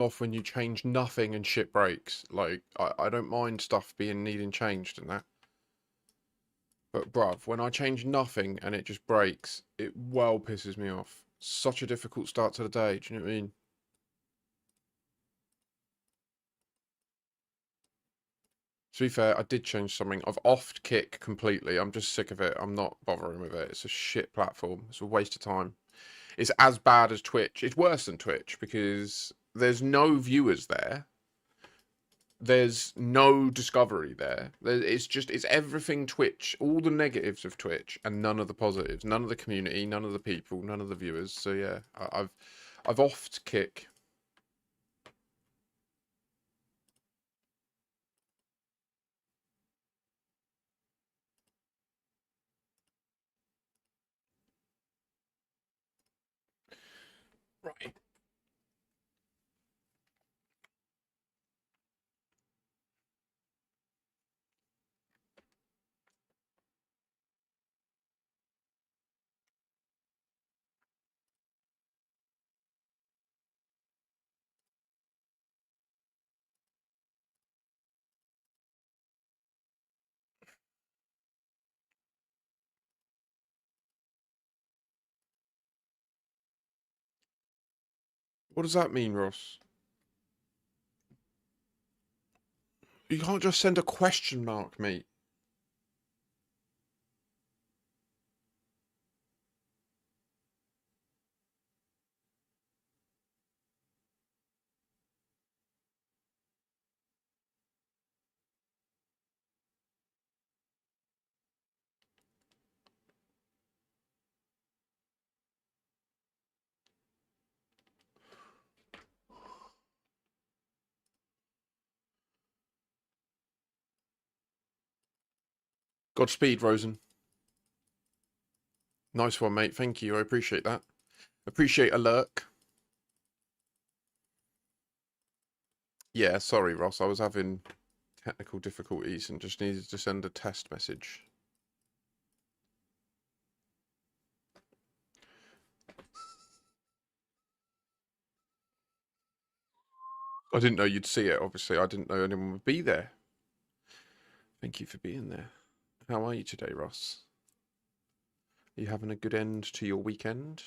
off when you change nothing and shit breaks. Like, I don't mind stuff needing changed and that. But bruv, when I change nothing and it just breaks, it well pisses me off. Such a difficult start to the day, do you know what I mean? To be fair, I did change something. I've offed Kick completely. I'm just sick of it. I'm not bothering with it. It's a shit platform. It's a waste of time. It's as bad as Twitch. It's worse than Twitch because there's no viewers there. There's no discovery there. It's everything Twitch, all the negatives of Twitch, and none of the positives. None of the community, none of the people, none of the viewers. So yeah, I've offed Kick. Right. What does that mean, Ross? You can't just send a question mark, mate. Godspeed, Rosen. Nice one, mate. Thank you. I appreciate that. Appreciate a lurk. Yeah, sorry, Ross. I was having technical difficulties and just needed to send a test message. I didn't know you'd see it, obviously. I didn't know anyone would be there. Thank you for being there. How are you today, Ross? Are you having a good end to your weekend?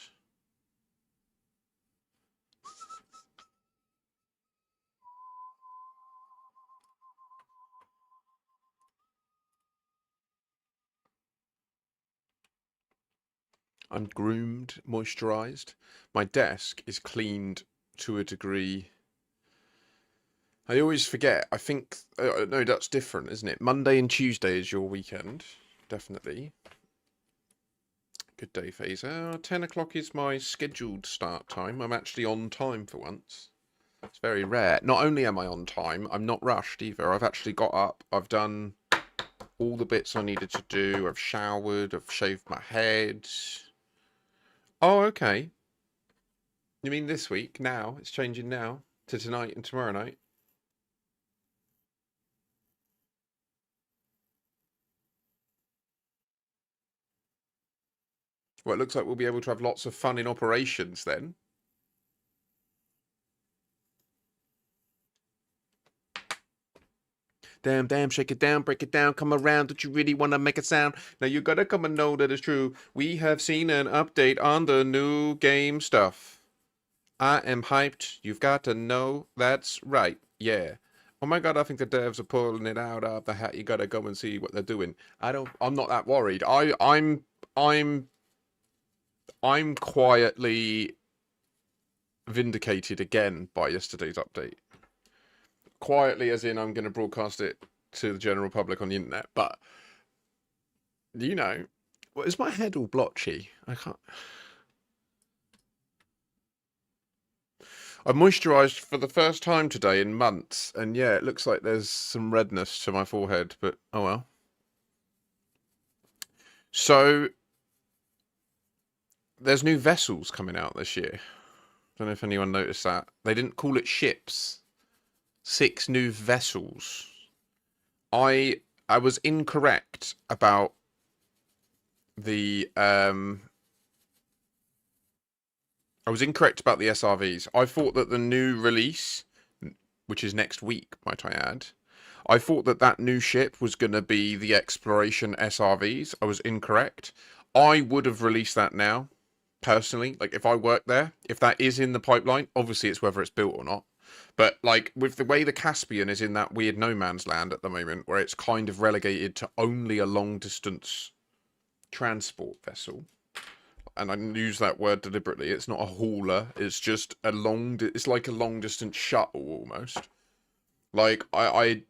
I'm groomed, moisturized. My desk is cleaned to a degree. I always forget. I think, no, that's different, isn't it? Monday and Tuesday is your weekend. Definitely. Good day, Phaser. 10 o'clock is my scheduled start time. I'm actually on time for once. It's very rare. Not only am I on time, I'm not rushed either. I've actually got up. I've done all the bits I needed to do. I've showered. I've shaved my head. Oh, okay. You mean this week? Now? It's changing now to tonight and tomorrow night? Well, it looks like we'll be able to have lots of fun in operations then. Damn, damn, shake it down, break it down, come around. Don't you really want to make a sound? Now you gotta come and know that it's true. We have seen an update on the new game stuff. I am hyped. You've got to know that's right. Yeah. Oh my god, I think the devs are pulling it out of the hat. You gotta go and see what they're doing. I'm not that worried. I'm quietly vindicated again by yesterday's update. Quietly as in I'm gonna broadcast it to the general public on the internet, but you know, well, is my head all blotchy? I can't. I moisturised for the first time today in months, and yeah, it looks like there's some redness to my forehead, but oh well. So there's new vessels coming out this year. Don't know if anyone noticed that. They didn't call it ships. 6 new vessels. I was incorrect about the I was incorrect about the SRVs. I thought that the new release, which is next week, might I add, I thought that that new ship was going to be the Exploration SRVs. I was incorrect. I would have released that now, personally. Like, if I worked there, if that is in the pipeline, obviously it's whether it's built or not. But, like, with the way the Caspian is in that weird no man's land at the moment, where it's kind of relegated to only a long distance transport vessel, and I use that word deliberately, it's not a hauler, it's just a it's like a long distance shuttle almost. Like, I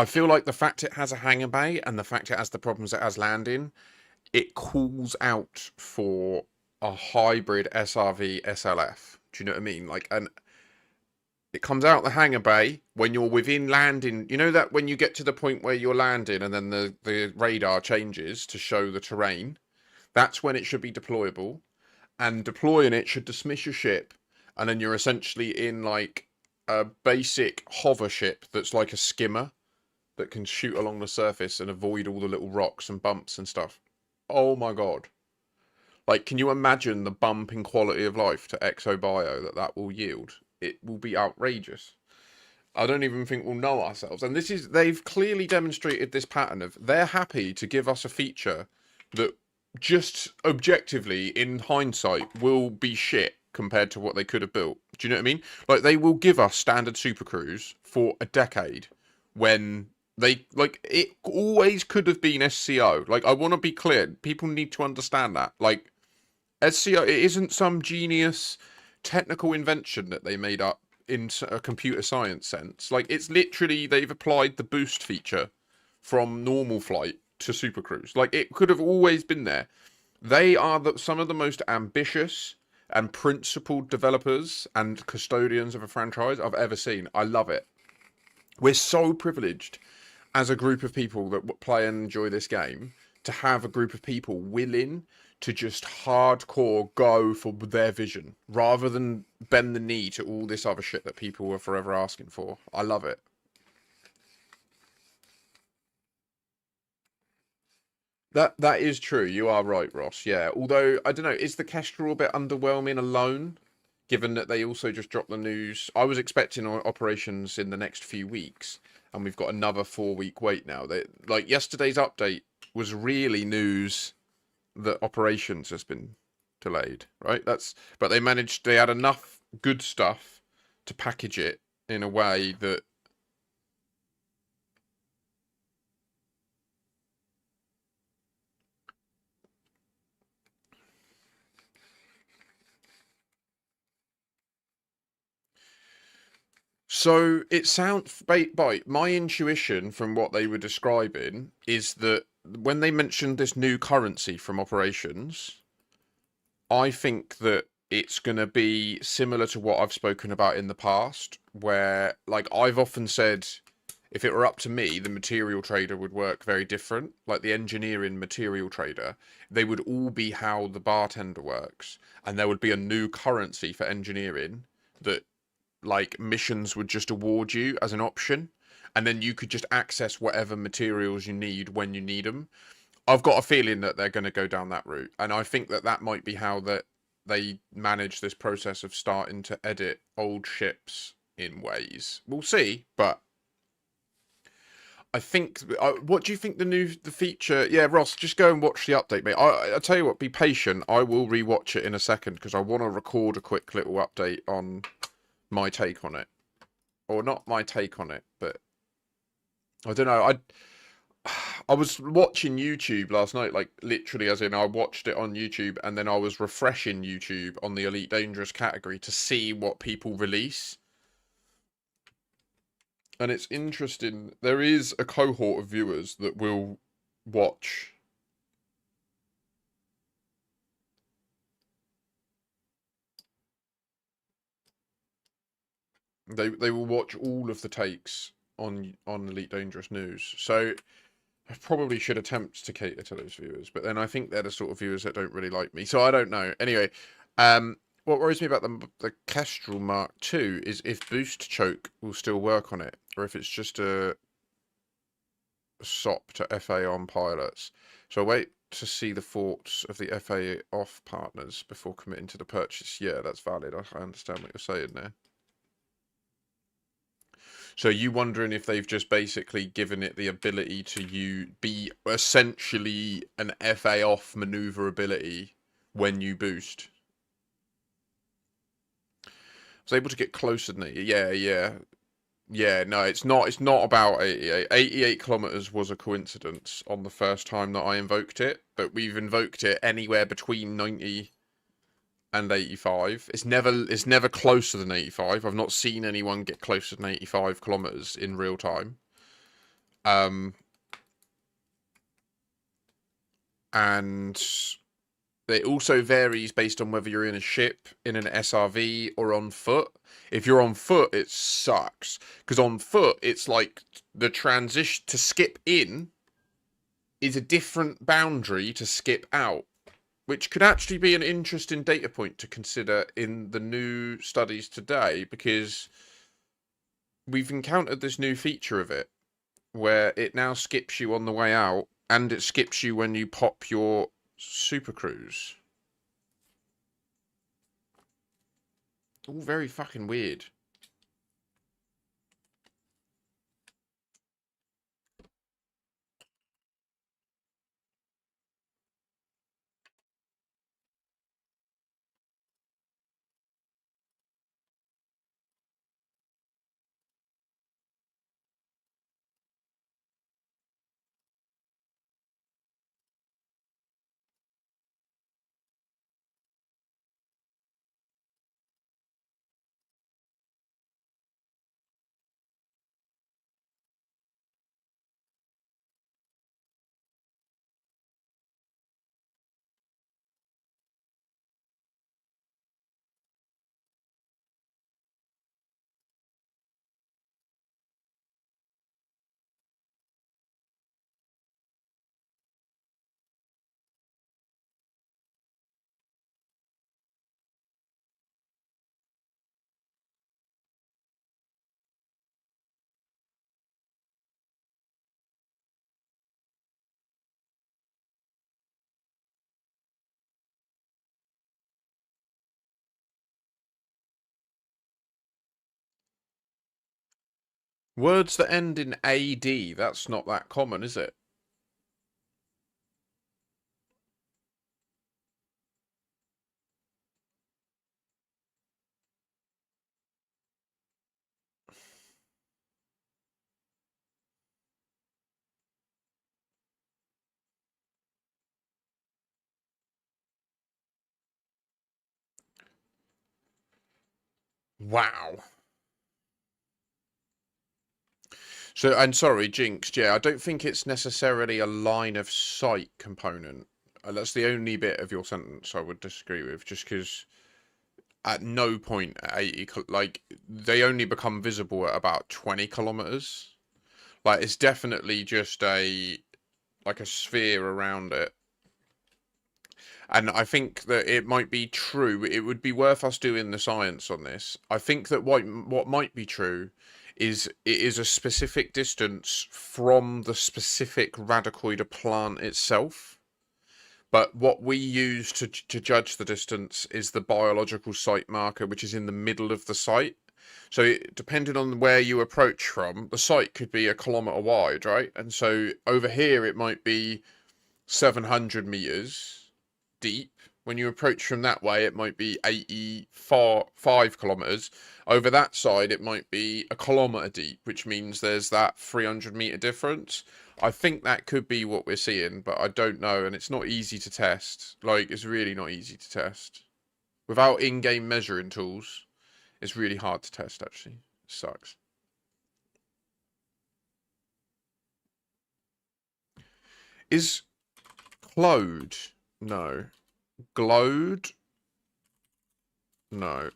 feel like the fact it has a hangar bay and the fact it has the problems it has landing, it calls out for a hybrid SRV SLF. Do you know what I mean? Like, and it comes out the hangar bay when you're within landing. You know that when you get to the point where you're landing and then the radar changes to show the terrain, that's when it should be deployable. And deploying it should dismiss your ship, and then you're essentially in like a basic hover ship that's like a skimmer that can shoot along the surface and avoid all the little rocks and bumps and stuff. Oh my god. Like, can you imagine the bump in quality of life to ExoBio that will yield? It will be outrageous. I don't even think we'll know ourselves. And this is, they've clearly demonstrated this pattern of they're happy to give us a feature that just objectively, in hindsight, will be shit compared to what they could have built. Do you know what I mean? Like, they will give us standard supercruise for a decade when they, like, it always could have been SCO. Like, I want to be clear. People need to understand that. Like, SCO, it isn't some genius technical invention that they made up in a computer science sense. Like, it's literally, they've applied the boost feature from normal flight to supercruise. Like, it could have always been there. They are some of the most ambitious and principled developers and custodians of a franchise I've ever seen. I love it. We're so privileged as a group of people that play and enjoy this game to have a group of people willing to just hardcore go for their vision rather than bend the knee to all this other shit that people are forever asking for. I love it. That is true. You are right, Ross. Yeah. Although I don't know, is the Kestrel a bit underwhelming alone? Given that they also just dropped the news, I was expecting operations in the next few weeks, and we've got another 4-week wait now. They, like, yesterday's update was really news that operations has been delayed, right? But they managed. They had enough good stuff to package it in a way that So it sounds, by my intuition from what they were describing is that when they mentioned this new currency from operations, I think that it's going to be similar to what I've spoken about in the past, where, like, I've often said, if it were up to me, the material trader would work very different. Like the engineering material trader, they would all be how the bartender works, and there would be a new currency for engineering that, like, missions would just award you as an option, and then you could just access whatever materials you need when you need them. I've got a feeling that they're going to go down that route, and I think that that might be how that they manage this process of starting to edit old ships in ways. We'll see, but I think. What do you think the feature? Yeah, Ross, just go and watch the update, mate. I tell you what, be patient. I will rewatch it in a second because I want to record a quick little update on my take on it, or not my take on it, but I don't know. I was watching YouTube last night, like literally, as in I watched it on YouTube, and then I was refreshing YouTube on the Elite Dangerous category to see what people release. And it's interesting. There is a cohort of viewers that will watch. They will watch all of the takes on Elite Dangerous News. So I probably should attempt to cater to those viewers, but then I think they're the sort of viewers that don't really like me. So I don't know. Anyway, what worries me about the Kestrel Mark II is if Boost Choke will still work on it, or if it's just a SOP to FA on pilots. So wait, to see the thoughts of the FA off partners before committing to the purchase. Yeah, that's valid. I understand what you're saying there. So you wondering if they've just basically given it the ability to be essentially an FA off maneuverability when you boost. I was able to get closer than it. Yeah, yeah. Yeah, no, it's not. It's not about 88. 88 kilometers was a coincidence on the first time that I invoked it, but we've invoked it anywhere between 90 and 85. It's never closer than 85. I've not seen anyone get closer than 85 kilometers in real time. And it also varies based on whether you're in a ship, in an SRV, or on foot. If you're on foot, it sucks. Because on foot, it's like the transition to skip in is a different boundary to skip out, which could actually be an interesting data point to consider in the new studies today, because we've encountered this new feature of it where it now skips you on the way out and it skips you when you pop your super cruise. All very fucking weird. Words that end in AD, that's not that common, is it? Wow. So, and sorry, Jinxed, yeah, I don't think it's necessarily a line of sight component. That's the only bit of your sentence I would disagree with, just because at no point at 80, like, they only become visible at about 20 kilometers. Like, it's definitely just like a sphere around it. And I think that it might be true. It would be worth us doing the science on this. I think that what might be true is it is a specific distance from the specific Radicoida plant itself. But what we use to judge the distance is the biological site marker, which is in the middle of the site. So depending on where you approach from, the site could be a kilometer wide, right? And so over here, it might be 700 meters deep. When you approach from that way, it might be 85 kilometers. Over that side, it might be a kilometer deep, which means there's that 300-meter difference. I think that could be what we're seeing, but I don't know, and it's not easy to test. Like, it's really not easy to test. Without in-game measuring tools, it's really hard to test, actually. It sucks. Is Clode? No. Glowed? No.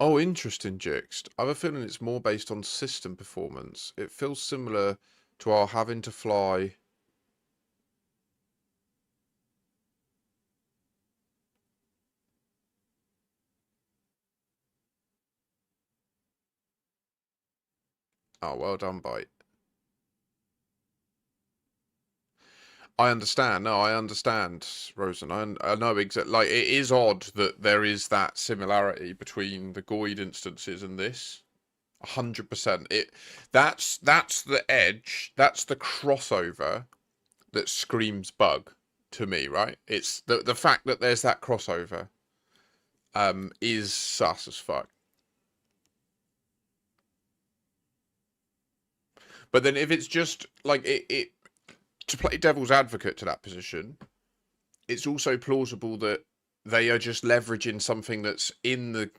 Oh, interesting, Jixed. I have a feeling it's more based on system performance. It feels similar to our having to fly. Oh, well done, Bite. I understand. No, I understand, Rosen. I know exactly. Like, it is odd that there is that similarity between the Goid instances and this. 100%. That's the edge. That's the crossover that screams bug to me, right? It's the fact that there's that crossover is sus as fuck. But then if it's just like it to play devil's advocate to that position, it's also plausible that they are just leveraging something that's in the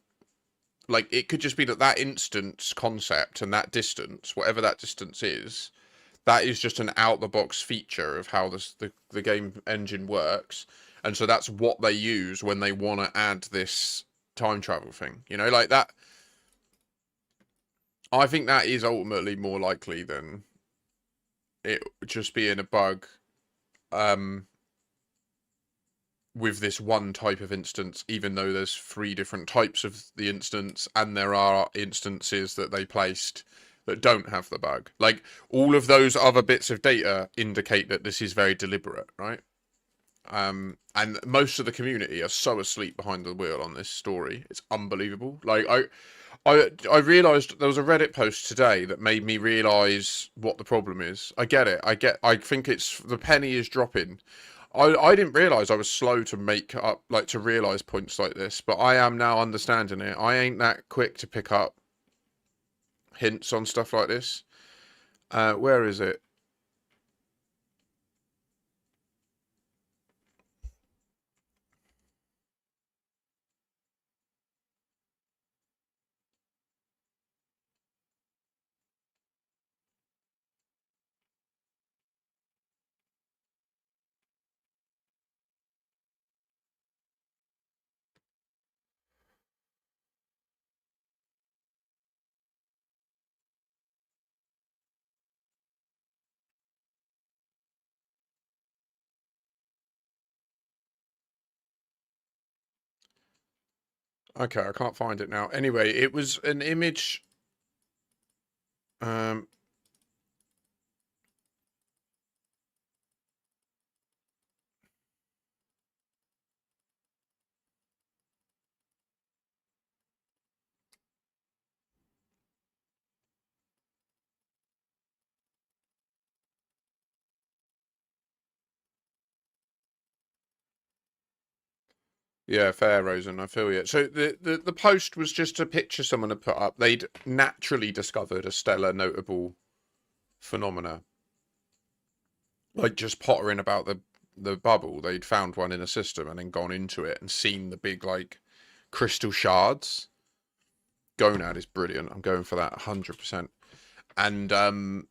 like it could just be that that instance concept and that distance, whatever that distance is, that is just an out the box feature of how the game engine works, and so that's what they use when they want to add this time travel thing. You know, like that. I think that is ultimately more likely than it just being a bug um, with this one type of instance, even though there's 3 different types of the instance, and there are instances that they placed that don't have the bug. Like, all of those other bits of data indicate that this is very deliberate, right? And most of the community are so asleep behind the wheel on this story. It's unbelievable. Like, I realized there was a Reddit post today that made me realize what the problem is. I get it. I think it's the penny is dropping. I didn't realize I was slow to make up, like, to realize points like this, but I am now understanding it. I ain't that quick to pick up hints on stuff like this. Where is it? Okay, I can't find it now. Anyway, it was an image. Um, Yeah, fair, Rosen. I feel you. So the post was just a picture someone had put up. They'd naturally discovered a stellar notable phenomena, like just pottering about the bubble. They'd found one in a system and then gone into it and seen the big like crystal shards. Gonad is brilliant. I'm going for that 100%. And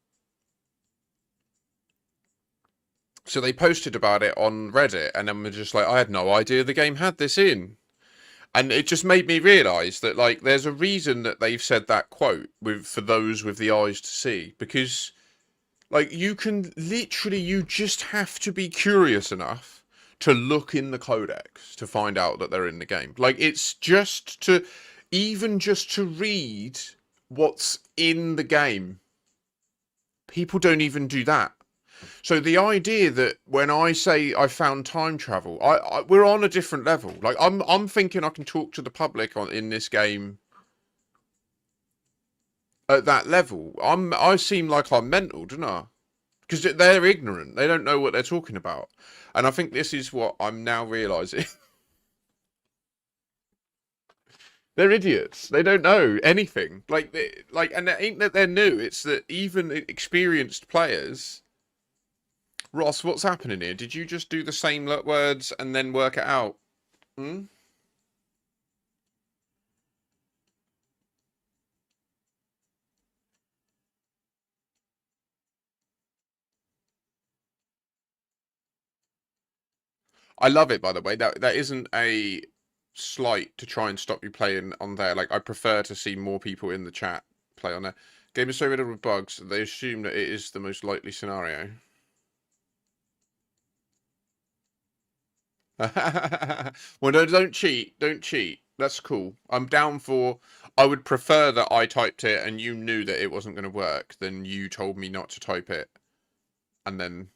so they posted about it on Reddit, and then we're just like, I had no idea the game had this in. And it just made me realise that, like, there's a reason that they've said that quote with for those with the eyes to see, because, like, you can literally, you just have to be curious enough to look in the codex to find out that they're in the game. Like, it's just to, even just to read what's in the game. People don't even do that. So the idea that when I say I found time travel, we're on a different level. Like, I'm thinking I can talk to the public on in this game at that level. I seem like I'm mental, don't I? Because they're ignorant. They don't know what they're talking about. And I think this is what I'm now realizing. They're idiots. They don't know anything. And it ain't that they're new. It's that even experienced players. Ross, what's happening here? Did you just do the same words and then work it out? Hmm? I love it, by the way. That isn't a slight to try and stop you playing on there. Like, I prefer to see more people in the chat play on there. Game is so riddled with bugs, they assume that it is the most likely scenario. Well, no, don't cheat. Don't cheat. That's cool. I'm down for. I would prefer that I typed it and you knew that it wasn't going to work than you told me not to type it and then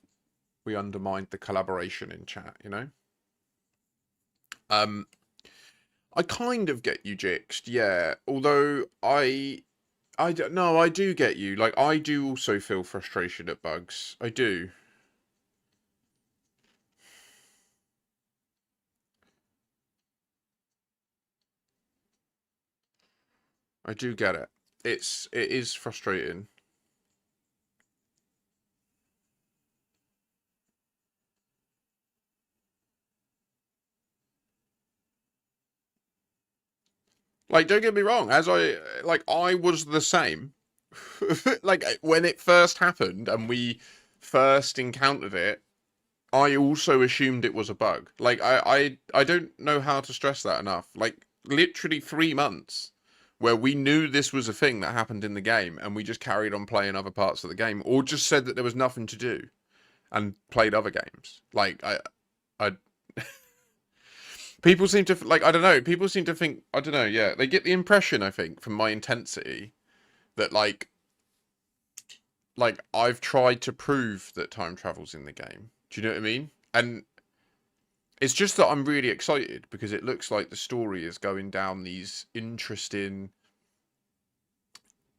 we undermined the collaboration in chat, you know? Um, I kind of get you, Jixed, yeah. Although I don't know, I do get you. Like, I do also feel frustration at bugs. I do. I do get it. It is frustrating. Like, don't get me wrong, I was the same. Like, when it first happened and we first encountered it, I also assumed it was a bug. Like, I don't know how to stress that enough. Like, literally 3 months where we knew this was a thing that happened in the game and we just carried on playing other parts of the game or just said that there was nothing to do and played other games. Like, I people seem to like I don't know. People seem to think I don't know. Yeah, they get the impression I think from my intensity that like I've tried to prove that time travel's in the game. Do you know what I mean? And it's just that I'm really excited because it looks like the story is going down these interesting,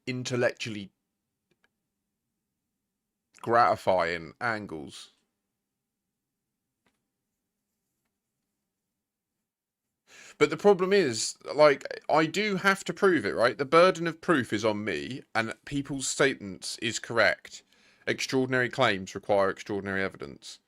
intellectually gratifying angles. But the problem is, like, I do have to prove it, right? The burden of proof is on me, and people's statements is correct. Extraordinary claims require extraordinary evidence.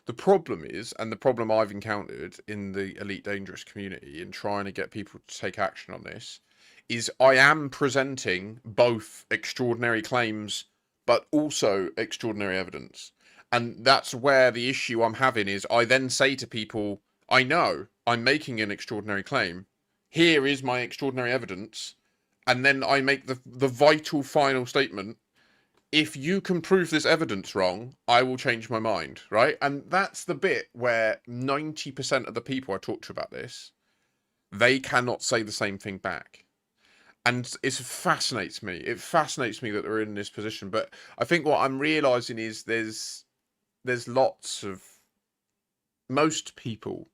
The problem is, and the problem I've encountered in the Elite Dangerous community in trying to get people to take action on this, is I am presenting both extraordinary claims but also extraordinary evidence. And that's where the issue I'm having is I then say to people, I know I'm making an extraordinary claim. Here is my extraordinary evidence. And then I make the vital final statement. If you can prove this evidence wrong, I will change my mind, right? And that's the bit where 90% of the people I talk to about this, they cannot say the same thing back. And it fascinates me. It fascinates me that they're in this position. But I think what I'm realizing is there's lots of most people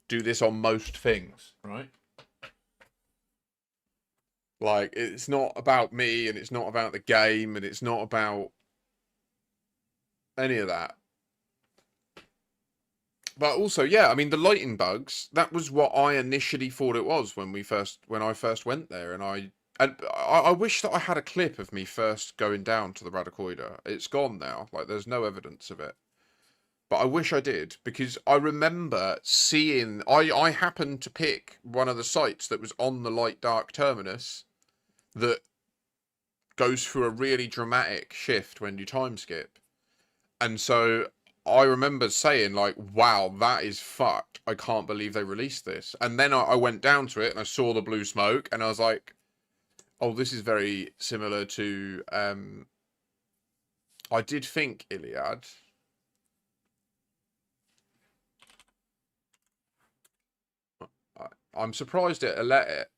do this on most things, right? Like it's not about me and it's not about the game and it's not about any of that. But also, yeah, I mean the lighting bugs, that was what I initially thought it was when I first went there and I wish that I had a clip of me first going down to the Radicoida. It's gone now. Like there's no evidence of it. But I wish I did because I remember seeing I happened to pick one of the sites that was on the light dark terminus that goes through a really dramatic shift when you time skip. And so I remember saying like, wow, that is fucked. I can't believe they released this. And then I went down to it and I saw the blue smoke and I was like, oh, this is very similar to I did think Iliad. I'm surprised it let it.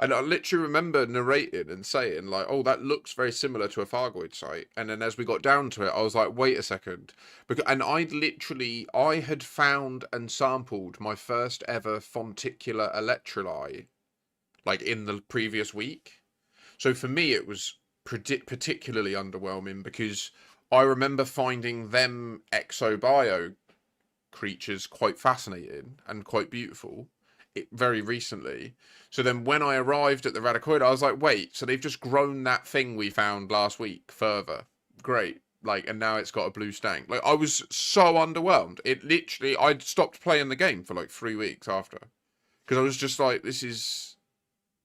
And I literally remember narrating and saying, like, oh, that looks very similar to a Fargoid site. And then as we got down to it, I was like, wait a second. And I had found and sampled my first ever fonticular electrolyte, like, in the previous week. So for me, it was particularly underwhelming because I remember finding them exobio creatures quite fascinating and quite beautiful very recently. So then when I arrived at the Radicoid, I was like, wait, so they've just grown that thing we found last week further. Great. Like, and now it's got a blue stank. Like, I was so underwhelmed. It literally, I'd stopped playing the game for like 3 weeks after. Because I was just like, this is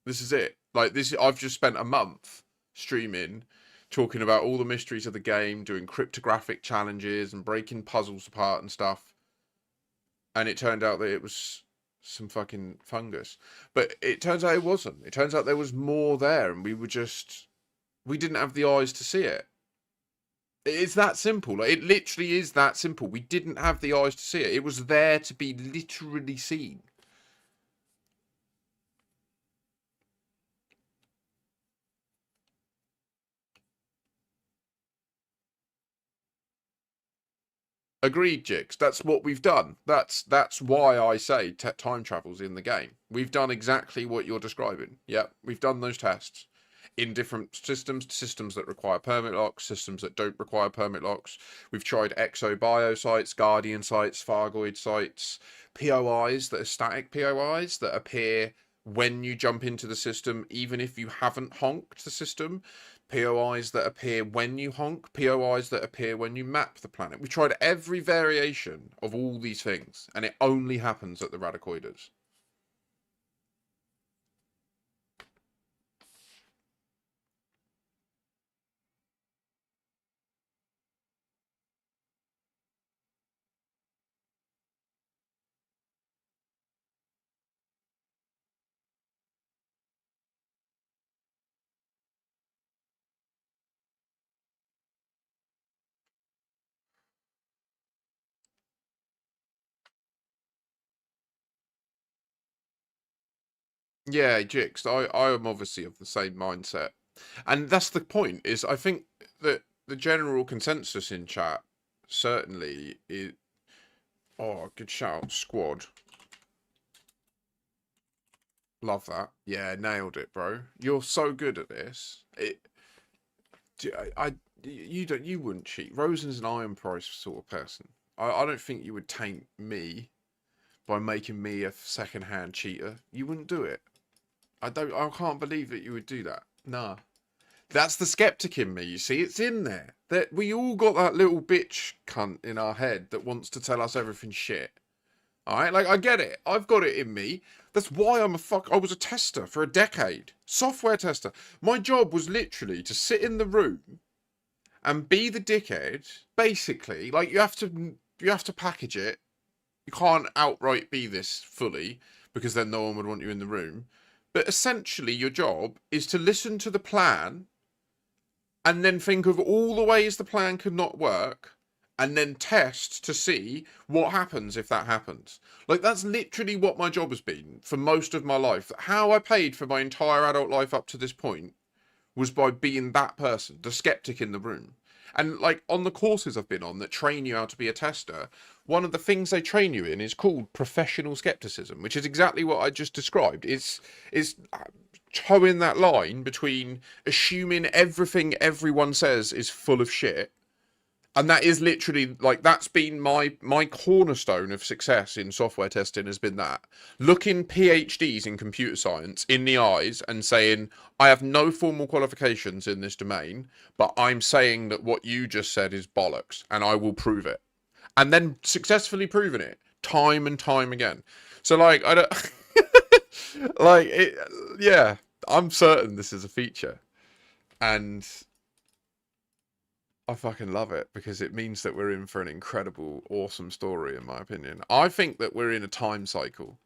it. Like, I've just spent a month streaming, talking about all the mysteries of the game, doing cryptographic challenges and breaking puzzles apart and stuff. And it turned out that it was some fucking fungus. But it turns out it wasn't. It turns out there was more there, and we didn't have the eyes to see it. It's that simple. Like, it literally is that simple. We didn't have the eyes to see it. It was there to be literally seen. Agreed, Jix. That's what we've done. That's why I say time travel's in the game. We've done exactly what you're describing. Yeah, we've done those tests in different systems that require permit locks, systems that don't require permit locks. We've tried exo-bio sites, guardian sites, Fargoid sites, POIs that are static POIs that appear when you jump into the system, even if you haven't honked the system. POIs that appear when you honk, POIs that appear when you map the planet. We tried every variation of all these things, and it only happens at the Radicoidas. Yeah, Jix, I am obviously of the same mindset. And that's the point, is I think that the general consensus in chat certainly is... Oh, good shout, squad. Love that. Yeah, nailed it, bro. You're so good at this. You wouldn't cheat. Rosen's an iron price sort of person. I don't think you would taint me by making me a second-hand cheater. You wouldn't do it. I can't believe that you would do that. Nah. That's the skeptic in me, you see. It's in there. That we all got that little bitch cunt in our head that wants to tell us everything's shit. Alright, like, I get it. I've got it in me. That's why I was a tester for a decade. Software tester. My job was literally to sit in the room and be the dickhead. Basically, like, you have to package it. You can't outright be this fully, because then no one would want you in the room. But essentially, your job is to listen to the plan and then think of all the ways the plan could not work, and then test to see what happens if that happens. Like, that's literally what my job has been for most of my life. How I paid for my entire adult life up to this point was by being that person, the skeptic in the room. And, like, on the courses I've been on that train you how to be a tester, one of the things they train you in is called professional skepticism, which is exactly what I just described. It's towing that line between assuming everything everyone says is full of shit, and that is literally, like, that's been my cornerstone of success in software testing, has been that. Looking PhDs in computer science in the eyes and saying, I have no formal qualifications in this domain, but I'm saying that what you just said is bollocks, and I will prove it. And then successfully proving it time and time again. So, like, I don't... like, it, yeah, I'm certain this is a feature. And I fucking love it, because it means that we're in for an incredible, awesome story, in my opinion. I think that we're in a time cycle.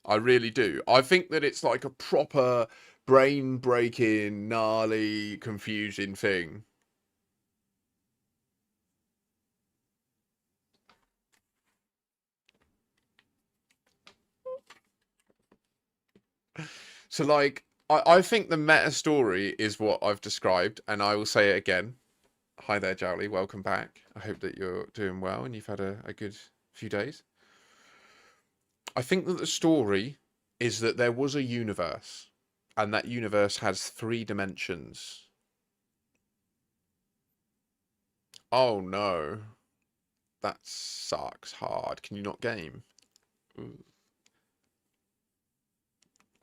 I really do. I think that it's like a proper brain-breaking, gnarly, confusing thing. So, like, I think the meta story is what I've described, and I will say it again. Hi there, Jowly. Welcome back. I hope that you're doing well and you've had a good few days. I think that the story is that there was a universe, and that universe has 3 dimensions. Oh no. That sucks hard. Can you not game? Ooh.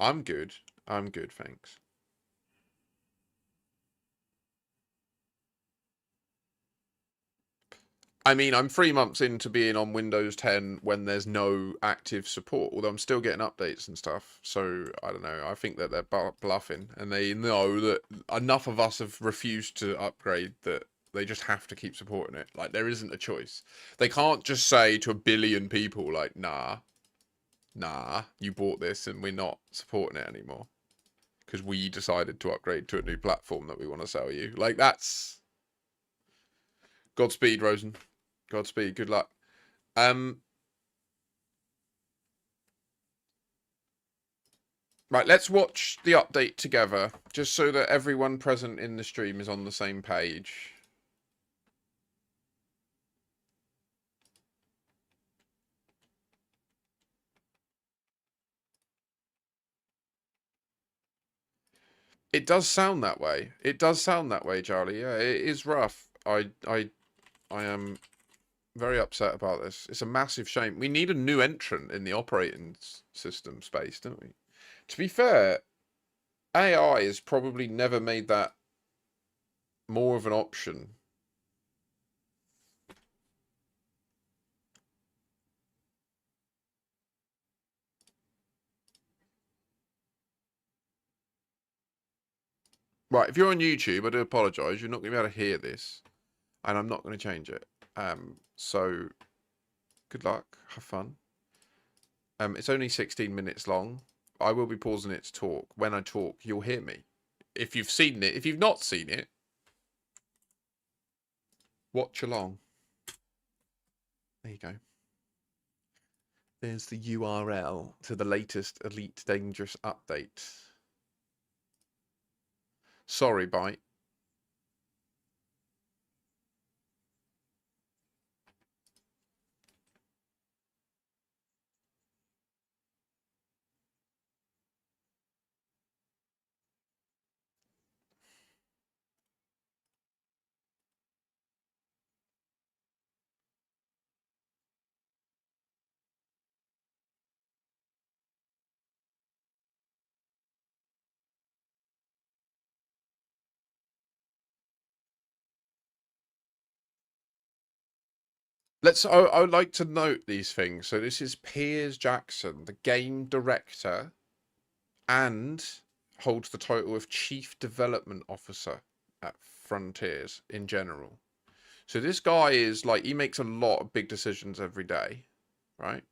I'm good. I'm good, thanks. I mean, I'm 3 months into being on Windows 10 when there's no active support, although I'm still getting updates and stuff. So, I don't know. I think that they're bluffing, and they know that enough of us have refused to upgrade that they just have to keep supporting it. Like, there isn't a choice. They can't just say to a billion people, like, nah, you bought this and we're not supporting it anymore because we decided to upgrade to a new platform that we want to sell you. Like, that's... Godspeed, Rosen. Godspeed. Good luck. Right, let's watch the update together, just so that everyone present in the stream is on the same page. It does sound that way. It does sound that way, Charlie. Yeah, it is rough. I am very upset about this. It's a massive shame. We need a new entrant in the operating system space, don't we? To be fair, AI has probably never made that more of an option. Right, if you're on YouTube, I do apologise. You're not going to be able to hear this, and I'm not going to change it. So good luck. Have fun. It's only 16 minutes long. I will be pausing it to talk. When I talk, you'll hear me. If you've seen it, if you've not seen it, watch along. There you go. There's the URL to the latest Elite Dangerous update. Sorry, Bite. I would like to note these things. So this is Piers Jackson, the game director, and holds the title of Chief Development Officer at Frontiers in general. So this guy is like, he makes a lot of big decisions every day, right?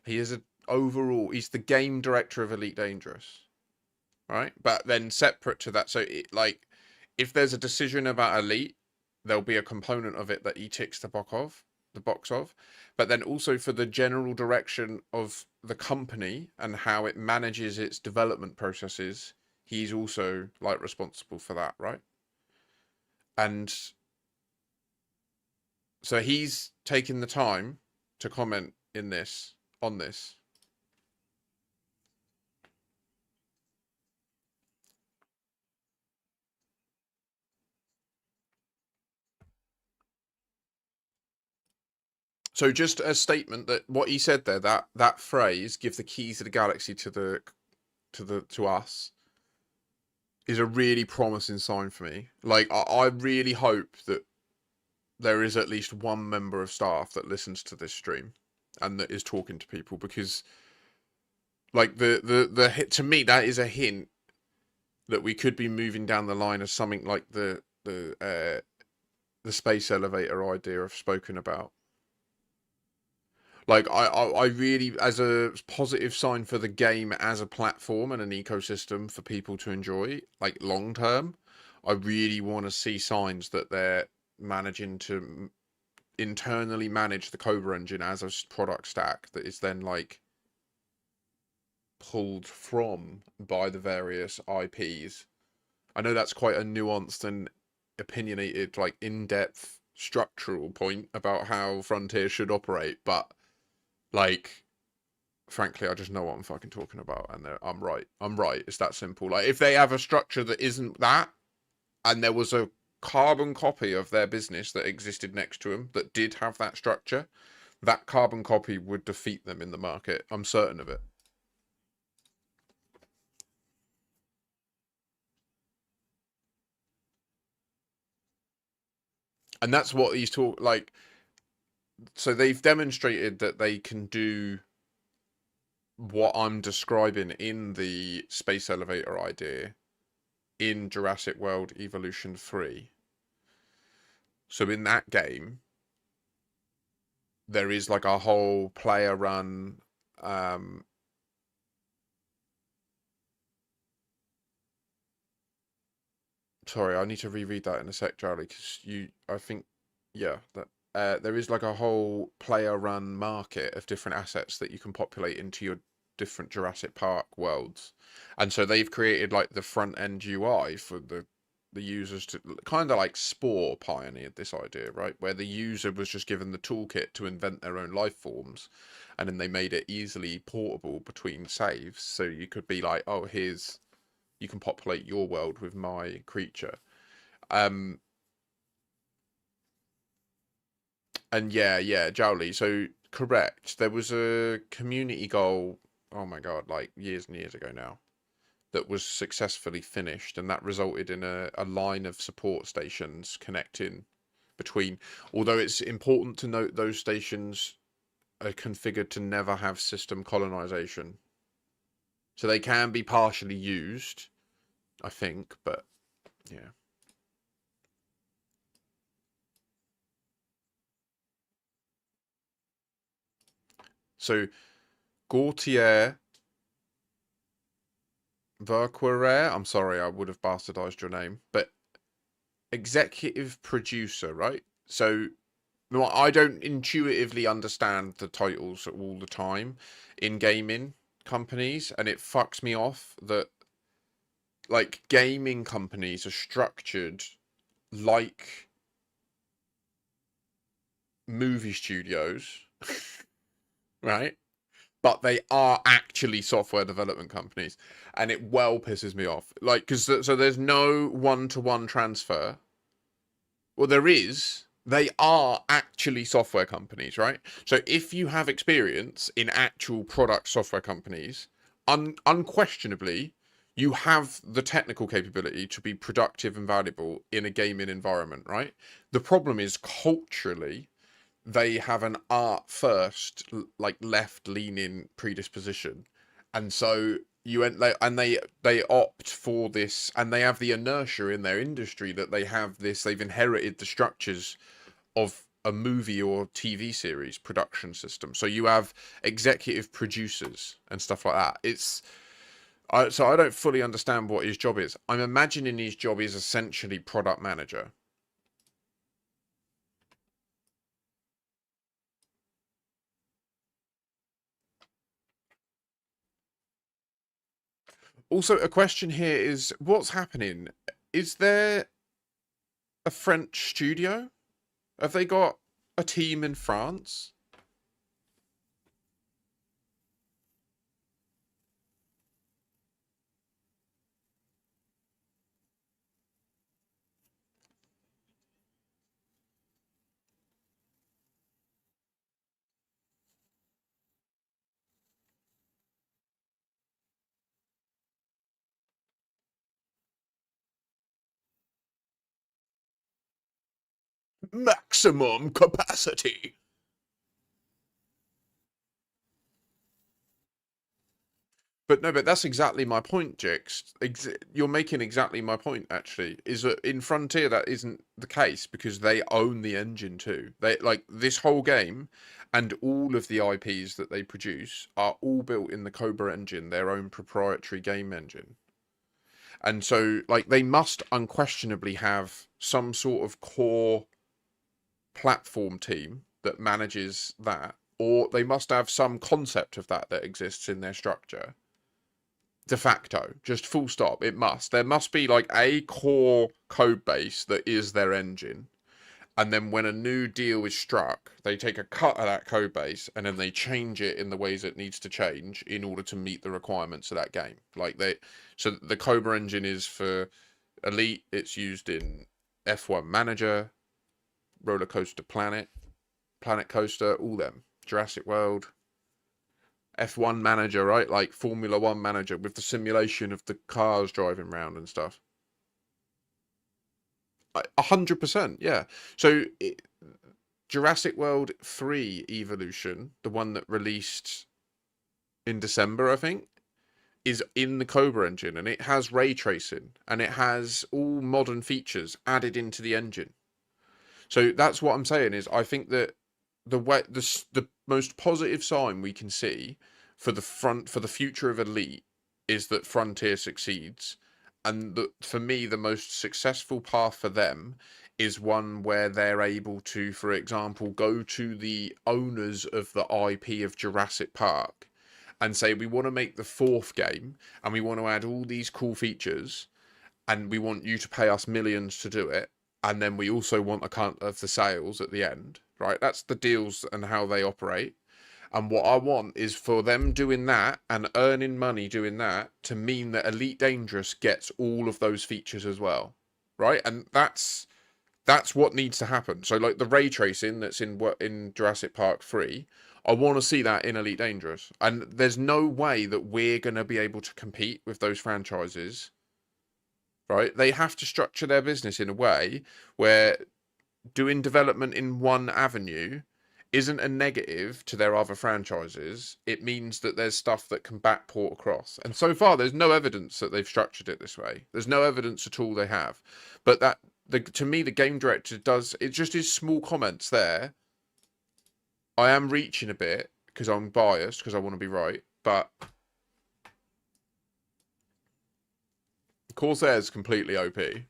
He is he's the game director of Elite Dangerous, right? But then separate to that, so like, if there's a decision about Elite, there'll be a component of it that he ticks the box of, but then also for the general direction of the company and how it manages its development processes, he's also like responsible for that, right? And so he's taken the time to comment on this. So just a statement that what he said there, that phrase, "give the keys of the galaxy to us," is a really promising sign for me. Like, I really hope that there is at least one member of staff that listens to this stream and that is talking to people, because like to me, that is a hint that we could be moving down the line of something like the space elevator idea I've spoken about. Like, I really, as a positive sign for the game as a platform and an ecosystem for people to enjoy, like long term, I really want to see signs that they're managing to internally manage the Cobra engine as a product stack that is then like pulled from by the various IPs. I know that's quite a nuanced and opinionated, like in-depth structural point about how Frontier should operate, but like, frankly, I just know what I'm fucking talking about, and I'm right. I'm right. It's that simple. Like, if they have a structure that isn't that, and there was a carbon copy of their business that existed next to them that did have that structure, that carbon copy would defeat them in the market. I'm certain of it. And that's what he's talking, like, so they've demonstrated that they can do what I'm describing in the space elevator idea in Jurassic World Evolution 3. So in that game, there is like a whole player run sorry, I need to reread that in a sec, Charlie, because I think Yeah, that there is like a whole player-run market of different assets that you can populate into your different Jurassic Park worlds, and so they've created like the front end UI for the users to kind of like Spore pioneered this idea, right? Where the user was just given the toolkit to invent their own life forms, and then they made it easily portable between saves. So you could be like, oh, here's you can populate your world with my creature. Um, And yeah, Jowly. So correct. There was a community goal, oh my God, like years and years ago now, that was successfully finished, and that resulted in a line of support stations connecting between. Although it's important to note those stations are configured to never have system colonization. So they can be partially used, I think, but yeah. So Gautier Verquerere, I'm sorry, I would have bastardized your name, but executive producer, right? So no, I don't intuitively understand the titles all the time in gaming companies, and it fucks me off that like gaming companies are structured like movie studios, right? But they are actually software development companies, and it well pisses me off. Like, because so there's no one-to-one transfer. Well, there is. They are actually software companies, right? So if you have experience in actual product software companies, unquestionably, you have the technical capability to be productive and valuable in a gaming environment, right? The problem is culturally, they have an art first, like left leaning predisposition, and so you end like, and they opt for this, and they have the inertia in their industry that they have this. They've inherited the structures of a movie or TV series production system. So you have executive producers and stuff like that. So I don't fully understand what his job is. I'm imagining his job is essentially product manager. Also, a question here is what's happening? Is there a French studio? Have they got a team in France? Maximum capacity. But no, but that's exactly my point, Jix. You're making exactly my point, actually, is that in Frontier that isn't the case because they own the engine too. They like this whole game and all of the IPs that they produce are all built in the Cobra engine, their own proprietary game engine. And so like they must unquestionably have some sort of core platform team that manages that, or they must have some concept of that that exists in their structure de facto, just full stop. It must. There must be like a core code base that is their engine. And then when a new deal is struck, they take a cut of that code base and then they change it in the ways it needs to change in order to meet the requirements of that game. So the Cobra engine is for Elite. It's used in F1 Manager, Roller Coaster Planet, Planet Coaster, all them. Jurassic World, F1 Manager, right? Like Formula One Manager with the simulation of the cars driving around and stuff. 100%, yeah. So Jurassic World 3 Evolution, the one that released in December, I think, is in the Cobra engine, and it has ray tracing and it has all modern features added into the engine. So that's what I'm saying is I think that the most positive sign we can see for the future of Elite is that Frontier succeeds, and for me the most successful path for them is one where they're able to, for example, go to the owners of the IP of Jurassic Park and say, we want to make the fourth game and we want to add all these cool features and we want you to pay us millions to do it. And then we also want a cut of the sales at the end, right? That's the deals and how they operate. And what I want is for them doing that and earning money doing that to mean that Elite Dangerous gets all of those features as well, right? And that's what needs to happen. So like the ray tracing that's in Jurassic Park 3, I want to see that in Elite Dangerous. And there's no way that we're going to be able to compete with those franchises, right? They have to structure their business in a way where doing development in one avenue isn't a negative to their other franchises. It means that there's stuff that can backport across. And so far, there's no evidence that they've structured it this way. There's no evidence at all they have. But to me, the game director does, it just is small comments there. I am reaching a bit because I'm biased because I want to be right. But Corsair's completely OP.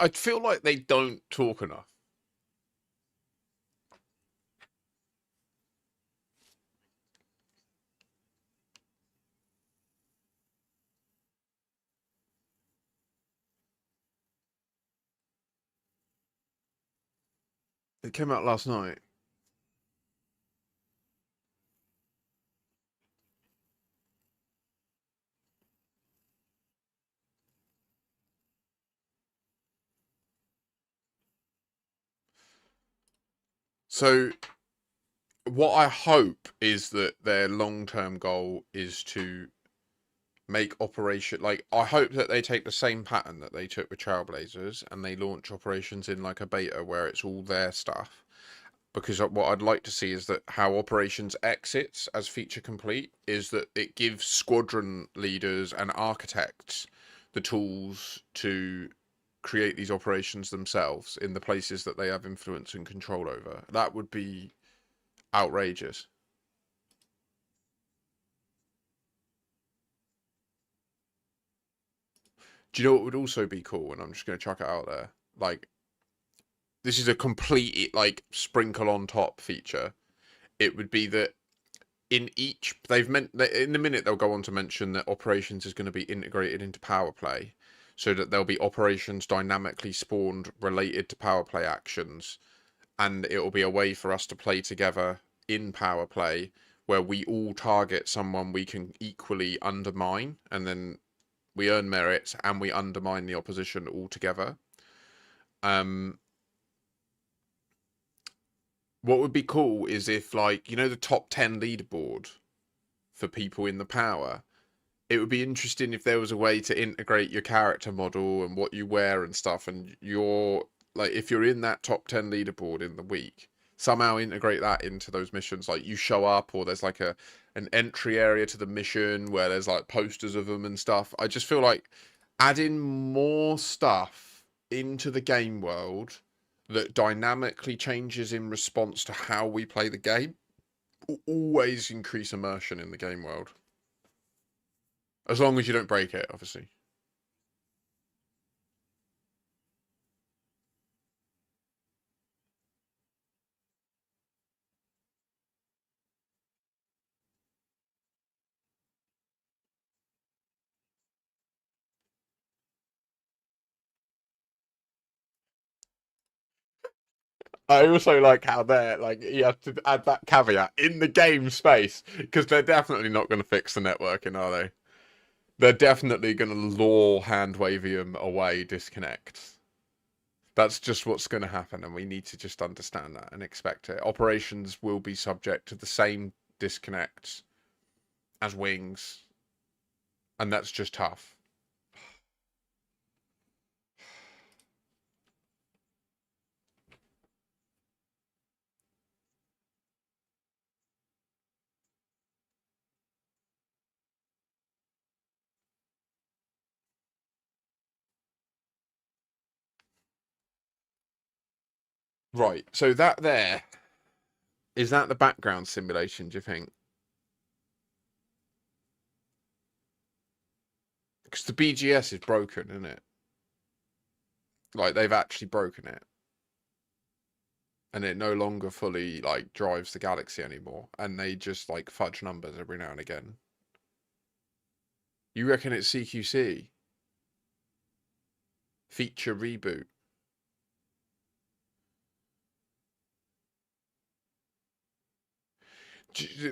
I feel like they don't talk enough. It came out last night. So what I hope is that their long-term goal is to make operation like I hope that they take the same pattern that they took with Trailblazers and they launch operations in like a beta where it's all their stuff. Because what I'd like to see is that how operations exits as feature complete is that it gives squadron leaders and architects the tools to create these operations themselves in the places that they have influence and control over. That would be outrageous. Do you know what would also be cool? And I'm just going to chuck it out there. Like, this is a complete, like, sprinkle on top feature. It would be that in each, they've meant that in a minute they'll go on to mention that operations is going to be integrated into power play so that there'll be operations dynamically spawned related to power play actions. And it will be a way for us to play together in power play where we all target someone we can equally undermine and then we earn merits and we undermine the opposition altogether. Um, what would be cool is if, like, you know, the top 10 leaderboard for people in the power. It would be interesting if there was a way to integrate your character model and what you wear and stuff, and you're like, if you're in that top 10 leaderboard in the week, somehow integrate that into those missions. Like you show up, or there's like an entry area to the mission where there's like posters of them and stuff. I just feel like adding more stuff into the game world that dynamically changes in response to how we play the game will always increase immersion in the game world. As long as you don't break it, obviously. I also like how they're like you have to add that caveat in the game space because they're definitely not going to fix the networking, are they? They're definitely going to lure Handwavium away disconnect. That's just what's going to happen, and we need to just understand that and expect it. Operations will be subject to the same disconnects as wings, and that's just tough. Right, so that there is that the background simulation, do you think? Because the BGS is broken, isn't it? Like they've actually broken it. And it no longer fully like drives the galaxy anymore. And they just like fudge numbers every now and again. You reckon it's CQC? Feature reboot.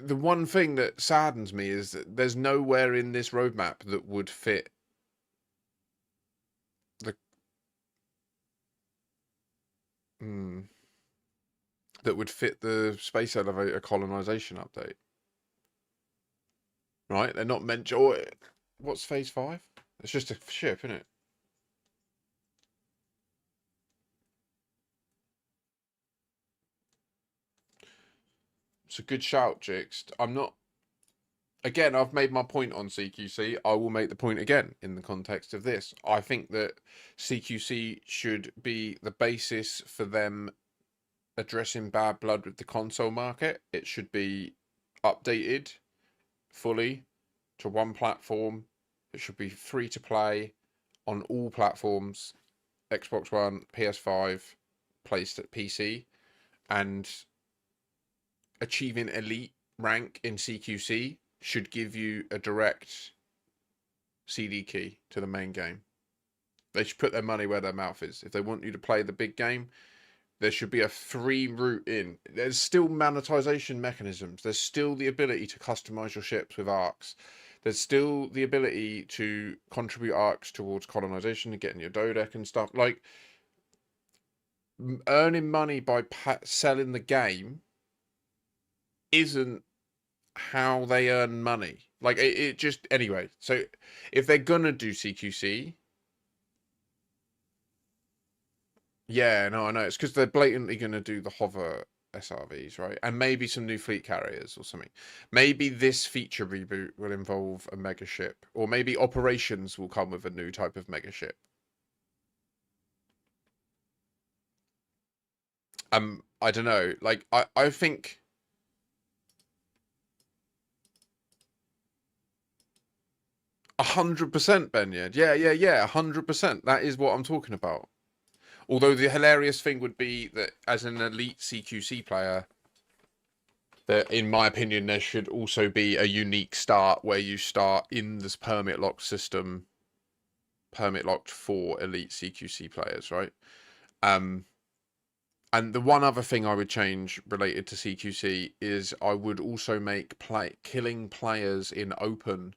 The one thing that saddens me is that there's nowhere in this roadmap that would fit the mm, that would fit the space elevator colonization update. Right? They're not meant. Or what's phase 5? It's just a ship, isn't it? It's a good shout, Jix. I'm not. Again, I've made my point on CQC. I will make the point again in the context of this. I think that CQC should be the basis for them addressing bad blood with the console market. It should be updated fully to one platform. It should be free to play on all platforms, Xbox One, PS5, PlayStation, PC, and achieving elite rank in CQC should give you a direct CD key to the main game. They should put their money where their mouth is. If they want you to play the big game, there should be a free route in. There's still monetization mechanisms. There's still the ability to customize your ships with arcs. There's still the ability to contribute arcs towards colonization and getting your dodec and stuff. Like earning money by selling the game isn't how they earn money. Like it just anyway. So if they're gonna do CQC, yeah, no, I know it's because they're blatantly gonna do the hover SRVs, right? And maybe some new fleet carriers or something. Maybe this feature reboot will involve a mega ship, or maybe operations will come with a new type of mega ship. I don't know. Like I think 100%, Benyard. Yeah, 100%. That is what I'm talking about. Although the hilarious thing would be that as an elite CQC player, that in my opinion there should also be a unique start where you start in this permit locked system, permit locked for elite CQC players, right? Um, and the one other thing I would change related to CQC is I would also make killing players in open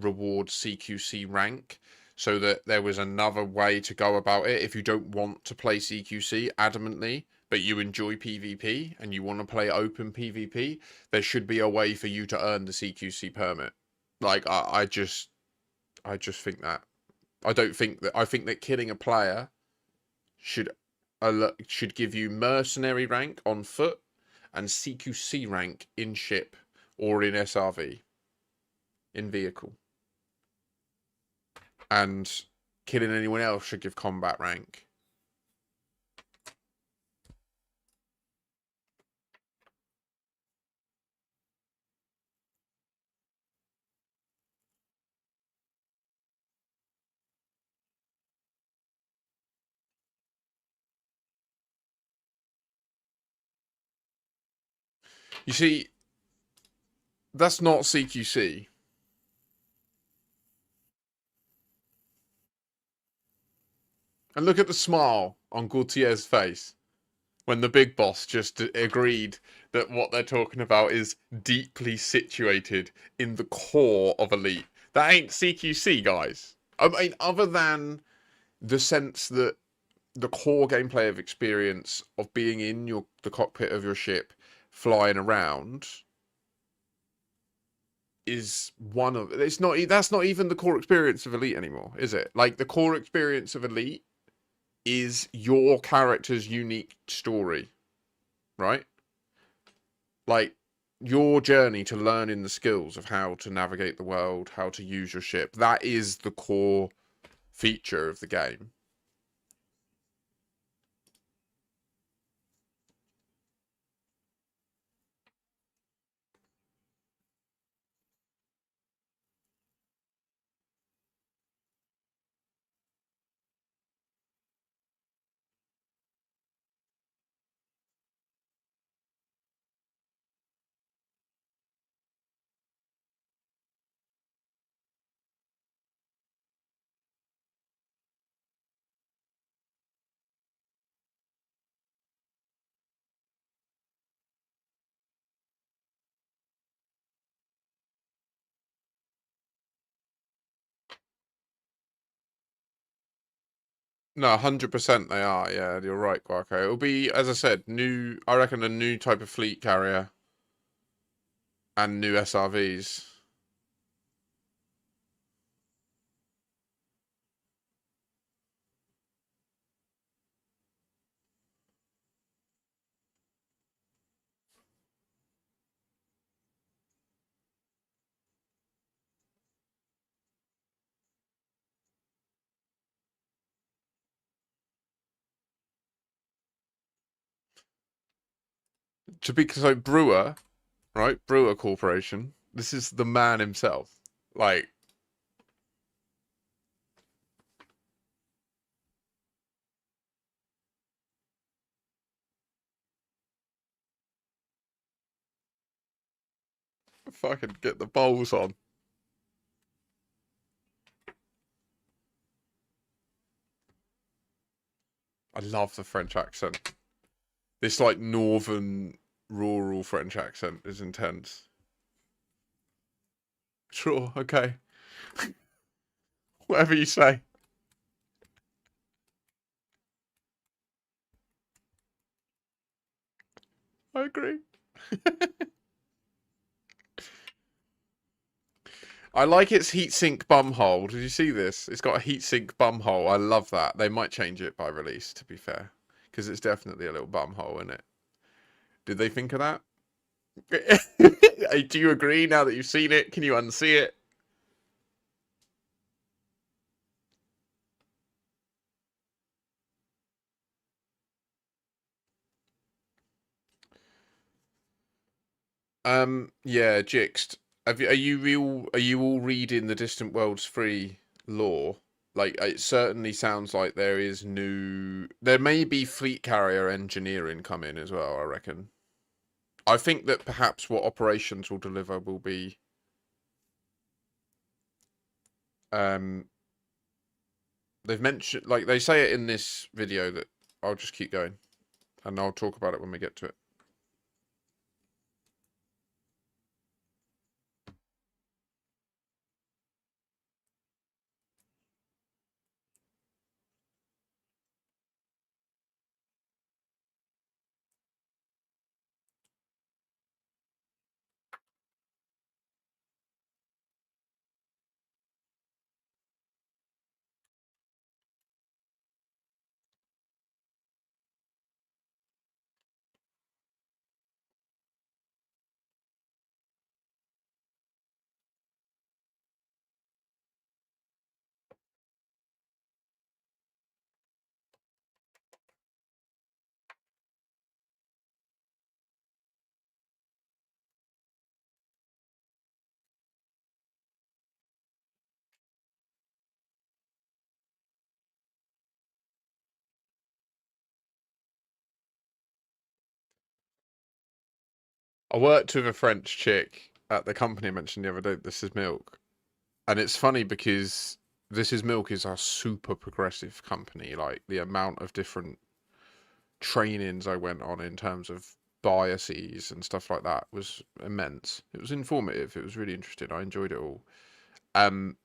reward CQC rank so that there was another way to go about it. If you don't want to play CQC adamantly, but you enjoy PvP and you want to play open PvP, there should be a way for you to earn the CQC permit. Like I just think that I think that killing a player should should give you mercenary rank on foot and CQC rank in ship or in SRV in vehicle, and killing anyone else should give combat rank. You see, that's not CQC. And look at the smile on Gaultier's face. when the big boss just agreed that what they're talking about is deeply situated in the core of Elite. That ain't CQC, guys. I mean, other than the sense that the core gameplay of experience of being in the cockpit of your ship, flying around, is one of it's not that's not even the core experience of Elite anymore, is it? Like the core experience of Elite is your character's unique story, right? Like your journey to learning the skills of how to navigate the world, how to use your ship. That is the core feature of the game. No, 100% they are. Yeah, you're right, Guaco. It'll be, as I said, new. I reckon a new type of fleet carrier and new SRVs. To be so Brewer, right? Brewer Corporation. This is the man himself. Like, fucking get the bowls on. I love the French accent. This like northern rural French accent is intense. Sure, okay. Whatever you say. I agree. I like its heatsink bumhole. Did you see this? It's got a heatsink bumhole. I love that. They might change it by release, to be fair, because it's definitely a little bumhole in it. Did they think of that? Do you agree now that you've seen it? Can you unsee it? Yeah, Jixed. Are you all reading the Distant Worlds 3 lore? Like, it certainly sounds like there is new. There may be fleet carrier engineering coming as well, I reckon. I think that perhaps what operations will deliver will be. Um, they've mentioned, like, they say it in this video that I'll just keep going and I'll talk about it when we get to it. I worked with a French chick at the company I mentioned the other day. This is Milk, and it's funny because This Is Milk is a super progressive company. Like the amount of different trainings I went on in terms of biases and stuff like that was immense. It was informative. It was really interesting. I enjoyed it all. Um,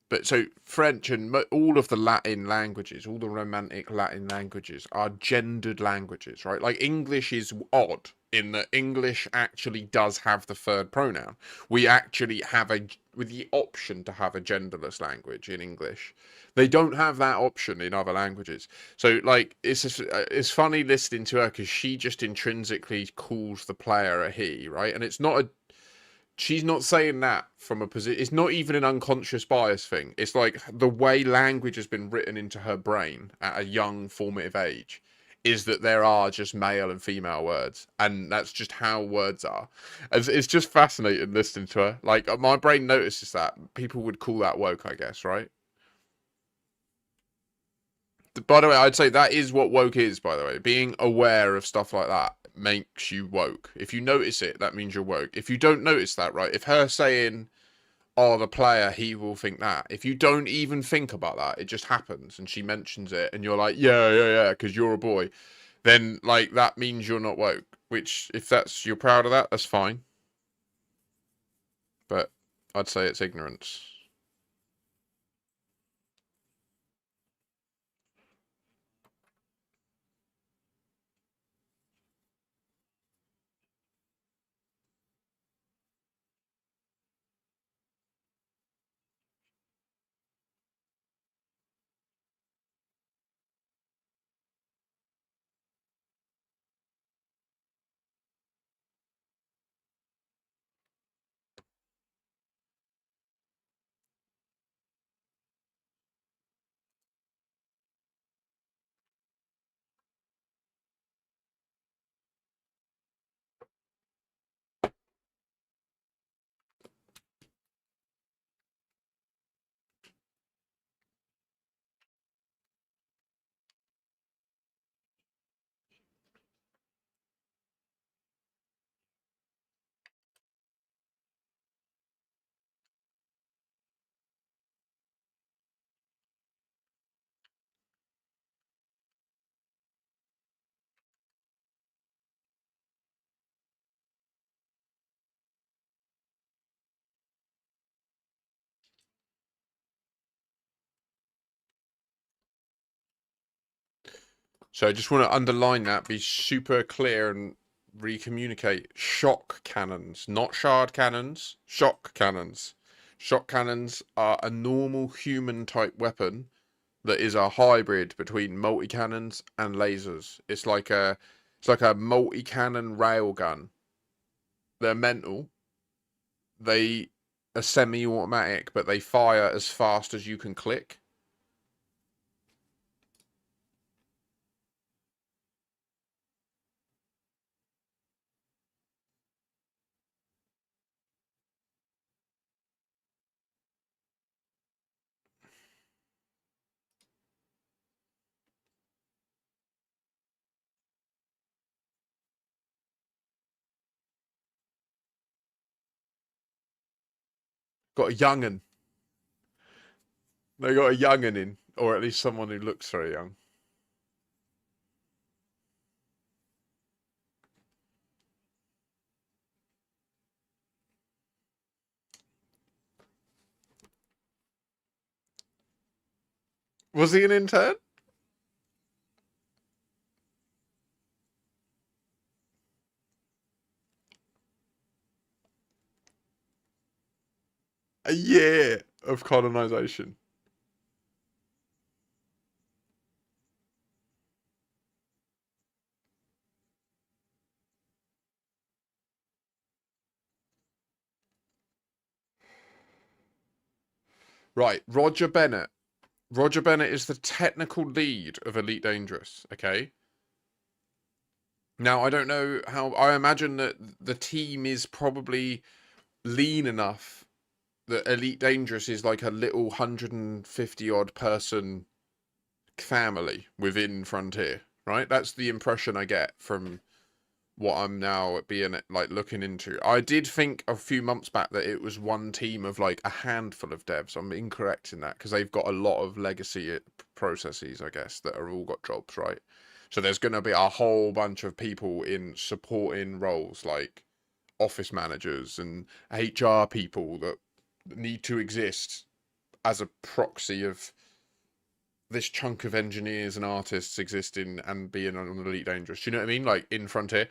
but so French and all of the Latin languages, all the Romantic Latin languages are gendered languages, right? Like English is odd in that English actually does have the third pronoun. We actually have with the option to have a genderless language in English. They don't have that option in other languages. So like it's funny listening to her because she just intrinsically calls the player a he, right? And it's not a she's not saying that from a position. It's not even an unconscious bias thing. It's like the way language has been written into her brain at a young formative age is that there are just male and female words, and that's just how words are. It's just fascinating listening to her. Like my brain notices that people would call that woke, I guess, right? By the way, I'd say that is what woke is, by the way. Being aware of stuff like that makes you woke. If you notice it, that means you're woke. If you don't notice that, right? If her saying, oh, the player, he will think that. If you don't even think about that, it just happens and she mentions it and you're like, yeah, because you're a boy, then like that means you're not woke. Which, if you're proud of that, that's fine. But I'd say it's ignorance. So I just want to underline that, be super clear and recommunicate. Shock cannons, not shard cannons, shock cannons. Shock cannons are a normal human type weapon that is a hybrid between multi cannons and lasers. It's like a multi cannon railgun. They're mental. They are semi automatic, but they fire as fast as you can click. Got a young'un. They got a young'un in, or at least someone who looks very young. Was he an intern? A year of colonization. Right, Roger Bennett. Roger Bennett is the technical lead of Elite Dangerous, okay? Now, I don't know how. I imagine that the team is probably lean enough that Elite Dangerous is like a little 150 odd person family within Frontier, right? That's the impression I get from what I'm now being like looking into. I did think a few months back that it was one team of like a handful of devs. I'm incorrect in that because they've got a lot of legacy processes, I guess, that are all got jobs, right? So there's going to be a whole bunch of people in supporting roles like office managers and HR people that need to exist as a proxy of this chunk of engineers and artists existing and being on Elite Dangerous. Do you know what I mean? Like in Frontier.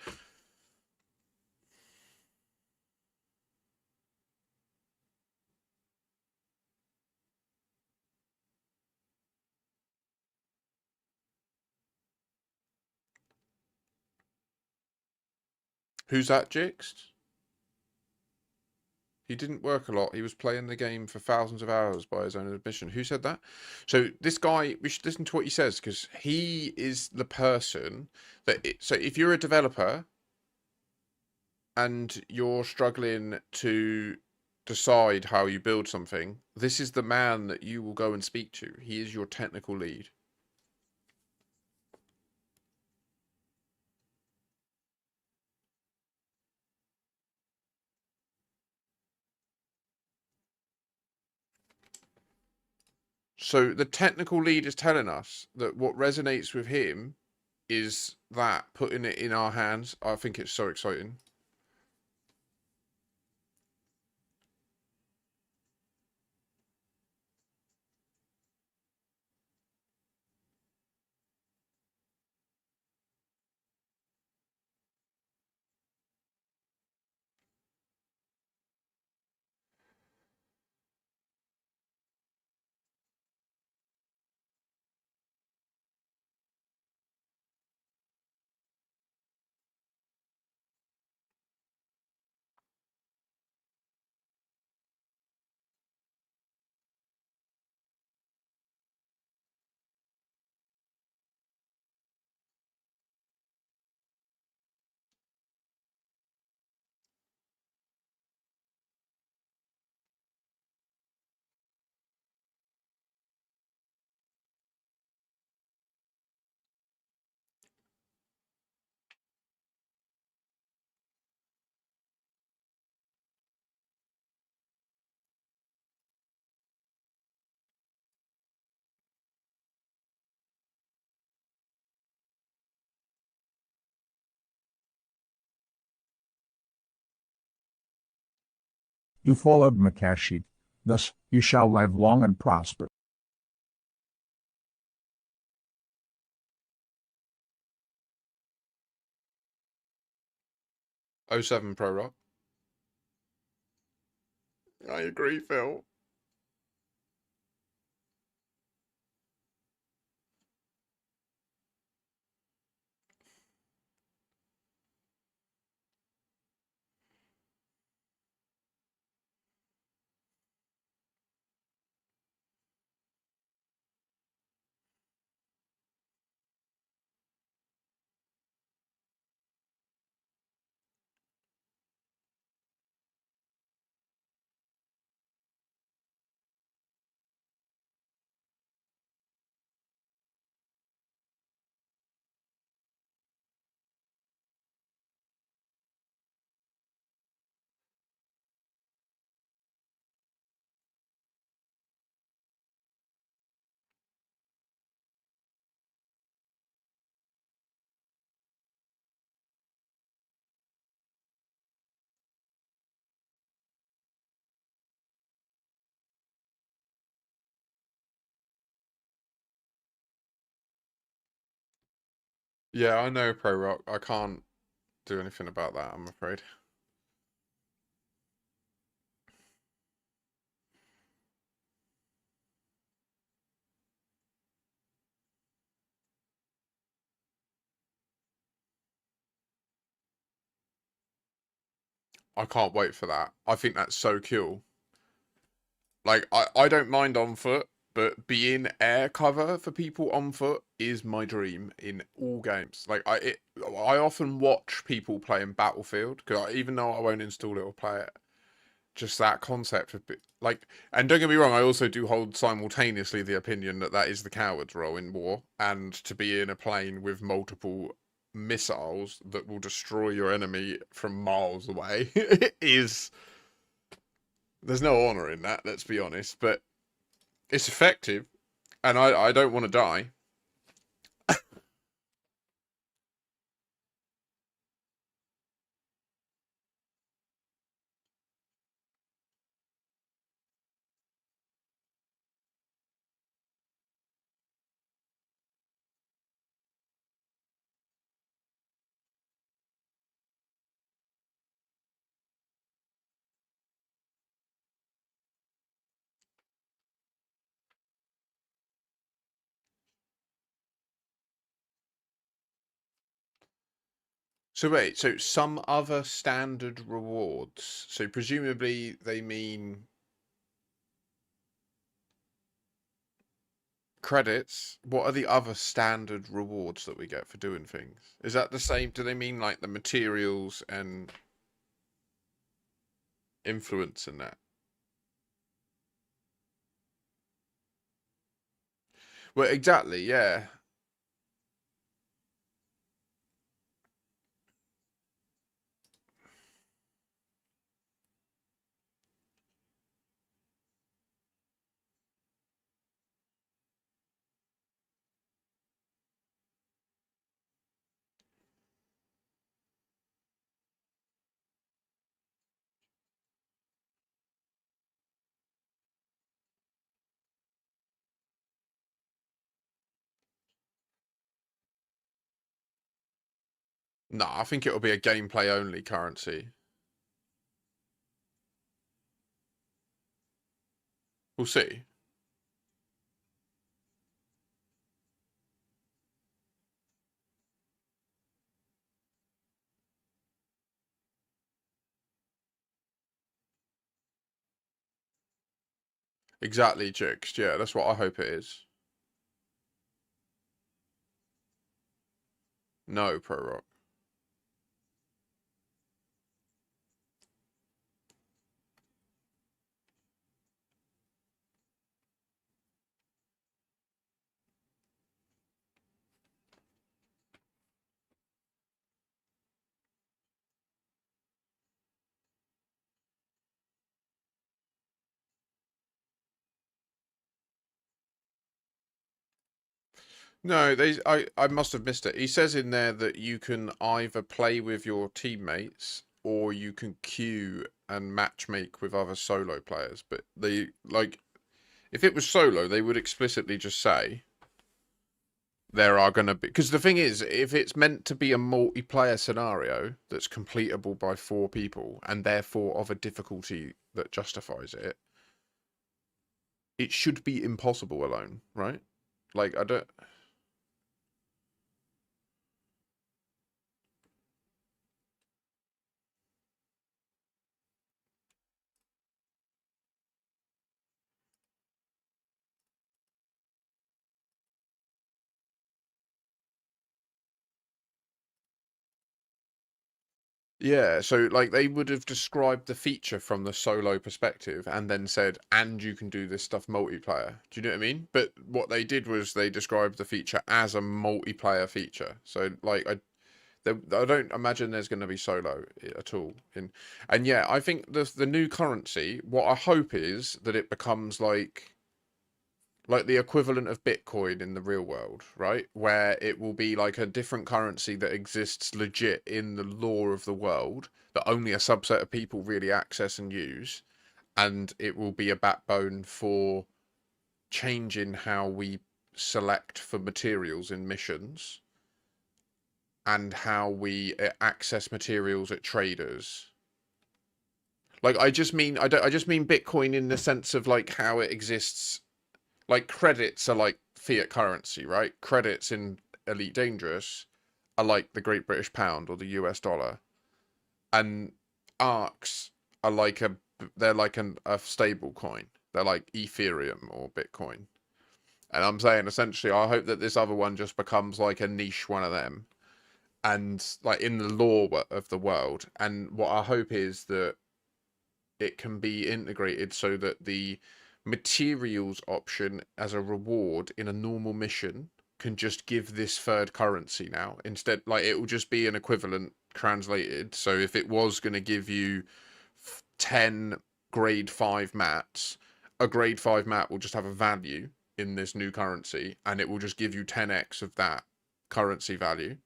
Who's that, Jixed? He didn't work a lot. He was playing the game for thousands of hours by his own admission. Who said that? So this guy, we should listen to what he says because he is the person so if you're a developer and you're struggling to decide how you build something, this is the man that you will go and speak to. He is your technical lead. So the technical lead is telling us that what resonates with him is that putting it in our hands. I think it's so exciting. You followed Makashi. Thus, you shall live long and prosper. '07 Pro Rock. I agree, Phil. Yeah, I know Pro Rock. I can't do anything about that, I'm afraid. I can't wait for that. I think that's so cool. Like, I don't mind on foot, but being air cover for people on foot is my dream in all games. Like, I often watch people playing Battlefield, because even though I won't install it or play it, just that concept of like, and don't get me wrong, I also do hold simultaneously the opinion that that is the coward's role in war, and to be in a plane with multiple missiles that will destroy your enemy from miles away is, there's no honor in that, let's be honest, but it's effective, and I don't want to die. So wait, so some other standard rewards. So presumably they mean credits. What are the other standard rewards that we get for doing things? Is that the same? Do they mean like the materials and influence in that? Well, exactly, yeah. No, I think it'll be a gameplay only currency. We'll see. Exactly, Jix. Yeah, that's what I hope it is. No, Pro Rock. No, I must have missed it. He says in there that you can either play with your teammates or you can queue and matchmake with other solo players. But they like if it was solo, they would explicitly just say there are going to be, because the thing is, if it's meant to be a multiplayer scenario that's completable by 4 people and therefore of a difficulty that justifies it, it should be impossible alone, right? Like I don't. Yeah, so like they would have described the feature from the solo perspective and then said, and you can do this stuff multiplayer. Do you know what I mean? But what they did was they described the feature as a multiplayer feature. So like I don't imagine there's going to be solo at all. And yeah, I think the new currency. What I hope is that it becomes like the equivalent of Bitcoin in the real world, right? Where it will be like a different currency that exists legit in the law of the world that only a subset of people really access and use, and it will be a backbone for changing how we select for materials in missions and how we access materials at traders. Like I just mean Bitcoin in the sense of like how it exists. Like credits are like fiat currency, right? Credits in Elite Dangerous are like the Great British Pound or the US dollar, and arcs are like they're like a stable coin. They're like Ethereum or Bitcoin. And I'm saying essentially, I hope that this other one just becomes like a niche one of them, and like in the law of the world. And what I hope is that it can be integrated so that the materials option as a reward in a normal mission can just give this third currency now instead. Like it will just be an equivalent translated. So if it was going to give you 10 grade 5 mats, a grade 5 mat will just have a value in this new currency and it will just give you 10x of that currency value.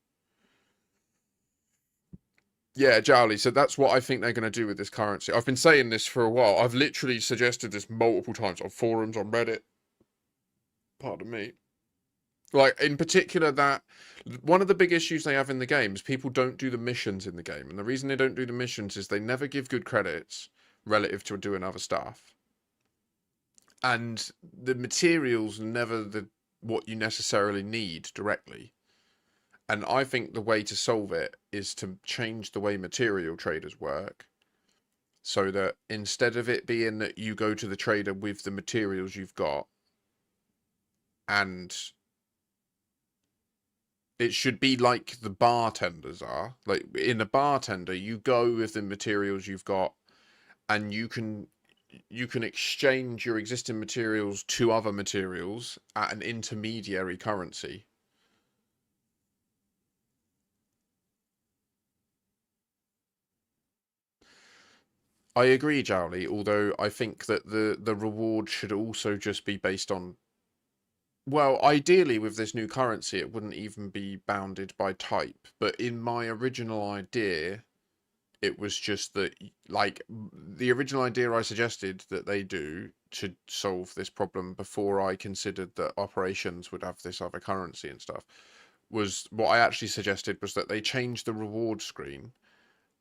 Yeah, Jowly. So that's what I think they're going to do with this currency. I've been saying this for a while. I've literally suggested this multiple times on forums, on Reddit. Pardon me. Like, in particular, that one of the big issues they have in the game is people don't do the missions in the game. And the reason they don't do the missions is they never give good credits relative to doing other stuff. And the materials never the what you necessarily need directly. And I think the way to solve it is to change the way material traders work, so that instead of it being that you go to the trader with the materials you've got, and it should be like the bartenders are. Like in a bartender, you go with the materials you've got, and you can exchange your existing materials to other materials at an intermediary currency. I agree, Jowly, although I think that the reward should also just be based on, well, ideally with this new currency it wouldn't even be bounded by type, but in my original idea it was just that, like, the original idea I suggested that they do to solve this problem before I considered that operations would have this other currency and stuff, was what I actually suggested was that they change the reward screen.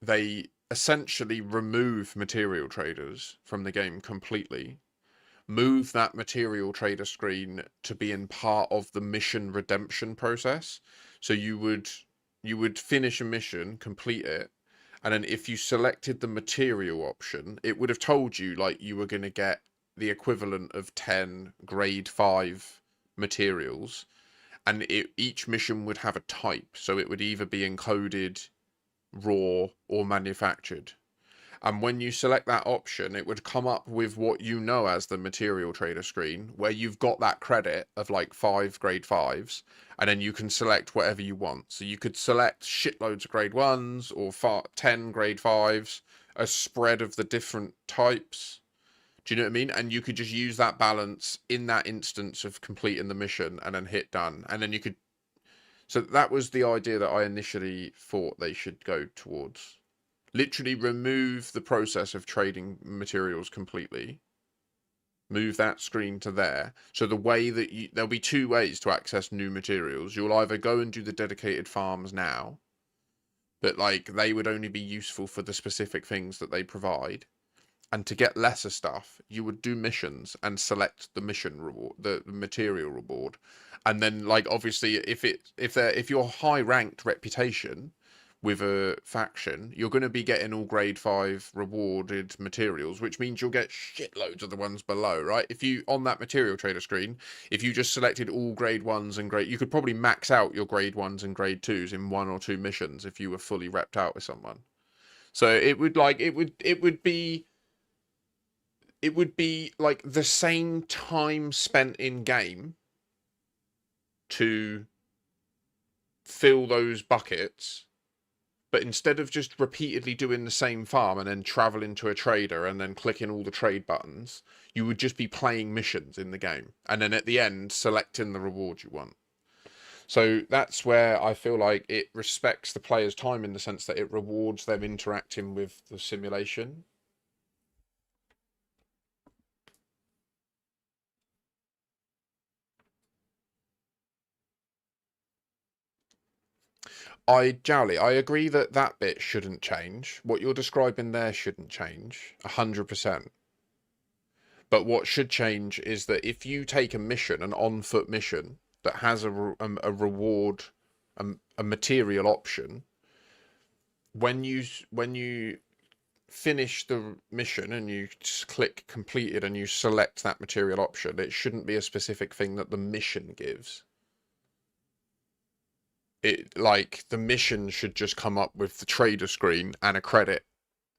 They essentially remove material traders from the game completely, move that material trader screen to be in part of the mission redemption process. So you would finish a mission, complete it, and then if you selected the material option, it would have told you like you were going to get the equivalent of 10 grade 5 materials, and each mission would have a type, so it would either be encoded, raw, or manufactured. And when you select that option, it would come up with what you know as the material trader screen, where you've got that credit of like 5 grade 5s, and then you can select whatever you want. So you could select shitloads of grade 1s or 10 grade 5s, a spread of the different types. Do you know what I mean? And you could just use that balance in that instance of completing the mission and then hit done. And then you could. So that was the idea that I initially thought they should go towards. Literally remove the process of trading materials completely. Move that screen to there. So the way that there'll be two ways to access new materials. You'll either go and do the dedicated farms now, but like they would only be useful for the specific things that they provide. And to get lesser stuff, you would do missions and select the mission reward, the material reward. And then like obviously if you're high ranked reputation with a faction, you're going to be getting all grade 5 rewarded materials, which means you'll get shitloads of the ones below, right? If you, on that material trader screen, if you just selected all grade 1s and grade, you could probably max out your grade 1s and grade 2s in 1 or 2 missions if you were fully repped out with someone. So it would be like the same time spent in game to fill those buckets, but instead of just repeatedly doing the same farm and then traveling to a trader and then clicking all the trade buttons, you would just be playing missions in the game and then at the end selecting the reward you want. So that's where I feel like it respects the player's time in the sense that it rewards them interacting with the simulation. Jowly, I agree that that bit shouldn't change. What you're describing there shouldn't change, 100%. But what should change is that if you take a mission, an on-foot mission that has a reward, a material option, when you finish the mission and you click completed and you select that material option, it shouldn't be a specific thing that the mission gives. It, like, the mission should just come up with the trader screen and a credit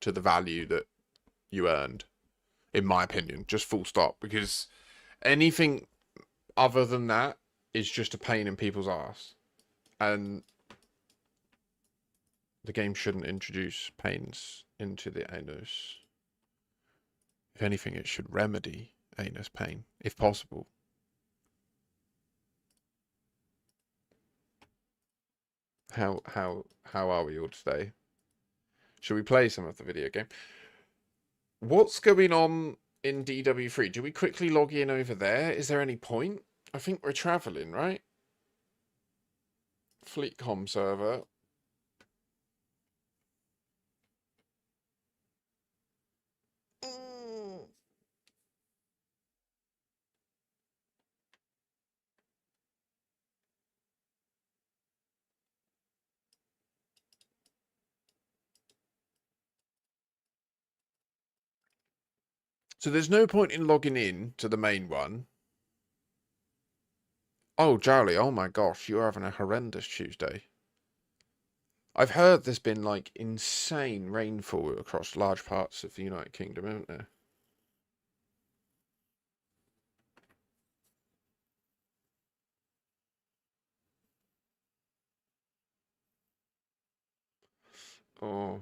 to the value that you earned, in my opinion, just full stop, because anything other than that is just a pain in people's ass, and the game shouldn't introduce pains into the anus. If anything, it should remedy anus pain if possible. How are we all today? Should we play some of the video game? What's going on in DW3? Do we quickly log in over there? Is there any point? I think we're traveling, right? Fleetcom server. So there's no point in logging in to the main one. Oh, Jowly, oh my gosh, you're having a horrendous Tuesday. I've heard there's been like insane rainfall across large parts of the United Kingdom, haven't there? Oh.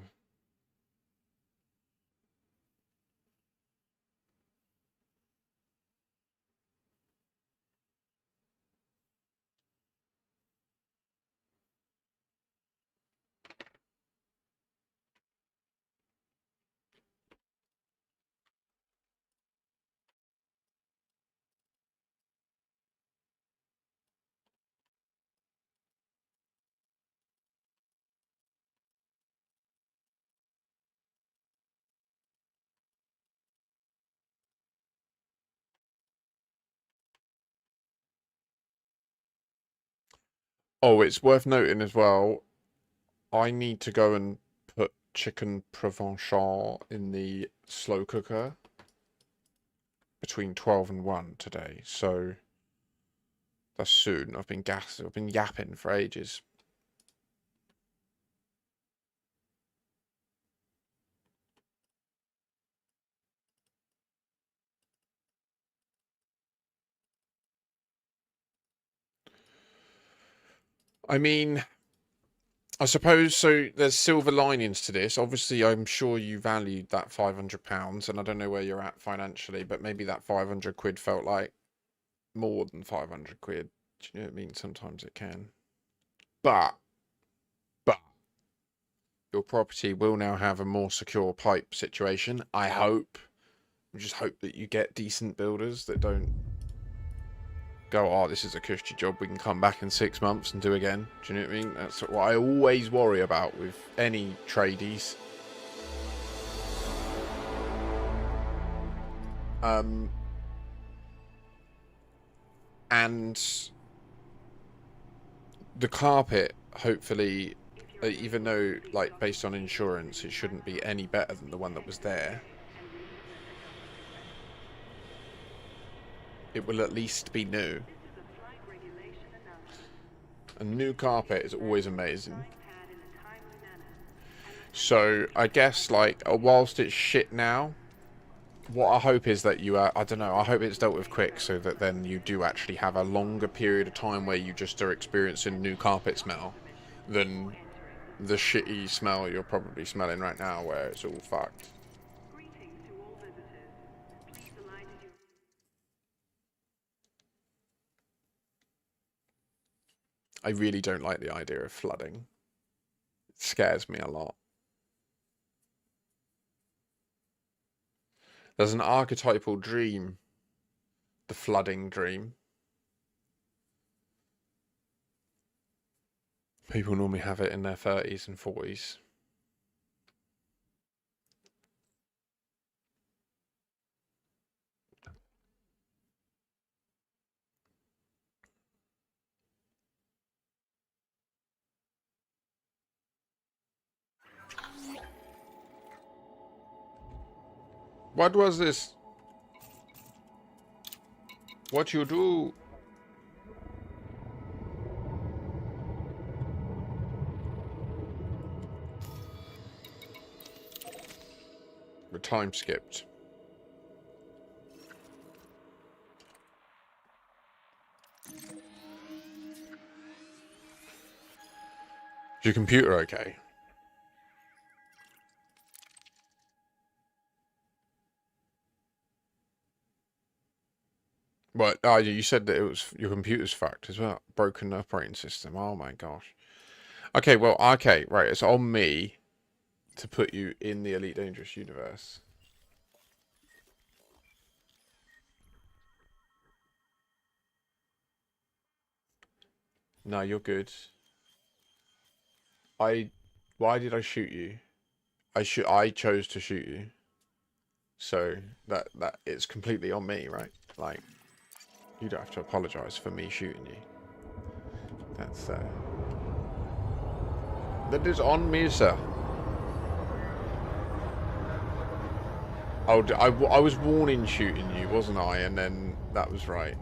Oh, it's worth noting as well. I need to go and put chicken provençal in the slow cooker between 12 and 1 today. So that's soon. I've been yapping for ages. I mean, I suppose so. There's silver linings to this. Obviously, I'm sure you valued that £500, and I don't know where you're at financially, but maybe that 500 quid felt like more than 500 quid. Do you know what I mean? Sometimes it can. But your property will now have a more secure pipe situation. I hope. I just hope that you get decent builders that don't go, oh, this is a cushy job, we can come back in 6 months and do again. Do you know what I mean? That's what I always worry about with any tradies. And the carpet, hopefully, even though, like, based on insurance, it shouldn't be any better than the one that was there. It will at least be new. A new carpet is always amazing. So I guess like whilst it's shit now, what I hope is that you I don't know, I hope it's dealt with quick so that then you do actually have a longer period of time where you just are experiencing new carpet smell than the shitty smell you're probably smelling right now where it's all fucked. I really don't like the idea of flooding. It scares me a lot. There's an archetypal dream, the flooding dream. People normally have it in their 30s and 40s. What was this? What you do? The time skipped. Is your computer okay? What? Oh, you said that it was your computer's fucked as well. Broken operating system. Oh my gosh. Okay, well, okay, right. It's on me to put you in the Elite Dangerous universe. No, you're good. Why did I shoot you? I chose to shoot you. So that it's completely on me, right? Like, you don't have to apologize for me shooting you. That's that is on me, sir. Oh, I was warning shooting you, wasn't I? And then that was right.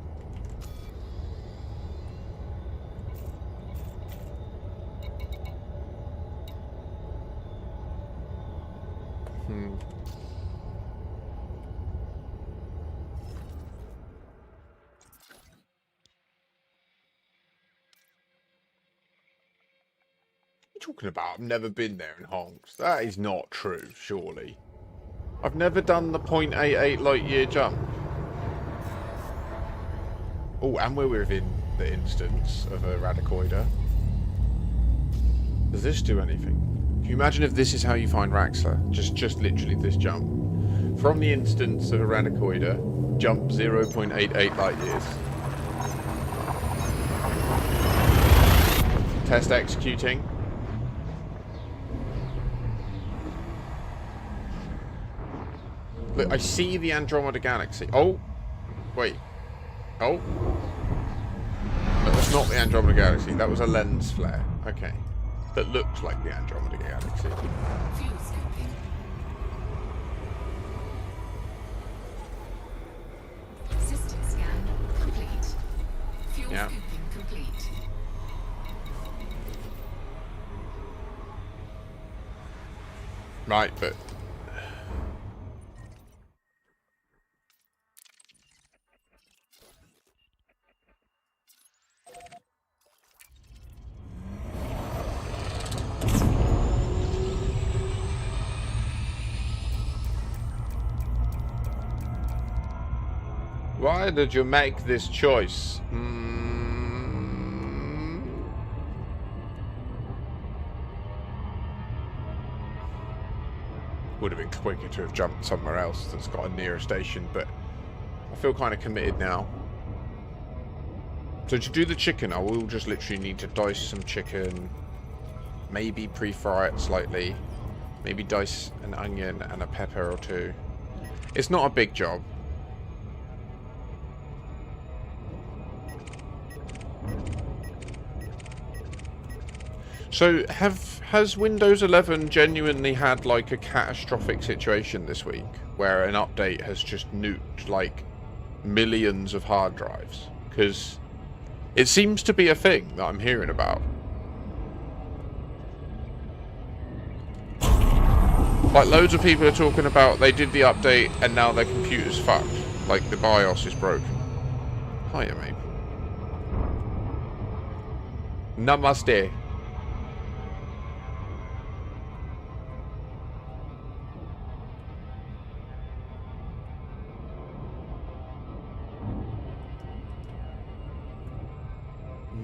Hmm. What are you talking about? I've never been there in Honks. That is not true, surely. I've never done the .88 light year jump. Oh, and we're within the instance of a Radicoida. Does this do anything? Can you imagine if this is how you find Raxler? Just literally this jump. From the instance of a Radicoida, jump 0.88 light years. Test executing. Look, I see the Andromeda Galaxy. Oh! Wait. Oh! No, that's not the Andromeda Galaxy. That was a lens flare. Okay. That looks like the Andromeda Galaxy. Fuel scooping. System scan complete. Fuel scooping complete. Right, but... Why did you make this choice? Would have been quicker to have jumped somewhere else that's got a nearer station, but I feel kind of committed now. So to do the chicken, I will just literally need to dice some chicken, maybe pre-fry it slightly, maybe dice an onion and a pepper or two. It's not a big job. So has Windows 11 genuinely had like a catastrophic situation this week where an update has just nuked like millions of hard drives? Because it seems to be a thing that I'm hearing about. Like loads of people are talking about they did the update and now their computer's fucked. Like the BIOS is broken. Hiya, mate. Namaste.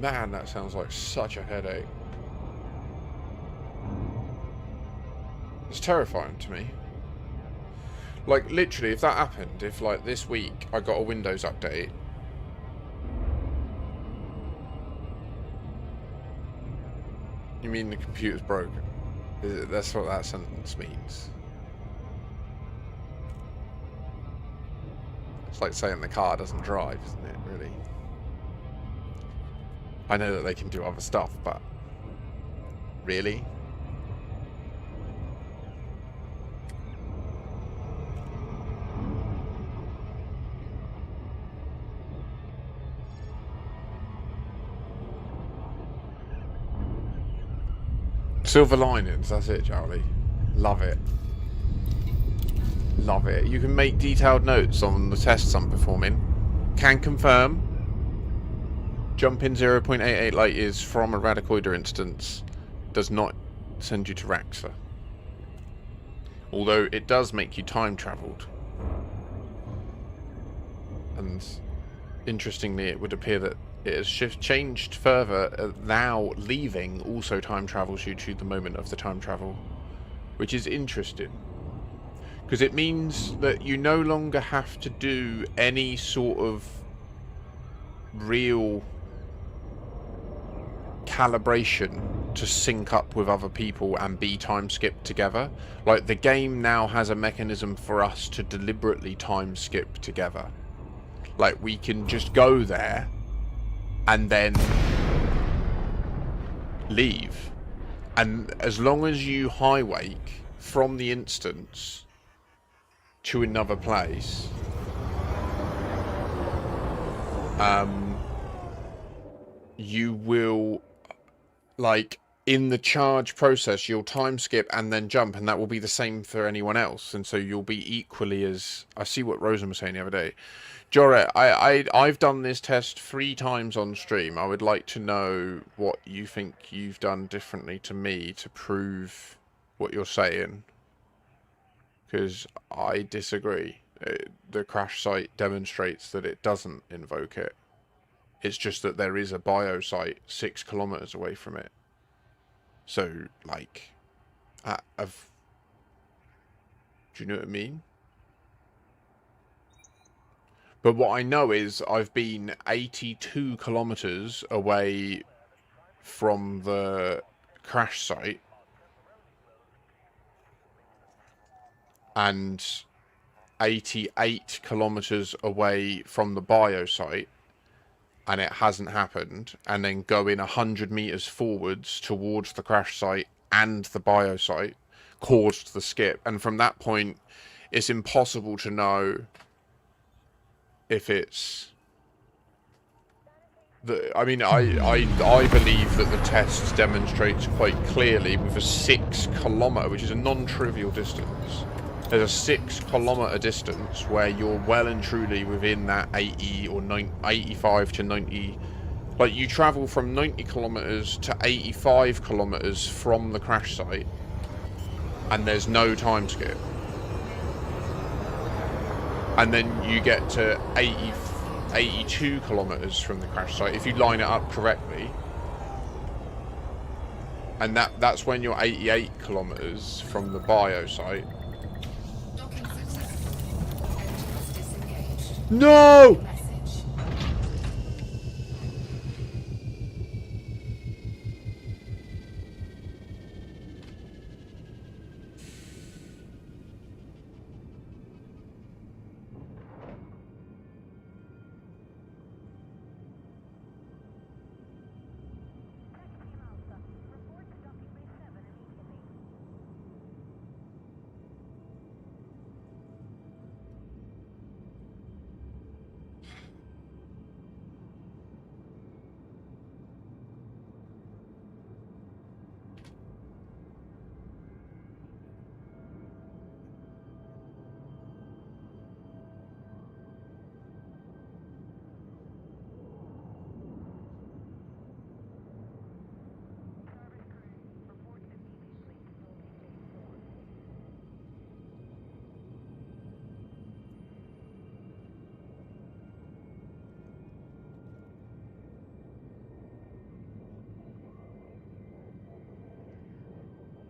Man, that sounds like such a headache. It's terrifying to me. Like, literally, if that happened, if, like, this week I got a Windows update... You mean the computer's broken? That's what that sentence means. It's like saying the car doesn't drive, isn't it, really? I know that they can do other stuff, but... Really? Silver linings, that's it, Charlie. Love it. Love it. You can make detailed notes on the tests I'm performing. Can confirm. Jumping 0.88 light years from a Radicoida instance does not send you to Raxa. Although it does make you time travelled. And interestingly, it would appear that it has changed further, now leaving also time travels you to the moment of the time travel, which is interesting. Because it means that you no longer have to do any sort of real calibration to sync up with other people and be time skipped together. Like, the game now has a mechanism for us to deliberately time skip together. Like, we can just go there and then leave. And as long as you high wake from the instance to another place, you will, like, in the charge process, you'll time skip and then jump, and that will be the same for anyone else. And so you'll be equally as... I see what Rosen was saying the other day. Joret, I've done this test 3 times on stream. I would like to know what you think you've done differently to me to prove what you're saying. Because I disagree. The crash site demonstrates that it doesn't invoke it. It's just that there is a bio site 6 kilometers away from it. So, like, do you know what I mean? But what I know is I've been 82 kilometers away from the crash site and 88 kilometers away from the bio site, and it hasn't happened, and then going 100 meters forwards towards the crash site and the bio site caused the skip. And from that point, it's impossible to know if it's... I mean, I believe that the test demonstrates quite clearly with a 6 kilometer, which is a non-trivial distance. There's a 6 kilometer distance where you're well and truly within that 80 or 90, 85 to 90. Like, you travel from 90 kilometers to 85 kilometers from the crash site, and there's no time skip. And then you get to 82 kilometers from the crash site if you line it up correctly, and that's when you're 88 kilometers from the bio site. Docking successful. Engines disengaged. No! Message.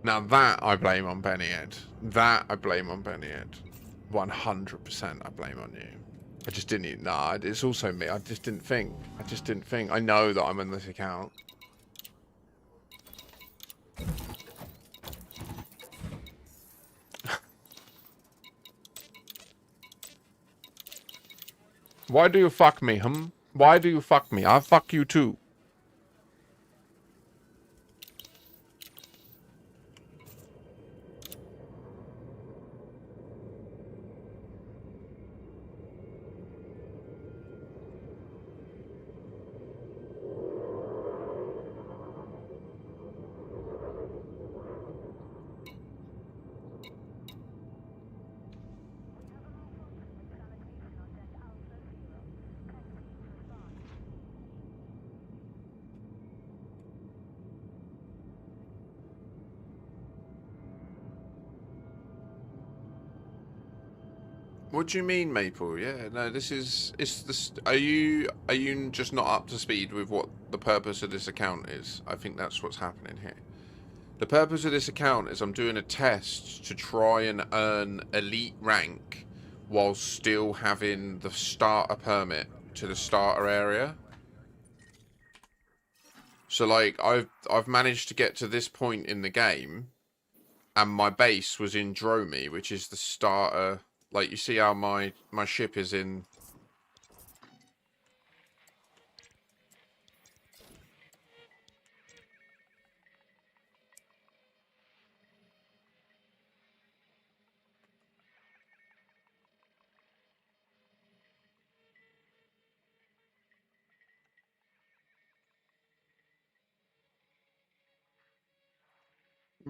Now that I blame on Benny Ed. That I blame on Benny Ed. 100% I blame on you. I just didn't even... Nah, it's also me. I just didn't think. I know that I'm on this account. Why do you fuck me, Why do you fuck me? I'll fuck you too. What do you mean, Maple? Yeah, no, this is... It's this. Are you just not up to speed with what the purpose of this account is? I think that's what's happening here. The purpose of this account is I'm doing a test to try and earn elite rank while still having the starter permit to the starter area. So, like, I've managed to get to this point in the game, and my base was in Dromi, which is the starter. Like, you see how my ship is in...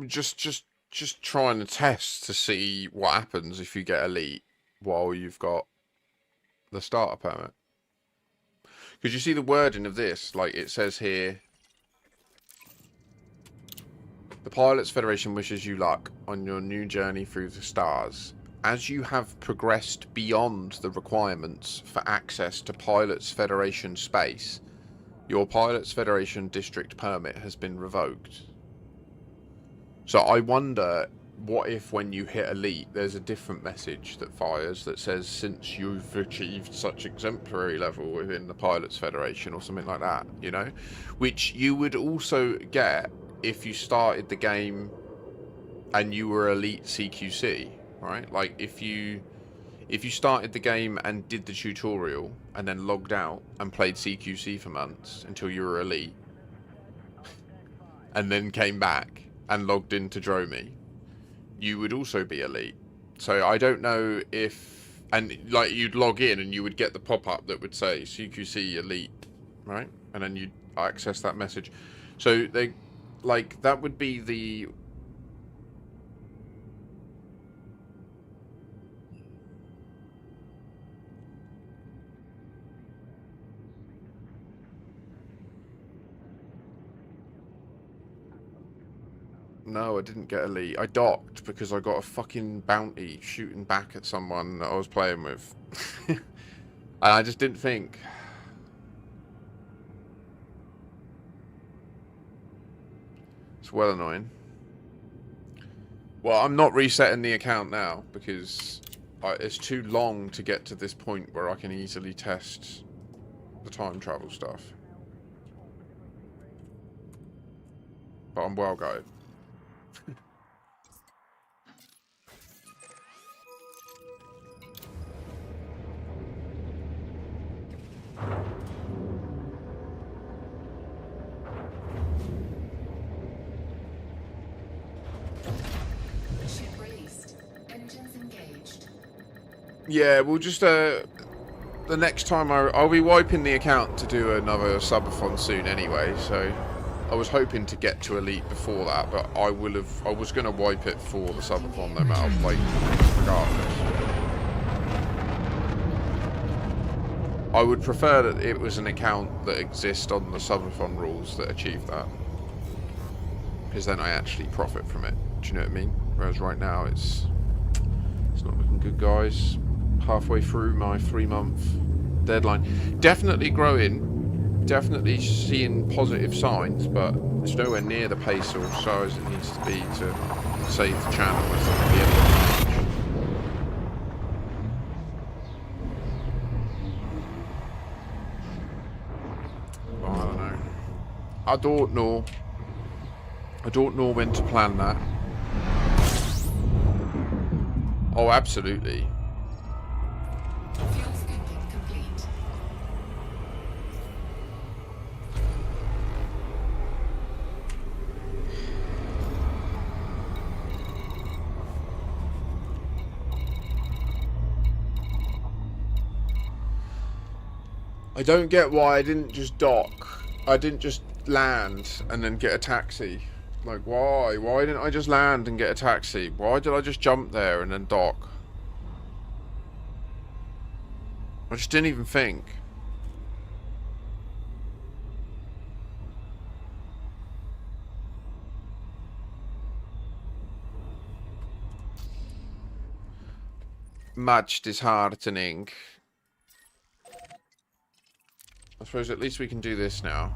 Just trying to test to see what happens if you get elite while you've got the starter permit. Because you see the wording of this, like it says here, the Pilots Federation wishes you luck on your new journey through the stars. As you have progressed beyond the requirements for access to Pilots Federation space, your Pilots Federation district permit has been revoked. So I wonder, what if when you hit elite, there's a different message that fires that says, since you've achieved such exemplary level within the Pilots Federation, or something like that, you know? Which you would also get if you started the game and you were elite CQC, right? Like if you started the game and did the tutorial and then logged out and played CQC for months until you were elite and then came back and logged into Dromi, you would also be elite. So I don't know if, and like you'd log in and you would get the pop-up that would say CQC elite, right? And then you'd access that message. So they, like, that would be the... No, I didn't get elite. I docked because I got a fucking bounty shooting back at someone that I was playing with. And I just didn't think. It's well annoying. Well, I'm not resetting the account now because it's too long to get to this point where I can easily test the time travel stuff. But I'm well going. Ship released. Engines engaged. Yeah, we'll just the next time I'll be wiping the account to do another subathon soon anyway, so I was hoping to get to elite before that, but I was gonna wipe it for the subathon no matter, like, regardless. I would prefer that it was an account that exists on the subathon rules that achieve that, because then I actually profit from it. Do you know what I mean? Whereas right now it's not looking good, guys. Halfway through my 3-month deadline. Definitely growing, definitely seeing positive signs, but it's nowhere near the pace or size it needs to be to save the channel at the end of March. Well, I don't know. I don't know when to plan that. Oh, absolutely. Fuel scooping complete. I don't get why I didn't just dock. I didn't just land and then get a taxi. Like, why? Why didn't I just land and get a taxi? Why did I just jump there and then dock? I just didn't even think. Much disheartening. I suppose at least we can do this now.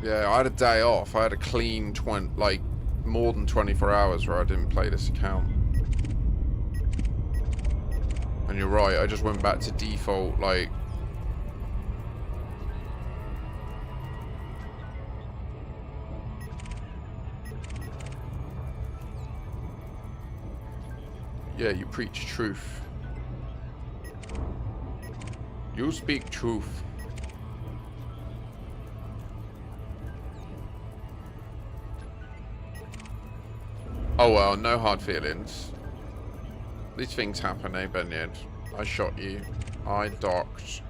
Yeah, I had a day off. I had a clean more than 24 hours where I didn't play this account. And you're right, I just went back to default, like... Yeah, you preach truth. You speak truth. Oh well, no hard feelings. These things happen, eh, Benyed? I shot you. I docked.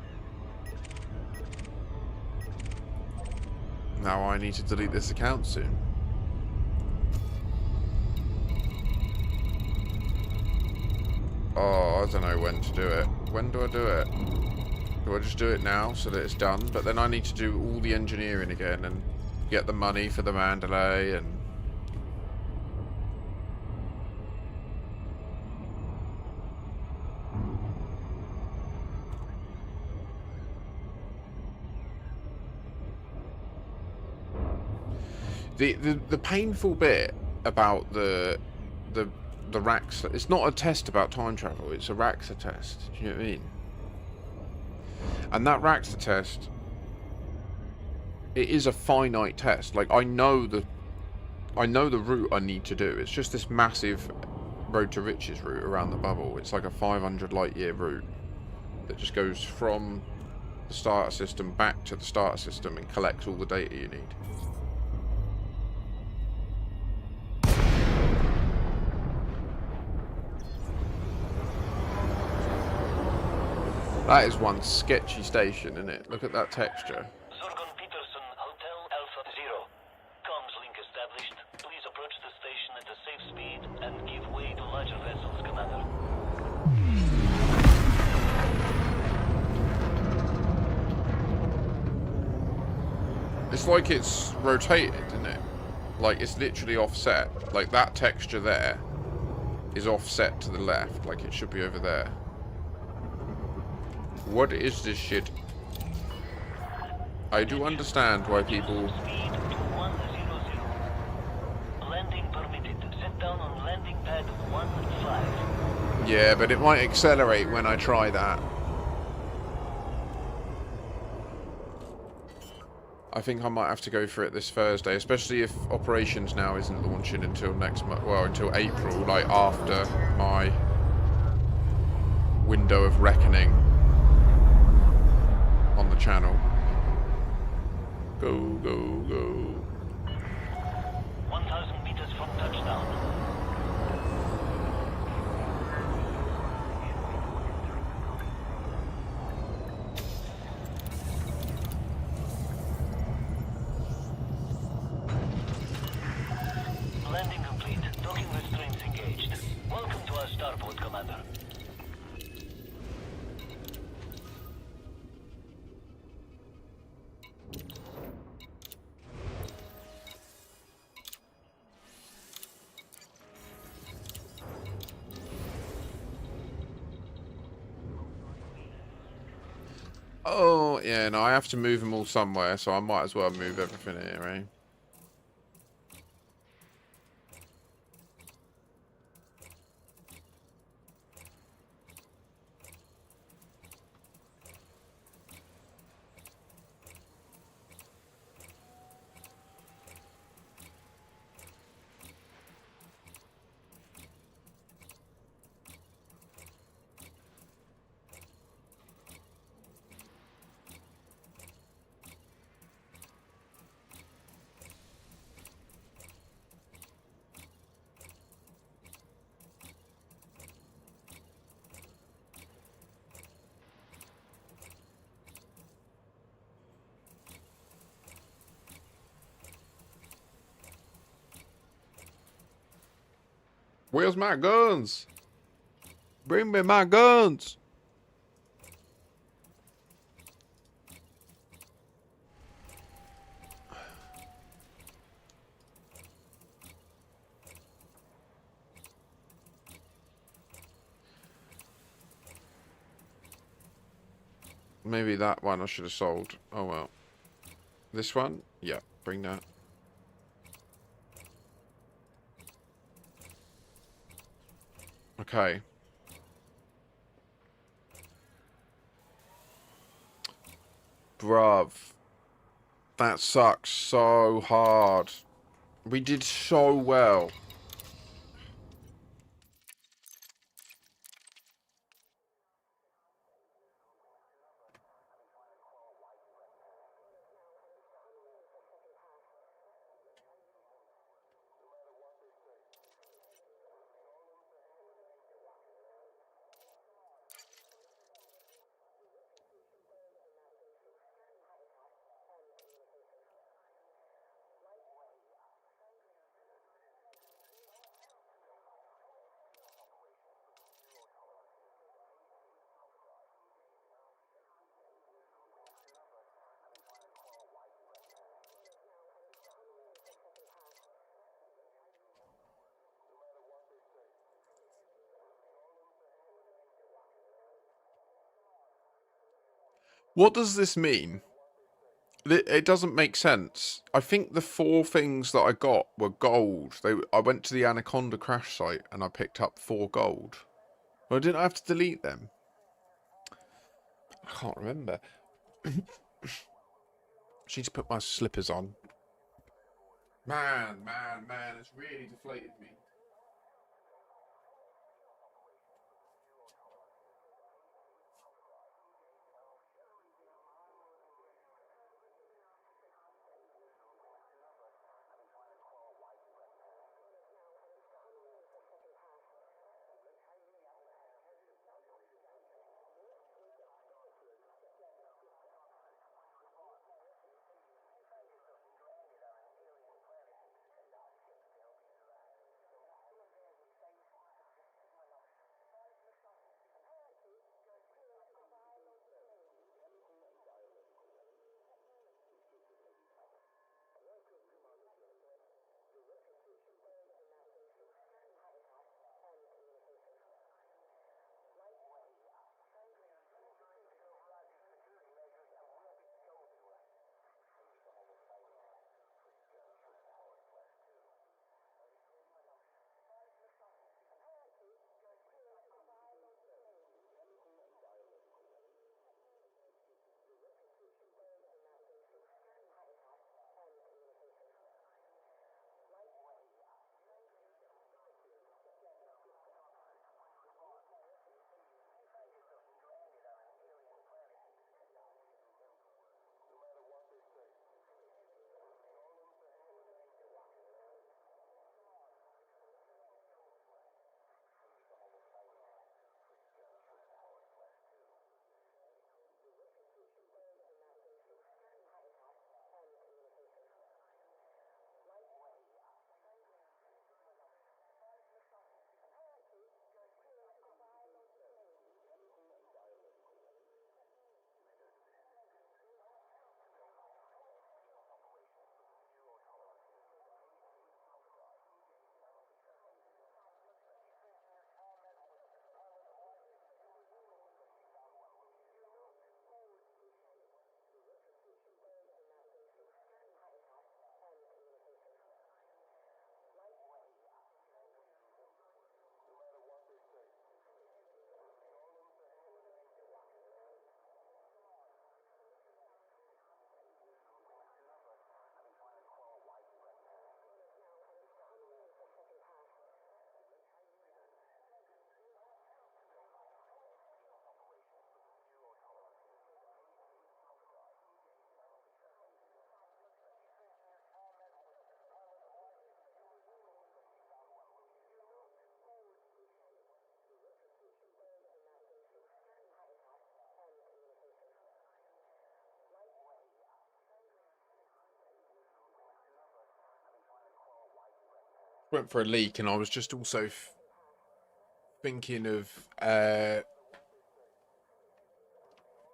Now I need to delete this account soon. Oh, I don't know when to do it. When do I do it? Do I just do it now so that it's done? But then I need to do all the engineering again and get the money for the Mandalay and... The painful bit about the Raxa, it's not a test about time travel, it's a Raxa test. Do you know what I mean? And that Raxa test, it is a finite test. Like I know the route I need to do. It's just this massive Road to Riches route around the bubble. It's like a 500 light year route that just goes from the starter system back to the starter system and collects all the data you need. That is one sketchy station, isn't it? Look at that texture. Zorgon Peterson, Hotel Alpha Zero. Comms link established. Please approach the station at a safe speed and give way to larger vessels, Commander. It's like it's rotated, isn't it? Like it's literally offset. Like that texture there is offset to the left. Like it should be over there. What is this shit? I do understand why people... Speed to 100. Landing permitted. Set down on landing pad 15. Yeah, but it might accelerate when I try that. I think I might have to go for it this Thursday, especially if Operations Now isn't launching until next month. Well, until April, like after my window of reckoning on the channel. Go, go, go. 1,000 meters from touchdown. Landing complete. Docking restraints engaged. Welcome to our starport, Commander. Oh, yeah, no, I have to move them all somewhere, so I might as well move everything here, eh? Where's my guns? Bring me my guns! Maybe that one I should have sold. Oh well. This one? Yeah, bring that. Okay. Bruv. That sucks so hard. We did so well. What does this mean? It doesn't make sense. I think the 4 things that I got were gold. I went to the Anaconda crash site and I picked up 4 gold. Well, I didn't have to delete them. I can't remember. I need to put my slippers on. Man, it's really deflated me. Went for a leak, and I was just also thinking of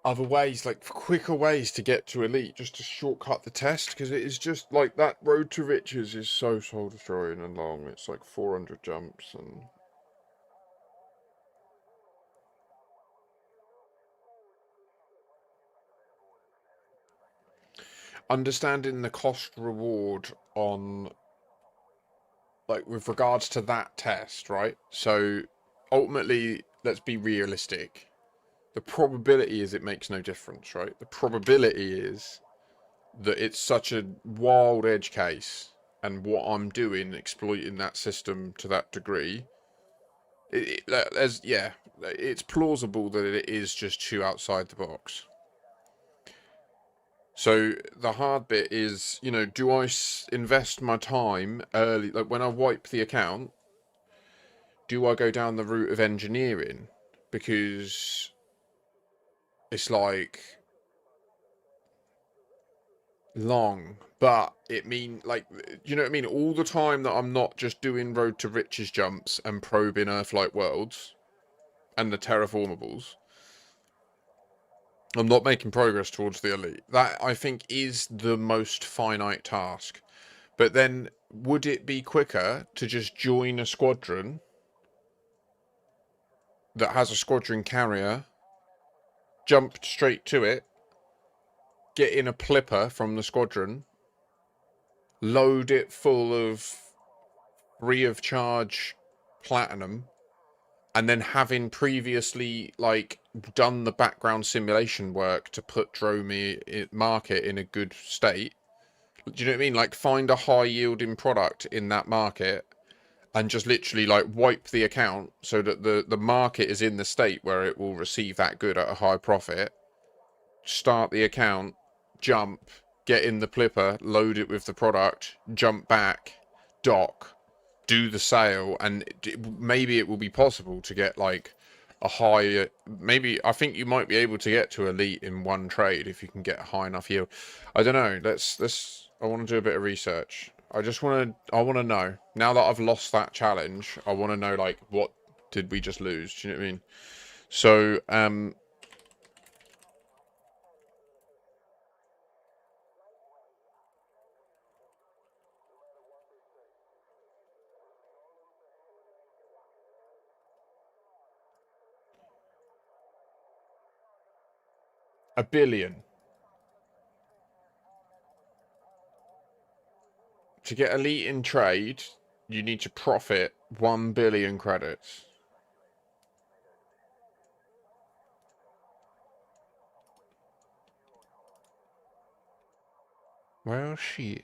other ways, like quicker ways to get to elite, just to shortcut the test, because it is just like that road to riches is so soul destroying and long. It's like 400 jumps and understanding the cost reward on, like, with regards to that test, right? So ultimately, let's be realistic. The probability is it makes no difference, right? The probability is that it's such a wild edge case, and what I'm doing, exploiting that system to that degree, it's plausible that it is just too outside the box. So the hard bit is, do I invest my time early, like when I wipe the account, do I go down the route of engineering? Because it's like long, but like, you know what I mean? All the time that I'm not just doing road to riches jumps and probing Earth-like worlds and the terraformables, I'm not making progress towards the elite. That, I think, is the most finite task. But then, would it be quicker to just join a squadron that has a squadron carrier, jump straight to it, get in a Plipper from the squadron, load it full of free of charge platinum, and then having previously like done the background simulation work to put Dromi market in a good state. Do you know what I mean? Like find a high yielding product in that market and just literally like wipe the account so that the market is in the state where it will receive that good at a high profit. Start the account, jump, get in the Plipper, load it with the product, jump back, dock, do the sale, and maybe it will be possible to get like a high. Maybe I think you might be able to get to elite in one trade if you can get a high enough yield. I don't know. Let's. I want to do a bit of research. I just want to. I want to know now that I've lost that challenge. I want to know like what did we just lose? Do you know what I mean? So a billion. To get elite in trade, you need to profit 1 billion credits. Well, shit.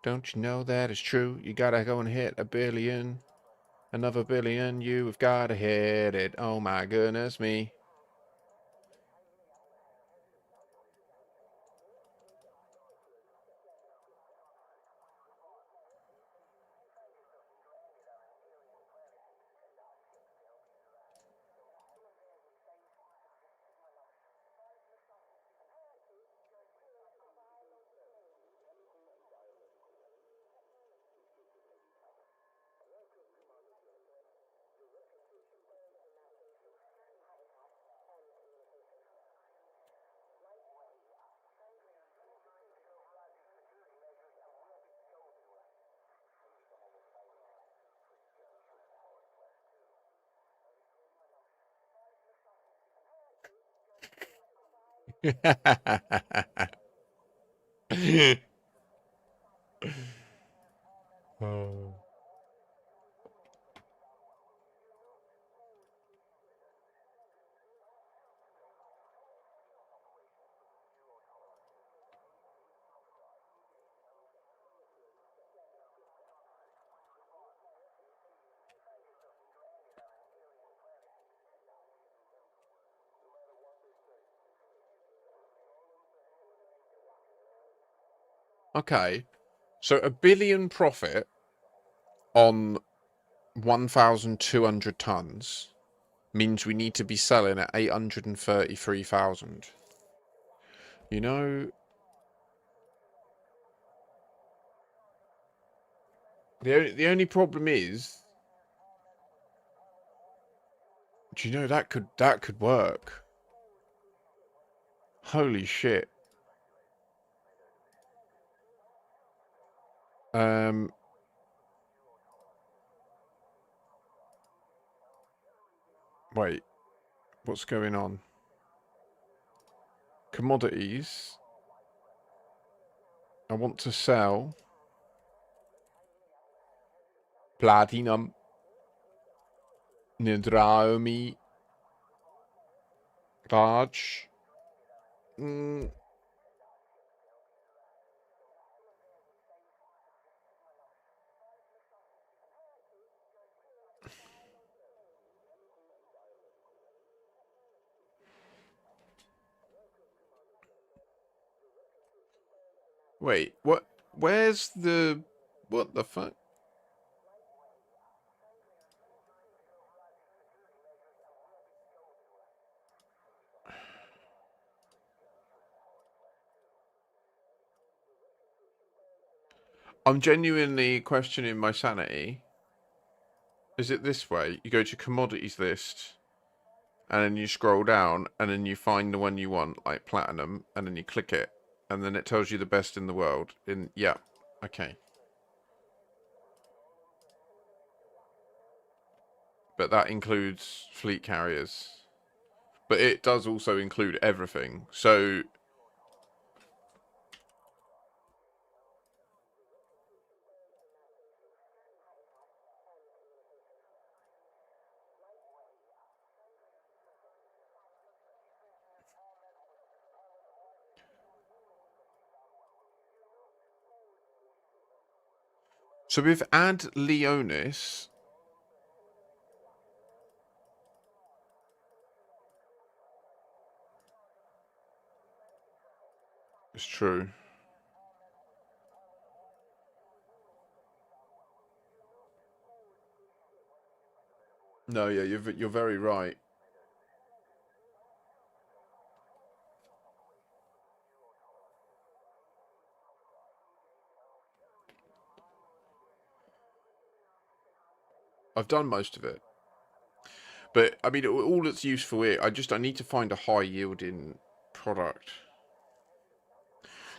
Don't you know that is true? You gotta go and hit a billion. Another billion, you've gotta hit it. Oh my goodness me. Oh. Okay, so a billion profit on 1,200 tons means we need to be selling at 833,000. You know, the only problem is, do you know that could work? Holy shit. Um, Wait, what's going on? Commodities. I want to sell platinum, Nidraomi, large. Mm, wait, what? Where's the... What the fuck? I'm genuinely questioning my sanity. Is it this way? You go to commodities list, and then you scroll down, and then you find the one you want, like platinum, and then you click it, and then it tells you the best in the world. Yeah, okay. But that includes fleet carriers. But it does also include everything. So So with Ad Leonis, it's true. No, yeah, you're very right. I've done most of it. But I mean, all that's useful here, I need to find a high yielding product.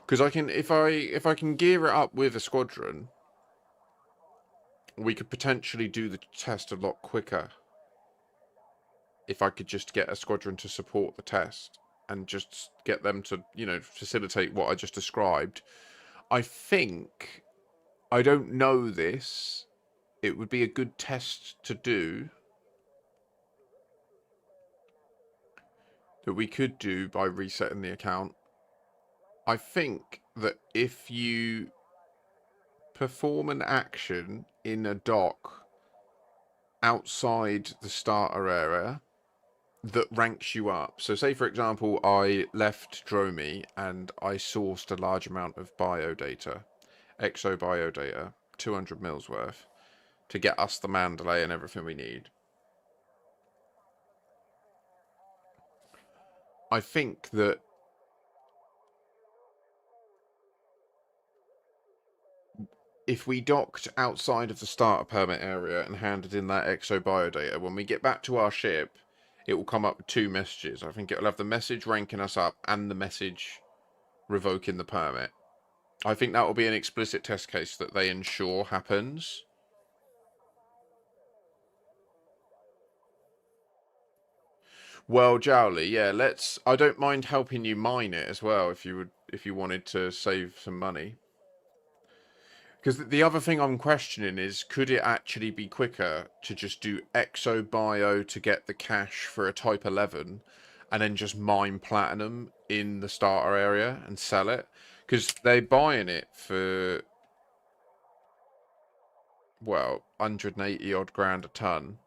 Because I can, if I can gear it up with a squadron, we could potentially do the test a lot quicker. If I could just get a squadron to support the test and just get them to, you know, facilitate what I just described. I think, I don't know this, it would be a good test to do that we could do by resetting the account. I think that if you perform an action in a dock outside the starter area that ranks you up. So say, for example, I left Dromi and I sourced a large amount of biodata, exo biodata, 200 mils worth, to get us the Mandalay and everything we need. I think that if we docked outside of the starter permit area and handed in that exo biodata, when we get back to our ship, it will come up with two messages. I think it'll have the message ranking us up and the message revoking the permit. I think that will be an explicit test case that they ensure happens. Well, Jowly, yeah, let's. I don't mind helping you mine it as well if you wanted to save some money. Because the other thing I'm questioning is, could it actually be quicker to just do exo bio to get the cash for a Type 11, and then just mine platinum in the starter area and sell it? Because they're buying it for, well, 180 odd grand a ton.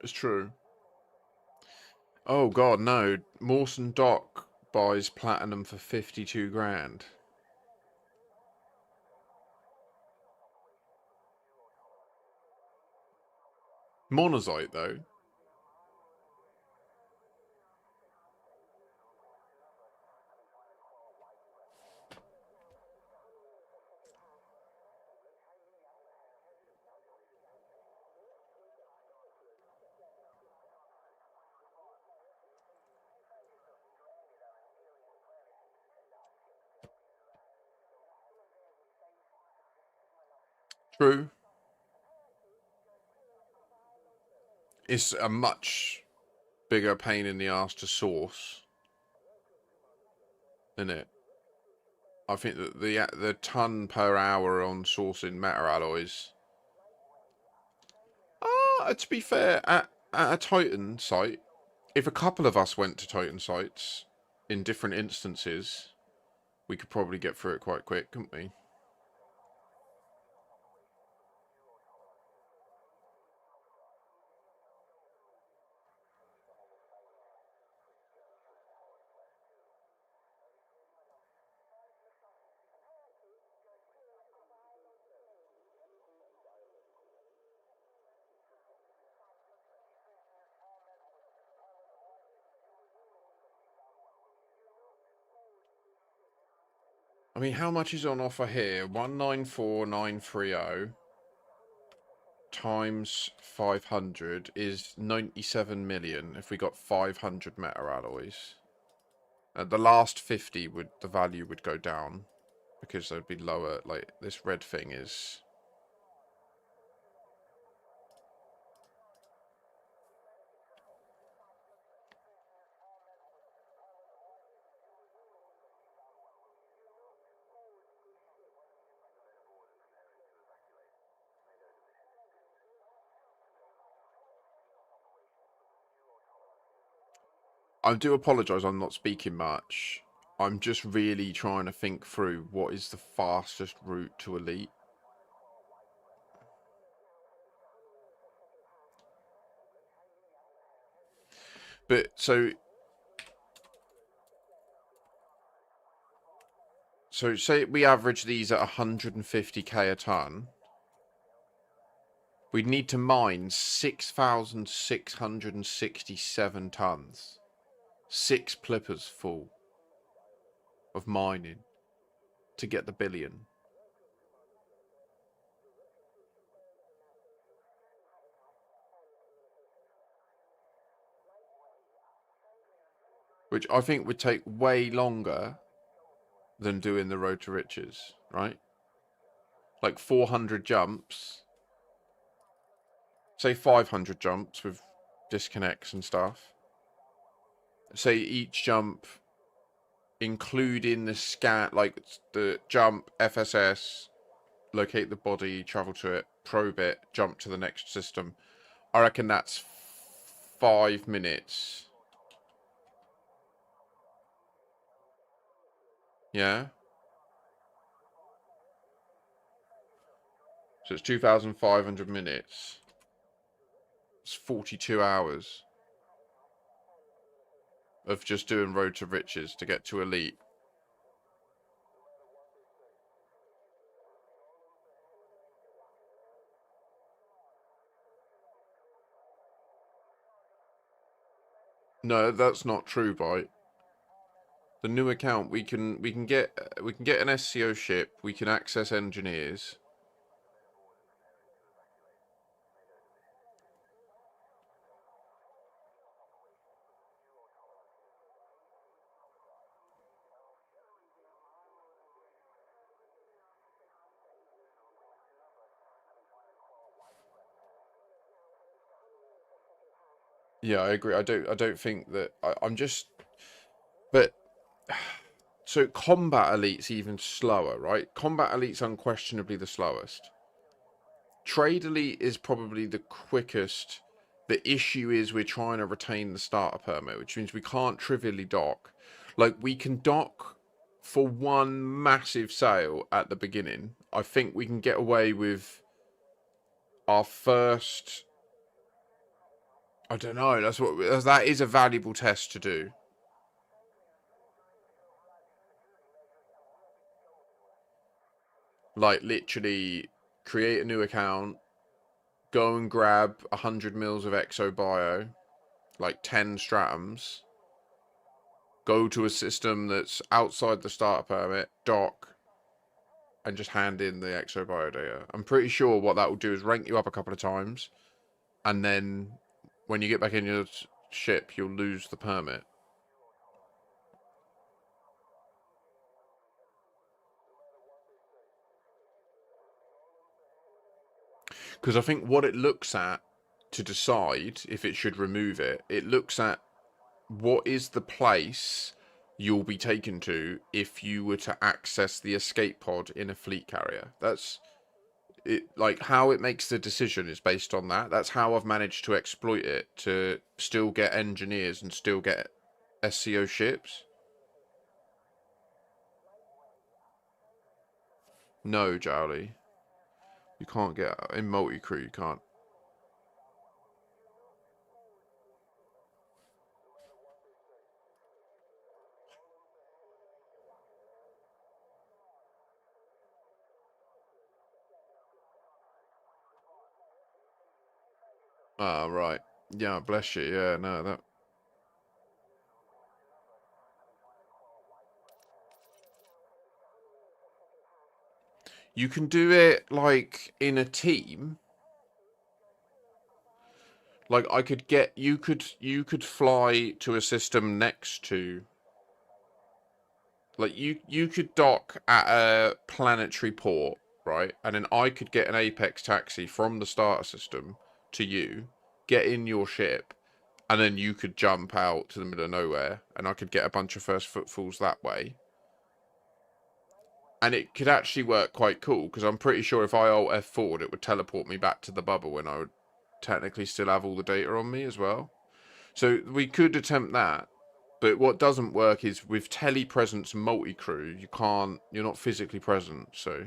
It's true. Oh god, no. Mawson Dock buys platinum for 52 grand. Monazite, though. True. It's a much bigger pain in the ass to source, isn't it? I think that the ton per hour on sourcing metal alloys. To be fair, at a Titan site, if a couple of us went to Titan sites in different instances, we could probably get through it quite quick, couldn't we? I mean, how much is on offer here? 194930 times 500 is 97 million if we got 500 metal alloys. The last 50 would, the value would go down. because they'd be lower. Like this red thing is. I do apologise, I'm not speaking much. I'm just really trying to think through what is the fastest route to elite. But so say we average these at 150k a ton. We'd need to mine 6,667 tons. 6 clippers full of mining to get the billion. Which I think would take way longer than doing the road to riches, right? Like 400 jumps. Say 500 jumps with disconnects and stuff. Say each jump, including the scan, like the jump, FSS, locate the body, travel to it, probe it, jump to the next system. I reckon that's 5 minutes. Yeah? So it's 2,500 minutes. It's 42 hours of just doing road to riches to get to elite. No, that's not true, Bite. The new account, we can get an SCO ship, we can access engineers. Yeah, I agree. I don't think that I'm just, but so combat elite's even slower, right? Combat elite's unquestionably the slowest. Trade elite is probably the quickest. The issue is we're trying to retain the starter permit, which means we can't trivially dock. Like we can dock for one massive sale at the beginning. I think we can get away with our first. I don't know. That is a valuable test to do. Like literally create a new account, go and grab 100 mils of exobio, like 10 stratums, go to a system that's outside the starter permit, dock, and just hand in the exobio data. I'm pretty sure what that will do is rank you up a couple of times, and then when you get back in your ship, you'll lose the permit. Because I think what it looks at to decide if it should remove it, it looks at what is the place you'll be taken to if you were to access the escape pod in a fleet carrier. That's it. Like how it makes the decision is based on that. That's how I've managed to exploit it to still get engineers and still get SCO ships. No, Jowly. You can't get in multi-crew, you can't. Ah, right. Yeah, bless you. Yeah, no, that. You can do it like in a team. Like I could get you could fly to a system next to Like, you could dock at a planetary port, right? And then I could get an Apex taxi from the starter system to you, get in your ship, and then you could jump out to the middle of nowhere, and I could get a bunch of first footfalls that way. And it could actually work quite cool, because I'm pretty sure if I alt F4, it would teleport me back to the bubble, and I would technically still have all the data on me as well. So we could attempt that. But what doesn't work is with telepresence and multi-crew, you're not physically present, so.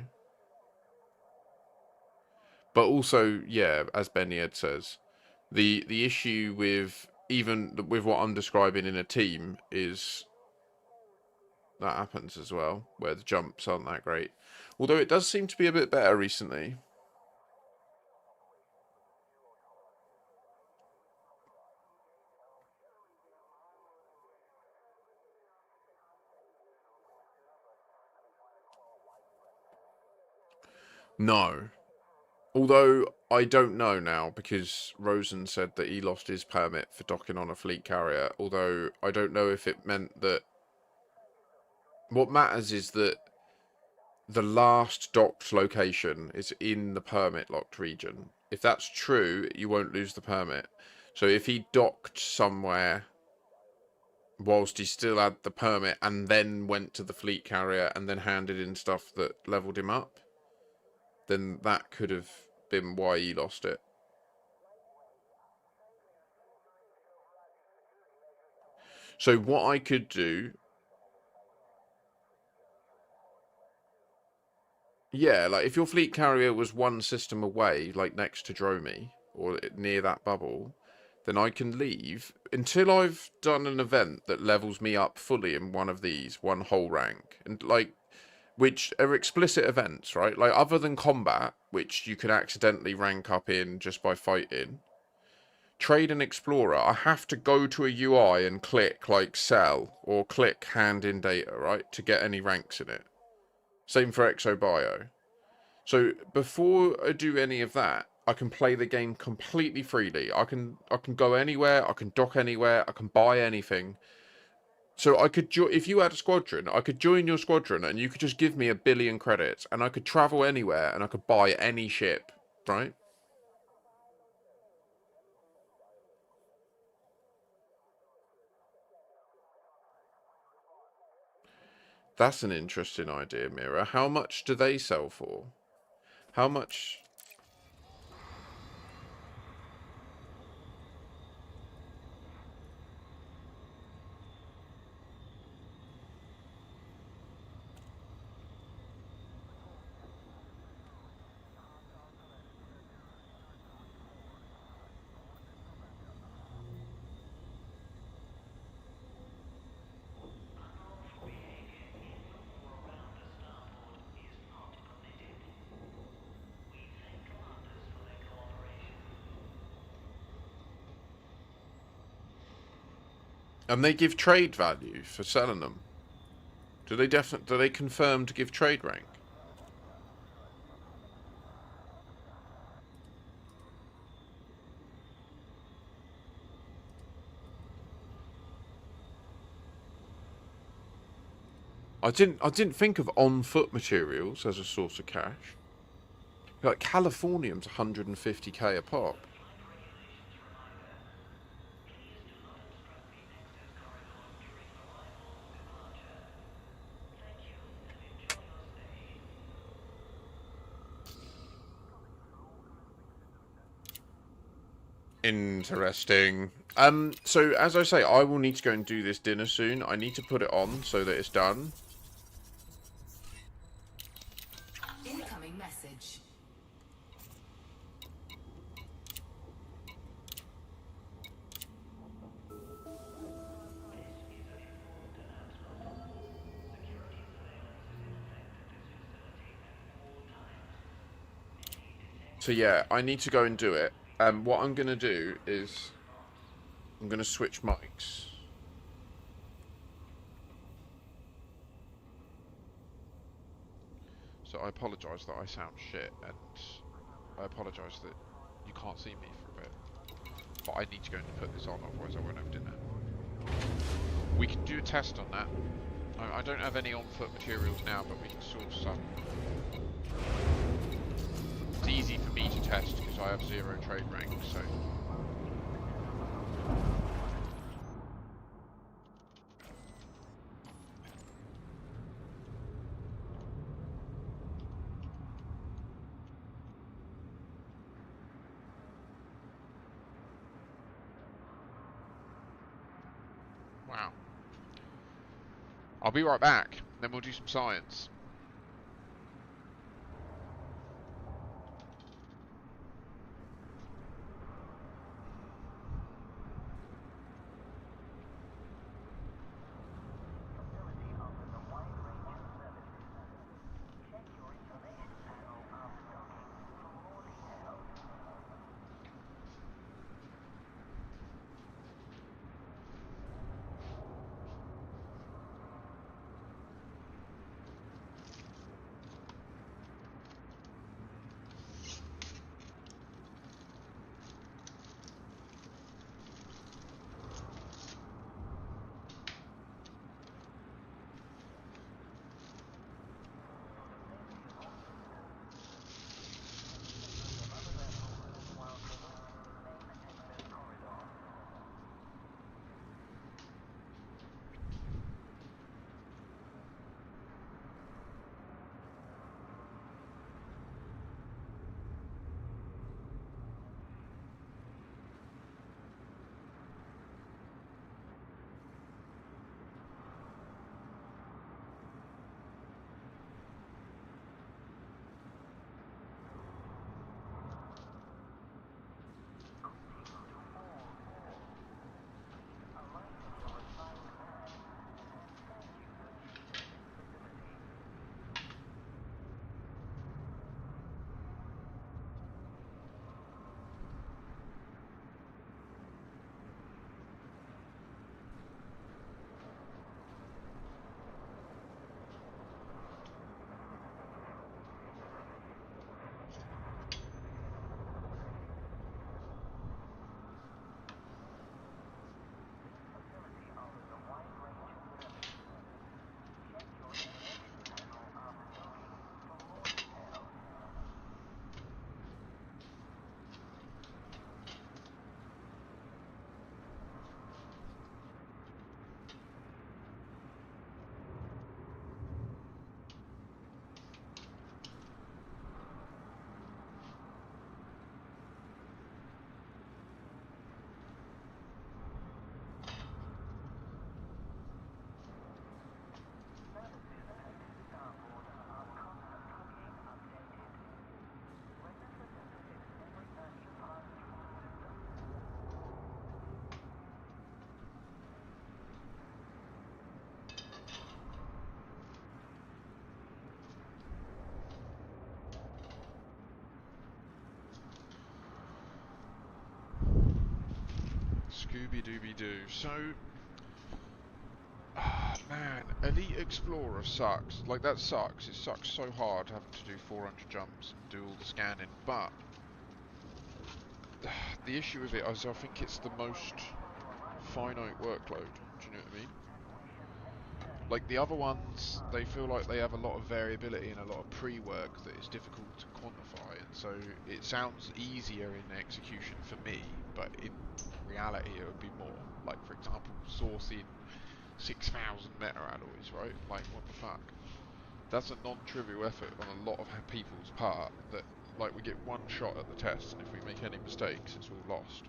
But also, yeah, as Benny says, the issue with even with what I'm describing in a team is that happens as well, where the jumps aren't that great. Although it does seem to be a bit better recently. No. Although I don't know now, because Rosen said that he lost his permit for docking on a fleet carrier. Although I don't know if it meant that. What matters is that the last docked location is in the permit locked region. If that's true, you won't lose the permit. So if he docked somewhere whilst he still had the permit and then went to the fleet carrier and then handed in stuff that leveled him up, then that could have been why he lost it. So what I could do, yeah, like if your fleet carrier was one system away, like next to Dromi or near that bubble, then I can leave until I've done an event that levels me up fully in one of these, one whole rank, and like, which are explicit events, right? Like other than combat, which you can accidentally rank up in just by fighting. Trade and Explorer, I have to go to a UI and click like sell or click hand in data, right, to get any ranks in it. Same for ExoBio. So before I do any of that, I can play the game completely freely. I can go anywhere, I can dock anywhere, I can buy anything. So I could if you had a squadron, I could join your squadron and you could just give me 1 billion credits and I could travel anywhere and I could buy any ship, right? That's an interesting idea, Mira. How much do they sell for? How much? And they give trade value for selling them. Do they confirm to give trade rank? I didn't think of on foot materials as a source of cash. Like Californium's 150k a pop. Interesting. So as I say, I will need to go and do this dinner soon. I need to put it on so that it's done. Incoming message. So yeah, I need to go and do it. What I'm going to do is I'm going to switch mics. So I apologise that I sound shit, and I apologise that you can't see me for a bit. But I need to go and put this on, otherwise I won't have dinner. We can do a test on that. I don't have any on-foot materials now, but we can source some. It's easy for me to test because I have 0 trade rank, so... Wow. I'll be right back, then we'll do some science. Scooby-Dooby-Doo. So... man, Elite Explorer sucks. Like, that sucks. It sucks so hard having to do 400 jumps and do all the scanning, but... the issue with it is I think it's the most finite workload. Do you know what I mean? Like, the other ones, they feel like they have a lot of variability and a lot of pre-work that is difficult to quantify, and so it sounds easier in execution for me, but in reality it would be more. Like, for example, sourcing 6,000 meta-alloys, right? Like, what the fuck? That's a non-trivial effort on a lot of people's part that, like, we get one shot at the test, and if we make any mistakes, it's all lost.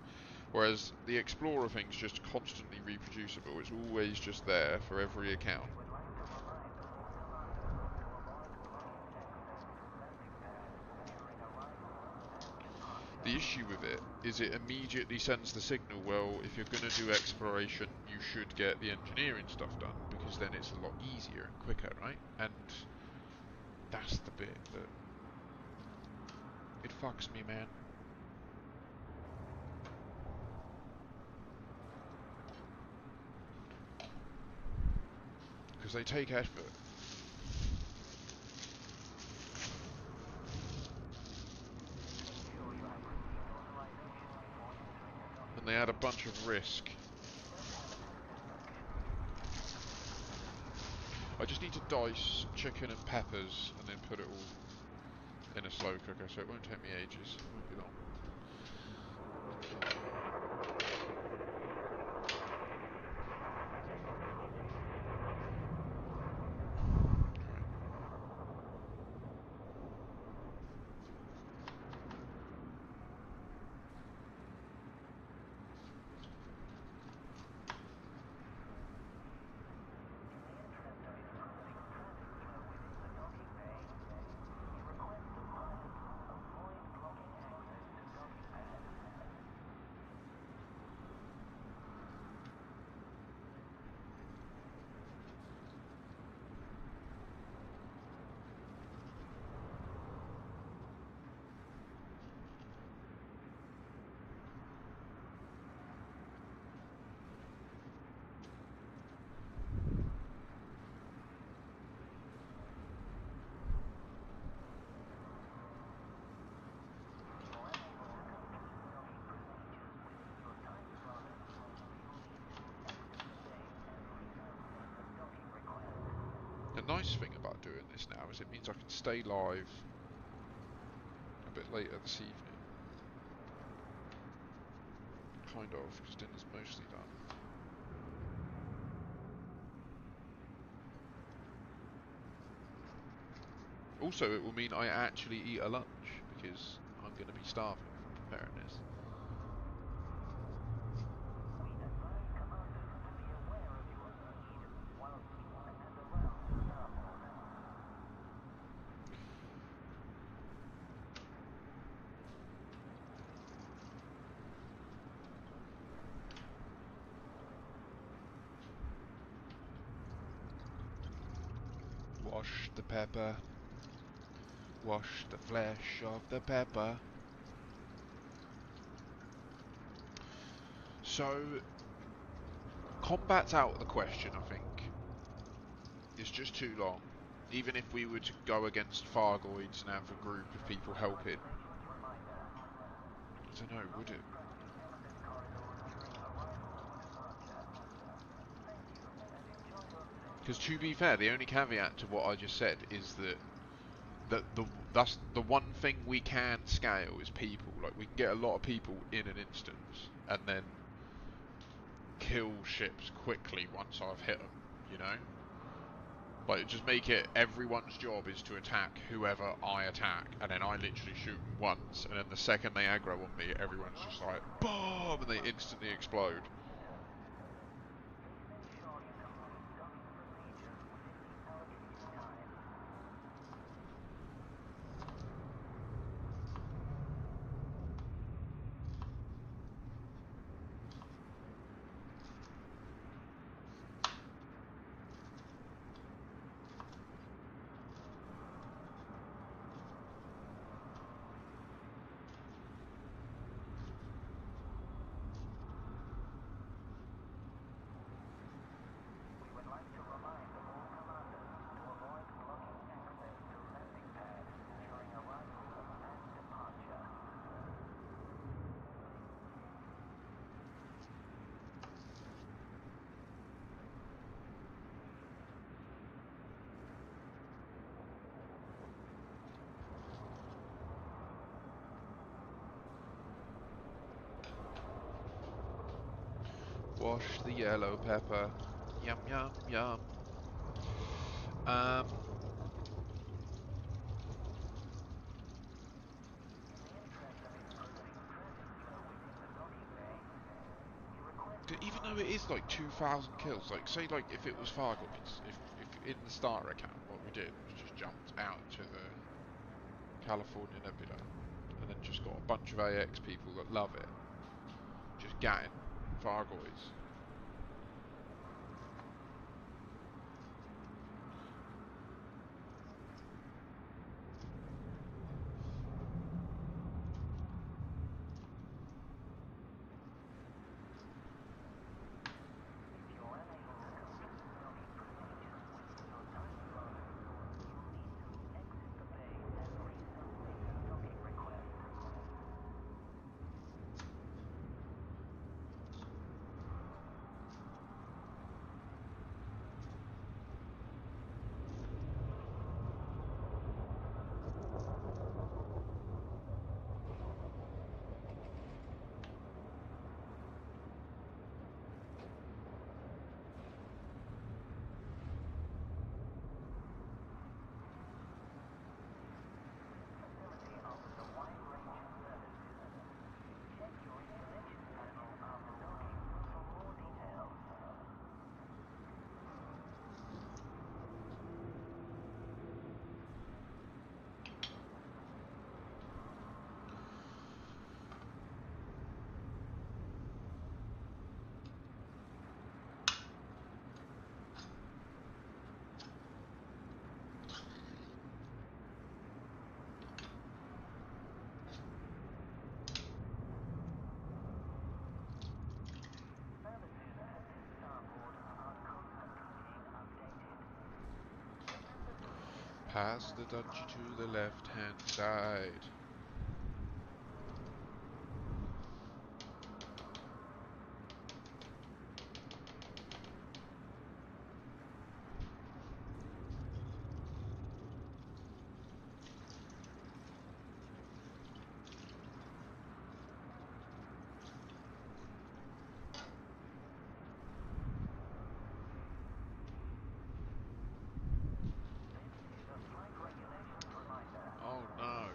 Whereas the Explorer thing's just constantly reproducible. It's always just there for every account. The issue with it is it immediately sends the signal, well, if you're going to do exploration, you should get the engineering stuff done, because then it's a lot easier and quicker, right? And that's the bit that... it fucks me, man. Because they take effort. And they add a bunch of risk. I just need to dice some chicken and peppers and then put it all in a slow cooker, so it won't take me ages. It won't be long. The nice thing about doing this now is it means I can stay live a bit later this evening. Kind of, because dinner's mostly done. Also, it will mean I actually eat a lunch, because I'm going to be starving from preparing this. Wash the pepper. Wash the flesh of the pepper. So, combat's out of the question, I think. It's just too long. Even if we were to go against Fargoids and have a group of people helping. I don't know, would it? Because to be fair, the only caveat to what I just said is that that's the one thing we can scale is people. Like, we can get a lot of people in an instance and then kill ships quickly once I've hit them, you know? Like, just make it everyone's job is to attack whoever I attack, and then I literally shoot them once, and then the second they aggro on me, everyone's just like, BOOM! And they instantly explode. Wash the yellow pepper. Yum, yum, yum. Um, even though it is like 2,000 kills, like, say, like, if it was Fargoids, if in the starter account, what we did was just jumped out to the California Nebula, and then just got a bunch of AX people that love it, just gatting Fargoids. Pass the dodgy to the left hand side. Oh no.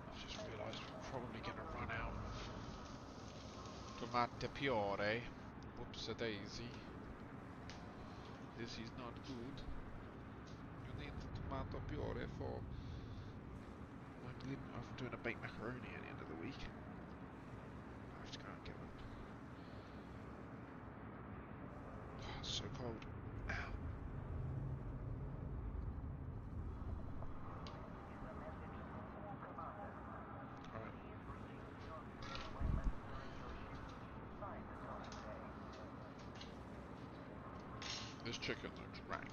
I've just realised we're probably going to run out of tomate puree. Whoops a daisy. This is not good. You need the tomato puree for... I'm doing a baked macaroni at the end of the week. I have to go and get them. Oh, it's so cold. Ow. Alright. This chicken looks rank.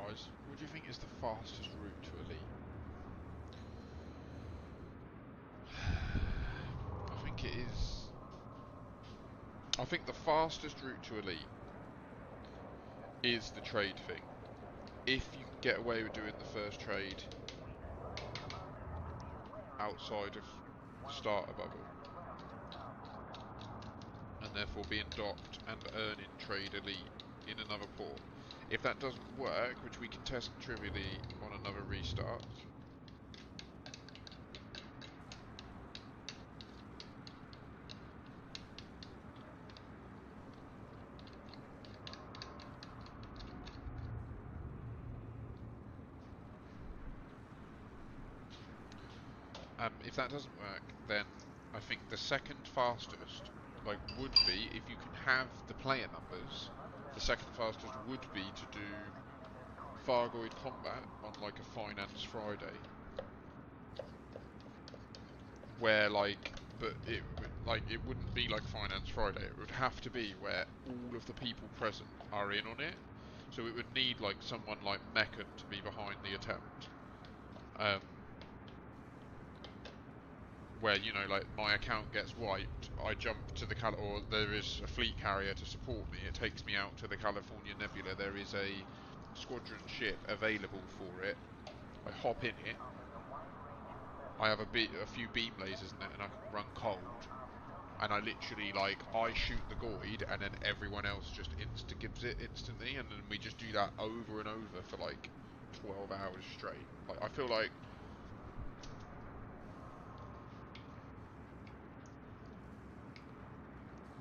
guys, what do you think is the fastest route to Elite? I think it is... I think the fastest route to Elite is the trade thing. If you can get away with doing the first trade outside of the starter bubble, and therefore being docked and earning trade Elite in another port. If that doesn't work, which we can test trivially on another restart, if that doesn't work, then I think the second fastest, like, would be, if you can have the player numbers, the second fastest would be to do Fargoid combat on like a Finance Friday, where but it wouldn't be like Finance Friday. It would have to be where all of the people present are in on it. So it would need like someone like Meccan to be behind the attempt. Where, you know, like my account gets wiped, I jump to the or there is a fleet carrier to support me. It takes me out to the California Nebula. There is a squadron ship available for it. I hop in it. I have a few beam lasers in it, and I can run cold. And I literally, like, I shoot the Goid, and then everyone else just gives it instantly, and then we just do that over and over for like 12 hours straight. Like, I feel like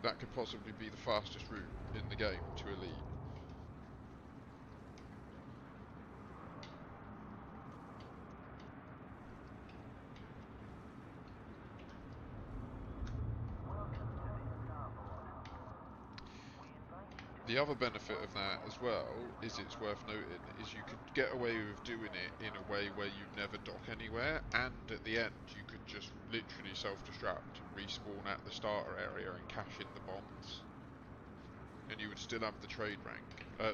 that could possibly be the fastest route in the game to Elite. The other benefit of that as well is, it's worth noting, is you could get away with doing it in a way where you never dock anywhere, and at the end you could just literally self-destruct and respawn at the starter area and cash in the bombs. And you would still have the trade rank, the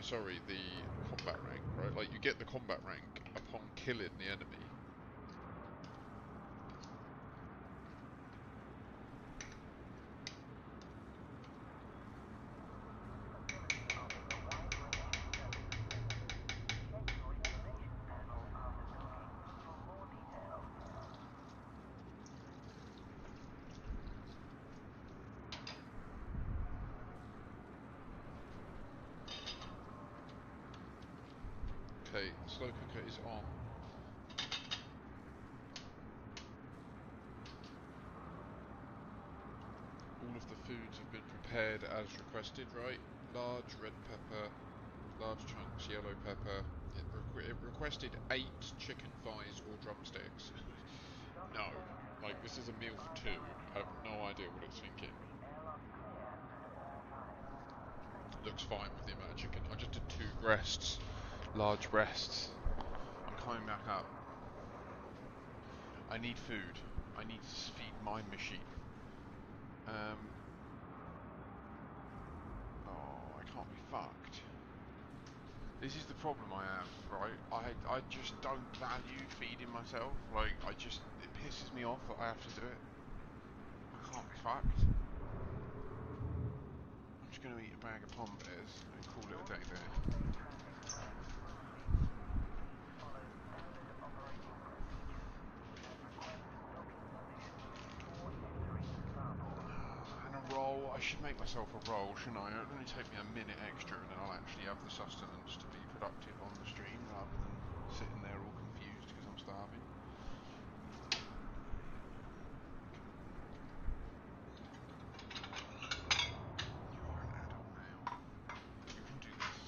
combat rank, right? Like, you get the combat rank upon killing the enemy. Okay, slow cooker is on. All of the foods have been prepared as requested, right? Large red pepper, large chunks yellow pepper. It requested 8 chicken thighs or drumsticks. No, like, this is a meal for 2. I have no idea what it's thinking. Looks fine with the amount of chicken. I just did 2 breasts, large breasts. I'm coming back up. I need food. I need to feed my machine. Oh, I can't be fucked. This is the problem I have, right? I just don't value feeding myself. Like, it pisses me off that I have to do it. I can't be fucked. I'm just going to eat a bag of Pom Bears and call it a day there. And a roll. I should make myself a roll, shouldn't I? It'll only take me a minute extra, and then I'll actually have the sustenance to be productive on the stream, rather than sitting there all confused because I'm starving. You are an adult now. You can do this.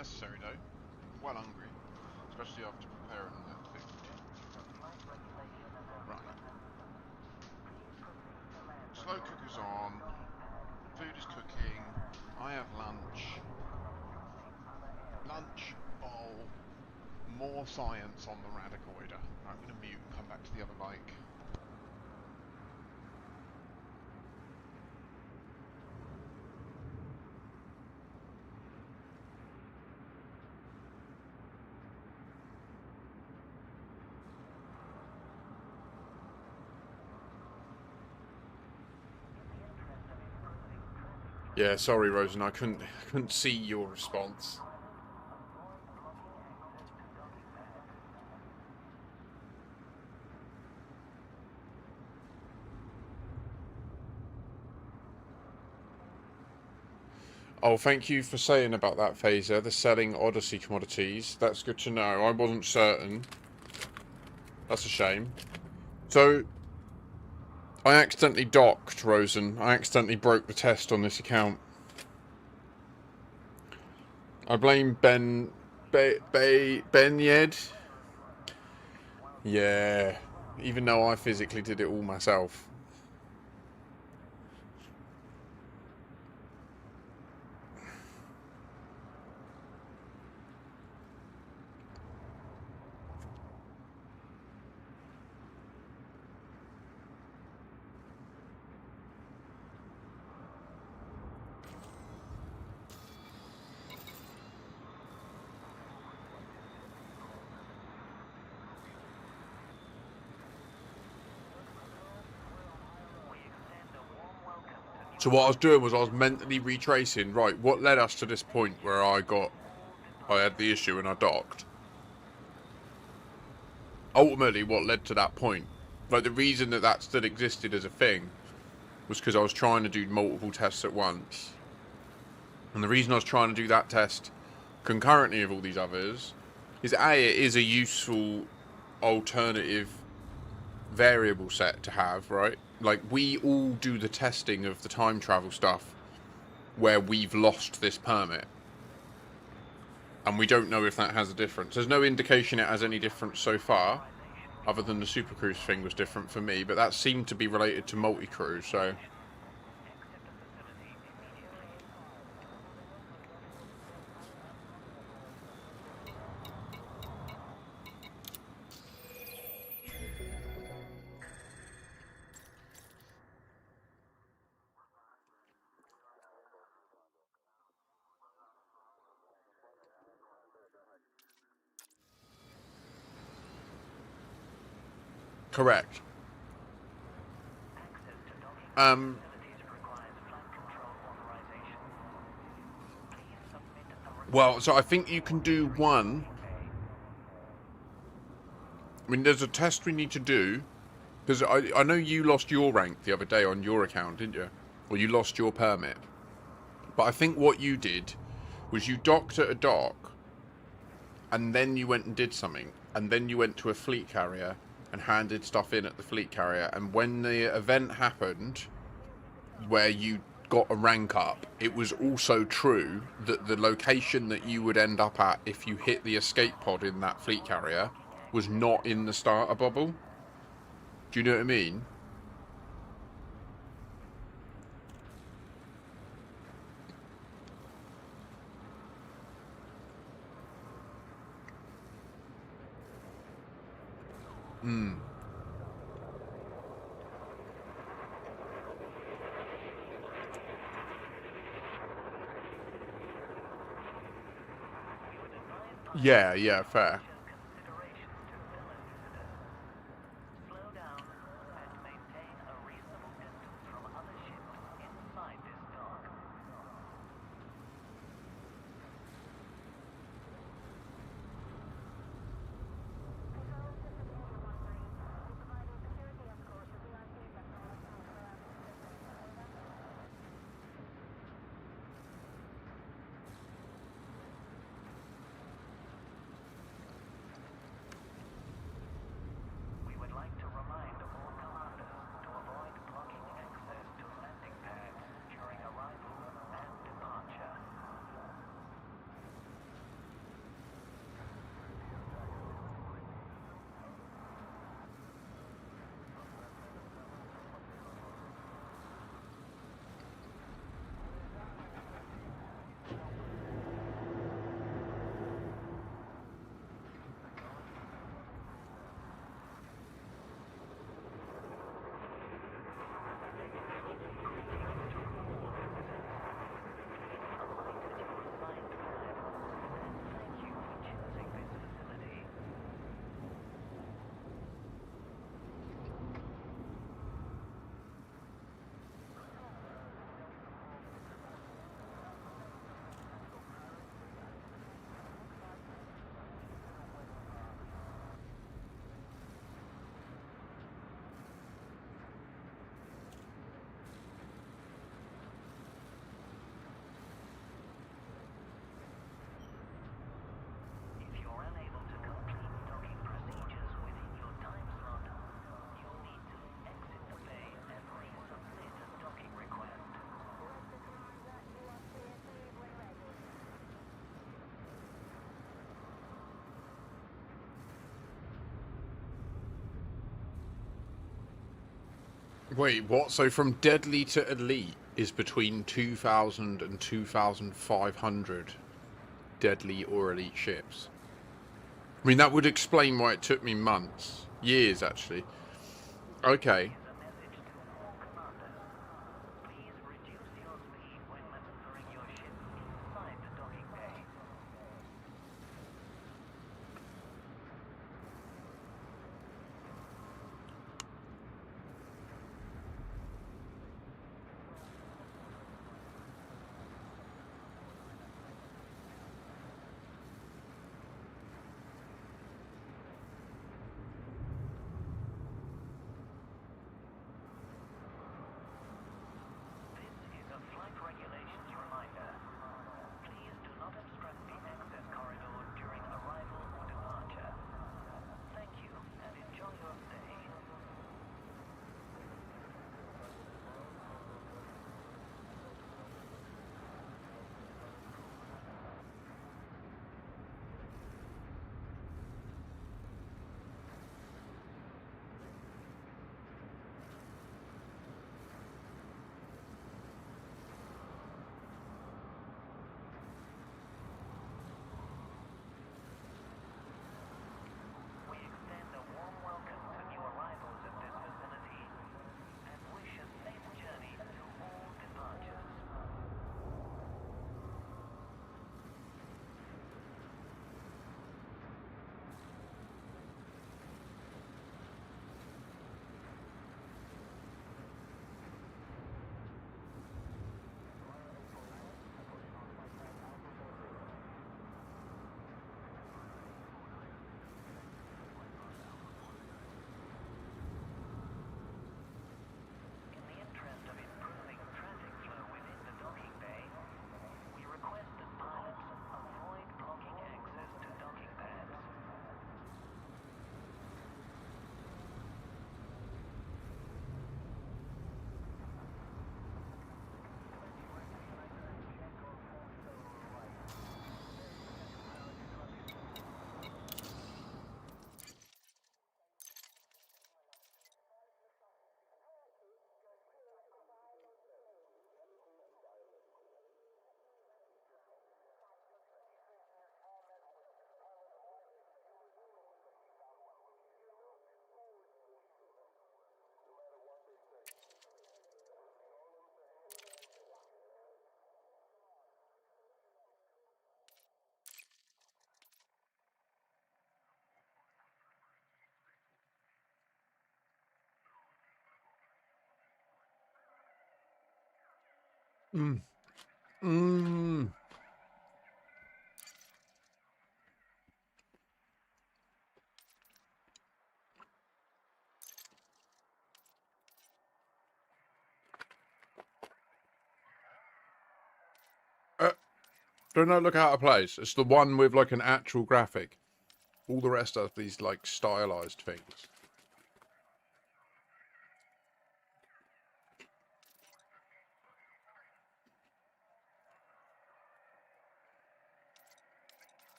necessary though. I'm well hungry, especially after preparing the food. Right. Slow cooker's on. Food is cooking. I have lunch. Lunch, bowl. More science on the Radicoida. I'm going to mute and come back to the other mic. Yeah, sorry, Rosen. I couldn't see your response. Oh, thank you for saying about that, Phaser. The selling Odyssey commodities. That's good to know. I wasn't certain. That's a shame. So, I accidentally docked, Rosen. I accidentally broke the test on this account. I blame Ben Yed. Yeah. Even though I physically did it all myself. So what I was doing was I was mentally retracing, right, what led us to this point where I had the issue and I docked. Ultimately, what led to that point, like the reason that that still existed as a thing, was because I was trying to do multiple tests at once. And the reason I was trying to do that test concurrently with all these others is A, it is a useful alternative variable set to have, right? Like, we all do the testing of the time travel stuff where we've lost this permit. And we don't know if that has a difference. There's no indication it has any difference so far, other than the Super Cruise thing was different for me, but that seemed to be related to multi-cruise, so... Correct. Well, so I think you can do one. I mean, there's a test we need to do, because I know you lost your rank the other day on your account, didn't you? Or you lost your permit. But I think what you did was you docked at a dock, and then you went and did something, and then you went to a fleet carrier and handed stuff in at the fleet carrier, and when the event happened where you got a rank up, it was also true that the location that you would end up at if you hit the escape pod in that fleet carrier was not in the starter bubble. Do you know what I mean? Yeah, fair. Wait, what? So from deadly to elite is between 2,000 and 2,500 deadly or elite ships. I mean, that would explain why it took me months. Years, actually. Okay. Mm. Mm. Uh, don't that look out of place? It's the one with like an actual graphic. All the rest are these like stylized things.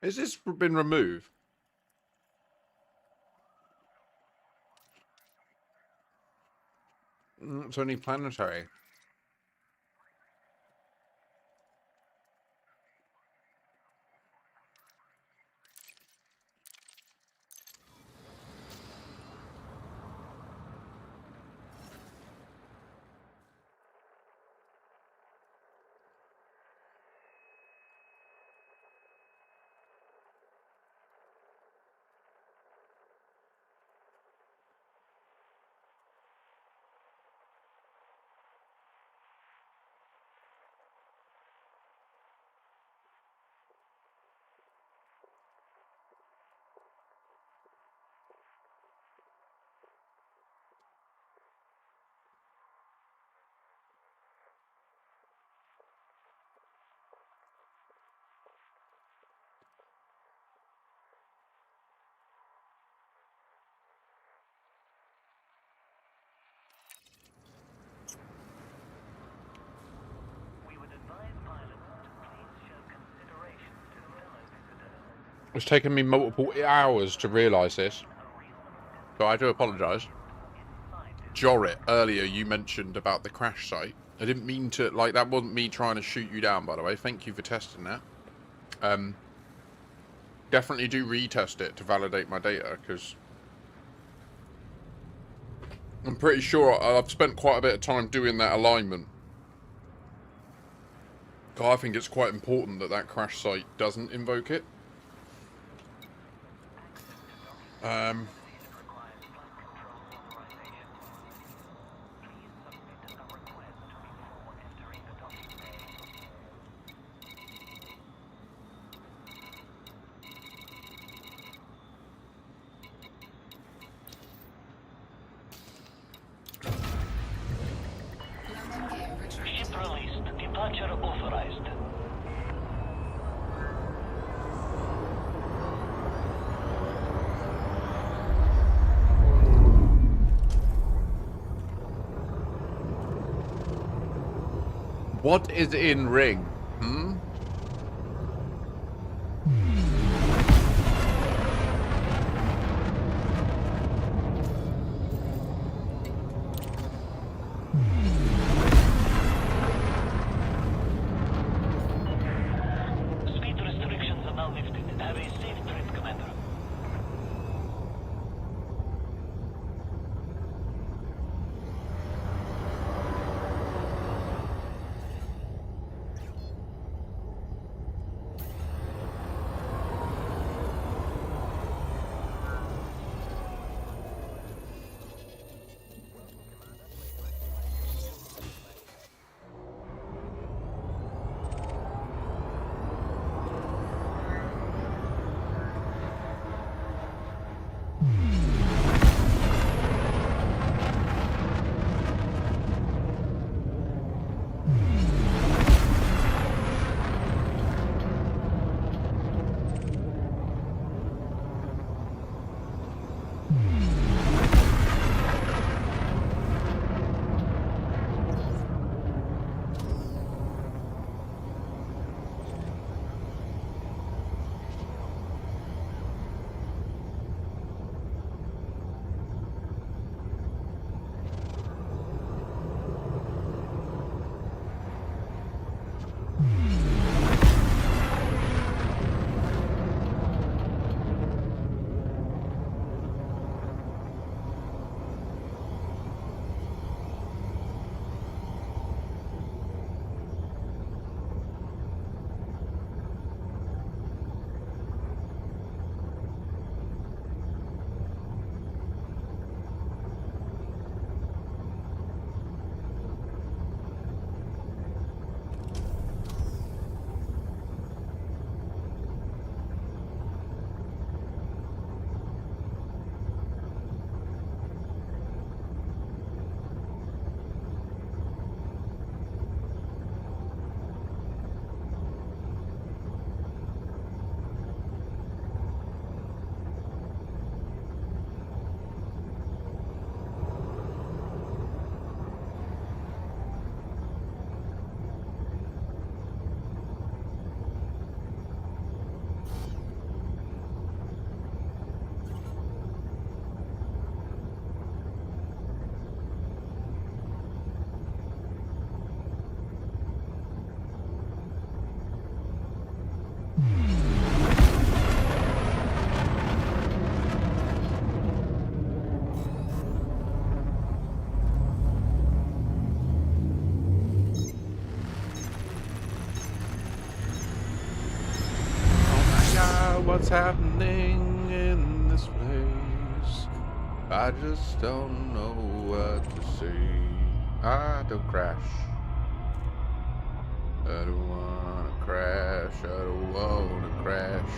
Has this been removed? It's only planetary. It's taken me multiple hours to realise this. So I do apologise. Jorrit, earlier you mentioned about the crash site. I didn't mean to, like, that wasn't me trying to shoot you down, by the way. Thank you for testing that. Definitely do retest it to validate my data, because I'm pretty sure I've spent quite a bit of time doing that alignment. I think it's quite important that that crash site doesn't invoke it. Landing gear retrieved. Ship released. Departure authorized. What is in ring? Hmm? Speed restrictions are now lifted. Have a safe trip, Commander. What's happening in this place? I just don't know what to say. I don't crash. I don't wanna crash. I don't wanna crash.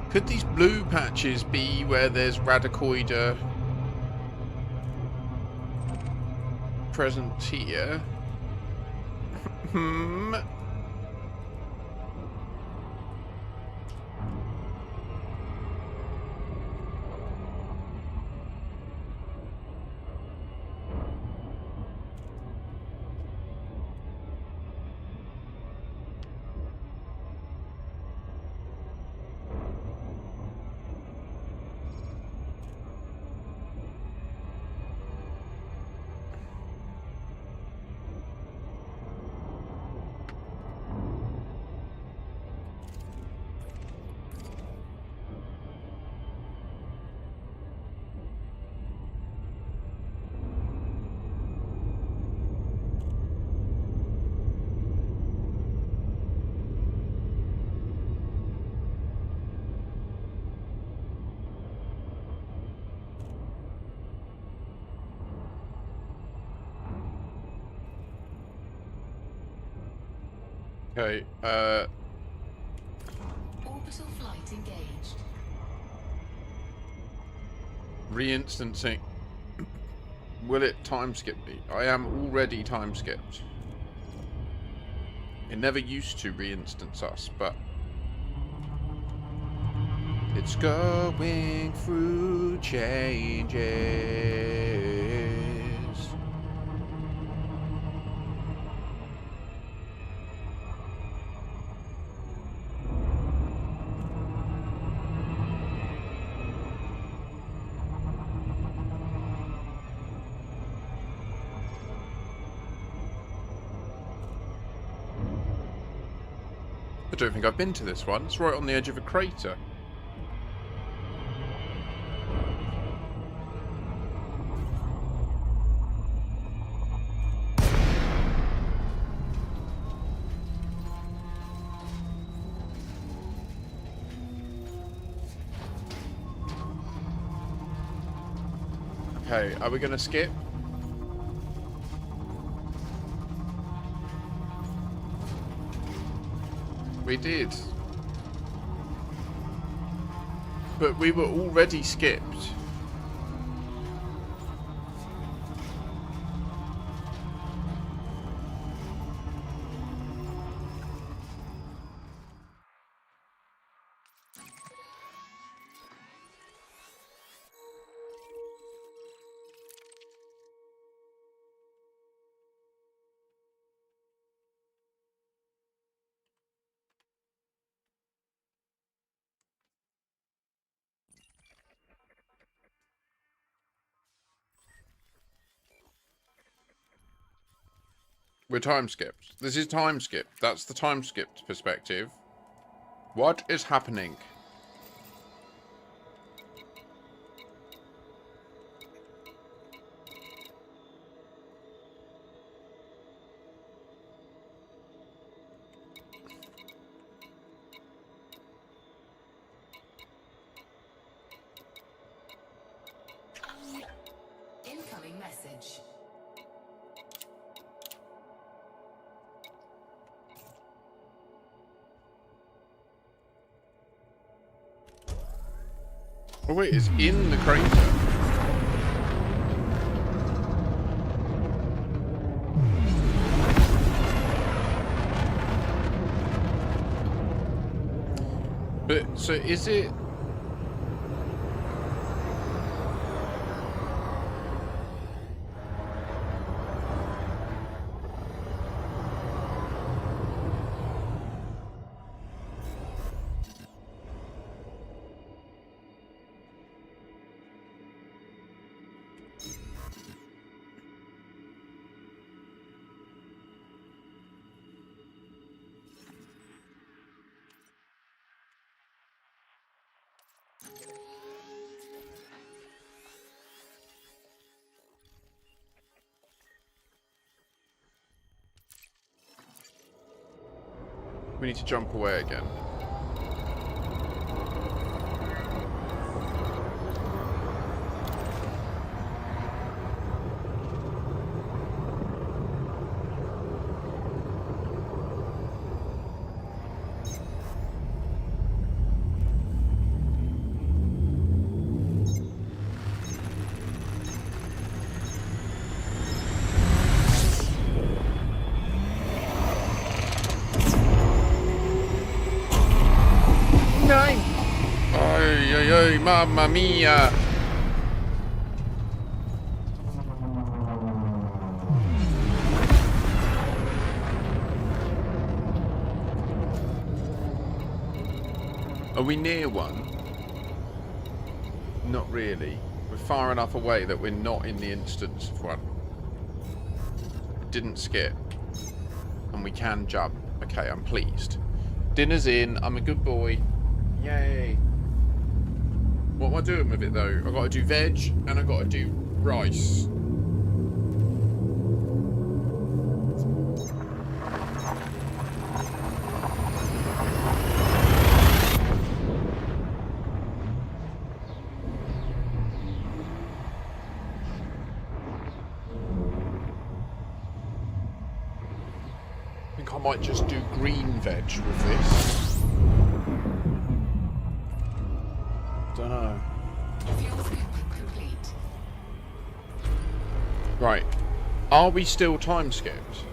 Could these blue patches be where there's Radicoida present here? Okay, Orbital flight engaged. re-instancing. Will it time skip me? I am already time skipped. It never used to re-instance us, but it's going through changes. I don't think I've been to this one. It's right on the edge of a crater. Okay, are we going to skip? We did. But we were already skipped. We're time skipped. This is time skipped. That's the time skipped perspective. What is happening? Incoming message. Oh wait, it's in the crater. But, so is it... We need to jump away again. Nein! Ay, ay, ay, mamma mia! Are we near one? Not really. We're far enough away that we're not in the instance of one. It didn't skip. And we can jump. Okay, I'm pleased. Dinner's in. I'm a good boy. Yay. What am I doing with it though? I've got to do veg and I've got to do rice. think I might just do green veg with this. Don't know. Fuel scooping complete. Right. Are we still time skipped?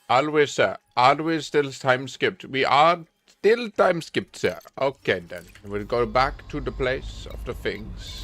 Always, sir. Always still time skipped. We are still time skipped, sir. Okay, then. We'll go back to the place of the things.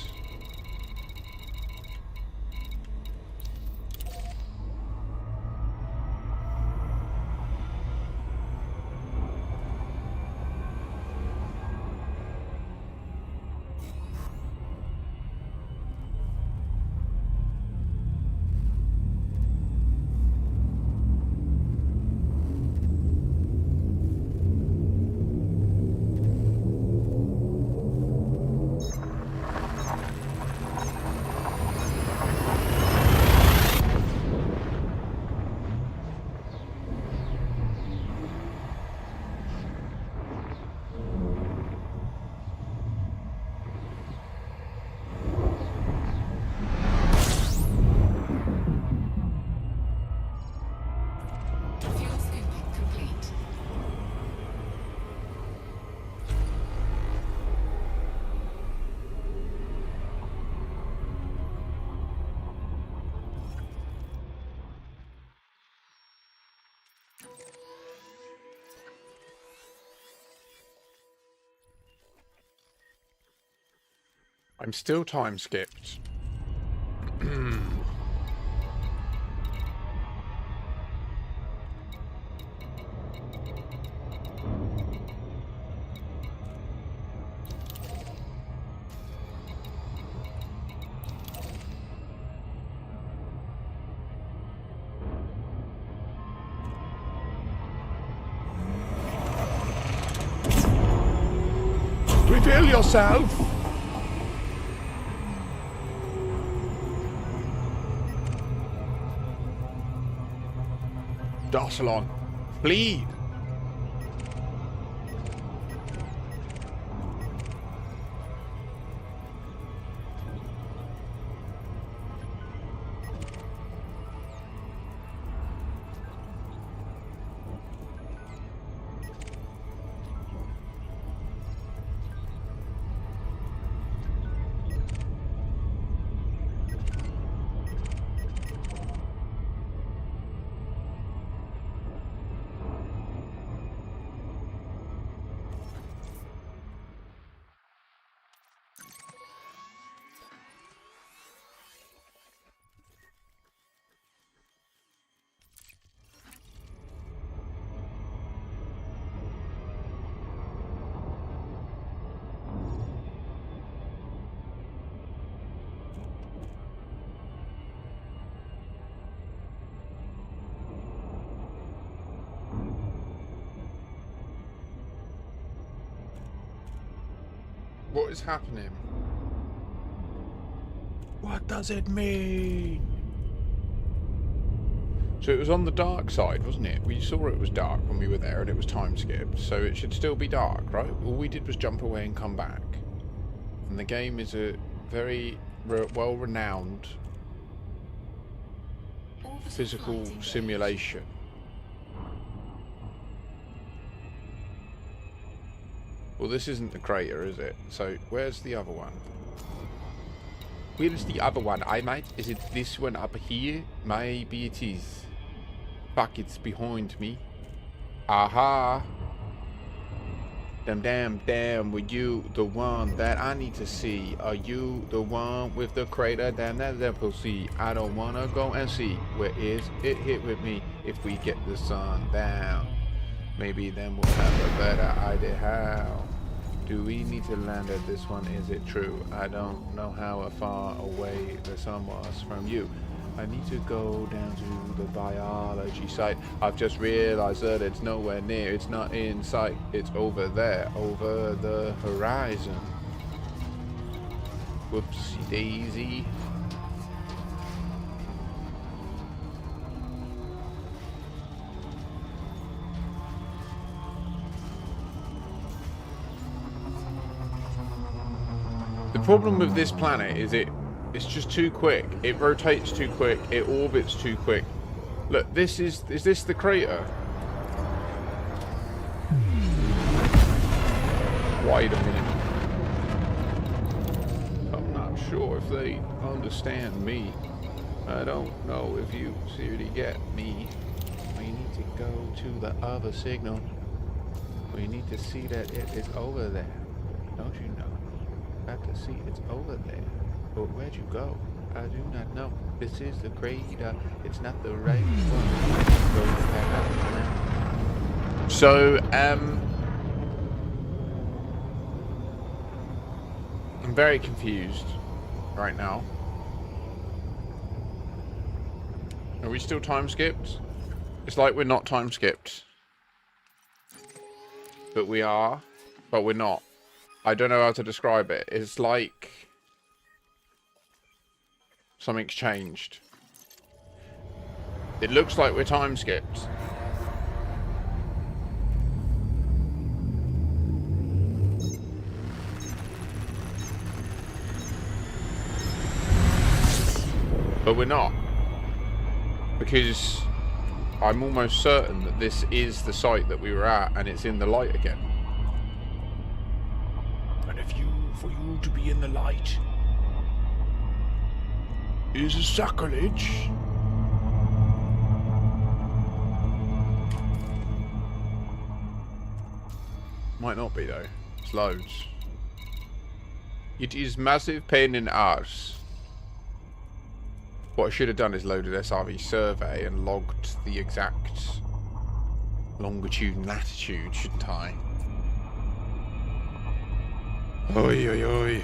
Fuel scooping complete. I'm still time skipped. Reveal yourself! Darsalon, bleed! What is happening? What does it mean? So it was on the dark side, wasn't it? We saw it was dark when we were there and it was time skipped, so it should still be dark, right? All we did was jump away and come back. And the game is a very well-renowned physical simulation. Well, this isn't the crater, is it? So, where's the other one? Where is the other one, mate? Is it this one up here? Maybe it is. Fuck, it's behind me. Aha! Damn, were you the one that I need to see? Are you the one with the crater? Damn, that level C. I don't wanna go and see. Where is it hit with me? If we get the sun down, maybe then we'll have a better idea how. Do we need to land at this one? Is it true? I don't know how far away the sun was from you. I need to go down to the biology site. I've just realized that it's nowhere near. It's not in sight. It's over there, over the horizon. Whoopsie daisy. The problem with this planet is it It's just too quick. It rotates too quick. It orbits too quick. Look, is this the crater? Wait a minute. I'm not sure if they understand me. I don't know if you seriously get me. We need to go to the other signal. We need to see that it is over there. Don't you know? Got to see it's over there. But where'd you go? I do not know. This is the crater. It's not the right one. So, I'm very confused right now. Are we still time skipped? It's like we're not time skipped. But we are. But we're not. I don't know how to describe it. It's like something's changed. It looks like we're time skipped. But we're not. Because I'm almost certain that this is the site that we were at and it's in the light again. And for you to be in the light is a sacrilege. Might not be though. It's loads. It is massive pain in arse. What I should have done is loaded SRV survey and logged the exact longitude and latitude, shouldn't I? Oi, oi, oi.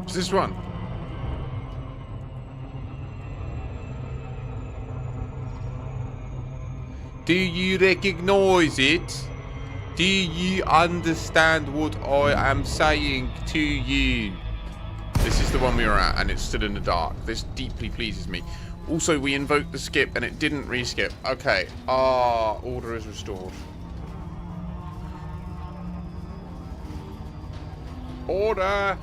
What's this one? Do you recognize it? Do you understand what I am saying to you? This is the one we were at, and it's still in the dark. This deeply pleases me. Also, we invoked the skip, and it didn't re-skip. Okay. Order is restored. Order!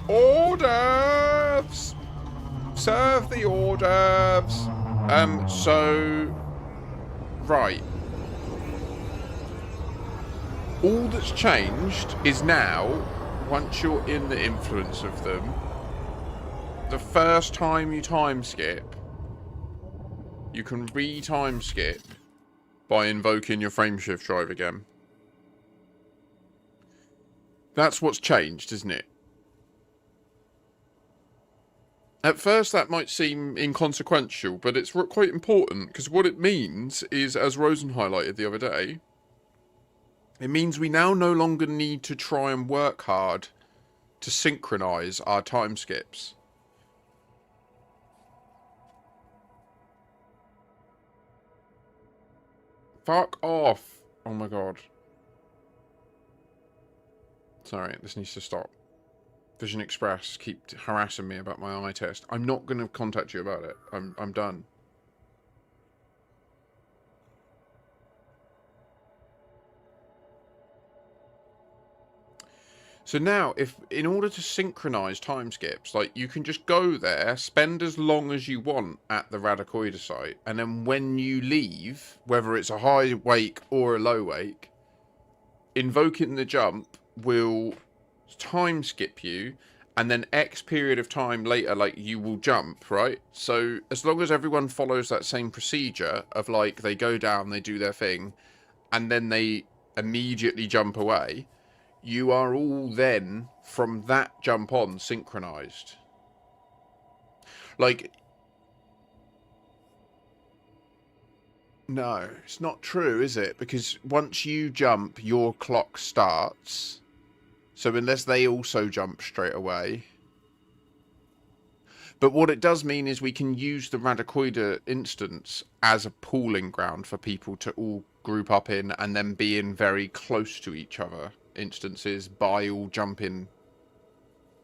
Orders! Serve the orders! Right. All that's changed is now, once you're in the influence of them, the first time you time skip, you can re-time skip by invoking your frameshift drive again. That's what's changed, isn't it? At first that might seem inconsequential, but it's quite important, because what it means is, as Rosen highlighted the other day, it means we now no longer need to try and work hard to synchronize our time skips. Fuck off! Oh my god. Sorry, this needs to stop. Vision Express keep harassing me about my eye test. I'm not going to contact you about it. I'm done. So now, if in order to synchronize time skips, like you can just go there, spend as long as you want at the Radicoida site, and then when you leave, whether it's a high wake or a low wake, invoking the jump will time skip you, and then X period of time later, like you will jump, right? So as long as everyone follows that same procedure of like they go down, they do their thing, and then they immediately jump away, you are all then, from that jump on, synchronized. Like, no, it's not true, is it? Because once you jump, your clock starts. So unless they also jump straight away. But what it does mean is we can use the Radicoida instance as a pooling ground for people to all group up in and then be in very close to each other instances by all jumping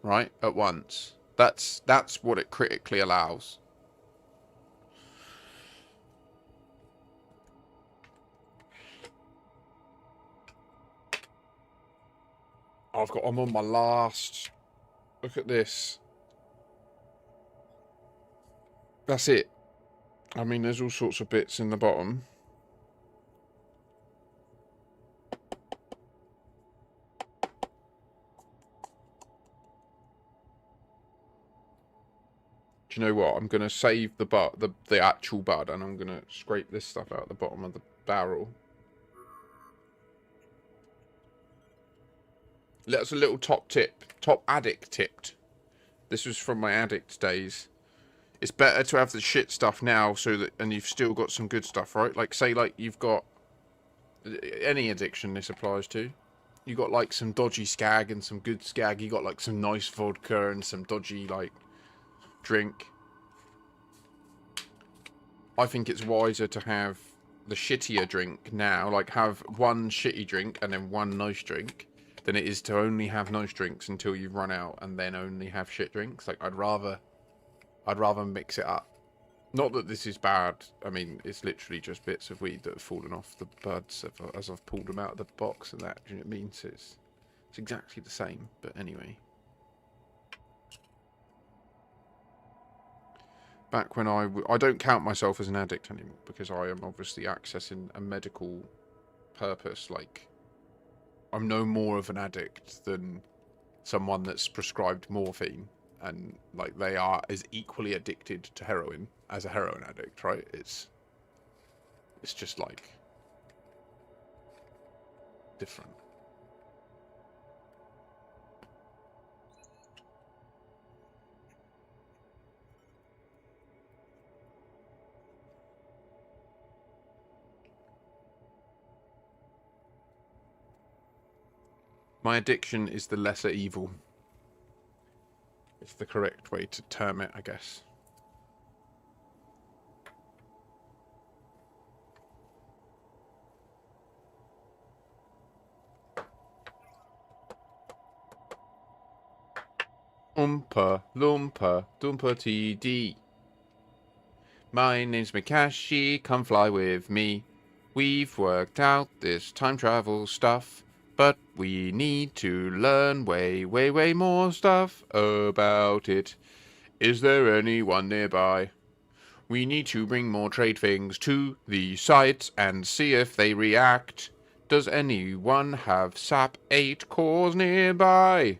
right at once. That's what it critically allows. I'm on my last. Look at this. That's it. I mean, there's all sorts of bits in the bottom. Do you know what? I'm going to save the actual bud, and I'm going to scrape this stuff out the bottom of the barrel. That's a little top addict tipped. This was from my addict days. It's better to have the shit stuff now, and you've still got some good stuff, right? Like, say, like, you've got any addiction this applies to. You got like some dodgy skag and some good skag. You got like some nice vodka and some dodgy like drink. I think it's wiser to have the shittier drink now, like have one shitty drink and then one nice drink, than it is to only have nice drinks until you've run out and then only have shit drinks. Like I'd rather mix it up. Not that this is bad. I mean, it's literally just bits of weed that have fallen off the buds as I've pulled them out of the box and that. Do you know what I mean? So it's exactly the same. But anyway. Back when I don't count myself as an addict anymore because I am obviously accessing a medical purpose. Like, I'm no more of an addict than someone that's prescribed morphine. And like they are as equally addicted to heroin as a heroin addict, right? It's just like different. My addiction is the lesser evil. It's the correct way to term it, I guess. Oompa Loompa Doompa TD. My name's Mikashi, come fly with me. We've worked out this time travel stuff, but we need to learn way, way, way more stuff about it. Is there anyone nearby? We need to bring more trade things to the site and see if they react. Does anyone have SAP 8 cores nearby?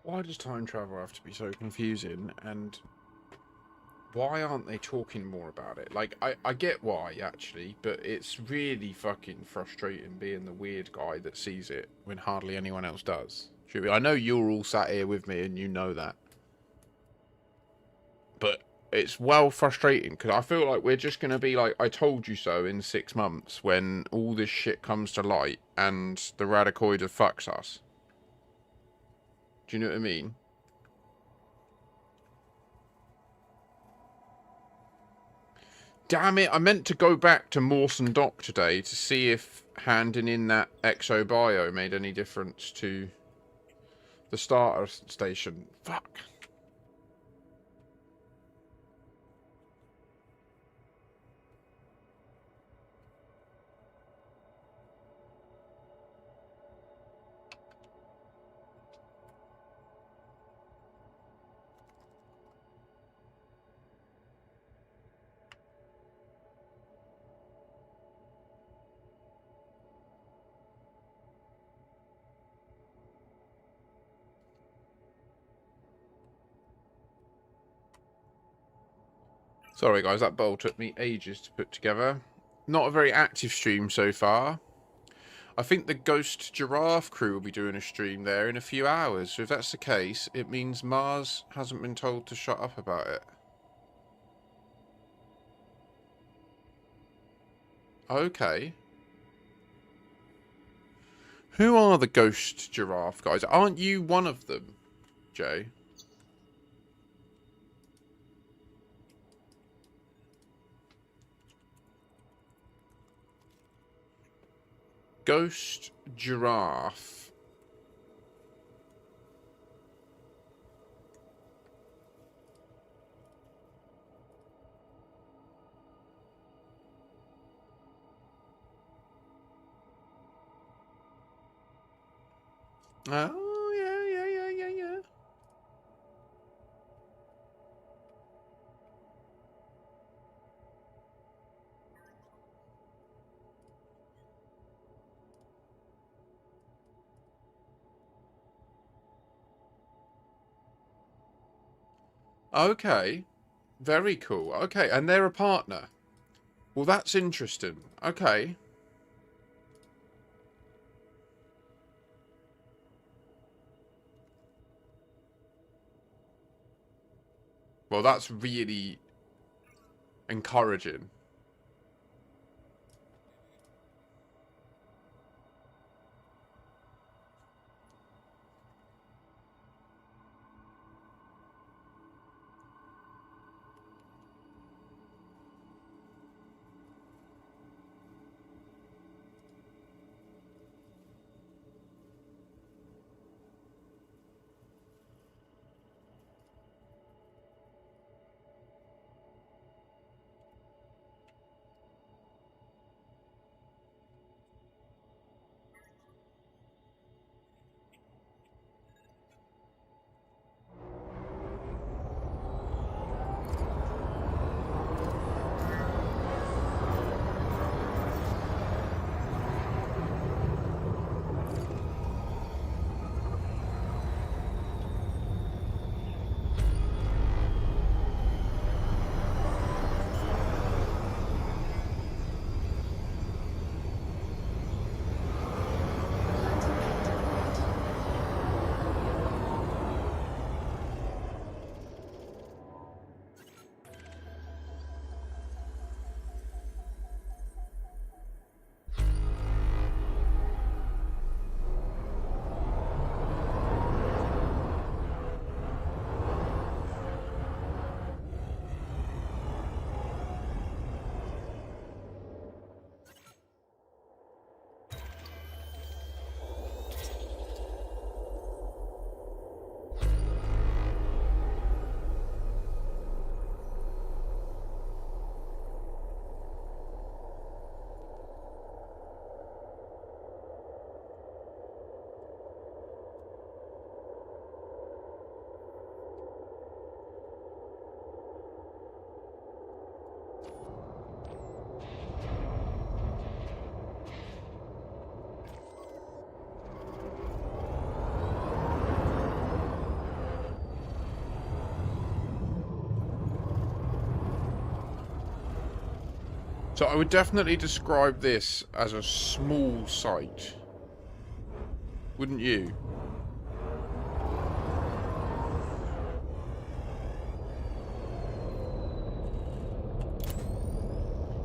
Why does time travel have to be so confusing? And why aren't they talking more about it? Like, I get why, actually, but it's really fucking frustrating being the weird guy that sees it when hardly anyone else does. I know you're all sat here with me and you know that. But it's well frustrating because I feel like we're just going to be like, I told you so in 6 months when all this shit comes to light and the Radicoida fucks us. Do you know what I mean? Damn it, I meant to go back to Mawson Dock today to see if handing in that exo bio made any difference to the starter station. Fuck. Sorry guys, that bowl took me ages to put together. Not a very active stream so far. I think the Ghost Giraffe crew will be doing a stream there in a few hours. So if that's the case, it means Mars hasn't been told to shut up about it. Okay. Who are the Ghost Giraffe guys? Aren't you one of them, Jay? Ghost Giraffe. Oh, yeah. Okay. Very cool. Okay, and they're a partner. Well, that's interesting. Okay. Well, that's really encouraging. So I would definitely describe this as a small site. Wouldn't you?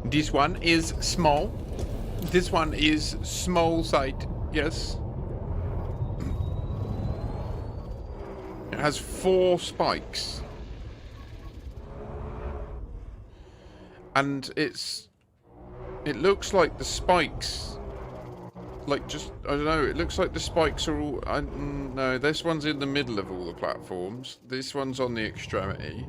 This one is small. This one is small site, yes. It has 4 spikes. And it looks like the spikes, like just, I don't know, it looks like the spikes are all, no, this one's in the middle of all the platforms. This one's on the extremity.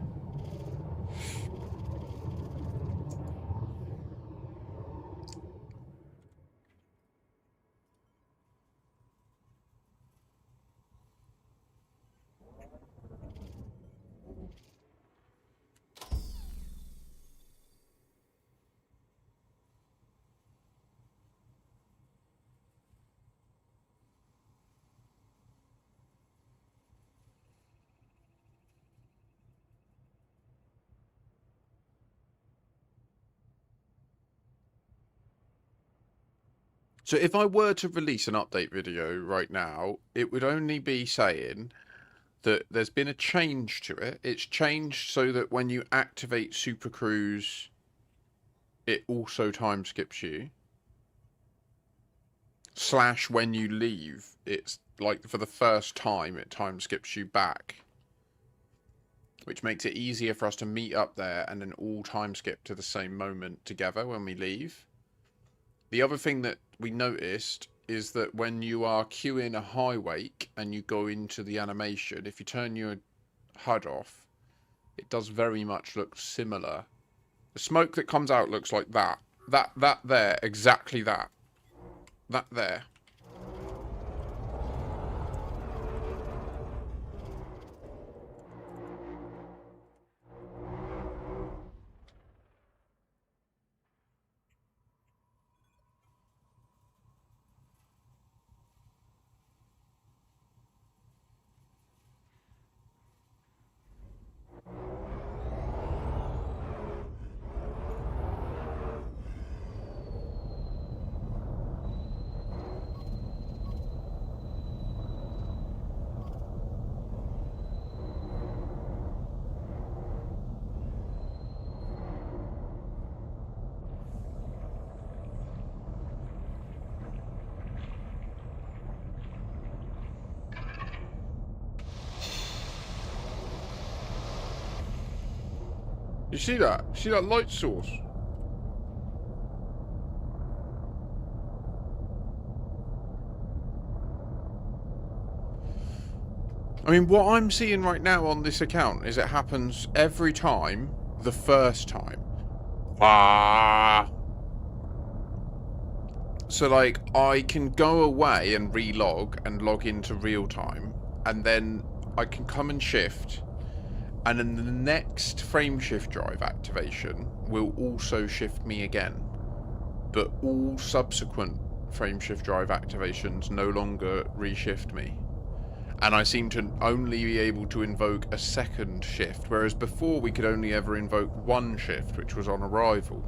So if I were to release an update video right now, it would only be saying that there's been a change to it. It's changed so that when you activate Super Cruise, it also time skips you. / when you leave, it's like for the first time, it time skips you back. Which makes it easier for us to meet up there and then all time skip to the same moment together when we leave. The other thing that we noticed is that when you are queuing a high wake and you go into the animation, if you turn your HUD off, it does very much look similar. The smoke that comes out looks like that. That there, exactly that. That there. You see that? See that light source? I mean, what I'm seeing right now on this account is it happens every time the first time. So, like, I can go away and relog and log into real time, and then I can come and shift, and then the next frame shift drive activation will also shift me again. But all subsequent frame shift drive activations no longer reshift me. And I seem to only be able to invoke a second shift, whereas before we could only ever invoke one shift, which was on arrival.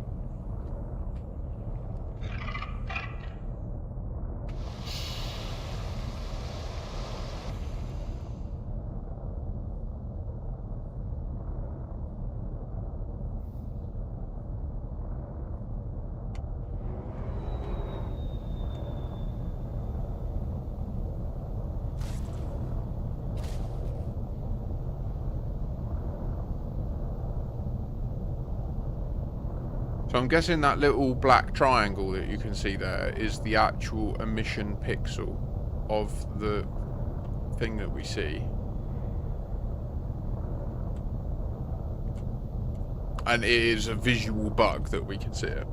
So I'm guessing that little black triangle that you can see there is the actual emission pixel of the thing that we see. And it is a visual bug that we can see it.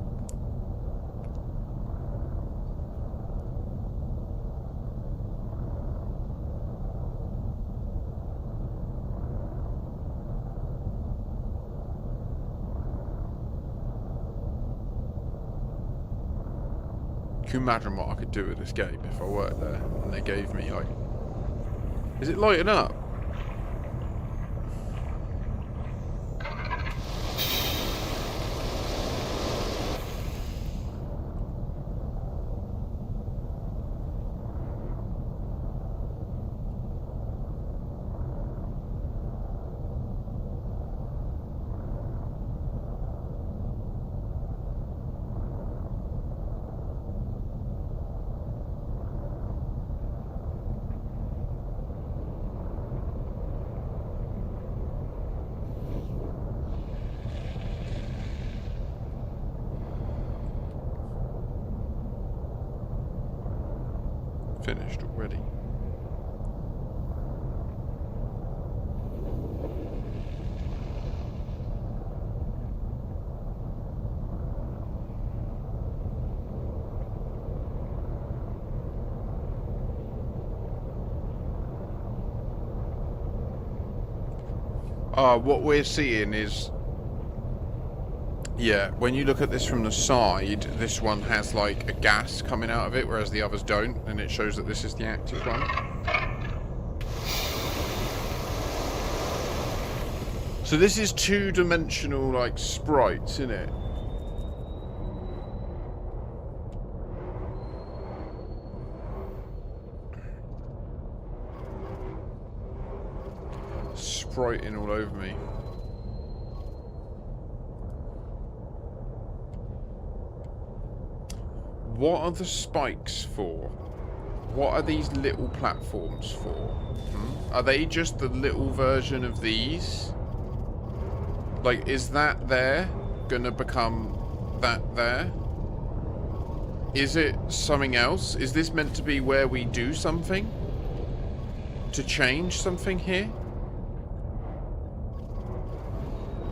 Can you imagine what I could do with this game if I worked there and they gave me, like... Is it lighting up? finished already. What we're seeing is, yeah, when you look at this from the side, this one has like a gas coming out of it, whereas the others don't, and it shows that this is the active one. So this is two-dimensional, like, sprites, isn't it? Spriting all over me. What are the spikes for? What are these little platforms for? Hmm? Are they just the little version of these? Like, is that there gonna become that there? Is it something else? Is this meant to be where we do something? To change something here?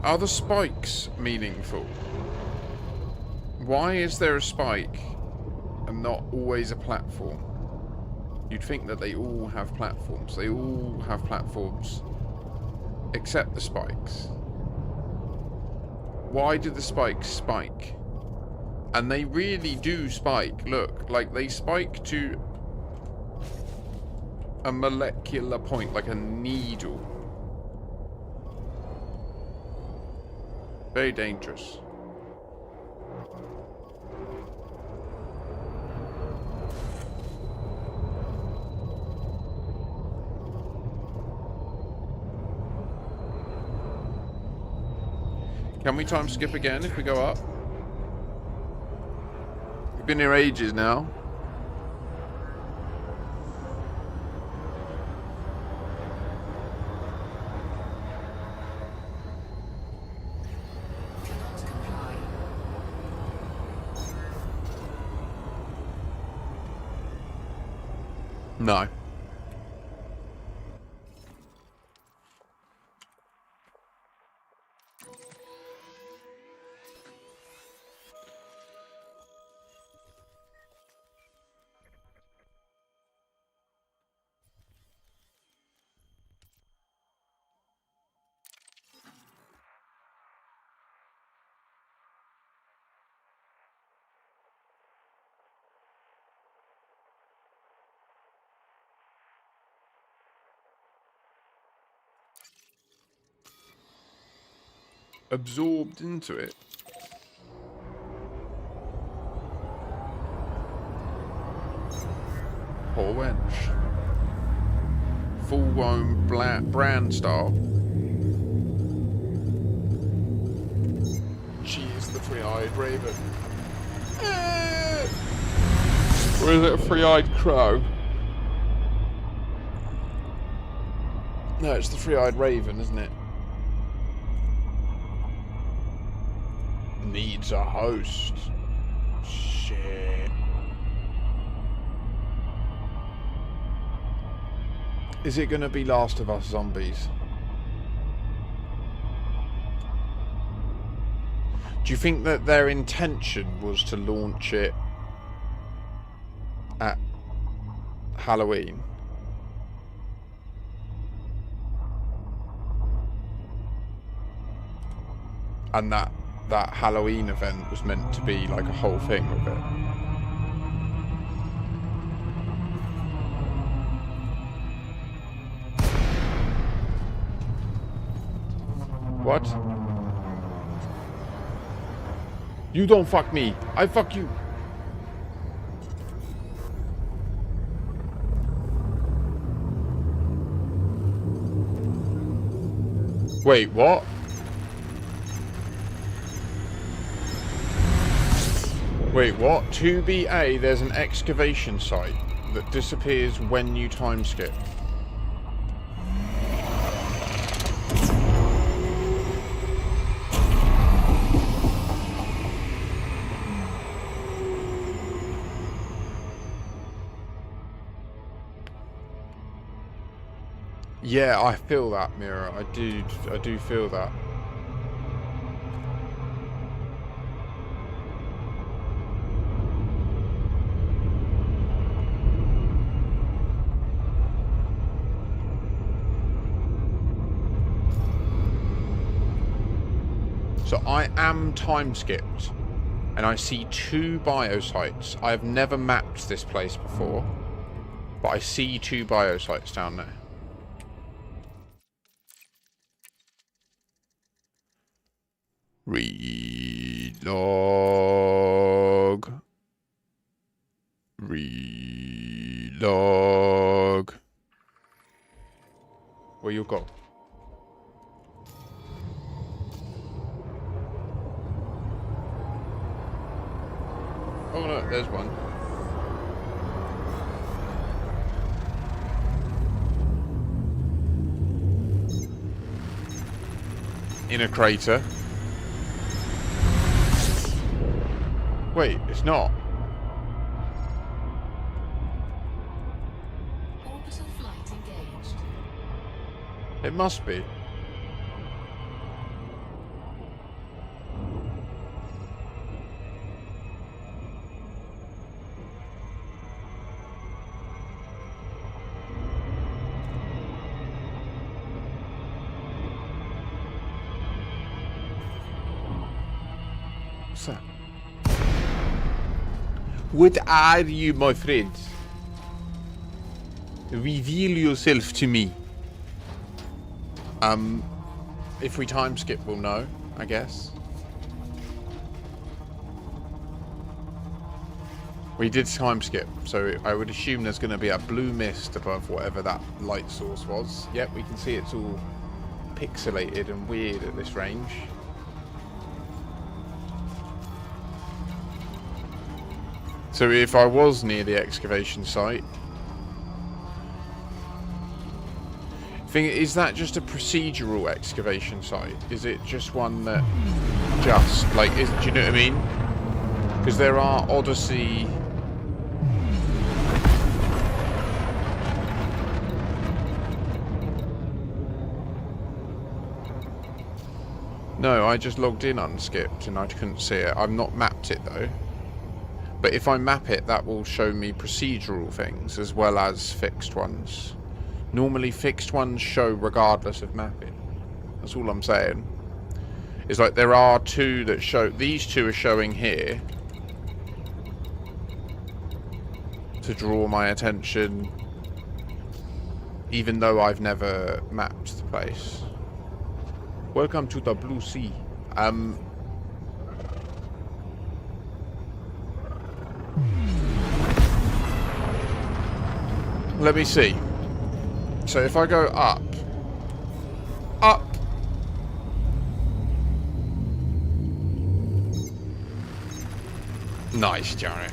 Are the spikes meaningful? Why is there a spike and not always a platform? You'd think that they all have platforms. They all have platforms except the spikes. Why did the spikes spike? And they really do spike. Look, like they spike to a molecular point, like a needle. Very dangerous. Can we time skip again if we go up? We've been here ages now. Cannot comply. No. Absorbed into it. Poor wench. Full-blown brand style. She is the three-eyed raven. Or is it a three-eyed crow? No, it's the three-eyed raven, isn't it? Needs a host. Shit. Is it going to be Last of Us zombies? Do you think that their intention was to launch it at Halloween? And that Halloween event was meant to be like a whole thing with it? What? You don't fuck me. I fuck you. Wait, what? Wait, what? 2BA, there's an excavation site that disappears when you time skip. Yeah, I feel that, Mira. I do feel that. So I am time skipped, and I see 2 biosites. I have never mapped this place before, but I see 2 biosites down there. Relog. Relog. Where you go? Oh no, there's one. In a crater. Wait, it's not. Orbital flight engaged. It must be. What's that? What are you, my friend? Reveal yourself to me. If we time skip, we'll know, I guess. We did time skip, so I would assume there's going to be a blue mist above whatever that light source was. Yep, we can see it's all pixelated and weird at this range. So if I was near the excavation site, is that just a procedural excavation site? Is it just one that just like do you know what I mean? Because there are Odyssey. No, I just logged in unskipped and I couldn't see it. I've not mapped it though. But if I map it, that will show me procedural things as well as fixed ones. Normally fixed ones show regardless of mapping. That's all I'm saying. It's like there are 2 that show. These 2 are showing here to draw my attention, even though I've never mapped the place. Welcome to the Blue Sea. Let me see. So if I go up. Nice, Jared.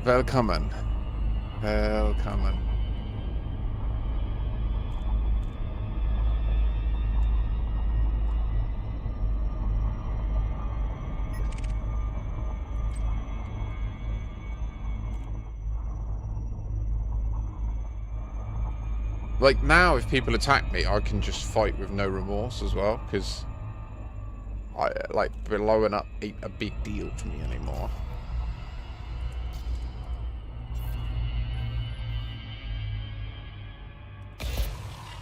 Välkommen. Välkommen. Like now, if people attack me, I can just fight with no remorse as well, because blowing up ain't a big deal to me anymore.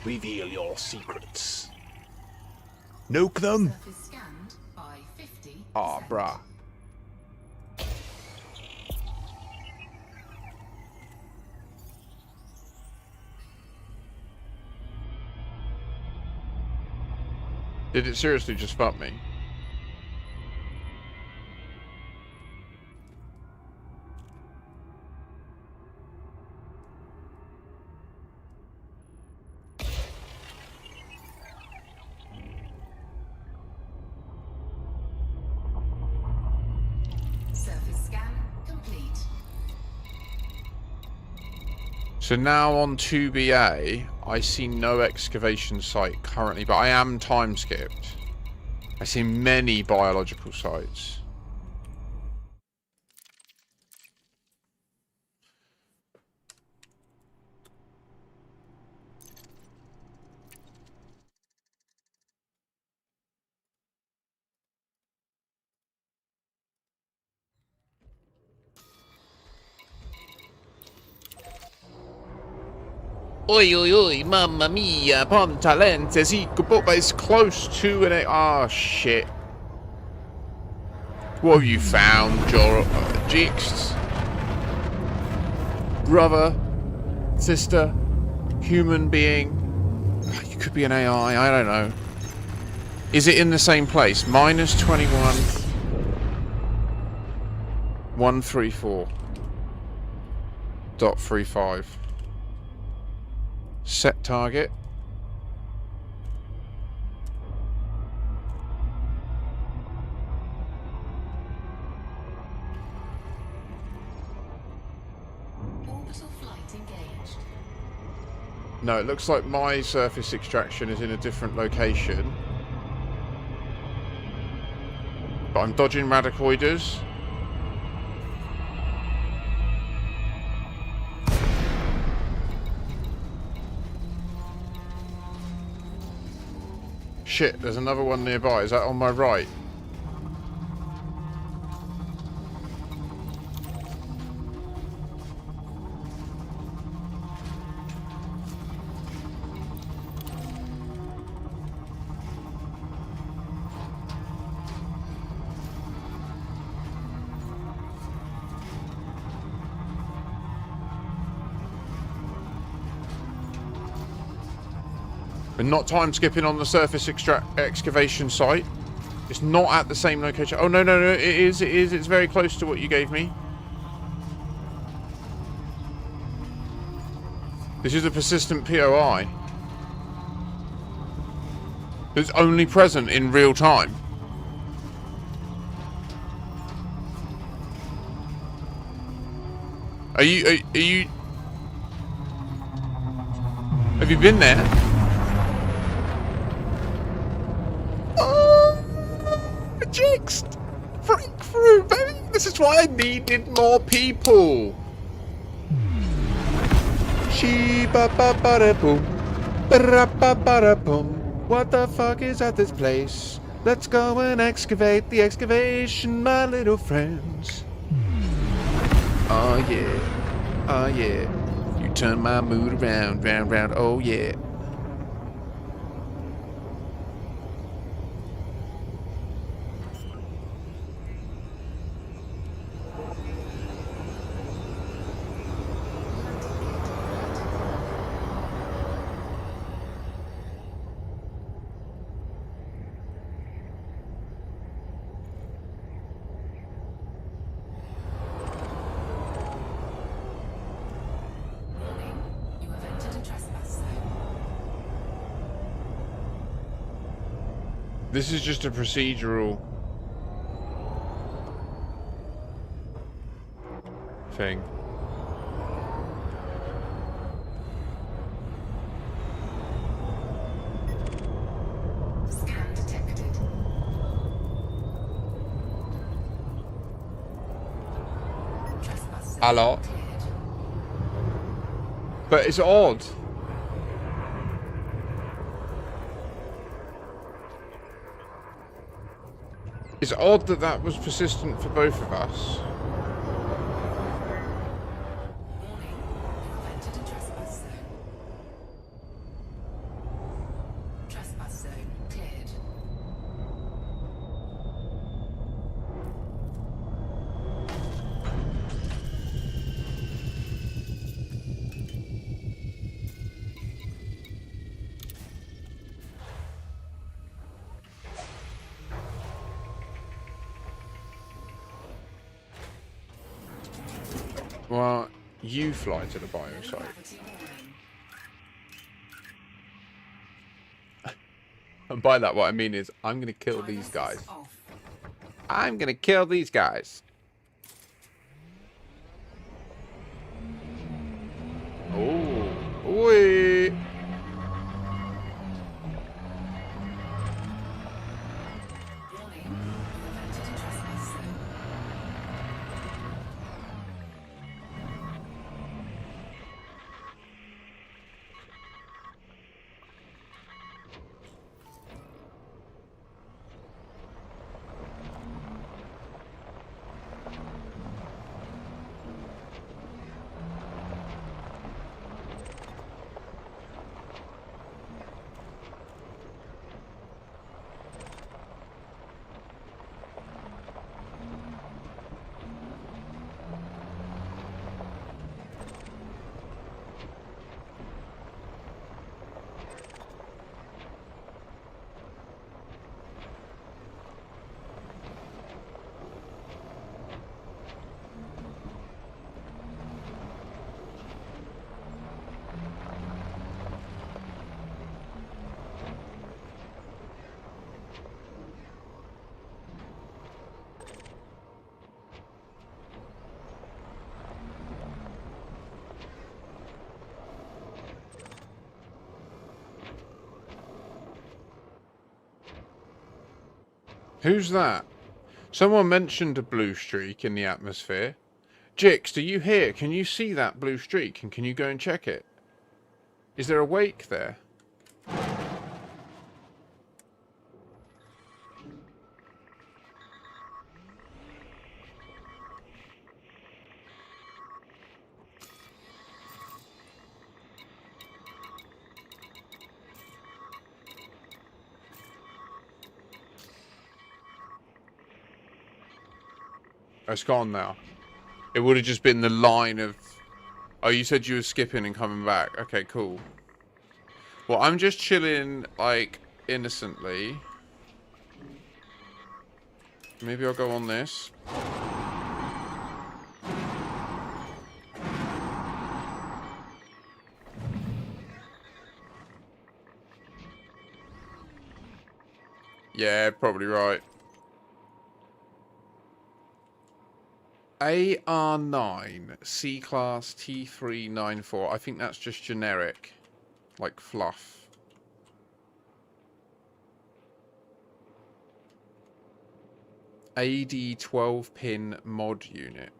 Reveal your secrets. Nuke them. Surface scanned by 50%. Ah, bruh. Did it seriously just fuck me? Surface scan complete. So now on 2BA, I see no excavation site currently, but I am time skipped. I see many biological sites. Oi, oi, oi, mamma mia, pontalente, si, but it's close to an... Ah, shit. What have you found, Jix? Brother, sister, human being. You could be an AI, I don't know. Is it in the same place? Minus 21. 134.35. Set target. Orbital flight engaged. No, it looks like my surface extraction is in a different location. But I'm dodging Radicoidas. Shit, there's another one nearby. Is that on my right? We're not time skipping on the surface excavation site. It's not at the same location. Oh, no, no, no, it is. It's very close to what you gave me. This is a persistent POI. It's only present in real time. Are you... Have you been there? Jinxed! Breakthrough, baby! This is why I needed more people! Shee-ba-ba-ba-da-boom. Ba-da-ba-ba-da-boom. What the fuck is at this place? Let's go and excavate the excavation, my little friends. Oh yeah. Oh yeah. You turn my mood around, round, round, oh yeah. You have entered a trespass zone. This is just a procedural thing. Scan detected. Trespass zone Hello? cleared. But it's odd. It's odd that that was persistent for both of us. Warning, you have entered a trespass zone. Trespass zone cleared. Well, you fly to the bio site. Gravity warning. And by that, what I mean is, I'm gonna kill these guys. Analysis off. I'm gonna kill these guys. Oh, oi! Warning, you have entered a trespass zone. Who's that? Someone mentioned a blue streak in the atmosphere. Jix, do you hear? Can you see that blue streak? And can you go and check it? Is there a wake there? Oh, it's gone now. It would have just been the line of... Oh, you said you were skipping and coming back. Okay, cool. Well, I'm just chilling, like, innocently. Maybe I'll go on this. Yeah, probably right. AR9 C-Class T394. I think that's just generic. Like fluff. AD 12-pin mod unit.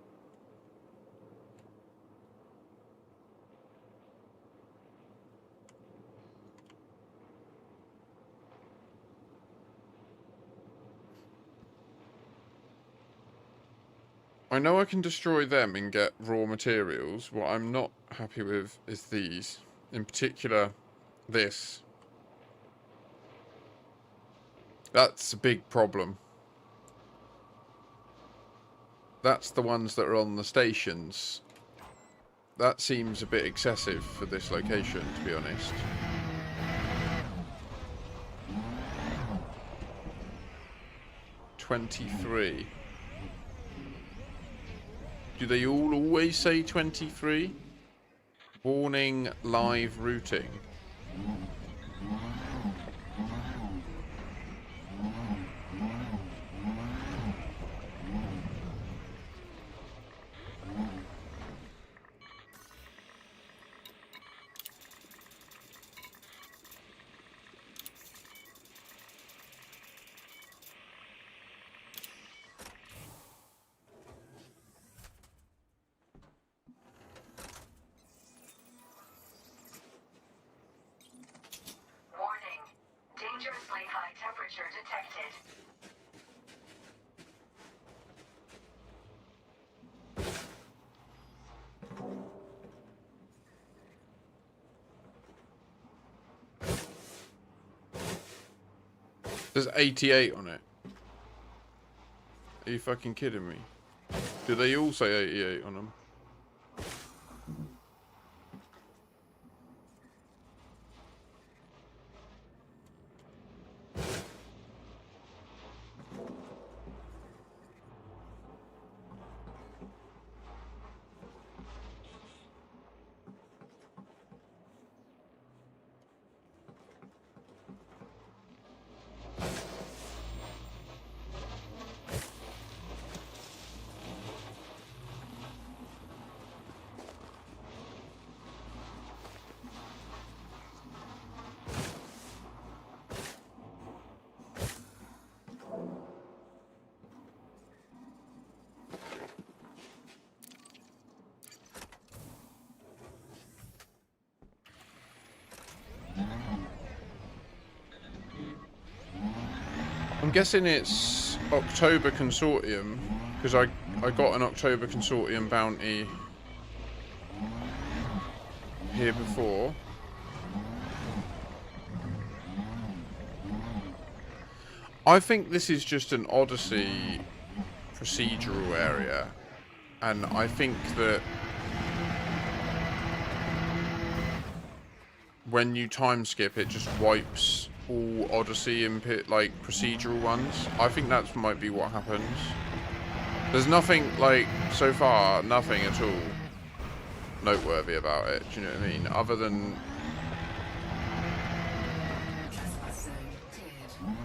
I know I can destroy them and get raw materials. What I'm not happy with is these. In particular, this. That's a big problem. That's the ones that are on the stations. That seems a bit excessive for this location, to be honest. $23. Do they all always say 23? Warning, live routing. Warning. Dangerously high temperature detected. There's 88 on it. Are you fucking kidding me? Do they all say 88 on them? I'm guessing it's October Consortium, because I got an October Consortium bounty here before. I think this is just an Odyssey procedural area, and I think that when you time skip, it just wipes all Odyssey input, like procedural ones. I think that might be what happens. There's nothing, like, so far, nothing at all noteworthy about it, do you know what I mean? Other than... Trespass zone cleared.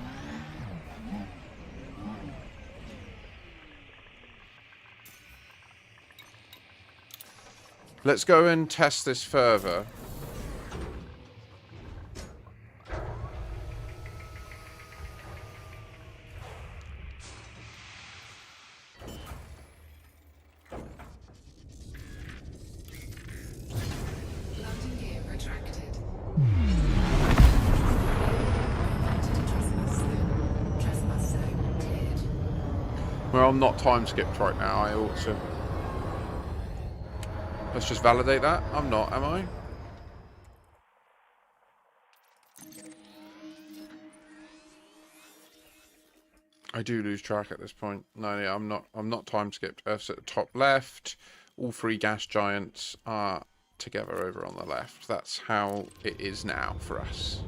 Let's go and test this further. know I'm not time skipped right now. I ought to. Let's just validate that. I'm not, am I? I do lose track at this point. No, yeah, I'm not. I'm not time skipped. Earth's at the top left. All three gas giants are together over on the left. That's how it is now for us.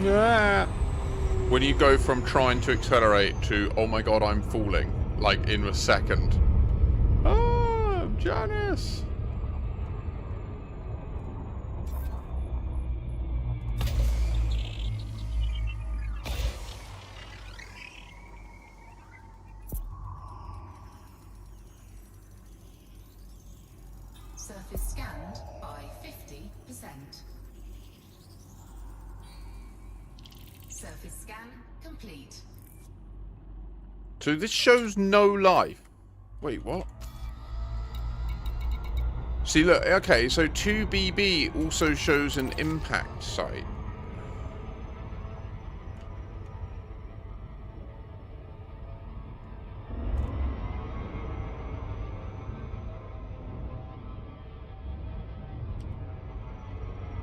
Yeah. When you go from trying to accelerate to, oh my god, I'm falling, like in a second. Oh, Janice. Surface scanned by 50%. Surface scan complete. So this shows no life. Wait, what? See, look, okay, so 2BB also shows an impact site.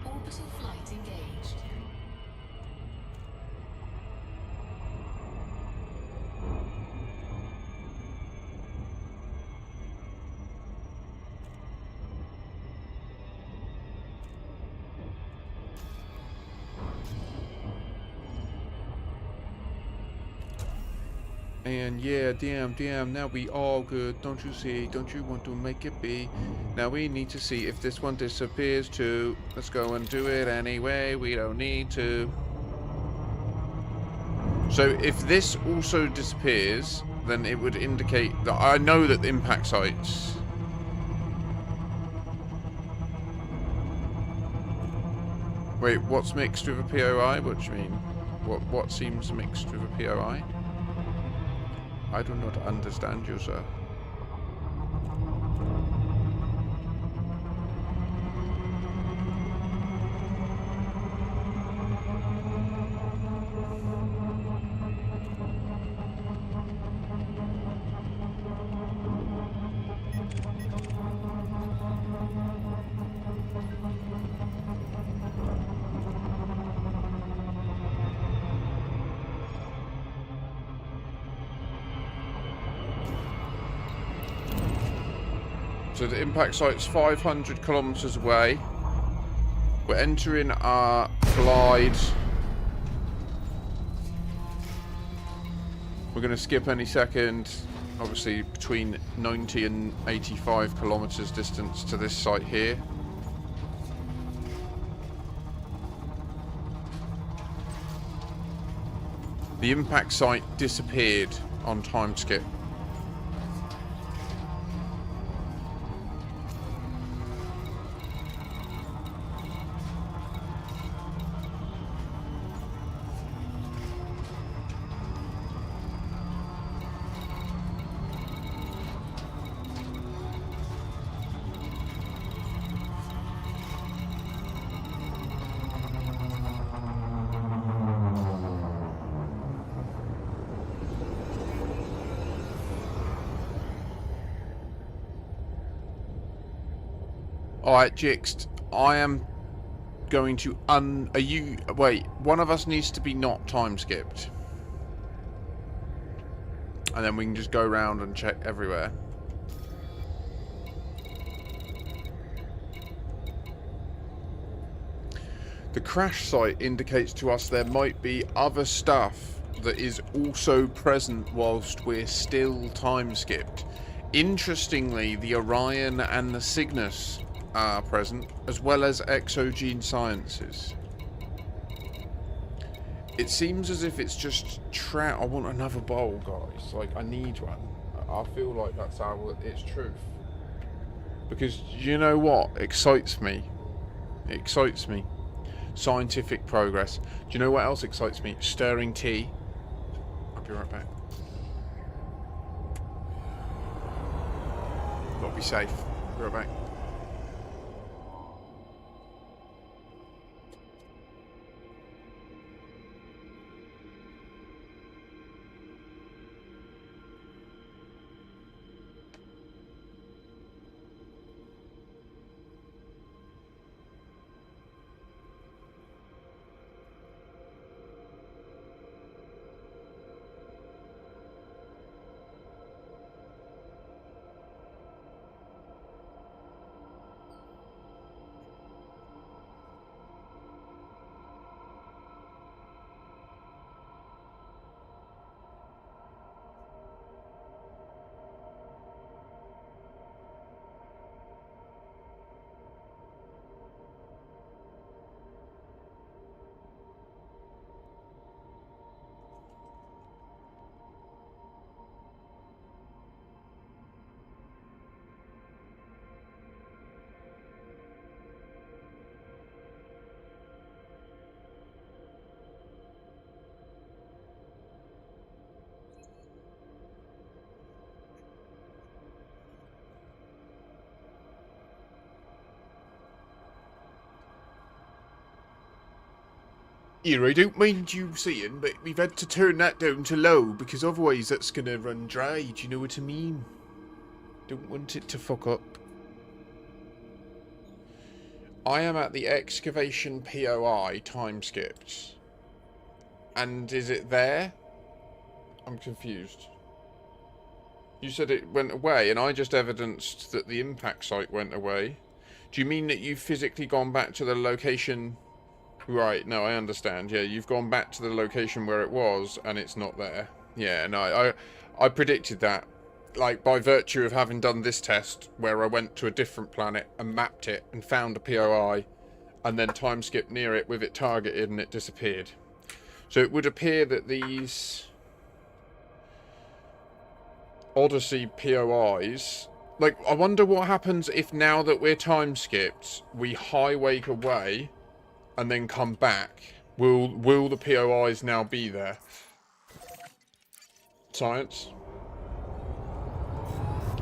Orbital flight engaged. And yeah, damn, now we all good, don't you see? Don't you want to make it be? Now we need to see if this one disappears too. Let's go and do it anyway, we don't need to. So if this also disappears, then it would indicate that I know that the impact sites... Wait, what's mixed with a POI? What do you mean? What seems mixed with a POI? I do not understand you, sir. So the impact site's 500 kilometers away. We're entering our glide. We're going to skip any second. Obviously between 90 and 85 kilometers distance to this site here. The impact site disappeared on time skip. Alright, Jixed, I am going to wait, one of us needs to be not time skipped. And then we can just go around and check everywhere. The crash site indicates to us there might be other stuff that is also present whilst we're still time skipped. Interestingly, the Orion and the Cygnus are present, as well as Exogene Sciences. It seems as if it's just I want another bowl, guys. Like, I need one. I feel like that's how it's truth. Because, you know what? Excites me. It excites me. Scientific progress. Do you know what else excites me? Stirring tea. I'll be right back. Gotta be safe. Be right back. Here, I don't mind you seeing, but we've had to turn that down to low because otherwise that's gonna run dry. Do you know what I mean? Don't want it to fuck up. I am at the excavation POI time skipped. And is it there? I'm confused. You said it went away, and I just evidenced that the impact site went away. Do you mean that you've physically gone back to the location? Right, no, I understand. Yeah, you've gone back to the location where it was, and it's not there. Yeah, no, I predicted that. Like, by virtue of having done this test, where I went to a different planet and mapped it and found a POI, and then time skipped near it with it targeted and it disappeared. So it would appear that these Odyssey POIs... Like, I wonder what happens if now that we're time skipped, we highwake away and then come back. Will the POIs now be there? Science.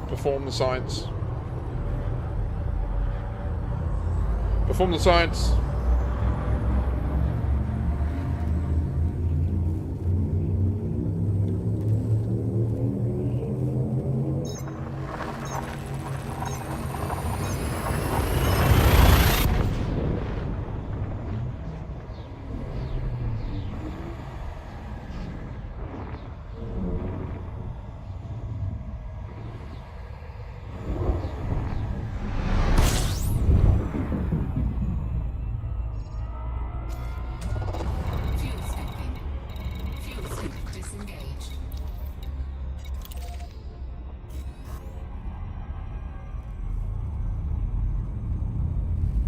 Perform the science. Perform the science.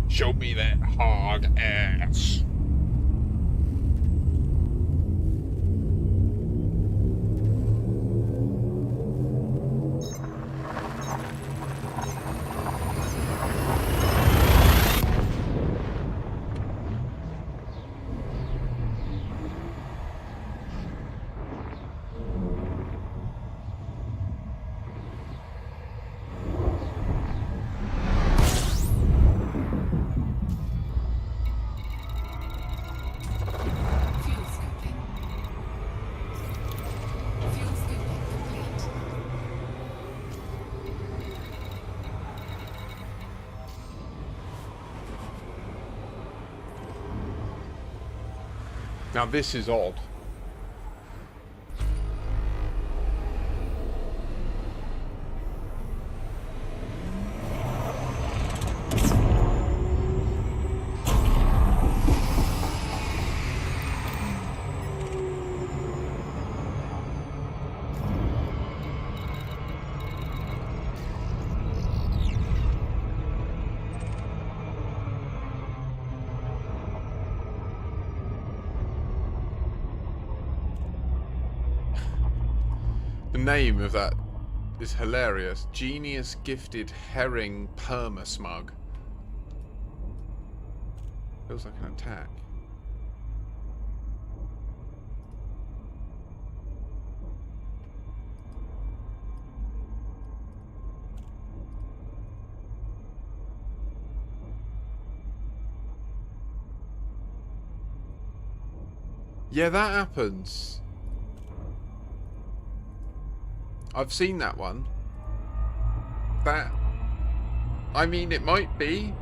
Show me that hard ass. Now this is odd. name of that is hilarious. Genius Gifted Herring Perma Smug. Feels like an attack. Yeah, that happens. I've seen that one. That... I mean, it might be.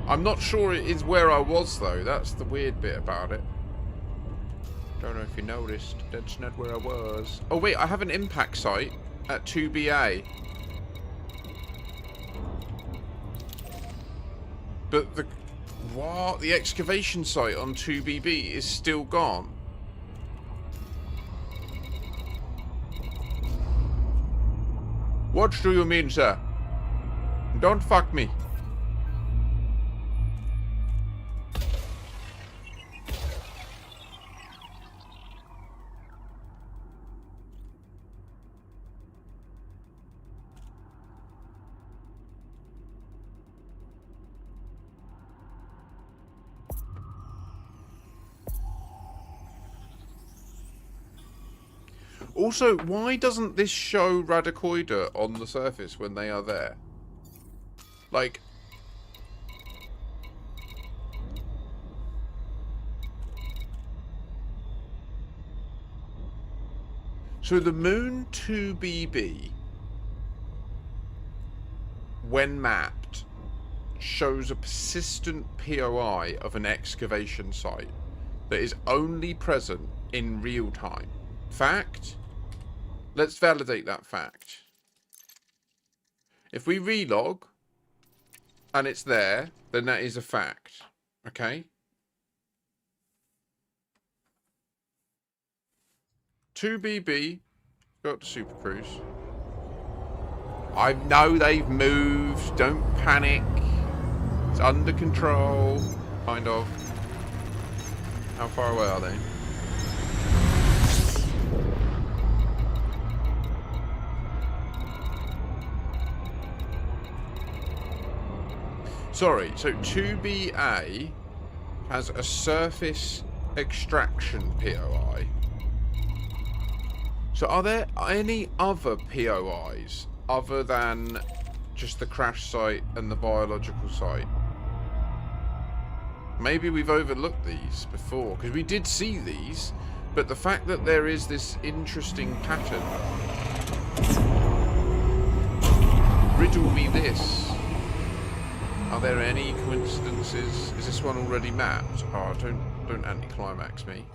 I'm not sure it is where I was, though. That's the weird bit about it. Don't know if you noticed. That's not where I was. Oh, wait, I have an impact site at 2BA. But the... What? The excavation site on 2BB is still gone. What do you mean, sir? Don't fuck me. Also, why doesn't this show Radicoida on the surface when they are there? Like... So the Moon 2BB, when mapped, shows a persistent POI of an excavation site that is only present in real time. Fact? Let's validate that fact. If we relog and it's there, then that is a fact. Okay? 2BB, got to Super Cruise. I know they've moved. Don't panic. It's under control. Kind of. How far away are they? Sorry, so 2BA has a surface extraction POI. So are there any other POIs other than just the crash site and the biological site? Maybe we've overlooked these before, because we did see these, but the fact that there is this interesting pattern. Riddle me this. Are there any coincidences? Is this one already mapped? Oh, don't anticlimax me.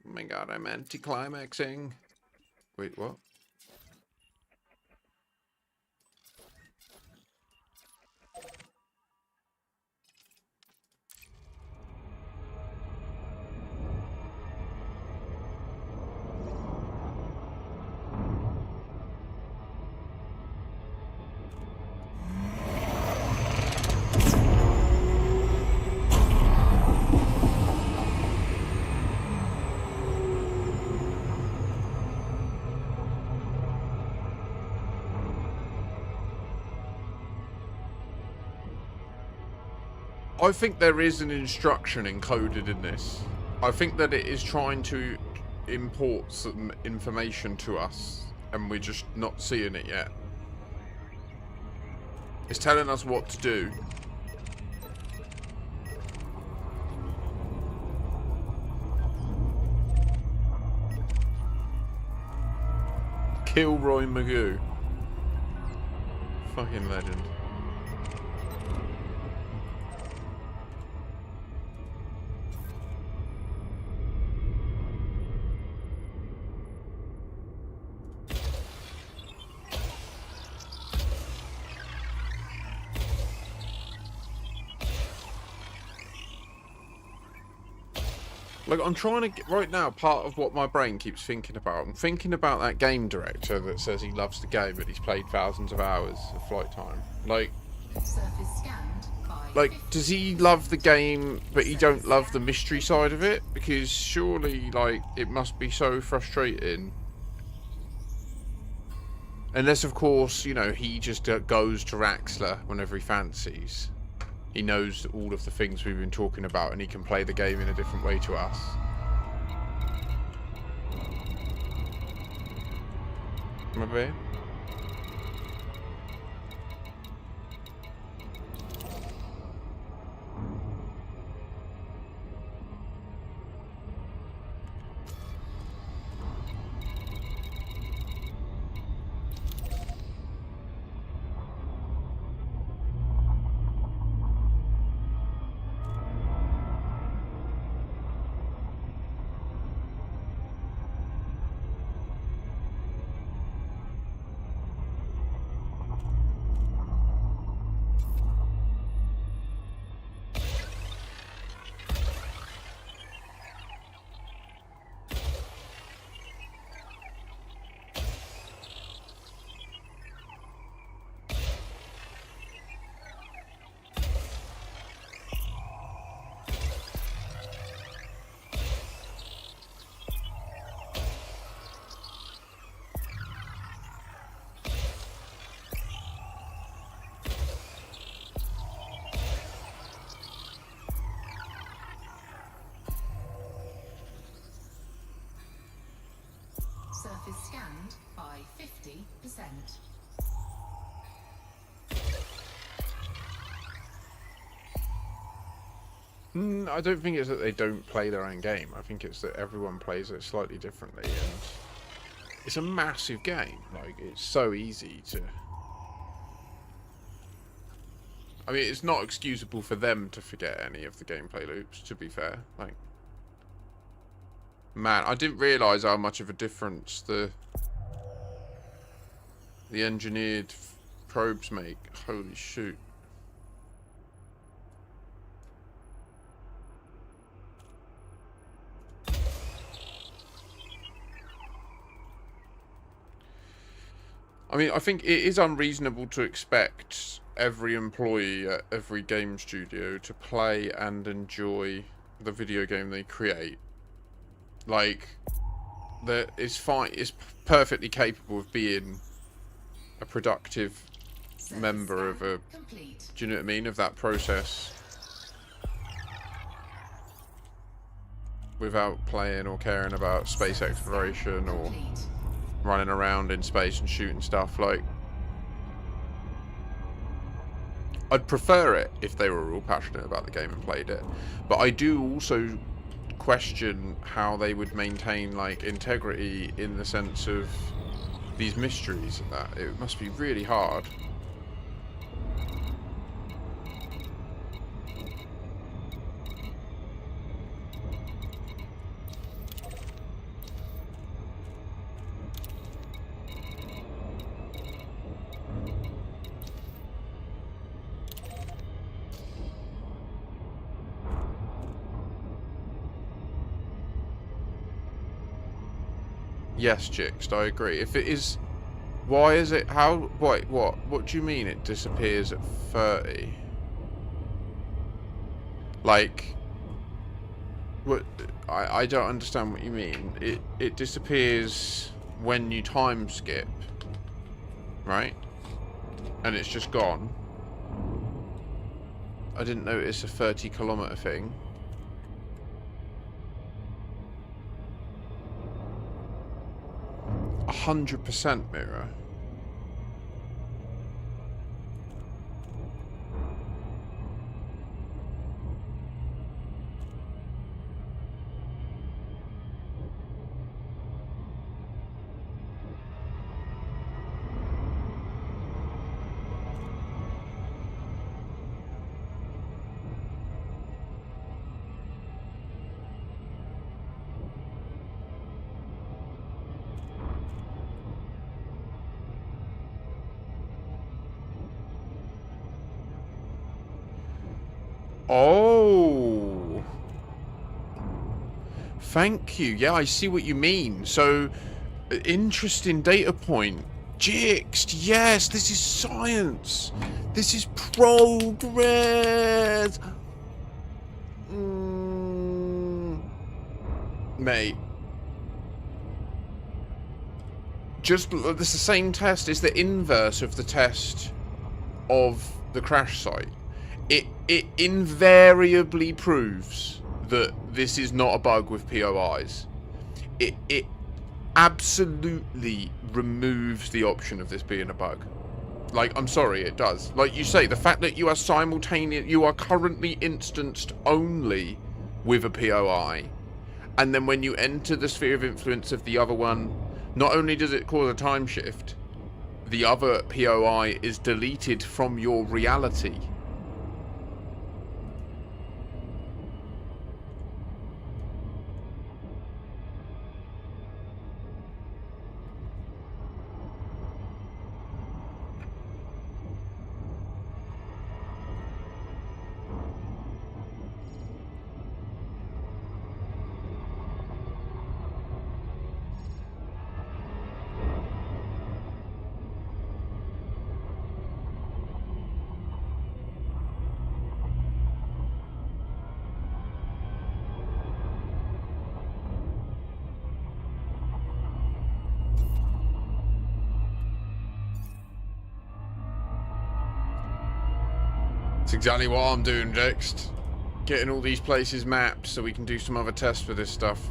Oh my god, I'm anticlimaxing. Wait, what? I think there is an instruction encoded in this. I think that it is trying to import some information to us, and we're just not seeing it yet. It's telling us what to do. Kill Roy Magoo. Fucking legend. Like, I'm trying to get, right now, part of what my brain keeps thinking about, I'm thinking about that game director that says he loves the game, but he's played thousands of hours of flight time. Like, Surface scanned by like, does he love the game, but he don't love the mystery side of it? Because surely, like, it must be so frustrating. Unless, of course, you know, he just goes to Raxler whenever he fancies. He knows all of the things we've been talking about, and he can play the game in a different way to us. Maybe. Surface scanned by 50%. I don't think it's that they don't play their own game. I think it's that everyone plays it slightly differently, and it's a massive game. Like, it's so easy to... I mean, it's not excusable for them to forget any of the gameplay loops, to be fair. Like, man, I didn't realise how much of a difference the engineered probes make. Holy shoot. I mean, I think it is unreasonable to expect every employee at every game studio to play and enjoy the video game they create. Like, that is fine. It's perfectly capable of being a productive member of a... Complete. Do you know what I mean? Of that process. Without playing or caring about space exploration or Complete. running around in space and shooting stuff. Like, I'd prefer it if they were all passionate about the game and played it, but I do also question how they would maintain, like, integrity in the sense of these mysteries and that. It must be really hard. Yes, Chicks, I agree. If it is, why is it, how, wait, what do you mean it disappears at 30? Like, what, I don't understand what you mean. It disappears when you time skip, right? And it's just gone. I didn't notice a 30-kilometer thing. 100% mirror. Oh, thank you. Yeah, I see what you mean. So, interesting data point. Jixed, yes, this is science. This is progress. Mate. Just, this is the same test. It's the inverse of the test of the crash site. It invariably proves that this is not a bug with POIs. It absolutely removes the option of this being a bug. Like, I'm sorry, it does. Like you say, the fact that you are you are currently instanced only with a POI, and then when you enter the sphere of influence of the other one, not only does it cause a time shift, the other POI is deleted from your reality. That's exactly what I'm doing next. Getting all these places mapped so we can do some other tests for this stuff.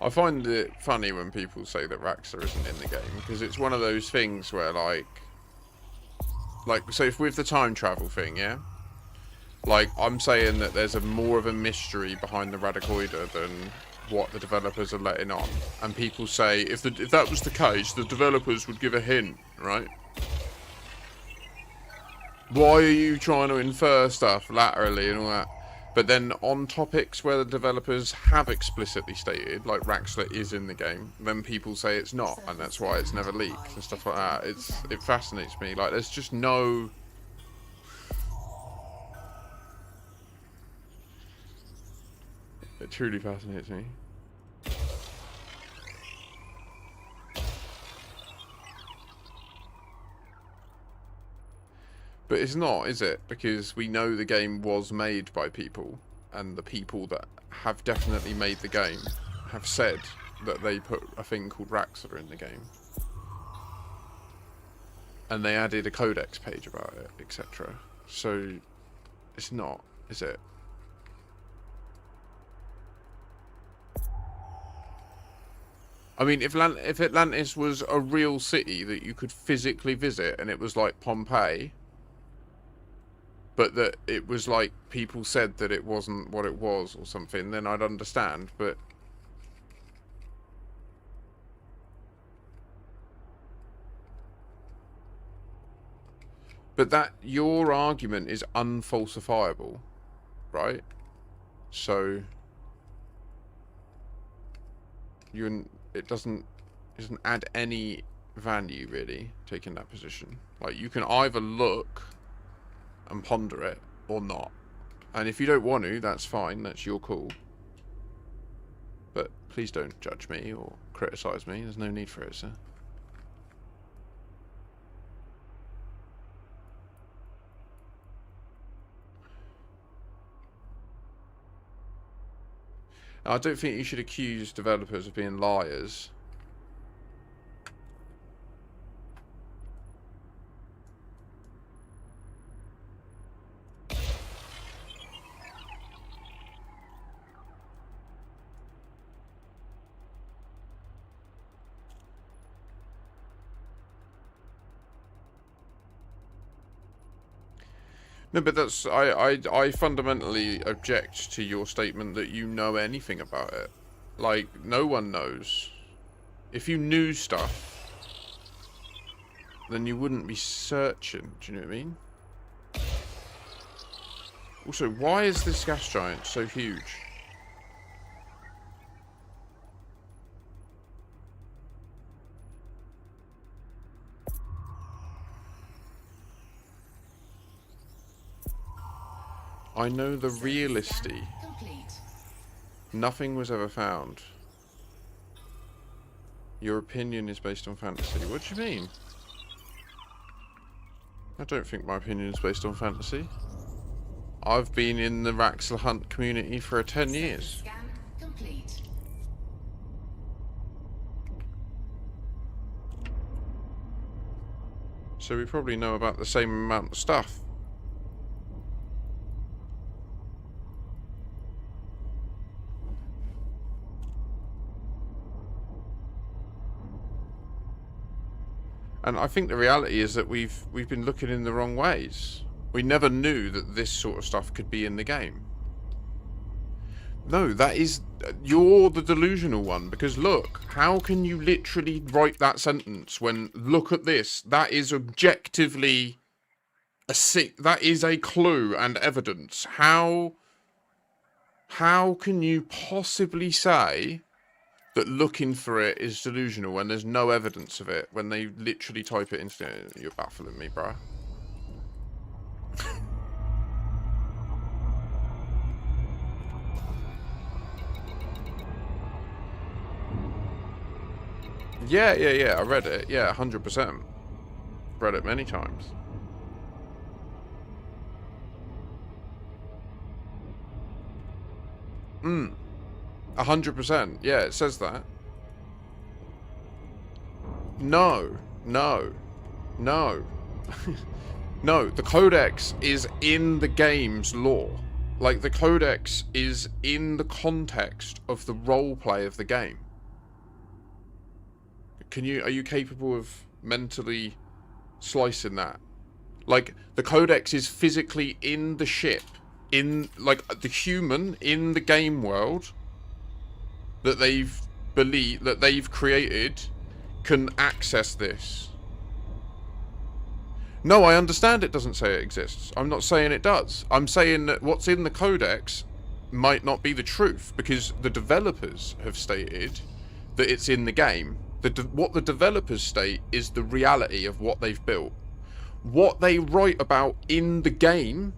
I find it funny when people say that Raxa isn't in the game, because it's one of those things where, like, so if with the time travel thing, yeah? Like, I'm saying that there's more of a mystery behind the Radicoida than what the developers are letting on. And people say, if that was the case, the developers would give a hint, right? Why are you trying to infer stuff laterally and all that? But then on topics where the developers have explicitly stated, like Raxlet is in the game, then people say it's not, and that's why it's never leaked and stuff like that. It fascinates me. Like, there's just no... It truly fascinates me. But it's not, is it? Because we know the game was made by people, and the people that have definitely made the game have said that they put a thing called Raxa in the game. And they added a codex page about it, etc. So, it's not, is it? I mean, if Atlantis was a real city that you could physically visit, and it was like Pompeii, but that it was like people said that it wasn't what it was or something, then I'd understand. But that your argument is unfalsifiable, right? So it doesn't add any value really taking that position. Like, you can either look and ponder it or not, and if you don't want to, that's fine, that's your call, but please don't judge me or criticize me. There's no need for it, sir. I don't think you should accuse developers of being liars. No, but that's I fundamentally object to your statement that you know anything about it. Like, no one knows. If you knew stuff, then you wouldn't be searching. Do you know what I mean? Also, why is this gas giant so huge? I know the realisty. Complete. Nothing was ever found. Your opinion is based on fantasy. What do you mean? I don't think my opinion is based on fantasy. I've been in the Raxel Hunt community for 10 years. Scan complete. So we probably know about the same amount of stuff. And I think the reality is that we've been looking in the wrong ways. We never knew that this sort of stuff could be in the game. No, that is... You're the delusional one, because look, how can you literally write that sentence when, look at this, that is objectively that is a clue and evidence. How can you possibly say that looking for it is delusional when there's no evidence of it, when they literally type it into... You're baffling me, bruh. Yeah, I read it. Yeah, 100%. Read it many times. Hmm. 100%. Yeah, it says that. No. No. No. No, the codex is in the game's lore. Like, the codex is in the context of the roleplay of the game. Are you capable of mentally slicing that? Like, the codex is physically in the ship, in, like, the human in the game world that they've created can access this. No, I understand it doesn't say it exists. I'm not saying it does. I'm saying that what's in the codex might not be the truth, because the developers have stated that it's in the game. What the developers state is the reality of what they've built. What they write about in the game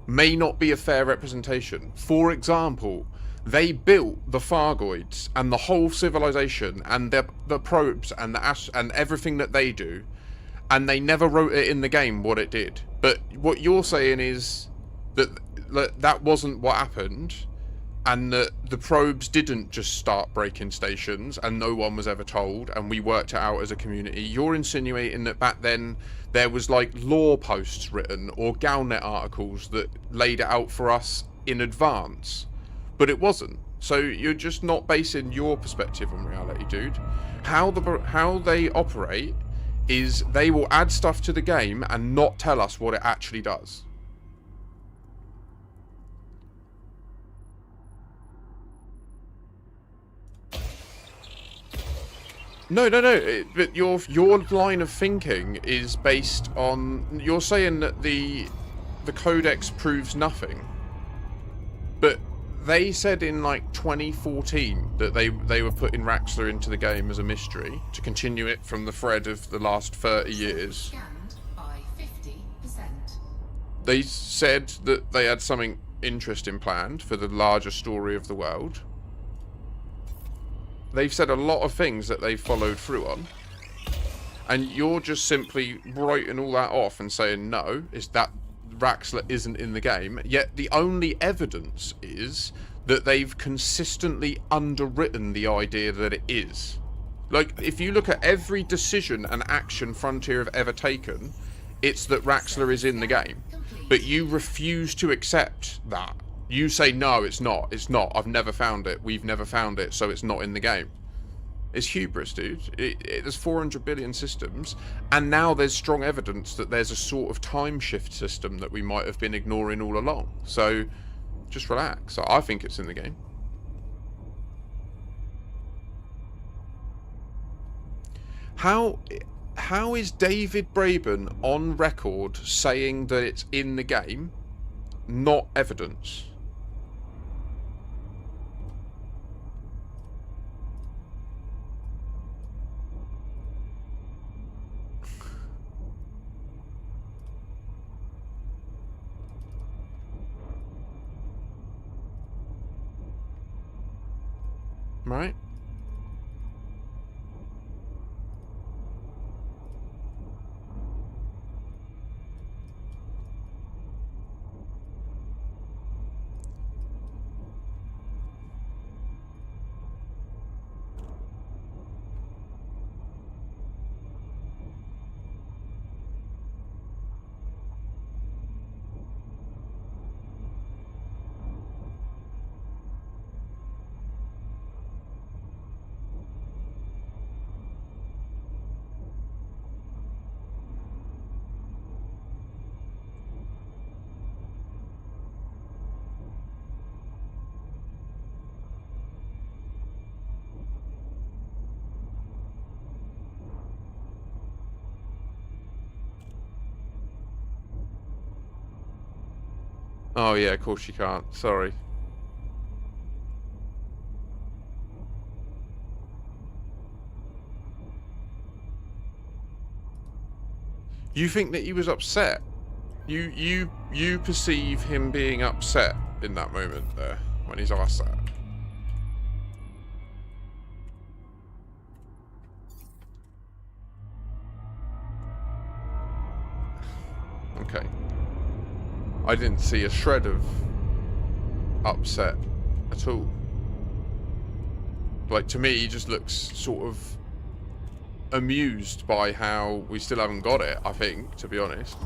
may not be a fair representation. For example, they built the Fargoids and the whole civilization and the probes and and everything that they do, and they never wrote it in the game what it did. But what you're saying is that that wasn't what happened, and that the probes didn't just start breaking stations and no one was ever told, and we worked it out as a community. You're insinuating that back then there was like lore posts written or Galnet articles that laid it out for us in advance, but it wasn't. So you're just not basing your perspective on reality, dude. How they operate is they will add stuff to the game and not tell us what it actually does. No. But your line of thinking is based on... You're saying that the codex proves nothing. But they said in like 2014 that they were putting Raxler into the game as a mystery to continue it from the thread of the last 30 years. Scanned by 50%. They said that they had something interesting planned for the larger story of the world. They've said a lot of things that they've followed through on. And you're just simply writing all that off and saying, no, is that Raxler isn't in the game. Yet the only evidence is that they've consistently underwritten the idea that it is. Like, if you look at every decision and action Frontier have ever taken, it's that Raxler is in the game. But you refuse to accept that. You say, no, it's not. It's not. I've never found it. We've never found it, so it's not in the game. It's hubris, dude. There's 400 billion systems, and now there's strong evidence that there's a sort of time shift system that we might have been ignoring all along. So, just relax. I think it's in the game. How is David Braben on record saying that it's in the game, not evidence. Right? Oh yeah, of course you can't. Sorry. You think that he was upset? You perceive him being upset in that moment there when he's asked that. Okay. I didn't see a shred of upset at all. Like, to me, he just looks sort of amused by how we still haven't got it, I think, to be honest.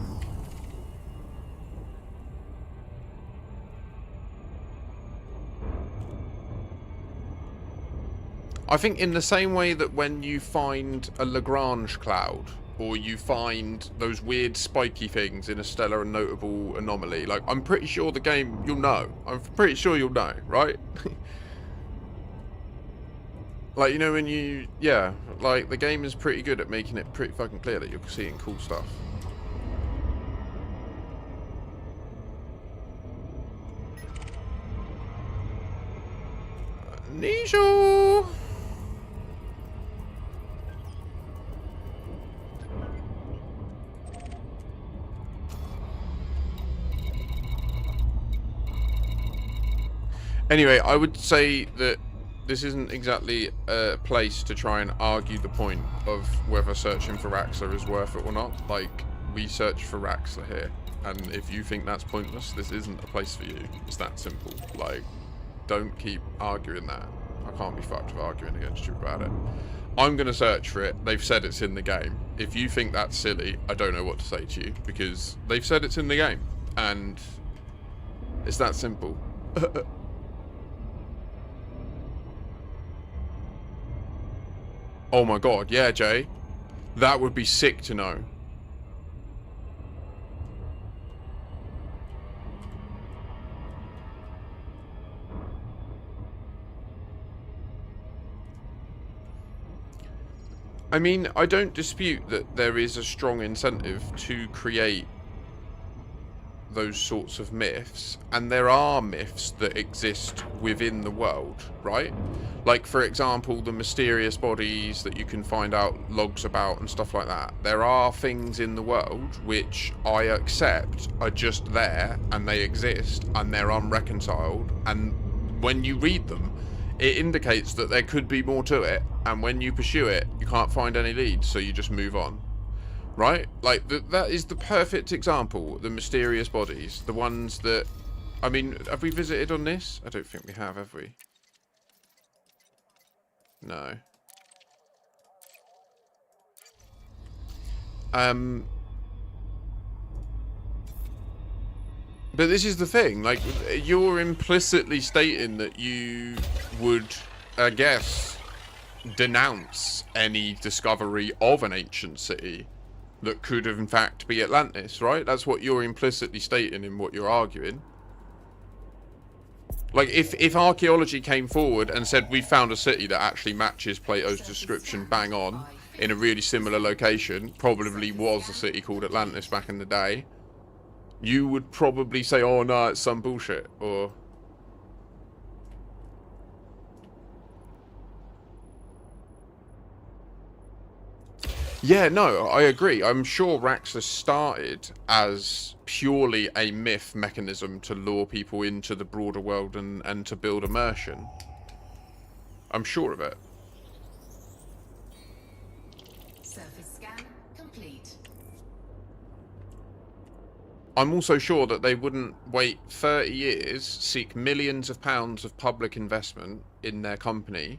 I think in the same way that when you find a Lagrange cloud, or you find those weird spiky things in a stellar and notable anomaly, like, I'm pretty sure the game, you'll know. I'm pretty sure you'll know, right? Like, you know, when you... Yeah, like, the game is pretty good at making it pretty fucking clear that you're seeing cool stuff. Nisho! Anyway, I would say that this isn't exactly a place to try and argue the point of whether searching for Raxler is worth it or not. Like, we search for Raxler here, and if you think that's pointless, this isn't a place for you. It's that simple. Like, don't keep arguing that. I can't be fucked with arguing against you about it. I'm going to search for it. They've said it's in the game. If you think that's silly, I don't know what to say to you, because they've said it's in the game, and it's that simple. Oh my god, yeah, Jay. That would be sick to know. I mean, I don't dispute that there is a strong incentive to create those sorts of myths, and there are myths that exist within the world, right? Like, for example, the mysterious bodies that you can find out logs about and stuff like that. There are things in the world which I accept are just there, and they exist, and they're unreconciled, and when you read them, it indicates that there could be more to it, and when you pursue it, you can't find any leads, so you just move on. Right? Like, that is the perfect example. The mysterious bodies. The ones that... I mean, have we visited on this? I don't think we have we? No. But this is the thing. Like, you're implicitly stating that you would, I guess, denounce any discovery of an ancient city that could in fact be Atlantis, right? That's what you're implicitly stating in what you're arguing. Like, if archaeology came forward and said we found a city that actually matches Plato's description bang on in a really similar location, probably was a city called Atlantis back in the day, you would probably say, oh no, it's some bullshit, or... Yeah, no, I agree. I'm sure Raxxla started as purely a myth mechanism to lure people into the broader world and to build immersion. I'm sure of it. Surface scan complete. I'm also sure that they wouldn't wait 30 years, seek millions of pounds of public investment in their company,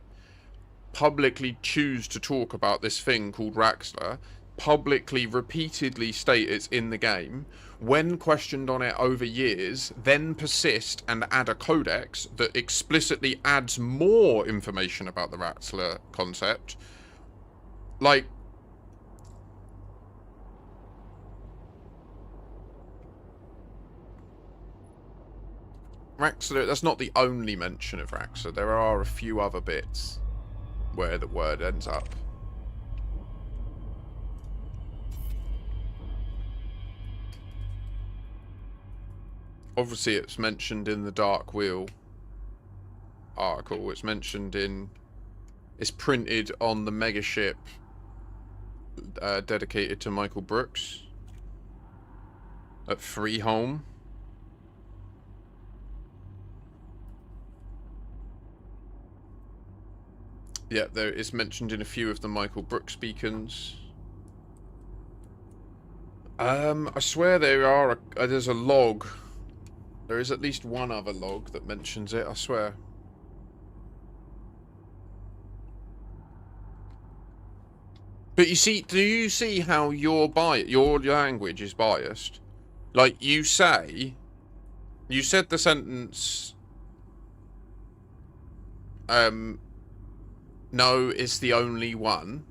publicly choose to talk about this thing called Raxxla, publicly repeatedly state it's in the game, when questioned on it over years, then persist and add a codex that explicitly adds more information about the Raxxla concept. Like, Raxxla, that's not the only mention of Raxxla. There are a few other bits where the word ends up. Obviously, it's mentioned in the Dark Wheel article. It's mentioned in... It's printed on the megaship dedicated to Michael Brooks at Freeholm. Yeah, there it's mentioned in a few of the Michael Brooks beacons. I swear there's a log. There is at least one other log that mentions it, I swear. But you see, do you see how your language is biased? Like, you said the sentence, no, it's the only one,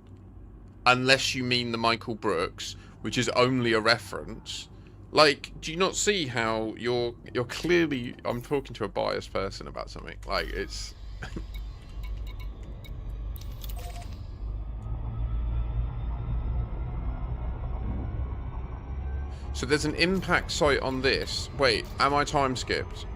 unless you mean the Michael Brooks, which is only a reference. Like, do you not see how you're clearly... I'm talking to a biased person about something. Like, it's... So there's an impact site on this. Wait, am I time skipped?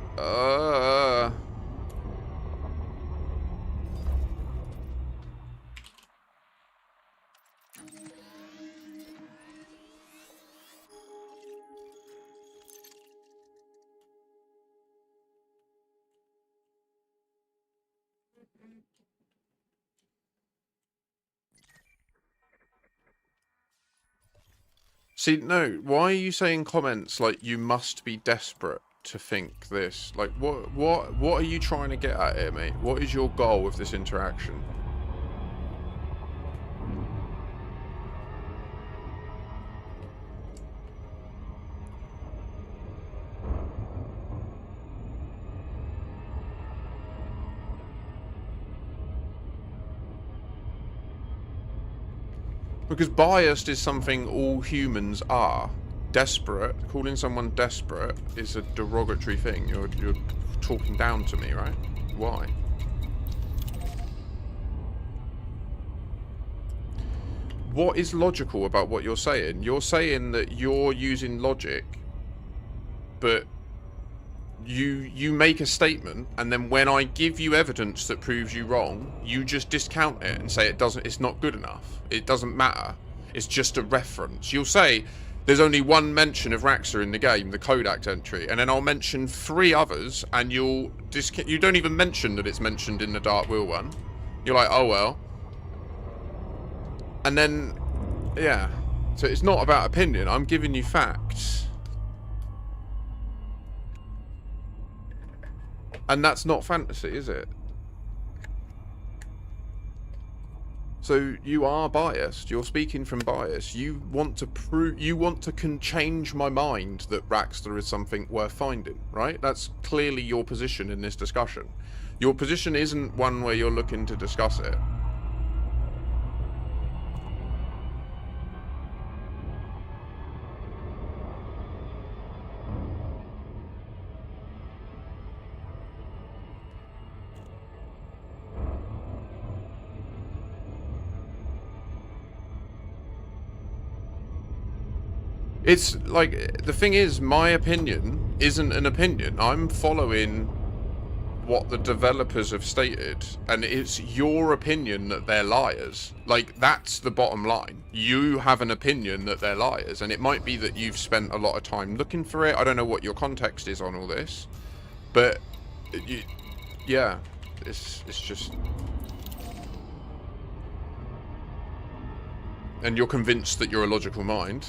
See, no, why are you saying comments like you must be desperate to think this? Like, what are you trying to get at here, mate? What is your goal with this interaction? Because biased is something all humans are. Desperate, calling someone desperate is a derogatory thing. You're talking down to me, right? Why? What is logical about what you're saying? You're saying that you're using logic, but you make a statement, and then when I give you evidence that proves you wrong, you just discount it and say it's not good enough. It doesn't matter. It's just a reference. You'll say there's only one mention of Raxxla in the game, the Kodak entry, and then I'll mention 3 others, and you don't even mention that it's mentioned in the Dark Wheel one. You're like, oh well. And then, yeah. So it's not about opinion. I'm giving you facts. And that's not fantasy, is it? So you are biased. You're speaking from bias. You want to prove... You want to change my mind that Raxxla is something worth finding, right? That's clearly your position in this discussion. Your position isn't one where you're looking to discuss it. It's like, the thing is, my opinion isn't an opinion. I'm following what the developers have stated, and it's your opinion that they're liars. Like, that's the bottom line. You have an opinion that they're liars, and it might be that you've spent a lot of time looking for it. I don't know what your context is on all this, but yeah, it's just, and you're convinced that you're a logical mind.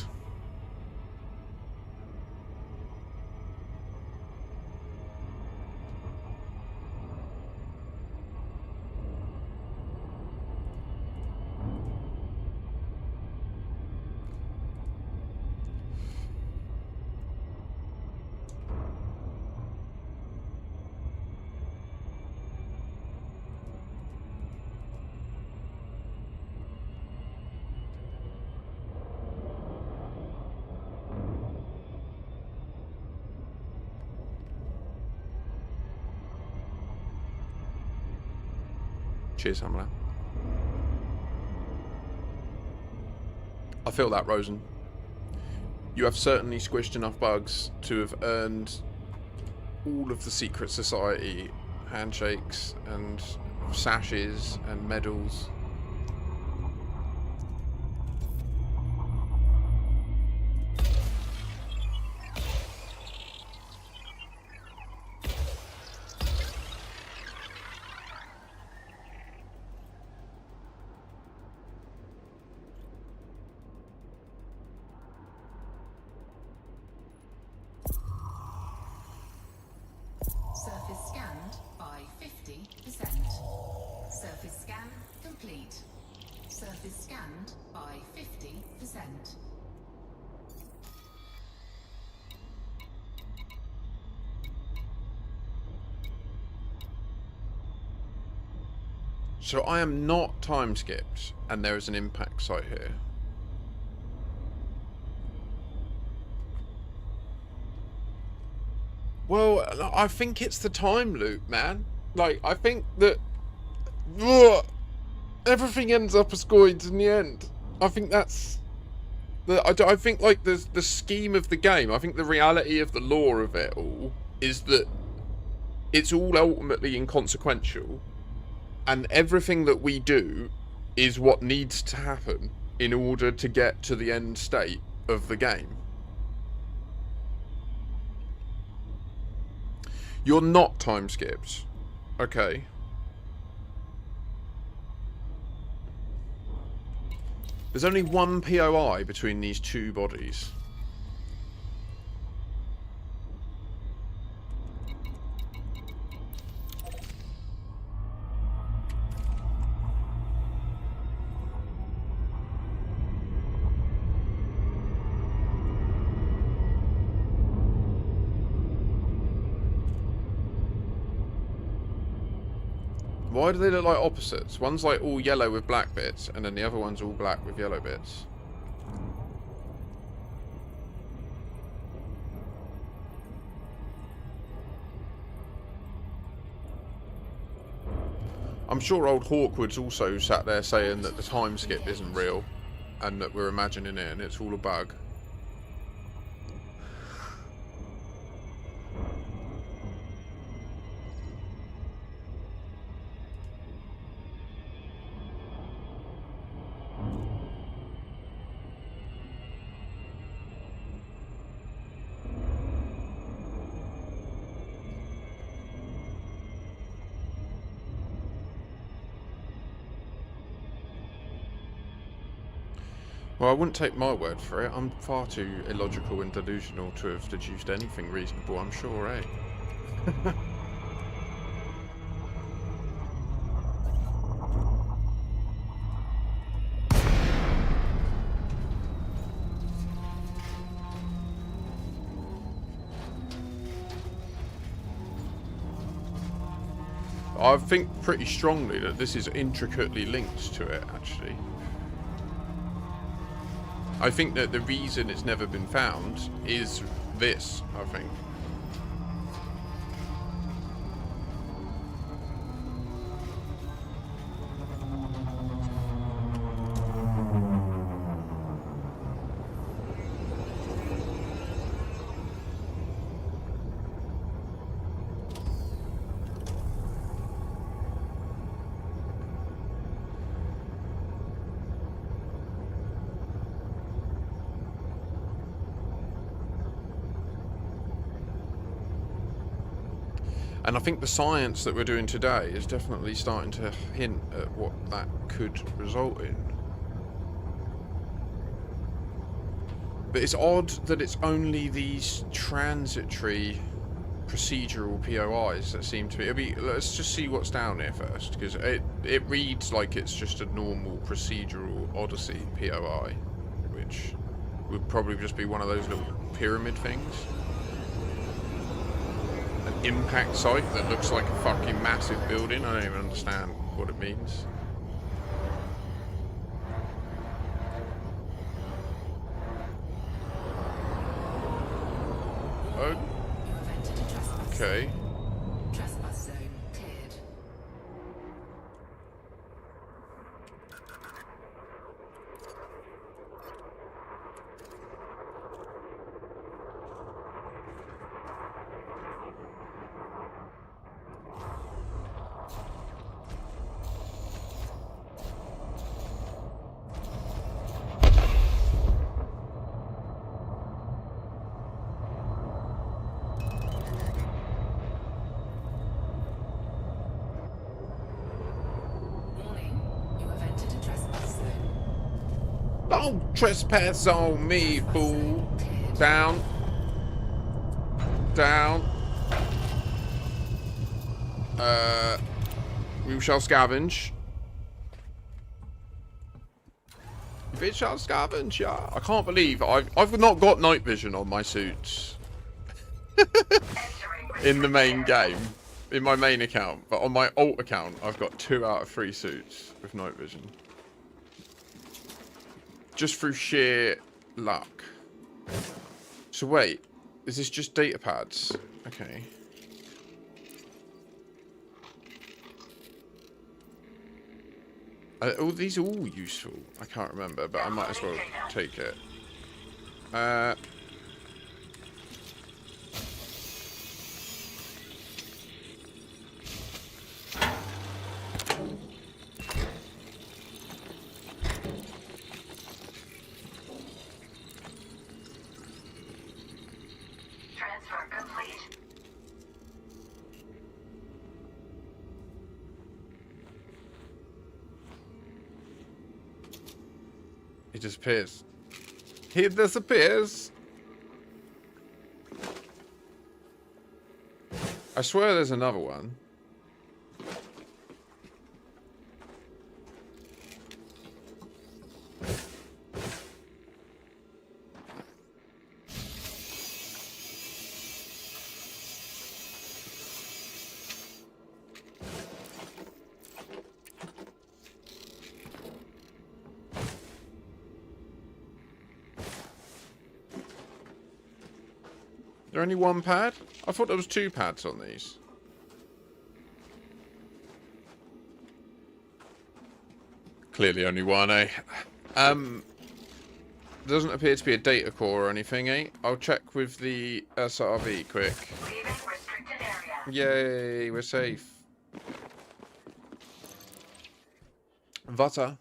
Cheers, Hamler. I feel that, Rosen. You have certainly squished enough bugs to have earned all of the secret society handshakes and sashes and medals. Surface scanned by 50%. Surface scan complete. Surface scanned by 50%. So I am not time skipped, and there is an impact site here. Well, I think it's the time loop, man. Like, I think that everything ends up as coins in the end. I think that's I think, like, the scheme of the game, I think the reality of the lore of it all is that it's all ultimately inconsequential, and everything that we do is what needs to happen in order to get to the end state of the game. You're not time skipped. Okay. There's only one POI between these two bodies. Why do they look like opposites? One's like all yellow with black bits, and then the other one's all black with yellow bits. I'm sure old Hawkwood's also sat there saying that the time skip isn't real, and that we're imagining it and it's all a bug. Well, I wouldn't take my word for it. I'm far too illogical and delusional to have deduced anything reasonable, I'm sure, eh? I think pretty strongly that this is intricately linked to it, actually. I think that the reason it's never been found is this, I think. And I think the science that we're doing today is definitely starting to hint at what that could result in. But it's odd that it's only these transitory procedural POIs that seem to be... let's just see what's down here first, because it reads like it's just a normal procedural Odyssey POI, which would probably just be one of those little pyramid things. An impact site that looks like a fucking massive building. I don't even understand what it means. Oh. You have entered a trespass Okay. zone. Trespass zone cleared. Warning, you have entered a trespass zone. Don't trespass on me, fool. Down. Down. We shall scavenge. We shall scavenge, yeah. I can't believe I've not got night vision on my suits. In the main game. In my main account. But on my alt account, I've got 2 out of 3 suits with night vision. Just through sheer luck. So wait, is this just data pads? Okay. These are all useful. I can't remember, but I might as well take it. Transfer complete. He disappears. He disappears. I swear there's another one. Is there only one pad? I thought there was 2 pads on these. Clearly only one, eh? Doesn't appear to be a data core or anything, eh? I'll check with the SRV quick. Leaving restricted area. Yay, we're safe. Butter.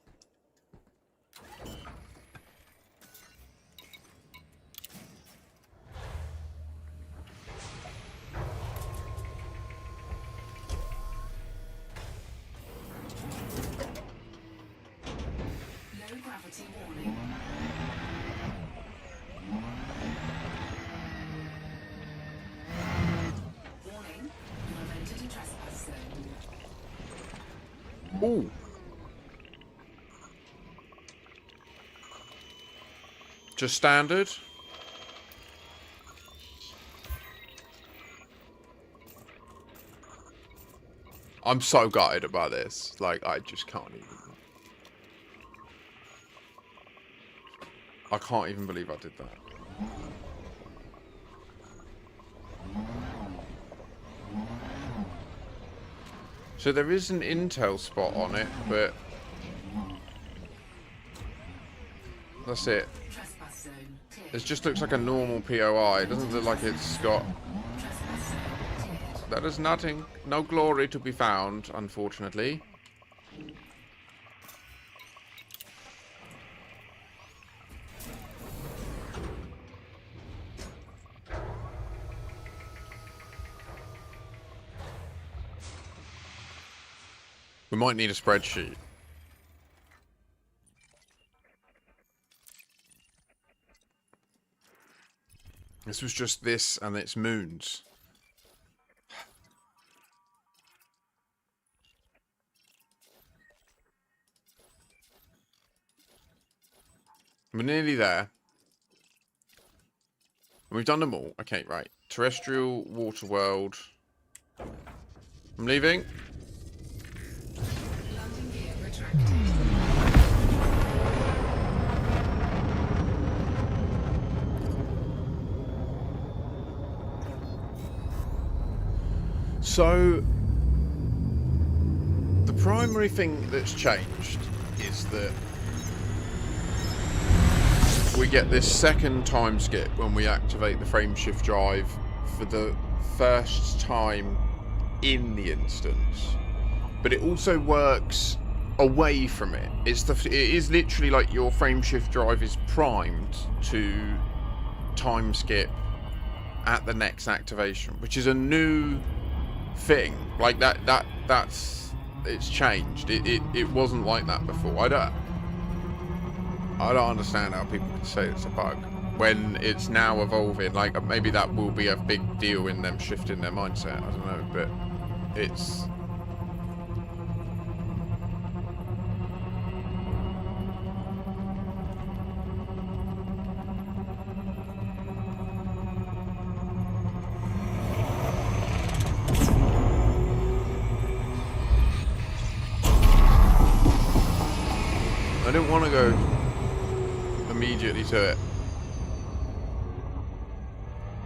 Low gravity warning. Warning, you have entered a trespass zone. Ooh. Just standard. I'm so gutted about this. Like, I just can't even. I can't even believe I did that. So there is an intel spot on it, but that's it. Trespass zone cleared. It just looks like a normal POI. It doesn't look like it's got... Trespass zone cleared. There is nothing, no glory to be found, unfortunately. We might need a spreadsheet. This was just this and its moons. We're nearly there. We've done them all. Okay, right. Terrestrial, water world. I'm leaving. Landing gear retracted. So, the primary thing that's changed is that we get this second time skip when we activate the frameshift drive for the first time in the instance, but it also works away from it. It is literally like your frameshift drive is primed to time skip at the next activation, which is a new thing. Like that's it's changed. It wasn't like that before. I don't understand how people can say it's a bug when it's now evolving. Like, maybe that will be a big deal in them shifting their mindset. I don't know, but it's... I don't want to go immediately to it.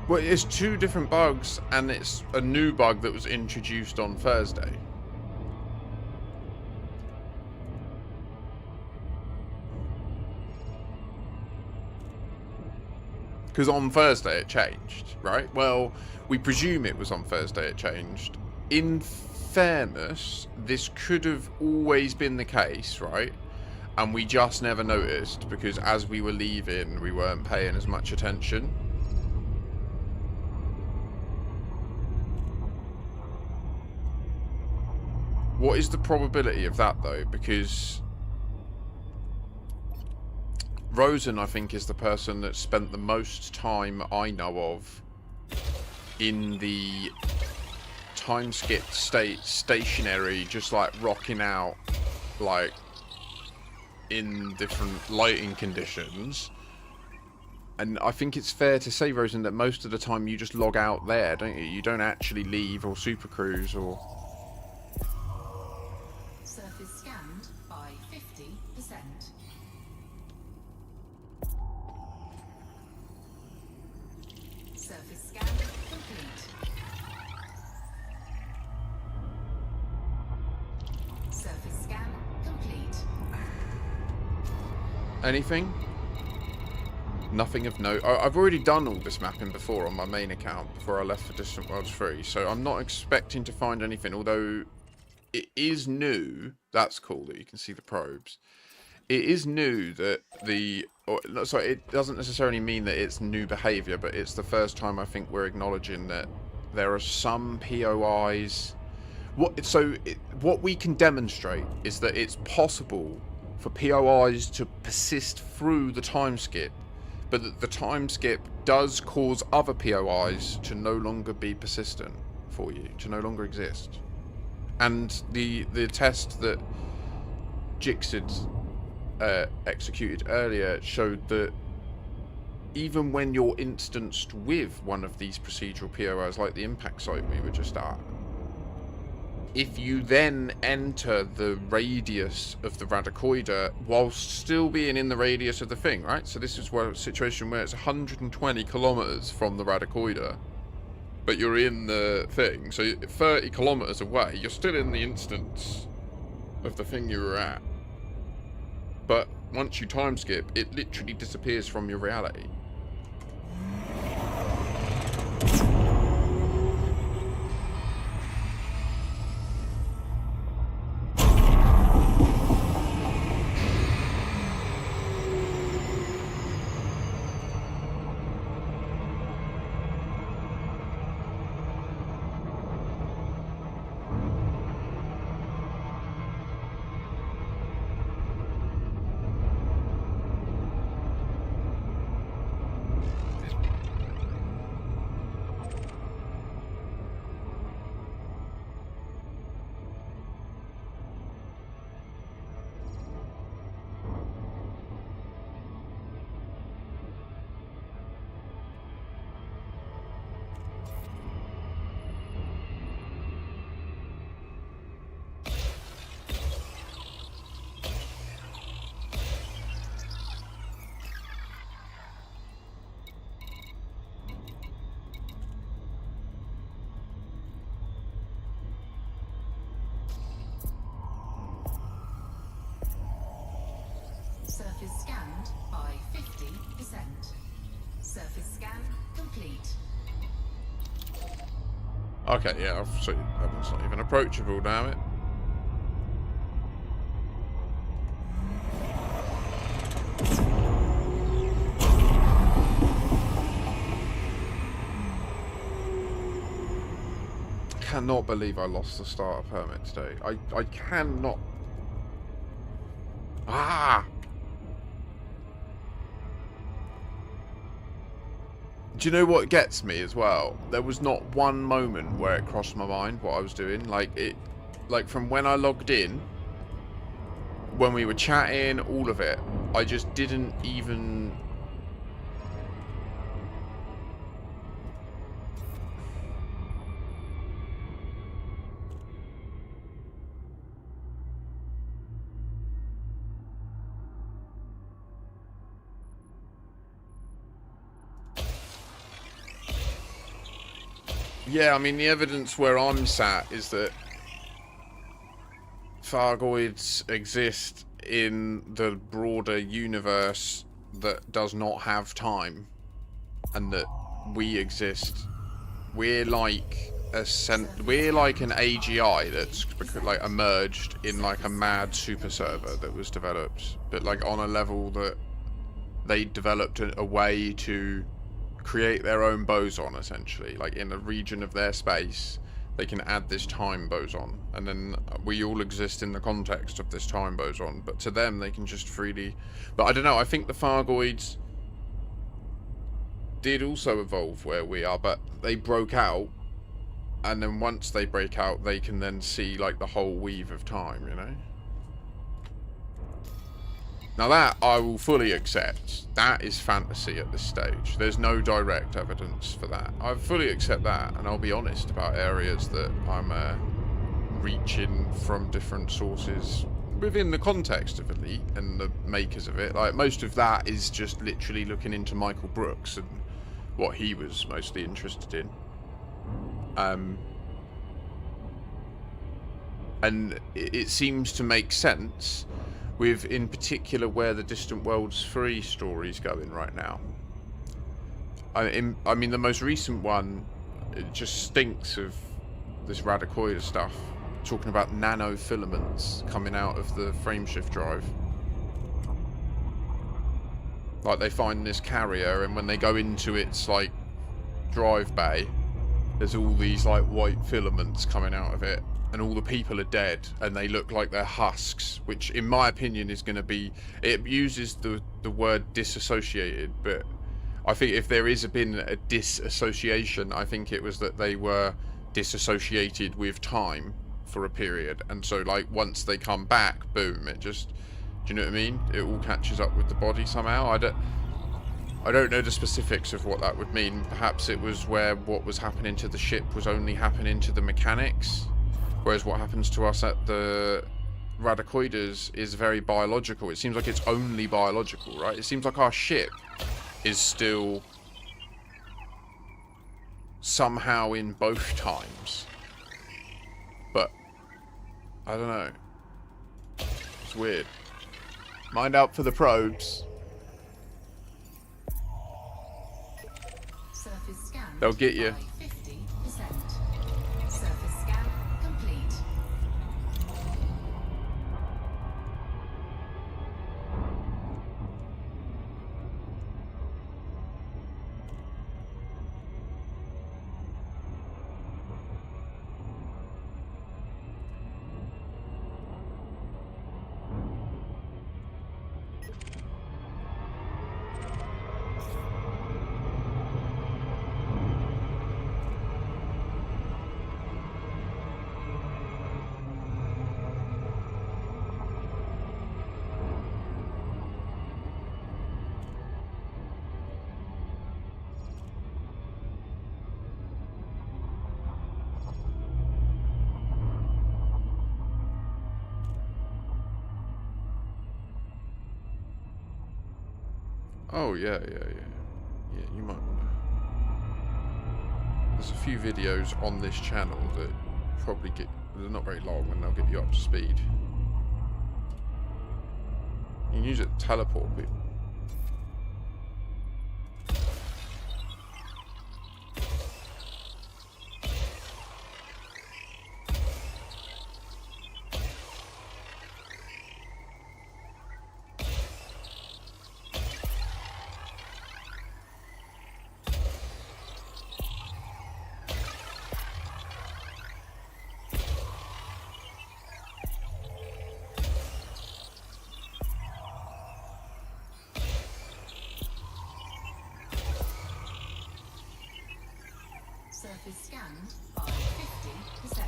Well, it's two different bugs, and it's a new bug that was introduced on Thursday. Because on Thursday it changed, right? Well, we presume it was on Thursday it changed. In fairness, this could have always been the case, right? And we just never noticed because as we were leaving, we weren't paying as much attention. What is the probability of that, though? Because Rosen, I think, is the person that spent the most time I know of in the time skip state stationary, just like rocking out, like in different lighting conditions. And I think it's fair to say, Rosen, that most of the time you just log out there, don't you? You don't actually leave or supercruise or... Surface scanned by 50%. Surface scan complete. Surface scan complete. Anything? Nothing of note. I've already done all this mapping before on my main account before I left for Distant Worlds 3, so I'm not expecting to find anything, although it is new. That's cool that you can see the probes. It is new that it doesn't necessarily mean that it's new behaviour, but it's the first time I think we're acknowledging that there are some POIs. What we can demonstrate is that it's possible for POIs to persist through the time skip, but that the time skip does cause other POIs to no longer be persistent for you, to no longer exist. And the test that Jixid executed earlier showed that even when you're instanced with one of these procedural POIs, like the impact site we were just at, if you then enter the radius of the Radicoida whilst still being in the radius of the thing, right? So this is a situation where it's 120 kilometers from the Radicoida, but you're in the thing, so 30 kilometers away, you're still in the instance of the thing you were at. But once you time skip, it literally disappears from your reality. Surface scanned by 50%. Surface scan complete. Okay, yeah, I've seen that one's not even approachable, damn it. Cannot believe I lost the starter permit today. I cannot. Ah! Do you know what gets me as well? There was not one moment where it crossed my mind what I was doing. Like from when I logged in, when we were chatting, all of it, I just didn't even. Yeah, I mean, the evidence where I'm sat is that Thargoids exist in the broader universe that does not have time, and that we exist. We're like we're like an AGI that's like emerged in like a mad super server that was developed, but like on a level that they developed a way to create their own boson, essentially. Like in a region of their space, they can add this time boson, and then we all exist in the context of this time boson, but to them they can just freely. But I don't know, I think the Thargoids did also evolve where we are, but they broke out, and then once they break out they can then see like the whole weave of time, you know. Now that I will fully accept. That is fantasy at this stage. There's no direct evidence for that. I fully accept that, and I'll be honest about areas that I'm reaching from different sources within the context of Elite and the makers of it. Like, most of that is just literally looking into Michael Brooks and what he was mostly interested in. And it seems to make sense with, in particular, where the Distant Worlds 3 story's going right now. I mean, the most recent one, it just stinks of this Radicoida stuff. Talking about nanofilaments coming out of the frameshift drive. Like, they find this carrier, and when they go into its, like, drive bay, there's all these, like, white filaments coming out of it. And all the people are dead, and they look like they're husks, which in my opinion is going to be, it uses the word disassociated, but I think if there is been a disassociation, I think it was that they were disassociated with time for a period, and so like once they come back, boom, it just, do you know what I mean? It all catches up with the body somehow. I don't know the specifics of what that would mean. Perhaps it was where what was happening to the ship was only happening to the mechanics. Whereas what happens to us at the Radicoidas is very biological. It seems like it's only biological, right? It seems like our ship is still somehow in both times. But, I don't know. It's weird. Mind out for the probes. Surface scan. They'll get you. By 50%. Surface scan complete. Oh, yeah, you might want to. There's a few videos on this channel that probably they're not very long and they'll get you up to speed. You can use it to teleport people. Surface scanned by 50%.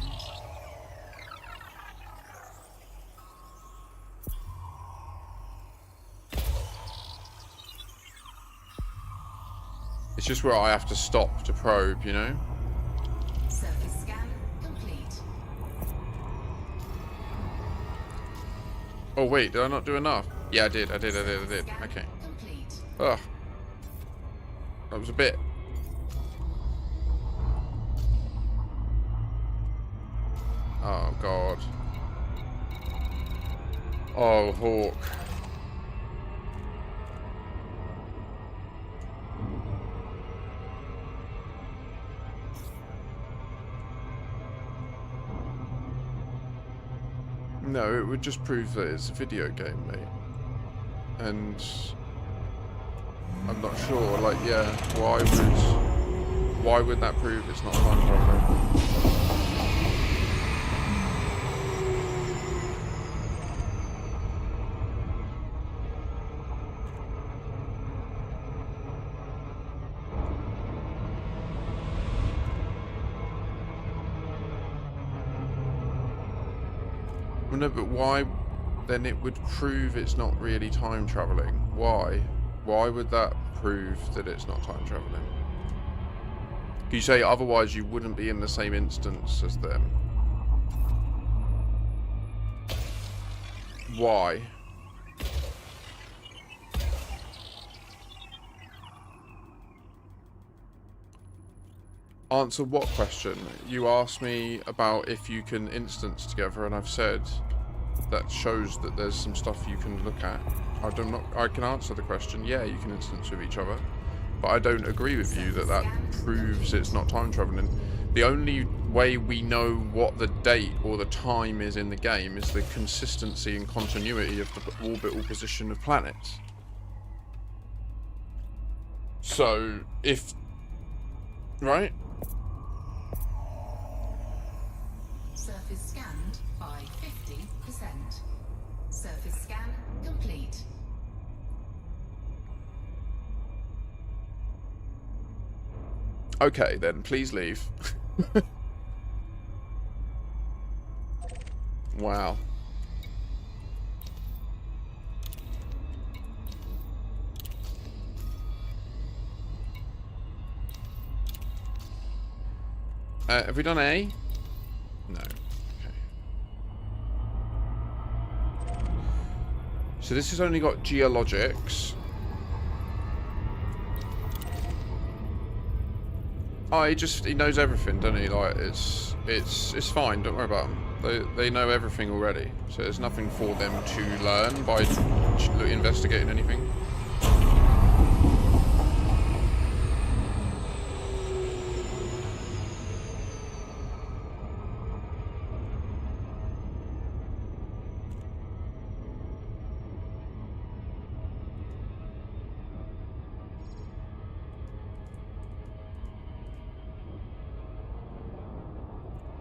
It's just where I have to stop to probe, you know? Surface scan complete. Oh wait, did I not do enough? Yeah, I did. Surface scan Okay. complete. Ugh. That was a bit. Oh god. Oh, Hawk. No, it would just prove that it's a video game, mate. And I'm not sure, like, yeah, why would that prove it's not time traveling? Well, no, but why? Then it would prove it's not really time traveling. Why? Why would that prove that it's not time traveling? You say otherwise you wouldn't be in the same instance as them. Why? Answer what question? You asked me about if you can instance together, and I've said that shows that there's some stuff you can look at. I can answer the question. Yeah, you can instance with each other, but I don't agree with you that that proves it's not time traveling. The only way we know what the date or the time is in the game is the consistency and continuity of the orbital position of planets. So if right. Surface scanned by 50%. Surface scan complete. Okay, then please leave. Wow. Have we done A? No. Okay. So this has only got geologics. Oh, he knows everything, doesn't he? Like it's fine. Don't worry about them. They know everything already, so there's nothing for them to learn by investigating anything.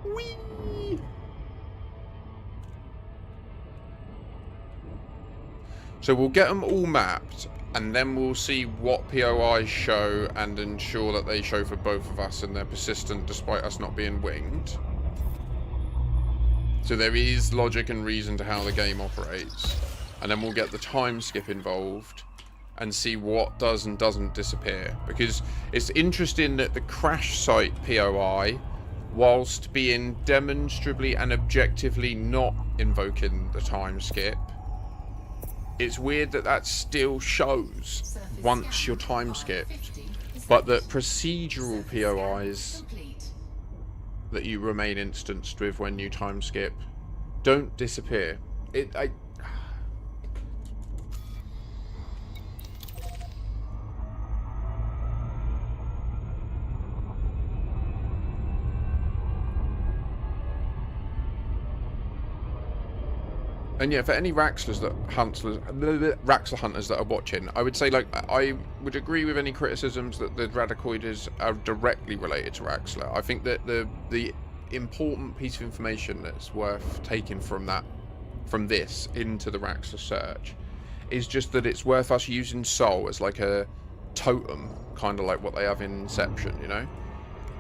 Whee! So we'll get them all mapped, and then we'll see what POIs show and ensure that they show for both of us and they're persistent despite us not being winged. So there is logic and reason to how the game operates. And then we'll get the time skip involved and see what does and doesn't disappear. Because it's interesting that the crash site POI, whilst being demonstrably and objectively not invoking the time skip, it's weird that that still shows once you're time skipped, but that procedural POIs that you remain instanced with when you time skip don't disappear. And yeah, for any Raxler hunters that are watching, I would say, like, I would agree with any criticisms that the Radicoidas are directly related to Raxler. I think that the important piece of information that's worth taking from this into the Raxler search is just that it's worth us using Soul as like a totem, kind of like what they have in Inception, you know?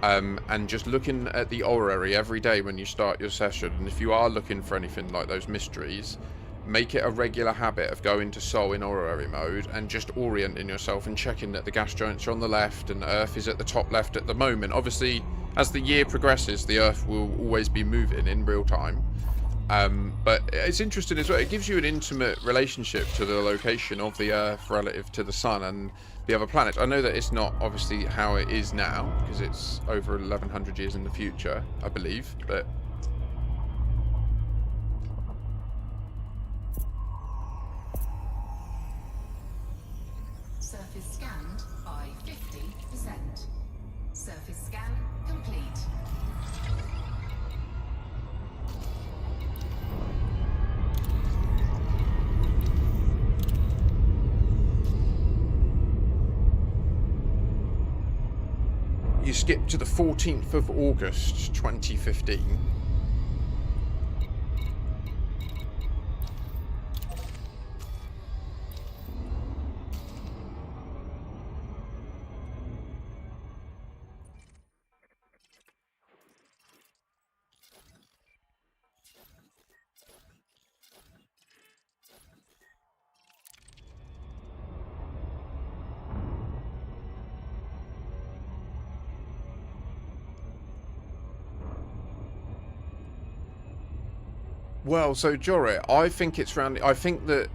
And just looking at the orrery every day when you start your session, and if you are looking for anything like those mysteries, make it a regular habit of going to Soul in orrery mode and just orienting yourself and checking that the gas giants are on the left and Earth is at the top left at the moment. Obviously, as the year progresses, the Earth will always be moving in real time. But it's interesting as well. It gives you an intimate relationship to the location of the Earth relative to the Sun and the other planets. I know that it's not obviously how it is now, because it's over 1100 years in the future, I believe, but... Surface scanned by 50%. Surface scan complete. You skip to the 14th of August, 2015. Well, so Jorit, I think it's round. I think that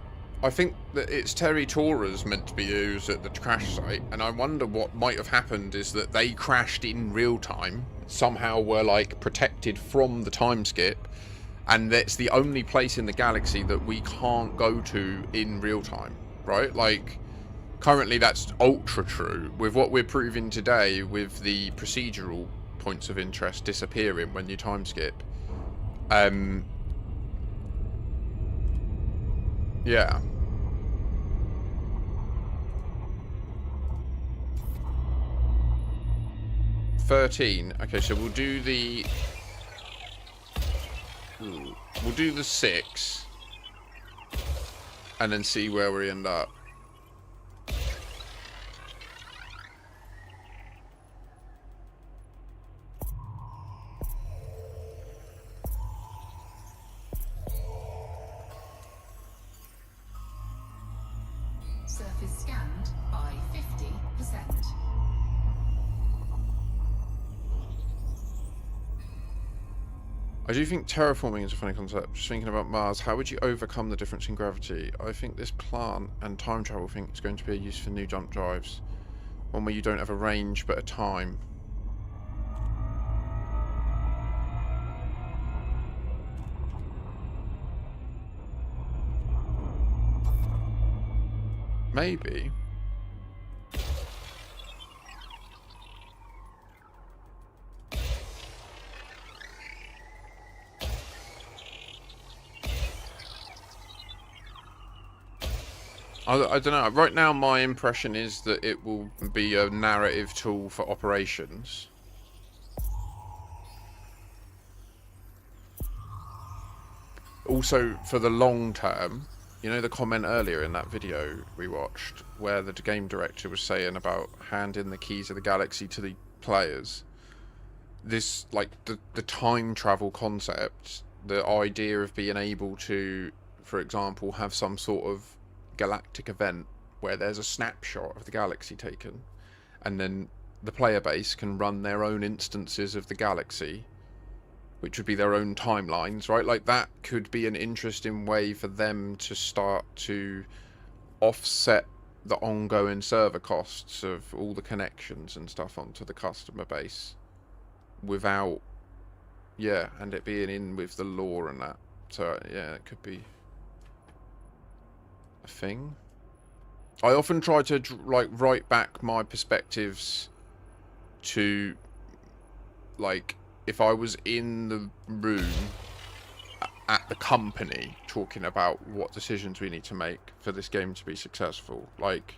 it's Terry Tora's meant to be used at the crash site, and I wonder what might have happened is that they crashed in real time, somehow were like protected from the time skip, and that's the only place in the galaxy that we can't go to in real time, right? Like, currently that's ultra true with what we're proving today with the procedural points of interest disappearing when you time skip. Yeah. $13. Okay, so we'll do the... We'll do the 6. And then see where we end up. Surface scanned by 50%. I do think terraforming is a funny concept. Just thinking about Mars, how would you overcome the difference in gravity? I think this plant and time travel thing is going to be a use for new jump drives. One where you don't have a range but a time. Maybe. I don't know. Right now, my impression is that it will be a narrative tool for operations. Also, for the long term, you know the comment earlier in that video we watched where the game director was saying about handing the keys of the galaxy to the players? This, like, the time travel concept, the idea of being able to, for example, have some sort of galactic event where there's a snapshot of the galaxy taken, and then the player base can run their own instances of the galaxy, which would be their own timelines, right? Like, that could be an interesting way for them to start to offset the ongoing server costs of all the connections and stuff onto the customer base without, yeah, and it being in with the lore and that. So yeah, it could be a thing. I often try to like write back my perspectives to, like, if I was in the room at the company talking about what decisions we need to make for this game to be successful. Like,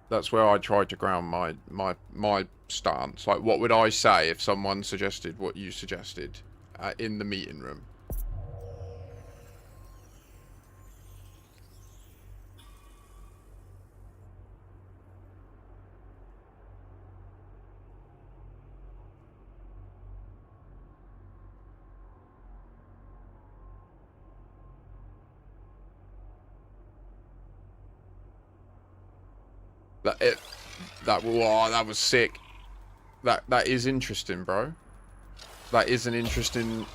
that's where I try to ground my stance. Like, what would I say if someone suggested what you suggested in the meeting room? That was sick. That is interesting, bro. That is an interesting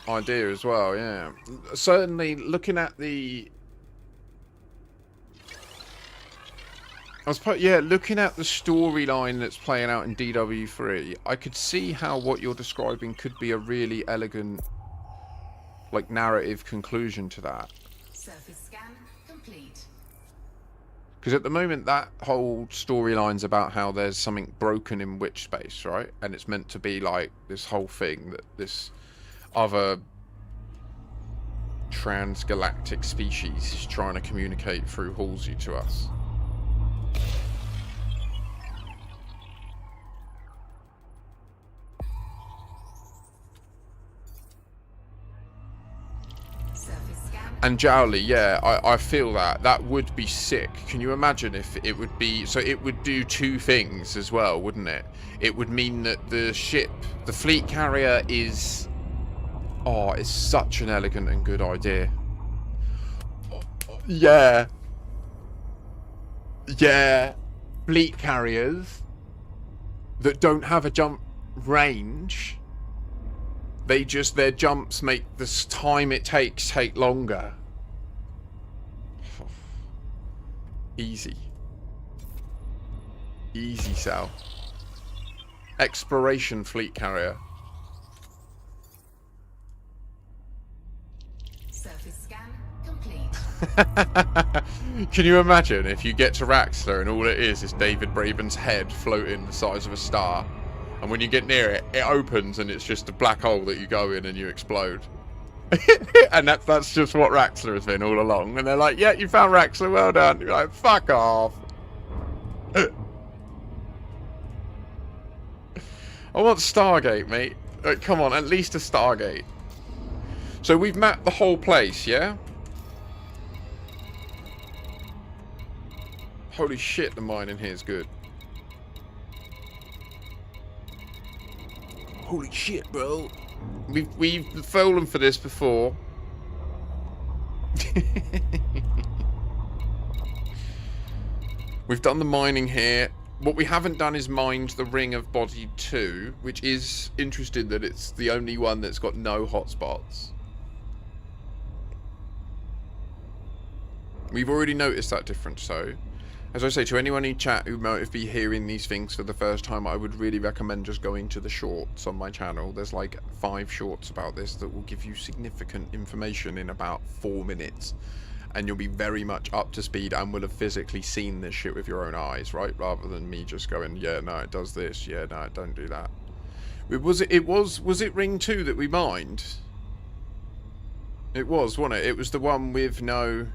idea as well. Yeah, certainly looking at the. Looking at the storyline that's playing out in DW3, I could see how what you're describing could be a really elegant, like, narrative conclusion to that. Surface scan complete. Because at the moment, that whole storyline's about how there's something broken in witch space, right? And it's meant to be like this whole thing that this other transgalactic species is trying to communicate through Halsey to us. And Jowly, yeah, I feel that. That would be sick. Can you imagine if it would be... So it would do two things as well, wouldn't it? It would mean that the ship, the fleet carrier is... Oh, it's such an elegant and good idea. Yeah. Yeah. Fleet carriers that don't have a jump range... They just, their jumps make this time it takes take longer. Easy. Easy sell. Exploration fleet carrier. Surface scan complete. Can you imagine if you get to Raxler and all it is David Braben's head floating the size of a star? And when you get near it, it opens and it's just a black hole that you go in and you explode. And that's just what Raxler has been all along. And they're like, yeah, you found Raxler, well done. You're like, fuck off. I want Stargate, mate. Come on, at least a Stargate. So we've mapped the whole place, yeah? Holy shit, the mine in here is good. Holy shit, bro. We've fallen for this before. We've done the mining here. What we haven't done is mined the ring of body 2, which is interesting that it's the only one that's got no hotspots. We've already noticed that difference, so... As I say, to anyone in chat who might be hearing these things for the first time, I would really recommend just going to the shorts on my channel. There's like 5 shorts about this that will give you significant information in about 4 minutes. And you'll be very much up to speed and will have physically seen this shit with your own eyes, right? Rather than me just going, yeah, no, it does this. Yeah, no, don't do that. Was it ring 2 that we mined? It was, wasn't it? It was the one with no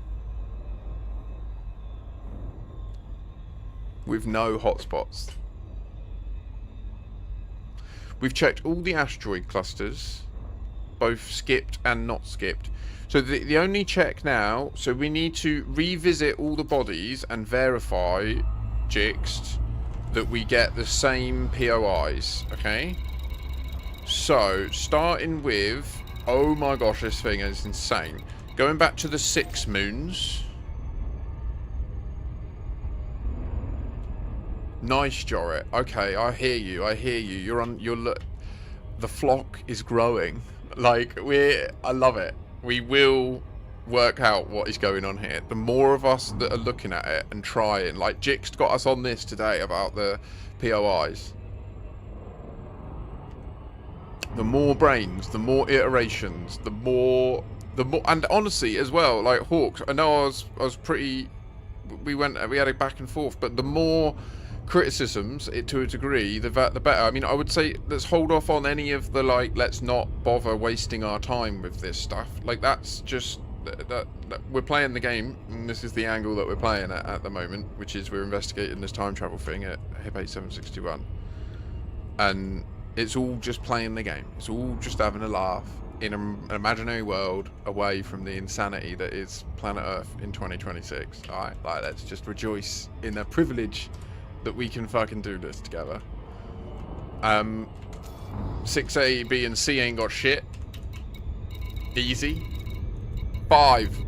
hotspots. We've checked all the asteroid clusters, both skipped and not skipped. So the only check now, so we need to revisit all the bodies and verify, Jixt, that we get the same POIs, okay? So, starting with, oh my gosh, this thing is insane. Going back to the 6 moons. Nice, Jorrit. Okay, I hear you. I hear you. The flock is growing. Like, I love it. We will work out what is going on here. The more of us that are looking at it and trying, like Jixt got us on this today about the POIs. The more brains, the more iterations, the more, and honestly as well, like Hawks, I know I was pretty, we had a back and forth, but the more criticisms, to a degree, the better. I mean, I would say let's hold off on any of the, like, let's not bother wasting our time with this stuff. Like, that's just that we're playing the game, and this is the angle that we're playing at the moment, which is we're investigating this time travel thing at HIP 8761, and it's all just playing the game. It's all just having a laugh in an imaginary world away from the insanity that is planet Earth in 2026. Alright, like, let's just rejoice in the privilege that we can fucking do this together. 6A, B, and C ain't got shit. Easy. 5.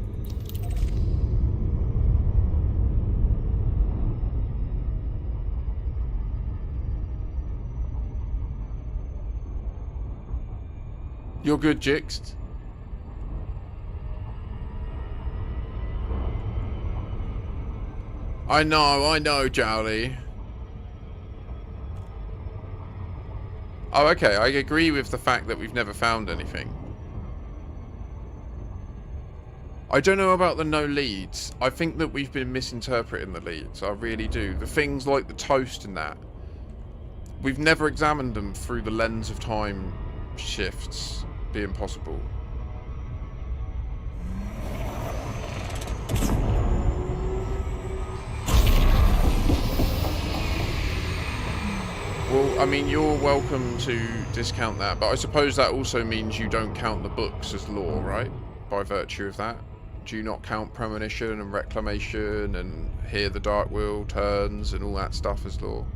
You're good, Jixt. I know, Jowly. Oh, okay, I agree with the fact that we've never found anything. I don't know about the no leads. I think that we've been misinterpreting the leads. I really do. The things like the toast and that, we've never examined them through the lens of time shifts being possible. Well, I mean, you're welcome to discount that, but I suppose that also means you don't count the books as law, right? By virtue of that. Do you not count premonition and reclamation and hear the dark wheel turns and all that stuff as law?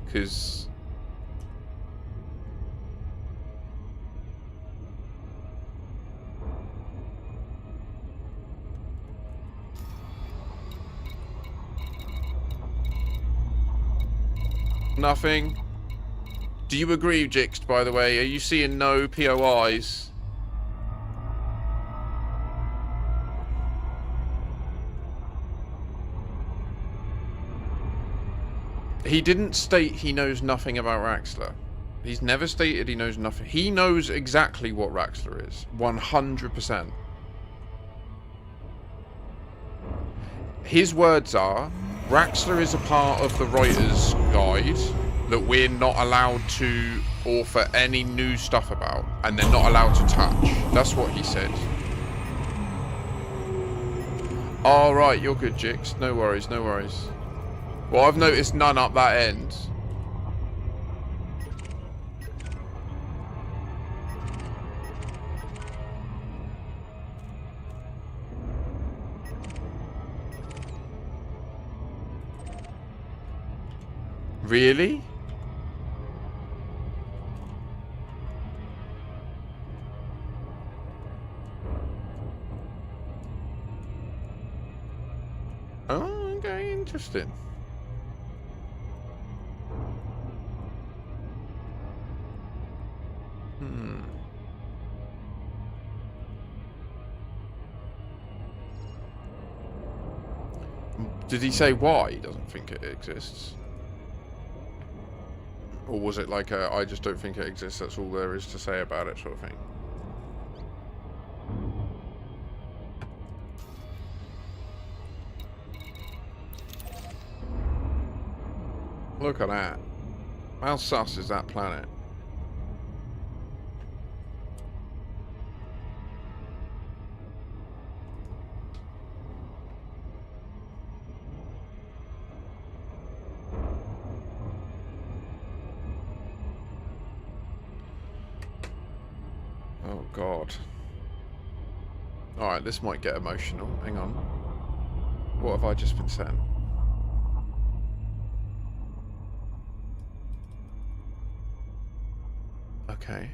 Because... Nothing. Do you agree, Jixt, by the way? Are you seeing no POIs? He didn't state he knows nothing about Raxler. He's never stated he knows nothing. He knows exactly what Raxler is. 100%. His words are, Raxler is a part of the writer's guide that we're not allowed to author any new stuff about, and they're not allowed to touch. That's what he said. Alright, you're good, Jix. No worries, no worries. Well, I've noticed none up that end. Really? Oh, okay, interesting. Did he say why he doesn't think it exists? Or was it like a, I just don't think it exists, that's all there is to say about it sort of thing? Look at that. How sus is that planet? Oh god. Alright, this might get emotional. Hang on. What have I just been sent? Okay.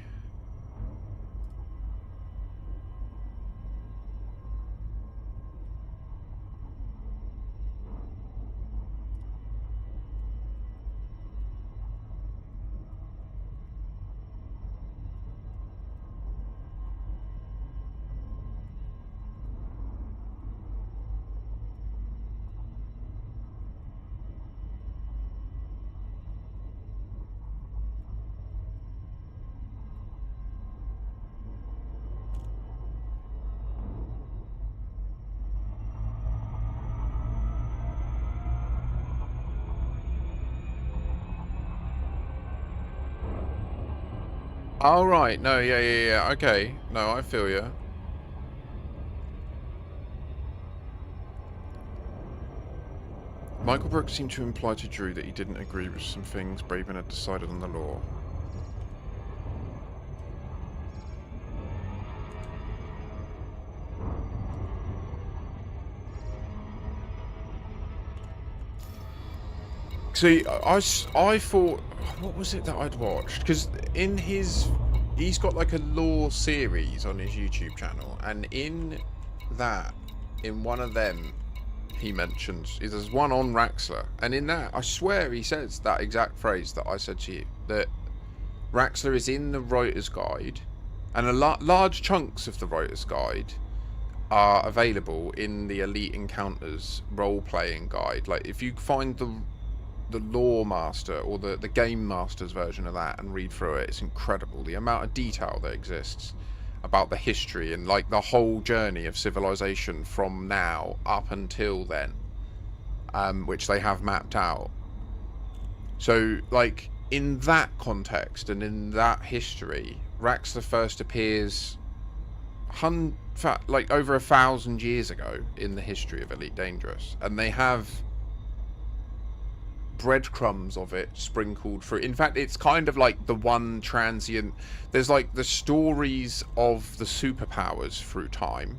Oh, right. No, yeah. Okay. No, I feel you. Michael Brooks seemed to imply to Drew that he didn't agree with some things Braben had decided on the law. See, I thought, what was it that I'd watched? Because in he's got like a law series on his YouTube channel, and in one of them, he mentions, there's one on Raxler, and in that, I swear he says that exact phrase that I said to you, that Raxler is in the writer's guide, and large chunks of the writer's guide are available in the Elite Encounters role-playing guide. Like, if you find the lore master or the game master's version of that and read through it, it's incredible the amount of detail that exists about the history and like the whole journey of civilization from now up until then, which they have mapped out. So like in that context and in that history, Raxler first appears like over 1,000 years ago in the history of Elite Dangerous, and they have breadcrumbs of it sprinkled through. In fact, it's kind of like the one transient, there's like the stories of the superpowers through time,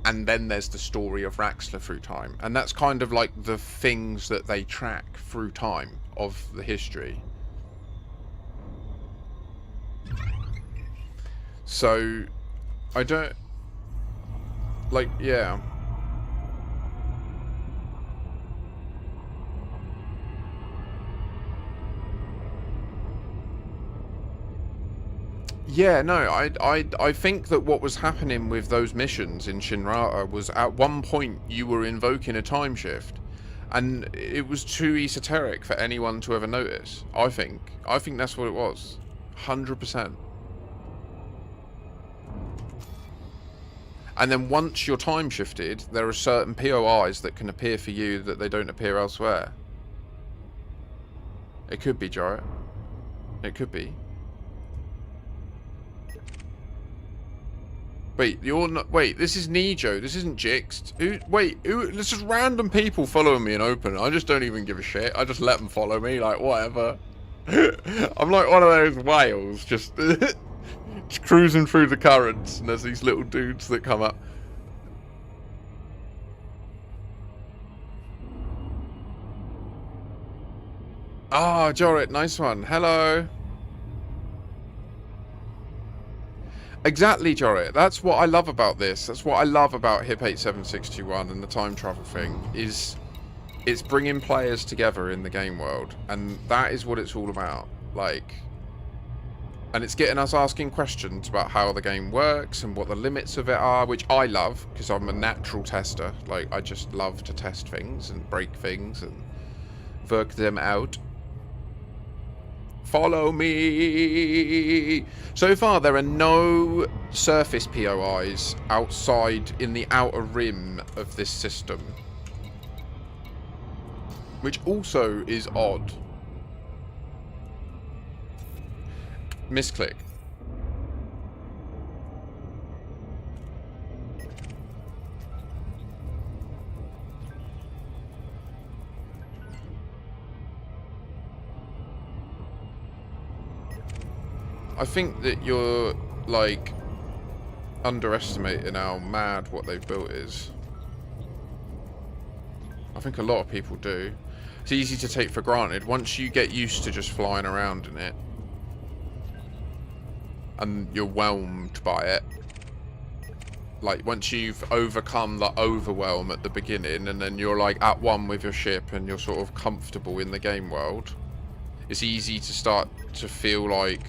and then there's the story of Raxler through time, and that's kind of like the things that they track through time of the history. So I don't like, yeah. Yeah, no, I think that what was happening with those missions in Shinrata was at one point you were invoking a time shift, and it was too esoteric for anyone to ever notice. I think that's what it was, 100%. And then once you're time shifted, there are certain POIs that can appear for you that they don't appear elsewhere. It could be, Jarrett. It could be. Wait, you're not. Wait, this is Nijo. This isn't Jixt. Who? This is random people following me in open. I just don't even give a shit. I just let them follow me, like whatever. I'm like one of those whales, just cruising through the currents, and there's these little dudes that come up. Ah, Jorrit, nice one. Hello. Exactly, Jorrit. That's what I love about this. That's what I love about HIP 87621 and the time travel thing, is it's bringing players together in the game world, and that is what it's all about. Like, and it's getting us asking questions about how the game works and what the limits of it are, which I love because I'm a natural tester. Like, I just love to test things and break things and work them out. Follow me. So far, there are no surface POIs outside in the outer rim of this system, which also is odd. Misclick. I think that you're, like, underestimating how mad what they've built is. I think a lot of people do. It's easy to take for granted once you get used to just flying around in it, and you're whelmed by it. Like, once you've overcome the overwhelm at the beginning, and then you're, like, at one with your ship, and you're sort of comfortable in the game world, it's easy to start to feel like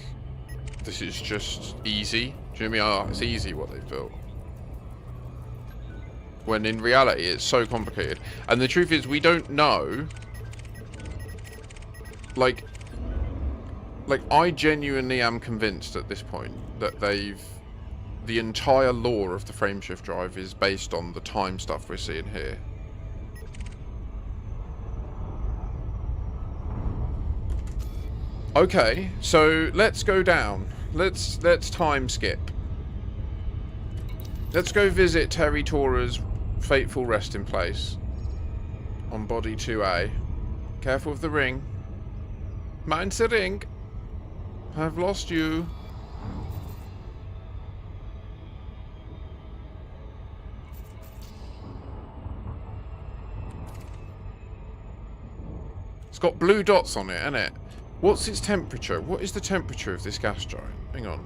this is just easy. Do you know what I mean? Oh, it's easy what they've built. When in reality, it's so complicated. And the truth is, we don't know. Like, I genuinely am convinced at this point that the entire lore of the frameshift drive is based on the time stuff we're seeing here. Okay, so let's go down. let's time skip. Let's go visit Terry Tora's fateful resting place on body 2A. Careful of the ring. Mind's the ring. I've lost you. It's got blue dots on it, hasn't it? What's its temperature? What is the temperature of this gas giant? Hang on.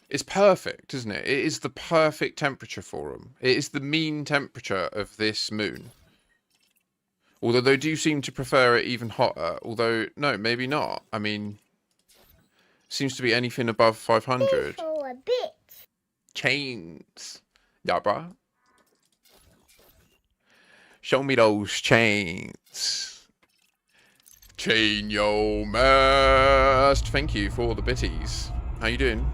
It's perfect, isn't it? It is the perfect temperature for them. It is the mean temperature of this moon. Although they do seem to prefer it even hotter. Although, no, maybe not. I mean, seems to be anything above 500. For a bit. Chains. Yeah, bruh. Show me those chains. Chain yo mast. Thank you for the bitties. How you doing?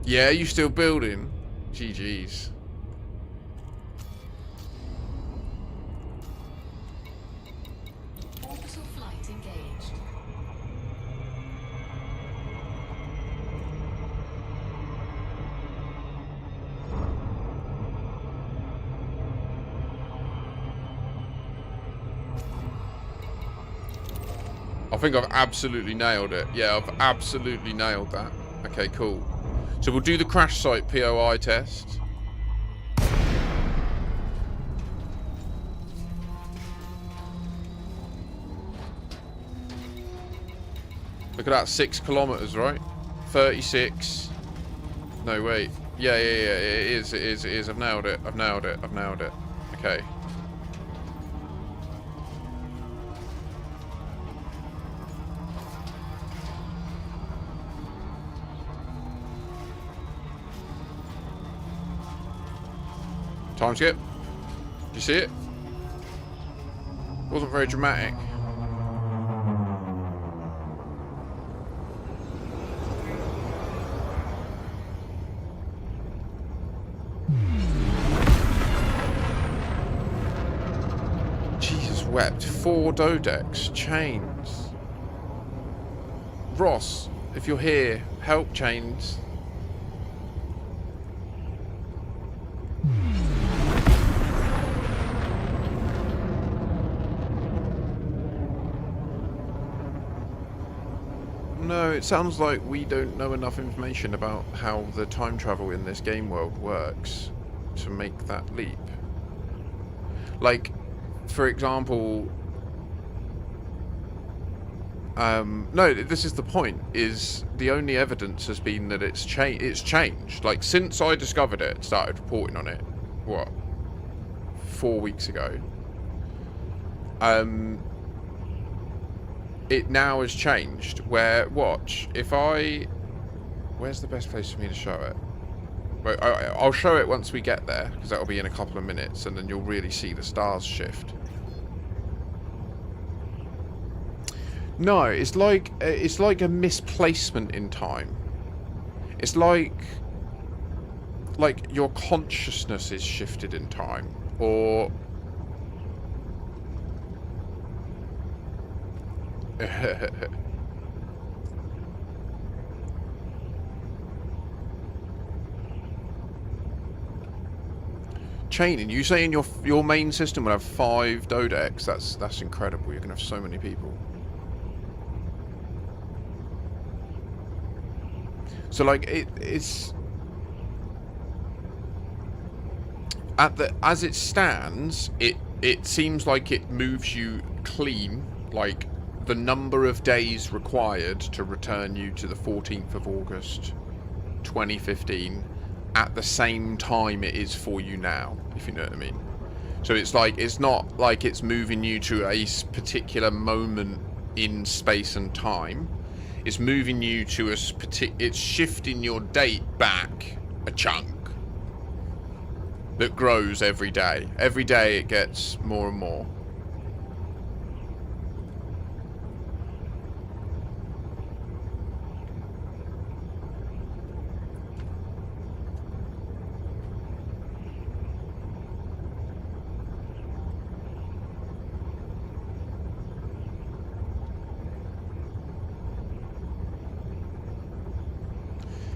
Yeah, you still building? GG's. Orbital flight engaged. I think I've absolutely nailed it. Yeah, I've absolutely nailed that. Okay, cool. So we'll do the crash site POI test. Look at that, 6 kilometers, right? 36. No, wait. Yeah, it is. I've nailed it. I've nailed it. Okay. Time skip. Did you see it? Wasn't very dramatic. Jesus wept. 4 Dodex. Chains. Ross, if you're here, help Chains. No, it sounds like we don't know enough information about how the time travel in this game world works to make that leap. Like, for example, no, this is the point, is the only evidence has been that it's changed. Like, since I discovered it, started reporting on it, what, 4 weeks ago, it now has changed, where, watch, if I... Where's the best place for me to show it? Wait, I'll show it once we get there, because that'll be in a couple of minutes, and then you'll really see the stars shift. No, it's like a misplacement in time. It's like your consciousness is shifted in time, or... Chaining, you saying your main system will have 5 Dodex? That's incredible. You're gonna have so many people. So like it's as it stands, it seems like it moves you clean, like the number of days required to return you to the 14th of August 2015 at the same time it is for you now, if you know what I mean. So it's like, it's not like it's moving you to a particular moment in space and time. It's moving you to it's shifting your date back a chunk. that grows every day. Every day it gets more and more.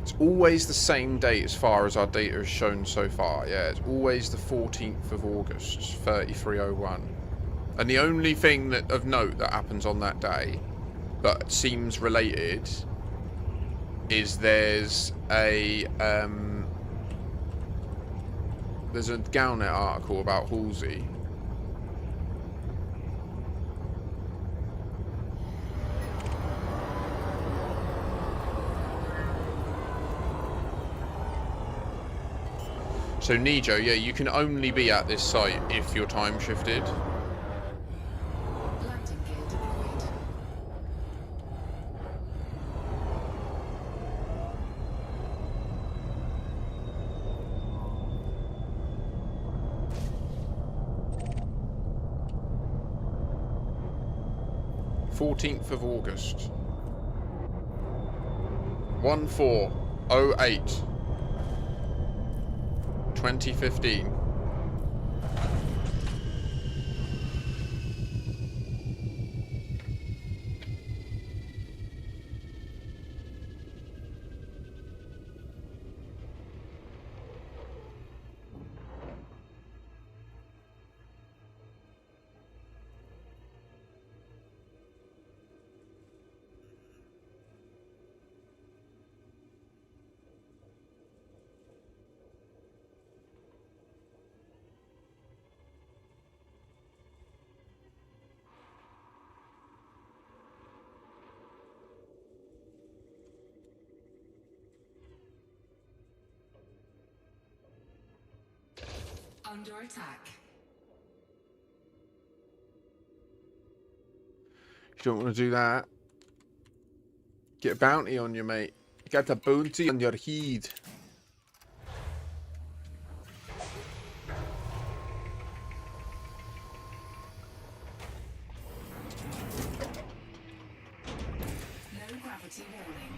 It's always the same date as far as our data has shown so far. Yeah, it's always the 14th of August, 3301. And the only thing that of note that happens on that day that seems related is there's a Galnet article about Halsey. So Nijo, yeah, you can only be at this site if you're time shifted. Landing gear deployed. Fourteenth of August. 1408. 2015. Under attack. You don't want to do that. Get a bounty on you, mate. You got a bounty on your head. Low gravity warning.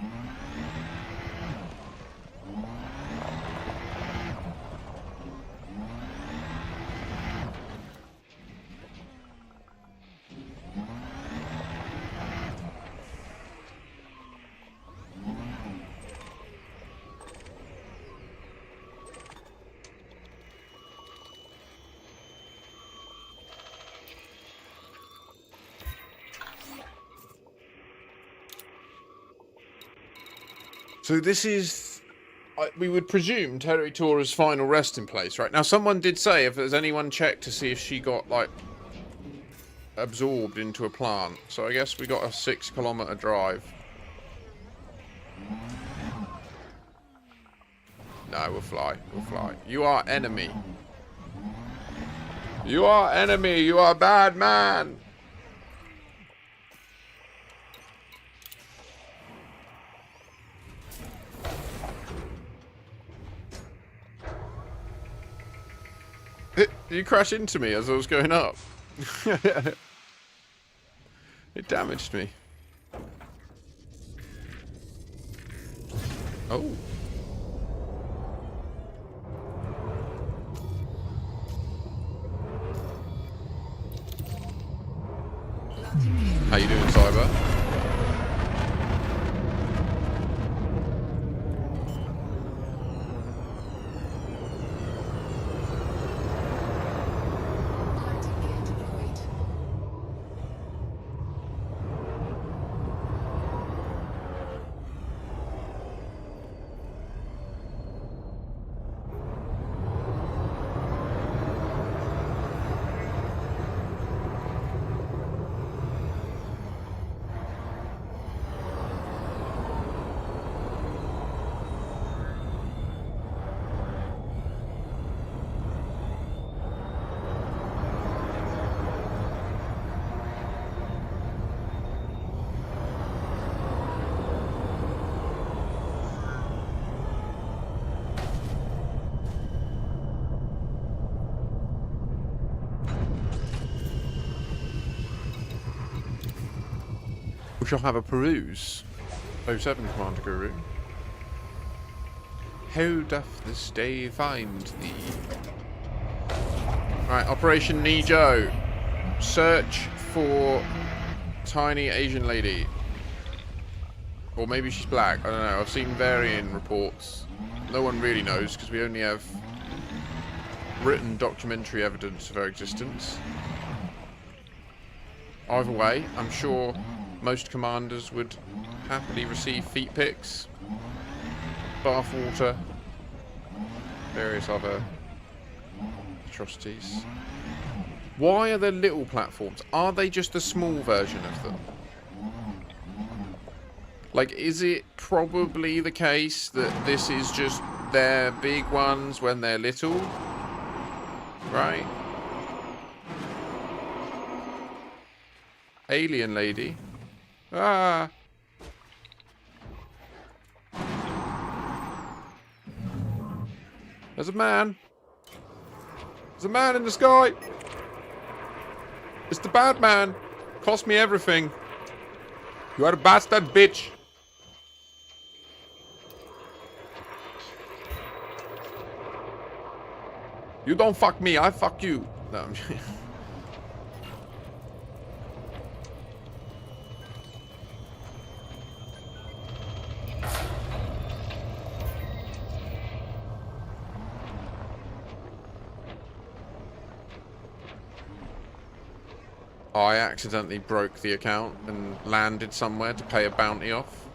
So this is, we would presume, Terry Tora's final resting place, right? Now, someone did say if there's anyone checked to see if she got, like, absorbed into a plant. So I guess we got a 6-kilometer drive. No, we'll fly. We'll fly. You are enemy. You are enemy. You are bad man. You crash into me as I was going up. It damaged me. Oh. How you doing, Cyber? Landing gear deployed. shall have a peruse. 07, Commander Guru. How doth this day find thee? Right, Operation Nijo. Search for tiny Asian lady. Or maybe she's black. I don't know. I've seen varying reports. No one really knows because we only have written documentary evidence of her existence. Either way, I'm sure most commanders would happily receive feet pics, bath water, various other atrocities. Why are there little platforms? Are they just a small version of them? Like, is it probably the case that this is just their big ones when they're little? Right? Alien lady. Ah! There's a man. There's a man in the sky. It's the bad man. Cost me everything. You are a bastard bitch. You don't fuck me, I fuck you. No, I'm I accidentally broke the account and landed somewhere to pay a bounty off.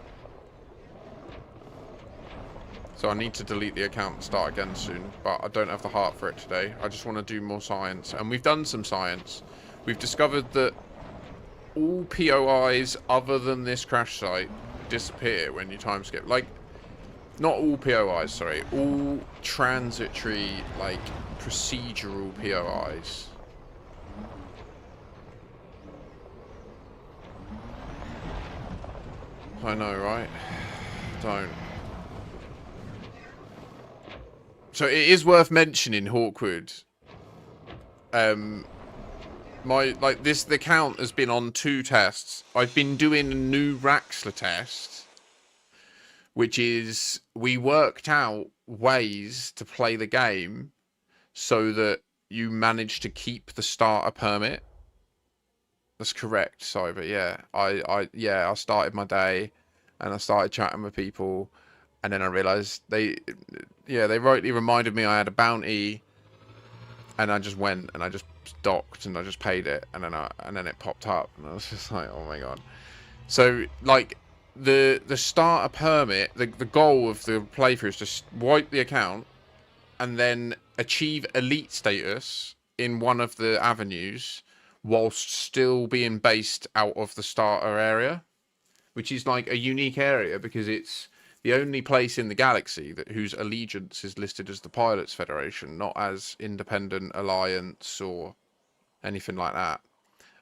So I need to delete the account and start again soon, but I don't have the heart for it today. I just want to do more science, and we've done some science. We've discovered that all POIs other than this crash site disappear when you time skip. Like, not all POIs, sorry, all transitory, like, procedural POIs. I know, right? Don't. So it is worth mentioning, Hawkwood. The count has been on 2 tests. I've been doing a new Raxler test, which is we worked out ways to play the game so that you manage to keep the starter permit. That's correct, Cyber. Yeah, I started my day, and I started chatting with people, and then I realised they rightly reminded me I had a bounty, and I just went and I just docked and I just paid it, and then it popped up, and I was just like, oh my god. So like the starter permit, the goal of the playthrough is to wipe the account and then achieve elite status in one of the avenues, whilst still being based out of the starter area, which is like a unique area because it's the only place in the galaxy whose allegiance is listed as the Pilots Federation, not as Independent Alliance or anything like that.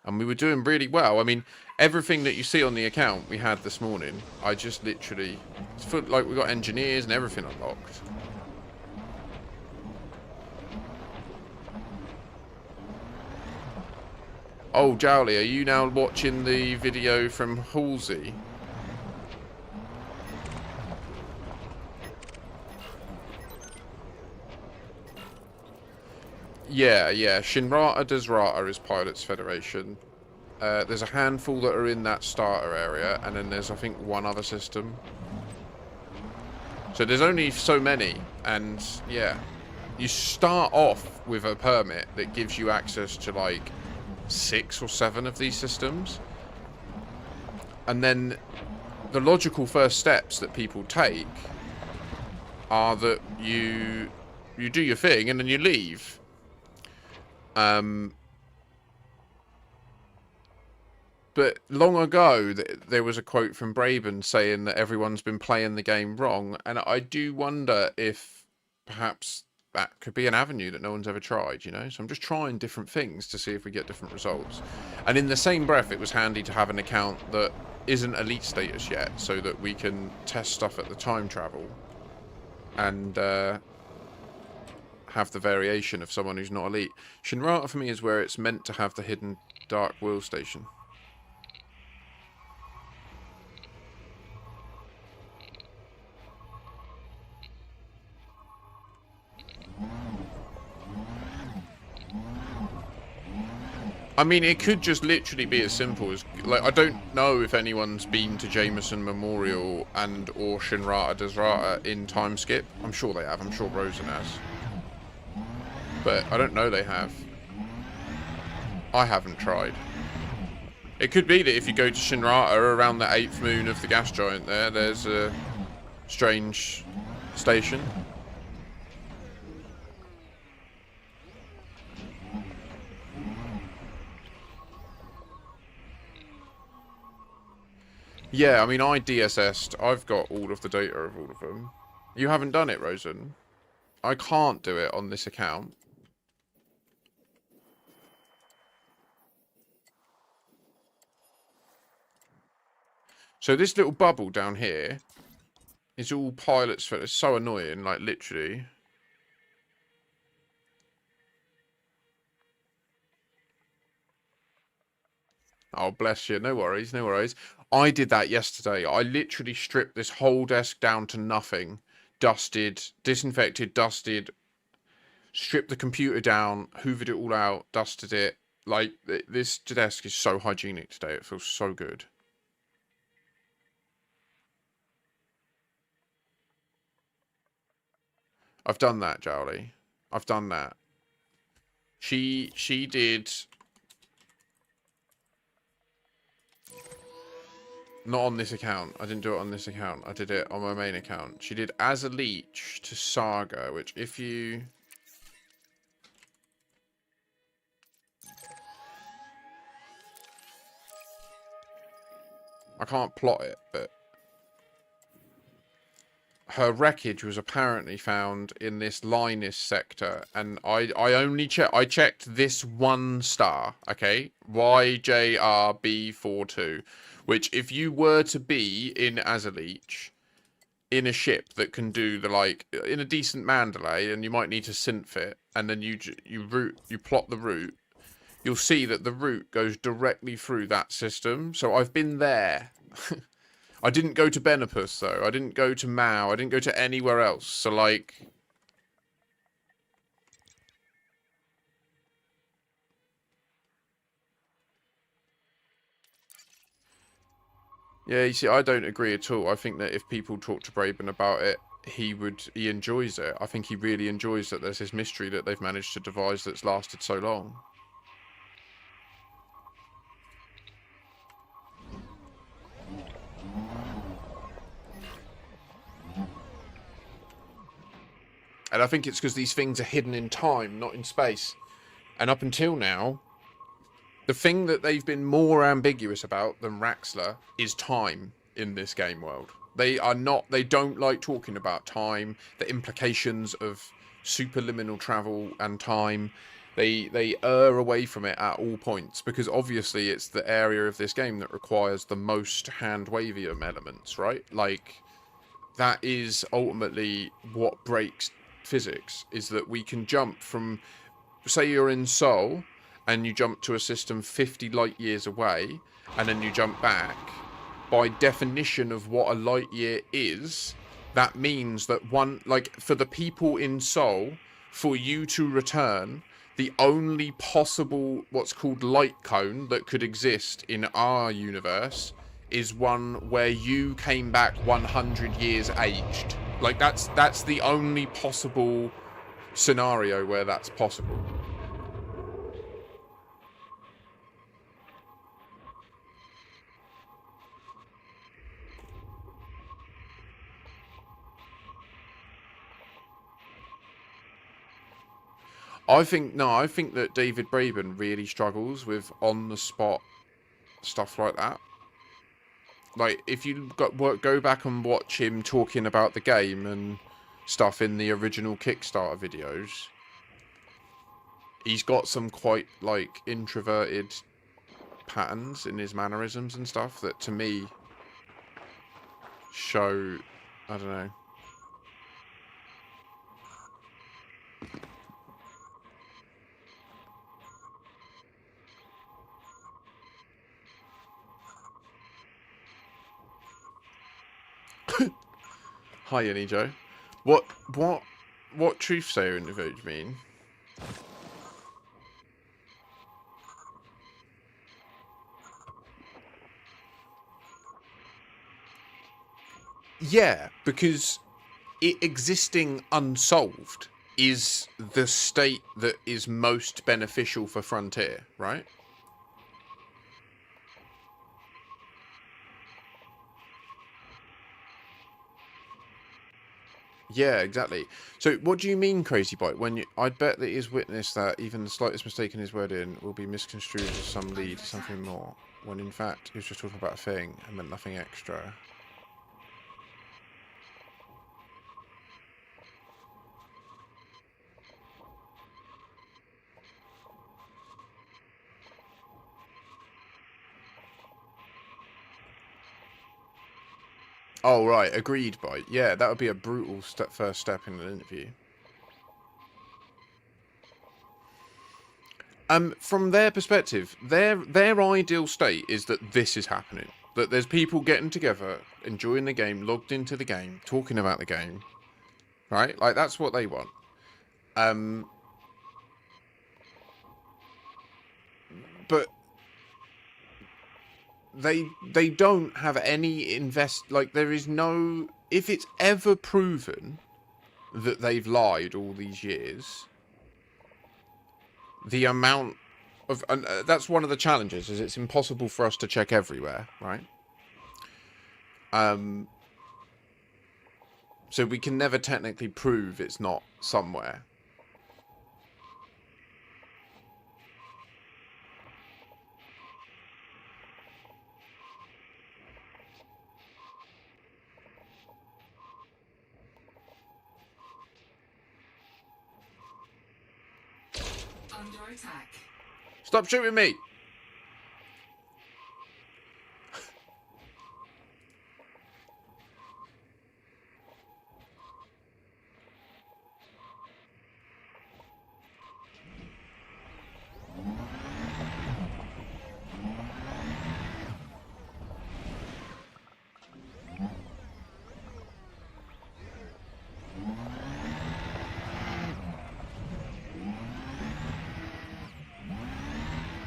And we were doing really well. I mean, everything that you see on the account we had this morning, I just literally, like, we got engineers and everything unlocked. Oh, Jowly, are you now watching the video from Halsey? Yeah. Shinrata Desrata is Pilots Federation. There's a handful that are in that starter area, and then there's, I think, one other system. So there's only so many, and yeah. You start off with a permit that gives you access to, like, 6 or 7 of these systems, and then the logical first steps that people take are that you do your thing and then you leave. But long ago there was a quote from Braben saying that everyone's been playing the game wrong, and I do wonder if perhaps that could be an avenue that no one's ever tried, you know? So I'm just trying different things to see if we get different results. And in the same breath, it was handy to have an account that isn't elite status yet, so that we can test stuff at the time travel and have the variation of someone who's not elite. Shinrata for me is where it's meant to have the hidden dark wheel station. I mean, it could just literally be as simple as, like, I don't know if anyone's been to Jameson Memorial and or Shinrata Desrata in time skip. I'm sure they have. I'm sure Rosen has. But I don't know they have. I haven't tried. It could be that if you go to Shinrata around the 8th moon of the gas giant there's a strange station. Yeah, I mean, I DSS'd. I've got all of the data of all of them. You haven't done it, Rosen. I can't do it on this account. So this little bubble down here is all pilots for. It's so annoying, like literally. Oh, bless you. No worries, no worries. I did that yesterday. I literally stripped this whole desk down to nothing. Dusted, disinfected, dusted, stripped the computer down, hoovered it all out, dusted it. Like, this desk is so hygienic today. It feels so good. I've done that, Jowly. I've done that. She did... Not on this account. I didn't do it on this account. I did it on my main account. She did as a leech to Saga, which if you... I can't plot it, but... Her wreckage was apparently found in this Linus sector, and I only checked this one star, okay? YJRB42, which if you were to be in Azaleach, in a ship that can do the, like, in a decent Mandalay, and you might need to synth it, and then you plot the route, you'll see that the route goes directly through that system. So I've been there. I didn't go to Benopus, though. I didn't go to Mao. I didn't go to anywhere else. So, like... Yeah, you see, I don't agree at all. I think that if people talk to Braben about it, he enjoys it. I think he really enjoys that there's this mystery that they've managed to devise that's lasted so long. And I think it's because these things are hidden in time, not in space. And up until now, the thing that they've been more ambiguous about than Raxler is time in this game world. They don't like talking about time, the implications of superliminal travel and time. They err away from it at all points, because obviously it's the area of this game that requires the most hand-wavium elements, right? Like, that is ultimately what breaks physics, is that we can jump from, say you're in Seoul and you jump to a system 50 light years away and then you jump back. By definition of what a light year is, that means that for the people in Seoul, for you to return, the only possible what's called light cone that could exist in our universe is one where you came back 100 years aged. Like, that's the only possible scenario where that's possible. I think that David Braben really struggles with on-the-spot stuff like that. Like, if you go back and watch him talking about the game and stuff in the original Kickstarter videos, he's got some quite, like, introverted patterns in his mannerisms and stuff that, to me, show... I don't know. Hi, Annie Joe. What truth sayer interview do you mean? Yeah, because it existing unsolved is the state that is most beneficial for Frontier, right? Yeah, exactly. So what do you mean, Crazy Bite? When you, I'd bet that he's witnessed that even the slightest mistake in his wording will be misconstrued as some lead to something more, when in fact he was just talking about a thing and meant nothing extra. Oh, right. Agreed, Bite. Yeah, that would be a brutal first step in an interview. From their perspective, their ideal state is that this is happening. That there's people getting together, enjoying the game, logged into the game, talking about the game, right? Like, that's what they want. But they don't have any like, there is no, if it's ever proven that they've lied all these years, the amount of, and that's one of the challenges, is it's impossible for us to check everywhere, right? So we can never technically prove it's not somewhere. Under attack. Stop shooting me!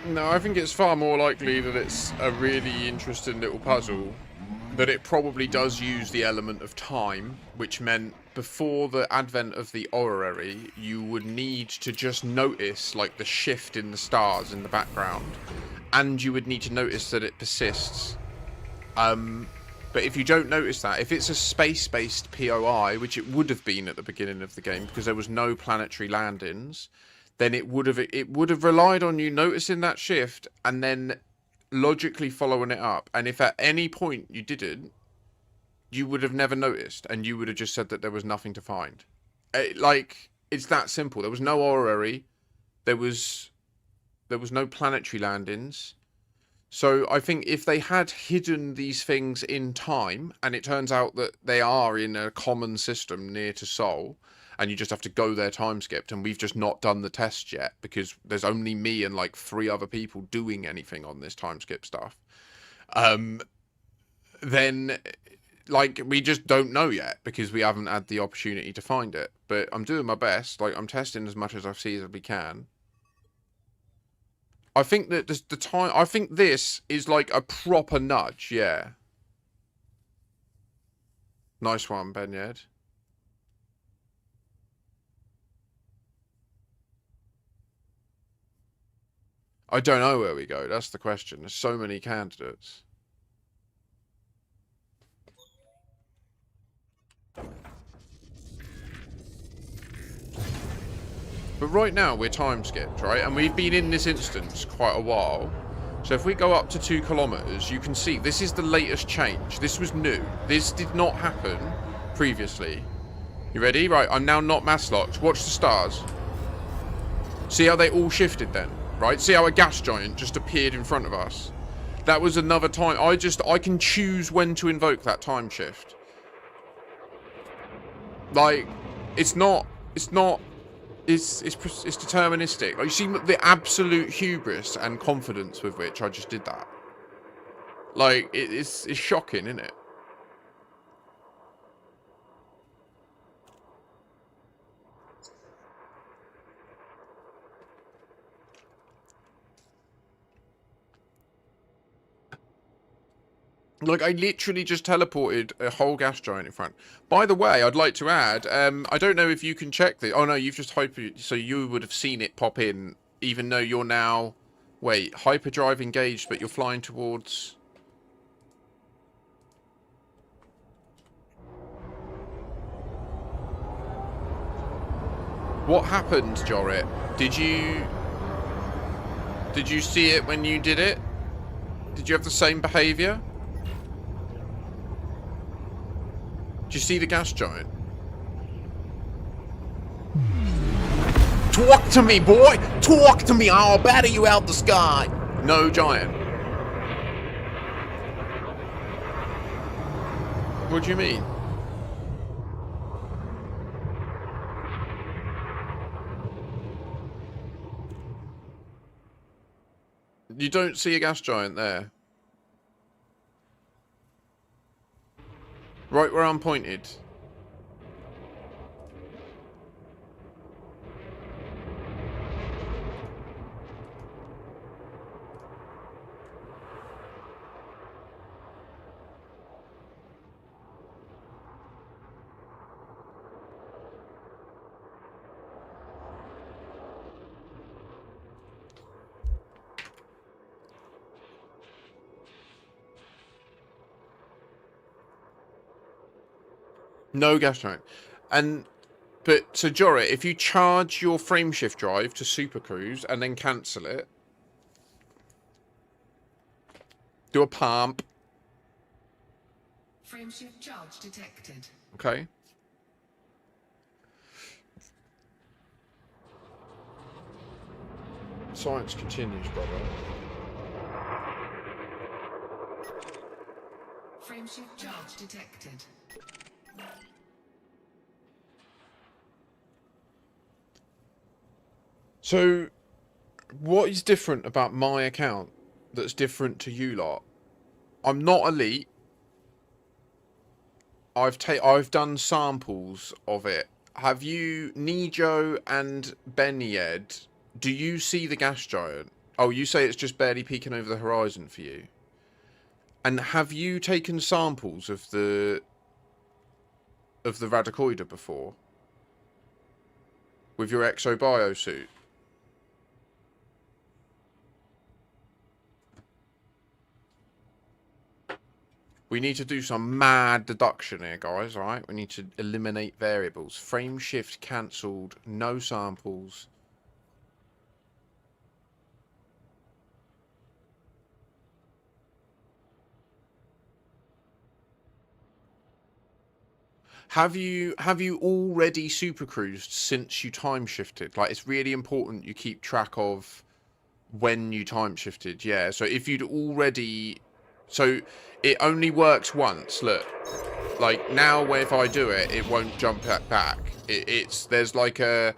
No, I think it's far more likely that it's a really interesting little puzzle. That it probably does use the element of time, which meant before the advent of the orrery, you would need to just notice, like, the shift in the stars in the background. And you would need to notice that it persists. But if you don't notice that, if it's a space-based POI, which it would have been at the beginning of the game because there was no planetary landings, then it would have relied on you noticing that shift and then logically following it up. And if at any point you didn't, you would have never noticed, and you would have just said that there was nothing to find. Like, it's that simple. There was no orrery, there was no planetary landings. So I think if they had hidden these things in time, and it turns out that they are in a common system near to Sol, and you just have to go there time skipped, and we've just not done the test yet because there's only me and like 3 other people doing anything on this time skip stuff, then like we just don't know yet because we haven't had the opportunity to find it. But I'm doing my best. Like, I'm testing as much as I see as we can. I think that the time. I think this is like a proper nudge. Yeah. Nice one, Benyed. I don't know where we go. That's the question. There's so many candidates. But right now we're time skipped, right? And we've been in this instance quite a while. So if we go up to 2 kilometers, you can see this is the latest change. This was new. This did not happen previously. You ready? Right, I'm now not mass locked. Watch the stars. See how they all shifted then, right? See how a gas giant just appeared in front of us. That was another time. I can choose when to invoke that time shift. Like, it's deterministic. Like, you see the absolute hubris and confidence with which I just did that. Like, it's shocking, isn't it? Like, I literally just teleported a whole gas giant in front. By the way, I'd like to add, I don't know if you can check this. Oh, no, you've just so you would have seen it pop in, even though you're now... Wait, hyperdrive engaged, but you're flying towards... What happened, Jorrit? Did you see it when you did it? Did you have the same behaviour? Did you see the gas giant? Talk to me, boy! Talk to me! I'll batter you out the sky! No giant. What do you mean? You don't see a gas giant there. Right where I'm pointed. No gas giant. But so Jorrit, if you charge your frameshift drive to Super Cruise and then cancel it, do a pump. Frameshift charge detected. Okay. Science continues, brother. Frameshift charge detected. So, what is different about my account that's different to you lot? I'm not elite. I've done samples of it. Have you, Nijo and Benyed, do you see the gas giant? Oh, you say it's just barely peeking over the horizon for you. And have you taken samples of the Radicoida before? With your exobio suit? We need to do some mad deduction here, guys, alright? We need to eliminate variables. Frame shift cancelled, no samples. Have you already supercruised since you time shifted? Like, it's really important you keep track of when you time shifted. Yeah, so if you'd already... So it only works once. Look, like now, if I do it, it won't jump back. There's like a.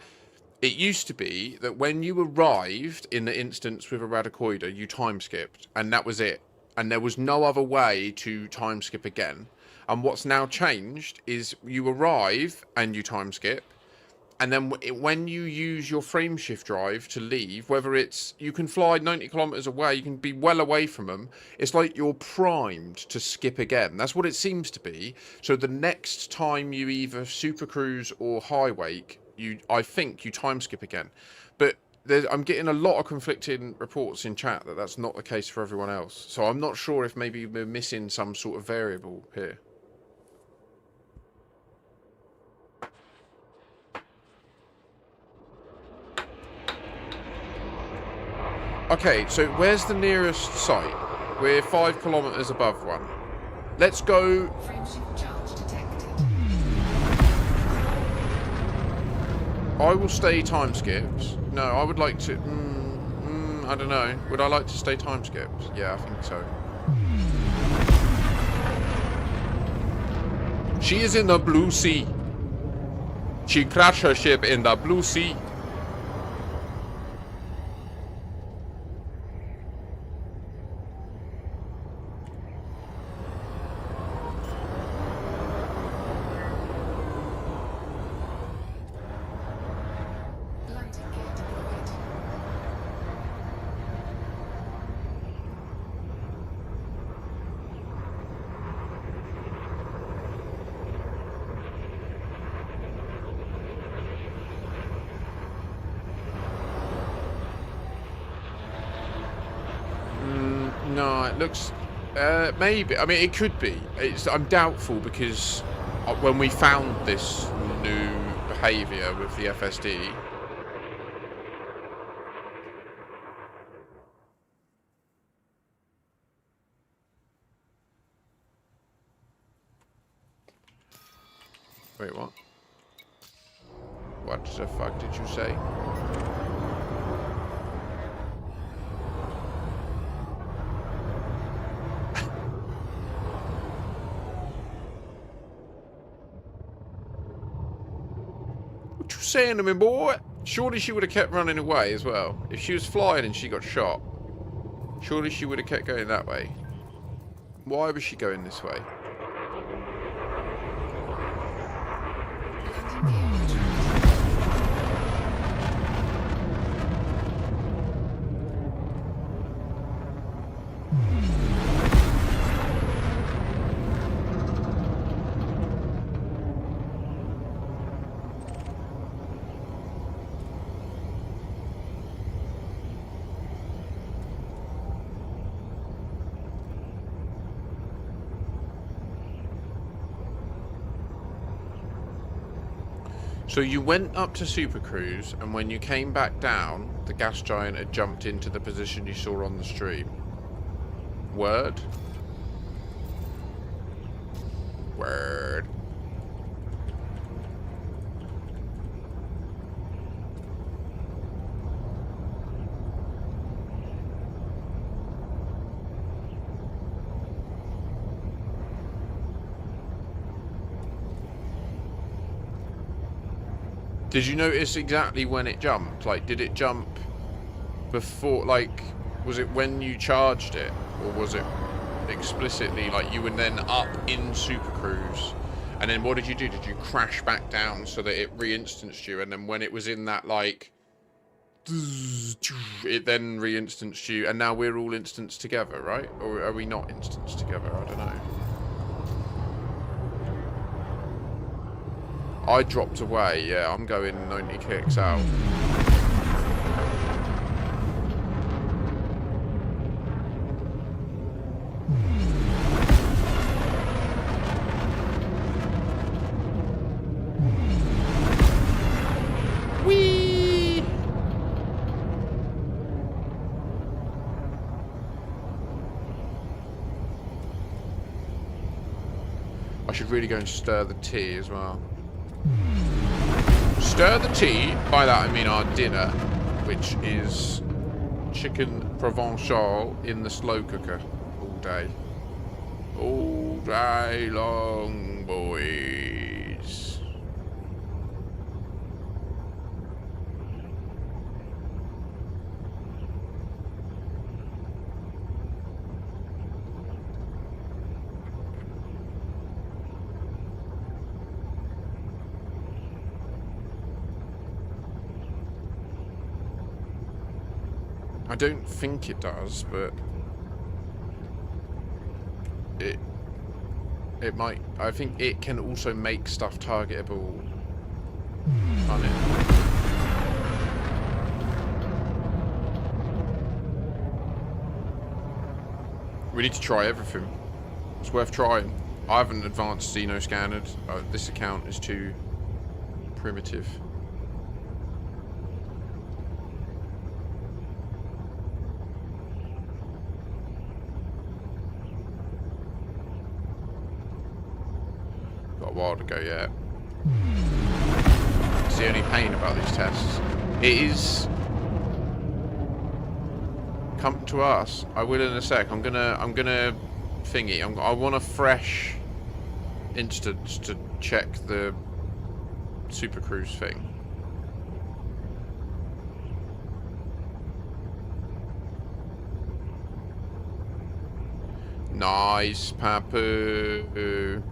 It used to be that when you arrived in the instance with a Radicoida, you time skipped, and that was it. And there was no other way to time skip again. And what's now changed is you arrive and you time skip. And then when you use your frameshift drive to leave, whether it's you can fly 90 kilometers away, you can be well away from them. It's like you're primed to skip again. That's what it seems to be. So the next time you either supercruise or high wake, I think you time skip again. But I'm getting a lot of conflicting reports in chat that that's not the case for everyone else. So I'm not sure if maybe we're missing some sort of variable here. Okay, so where's the nearest site? We're 5 kilometers above one. Let's go. Frameshift charge detected. I will stay time skipped. No, I would like to. I don't know. Would I like to stay time skipped? Yeah, I think so. She is in the blue sea. She crashed her ship in the blue sea. Lighting gear deployed. No, it looks... maybe. I mean, it could be. I'm doubtful because when we found this new behaviour with the FSD... Wait, what? What the fuck did you say? What you saying to me, boy? Surely she would have kept running away as well. If she was flying and she got shot, surely she would have kept going that way. Why was she going this way? So you went up to Super Cruise, and when you came back down, the gas giant had jumped into the position you saw on the stream. Word? Word. Did you notice exactly when it jumped? Like, did it jump before, like, was it when you charged it? Or was it explicitly, like, you were then up in Super Cruise? And then what did you do? Did you crash back down so that it re-instanced you? And then when it was in that, like, it then re-instanced you. And now we're all instanced together, right? Or are we not instanced together? I don't know. I dropped away, yeah, I'm going 90 kicks out. Whee! I should really go and stir the tea as well. Stir the tea, by that I mean our dinner, which is chicken provençal in the slow cooker all day. All day long, boys. I don't think it does, but it might. I think it can also make stuff targetable on it. We need to try everything. It's worth trying. I haven't advanced Xeno scanned. This account is too primitive. Got a while to go yet. It's the only pain about these tests. It is. Come to us. I will in a sec. I'm gonna thingy. I want a fresh instance to check the Super Cruise thing. Nice, Papu.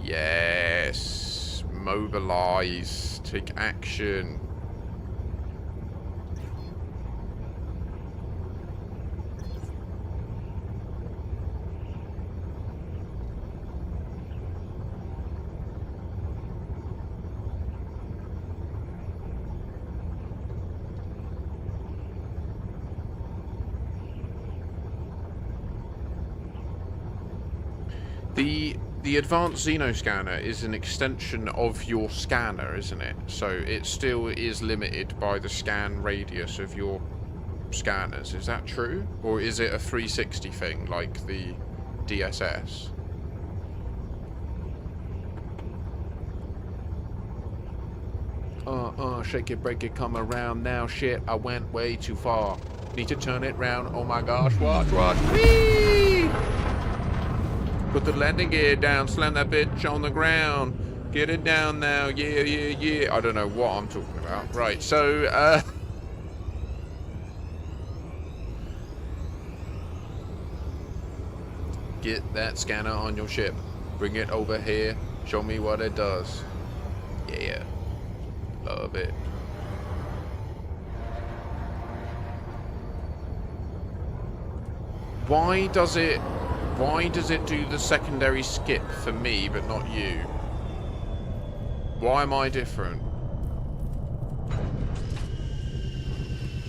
Yes. Mobilize. Take action. The advanced Xenoscanner is an extension of your scanner, isn't it? So it still is limited by the scan radius of your scanners. Is that true? Or is it a 360 thing like the DSS? Shake it, break it, come around now. Shit, I went way too far. Need to turn it round. Oh my gosh, watch. Whee! Put the landing gear down, slam that bitch on the ground. Get it down now, yeah. I don't know what I'm talking about. Right, so, get that scanner on your ship. Bring it over here. Show me what it does. Yeah. Love it. Why does it do the secondary skip for me but not you? Why am I different?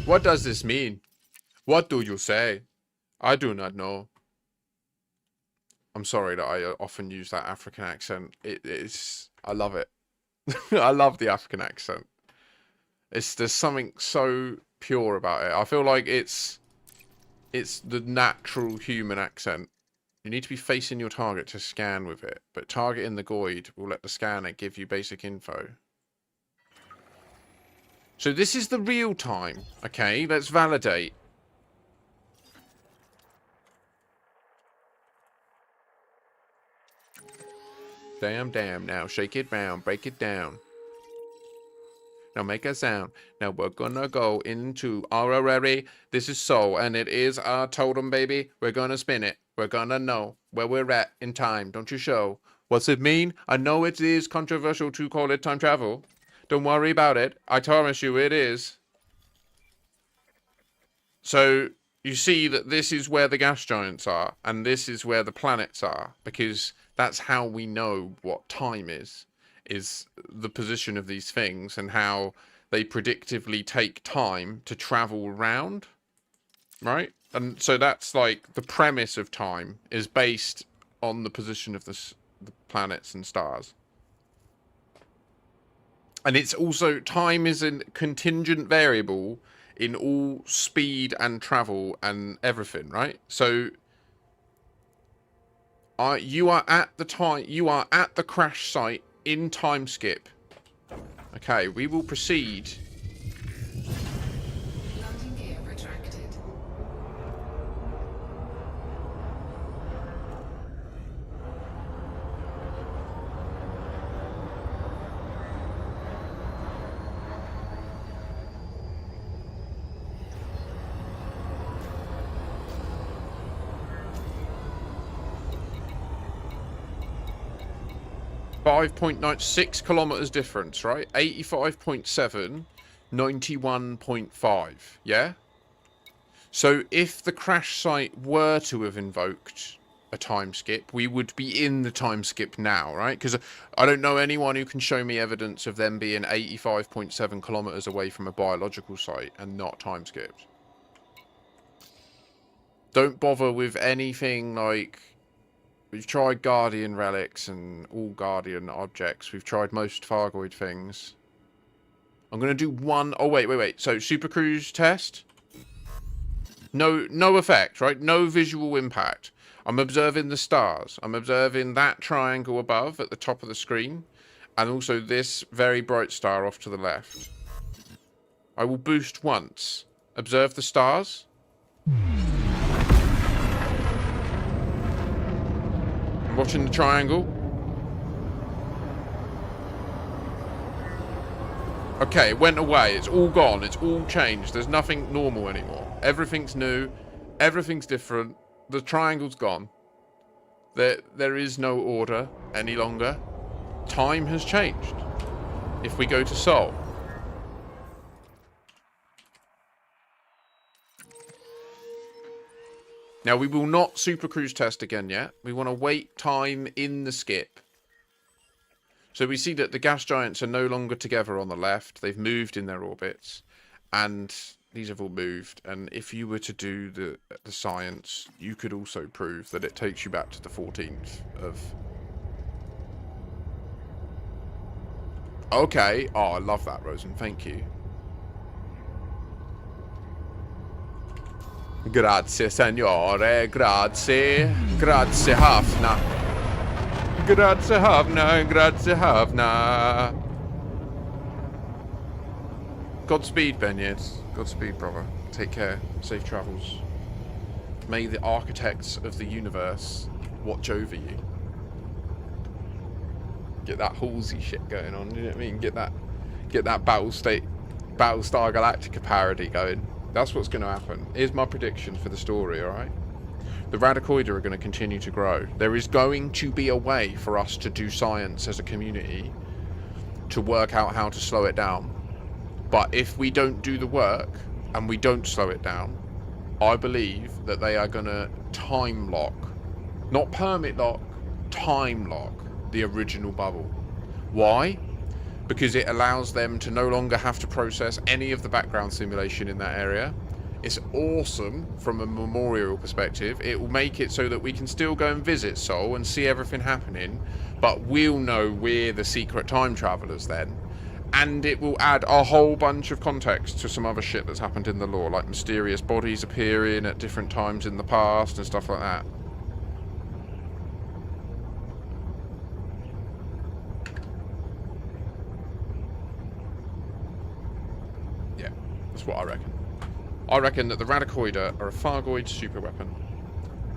What does this mean? What do you say? I do not know. I'm sorry that I often use that African accent. I love it. I love the African accent. There's something so pure about it. I feel like it's the natural human accent. You need to be facing your target to scan with it, but targeting the Goid will let the scanner give you basic info. So this is the real time. Okay, let's validate. Damn, now shake it round, break it down. Now make a sound. Now we're gonna go into honorary. This is soul, and it is our totem, baby. We're gonna spin it. We're gonna know where we're at in time. Don't you show? What's it mean? I know it is controversial to call it time travel. Don't worry about it. I promise you it is. So you see that this is where the gas giants are, and this is where the planets are, because that's how we know what time is the position of these things and how they predictively take time to travel around, right? And so that's like the premise of time is based on the position of the planets and stars. And it's also, time is a contingent variable in all speed and travel and everything, right? So you are at the crash site in time skip. Okay, we will proceed. Landing gear retracted. 5.96 kilometers difference, right? 85.7, 91.5, yeah? So if the crash site were to have invoked a time skip, we would be in the time skip now, right? Because I don't know anyone who can show me evidence of them being 85.7 kilometers away from a biological site and not time skipped. Don't bother with anything like... We've tried Guardian relics and all Guardian objects. We've tried most Fargoid things. I'm going to do one... Oh, wait. So, Super Cruise test? No effect, right? No visual impact. I'm observing the stars. I'm observing that triangle above at the top of the screen. And also this very bright star off to the left. I will boost once. Observe the stars. Watching the triangle. Okay, it went away. It's all gone. It's all changed. There's nothing normal anymore. Everything's new. Everything's different. The triangle's gone. There is no order any longer. Time has changed. If we go to Sol. Now, we will not Super Cruise test again yet. We want to wait time in the skip. So we see that the gas giants are no longer together on the left. They've moved in their orbits. And these have all moved, and if you were to do the science, you could also prove that it takes you back to the 14th of... Okay. Oh, I love that, Rosen. Thank you. Grazie, signore. Grazie. Grazie, ħafna. Grazie, ħafna. Grazie, ħafna. Godspeed, Benyed. Godspeed, brother. Take care. Safe travels. May the architects of the universe watch over you. Get that Halsey shit going on, you know what I mean? Get that Battlestar Galactica parody going. That's what's going to happen. Here's my prediction for the story, alright? The Radicoida are going to continue to grow. There is going to be a way for us to do science as a community to work out how to slow it down. But if we don't do the work and we don't slow it down, I believe that they are going to time lock, not permit lock, time lock the original bubble. Why? Because it allows them to no longer have to process any of the background simulation in that area. It's awesome from a memorial perspective. It will make it so that we can still go and visit Sol and see everything happening, but we'll know we're the secret time travelers then. And it will add a whole bunch of context to some other shit that's happened in the lore, like mysterious bodies appearing at different times in the past and stuff like that. Yeah, that's what I reckon. I reckon that the Radicoida are a Fargoid super weapon.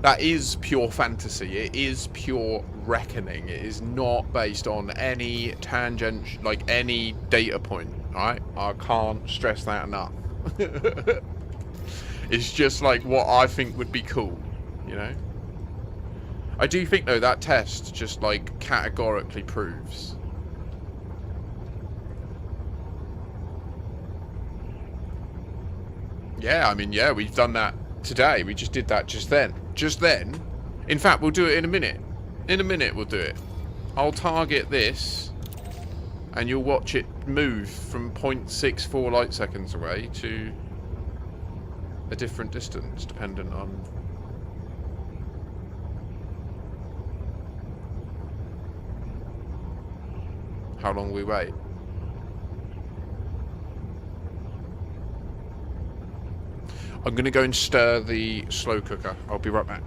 That is pure fantasy. It is pure reckoning. It is not based on any tangent, like any data point. Right? I can't stress that enough. It's just like what I think would be cool, you know. I do think though that test just like categorically proves. Yeah, I mean, yeah, we've done that today. We just did that just then. Just then. In fact, we'll do it in a minute. In a minute, we'll do it. I'll target this, and you'll watch it move from 0.64 light seconds away to a different distance, dependent on... how long we wait. I'm going to go and stir the slow cooker. I'll be right back.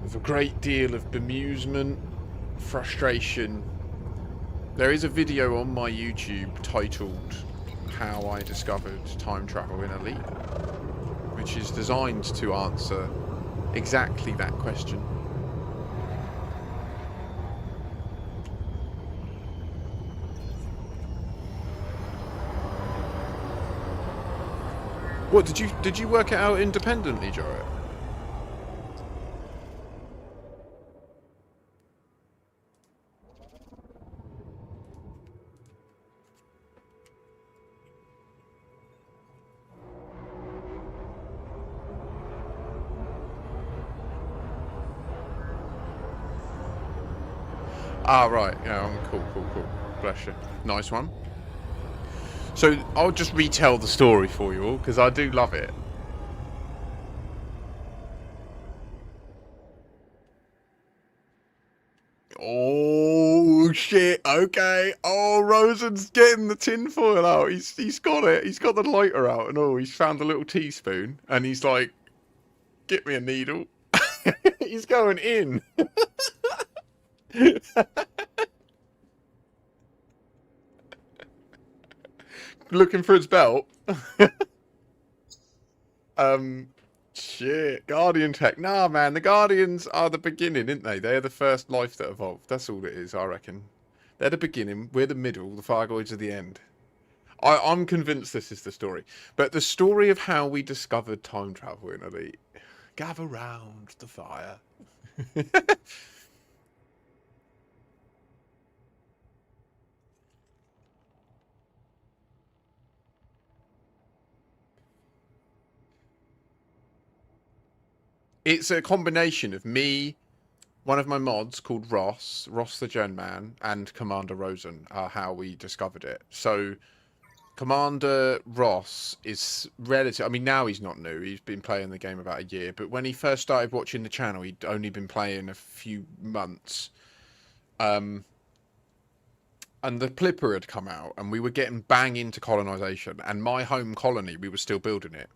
With a great deal of bemusement, frustration. There is a video on my YouTube titled How I Discovered Time Travel in Elite, which is designed to answer exactly that question. What did you work it out independently, Jarrett? Ah, right. Yeah, cool. Bless you. Nice one. So, I'll just retell the story for you all, because I do love it. Oh shit! Okay. Oh, Rosen's getting the tinfoil out. He's got it. He's got the lighter out and all. He's found a little teaspoon and he's like, "Get me a needle." He's going in. Looking for his belt. Shit. Guardian tech. Nah, man. The Guardians are the beginning, aren't they? They're the first life that evolved. That's all it is, I reckon. They're the beginning. We're the middle. The Fargoids are the end. I'm convinced this is the story. But the story of how we discovered time travel in Elite. Gather round the fire. It's a combination of me, one of my mods called Ross the Gen Man, and Commander Rosen are how we discovered it. So Commander Ross is relative. I mean, now he's not new. He's been playing the game about a year. But when he first started watching the channel, he'd only been playing a few months. And the Plipper had come out, and we were getting bang into colonization. And my home colony, we were still building it.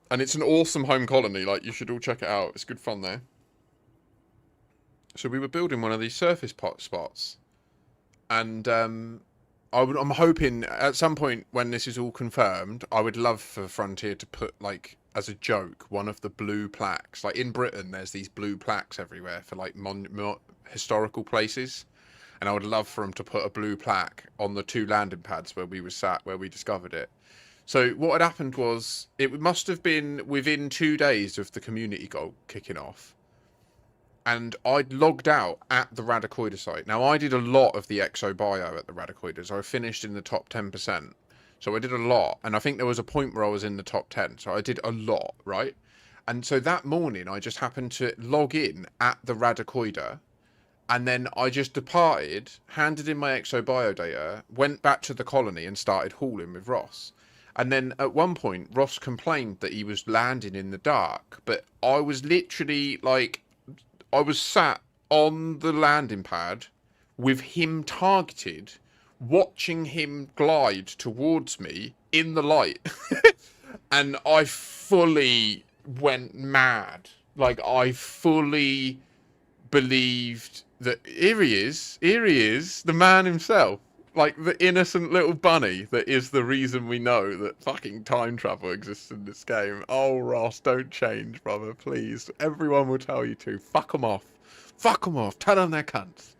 And it's an awesome home colony. Like, you should all check it out. It's good fun there. So we were building one of these surface pot spots. And I'm hoping at some point when this is all confirmed, I would love for Frontier to put, like, as a joke, one of the blue plaques. Like, in Britain, there's these blue plaques everywhere for, like, historical places. And I would love for them to put a blue plaque on the 2 landing pads where we were sat, where we discovered it. So what had happened was, it must have been within 2 days of the community goal kicking off. And I'd logged out at the Radicoida site. Now, I did a lot of the exo bio at the Radicoidas. I finished in the top 10%. So I did a lot. And I think there was a point where I was in the top 10. So I did a lot, right? And so that morning, I just happened to log in at the Radicoida. And then I just departed, handed in my exo bio data, went back to the colony and started hauling with Ross. And then at one point, Ross complained that he was landing in the dark. But I was literally, like, I was sat on the landing pad with him targeted, watching him glide towards me in the light. And I fully went mad. Like, I fully believed that here he is, the man himself. Like, the innocent little bunny that is the reason we know that fucking time travel exists in this game. Oh, Ross, don't change, brother, please. Everyone will tell you to. Fuck them off. Fuck them off. Tell them they're cunts.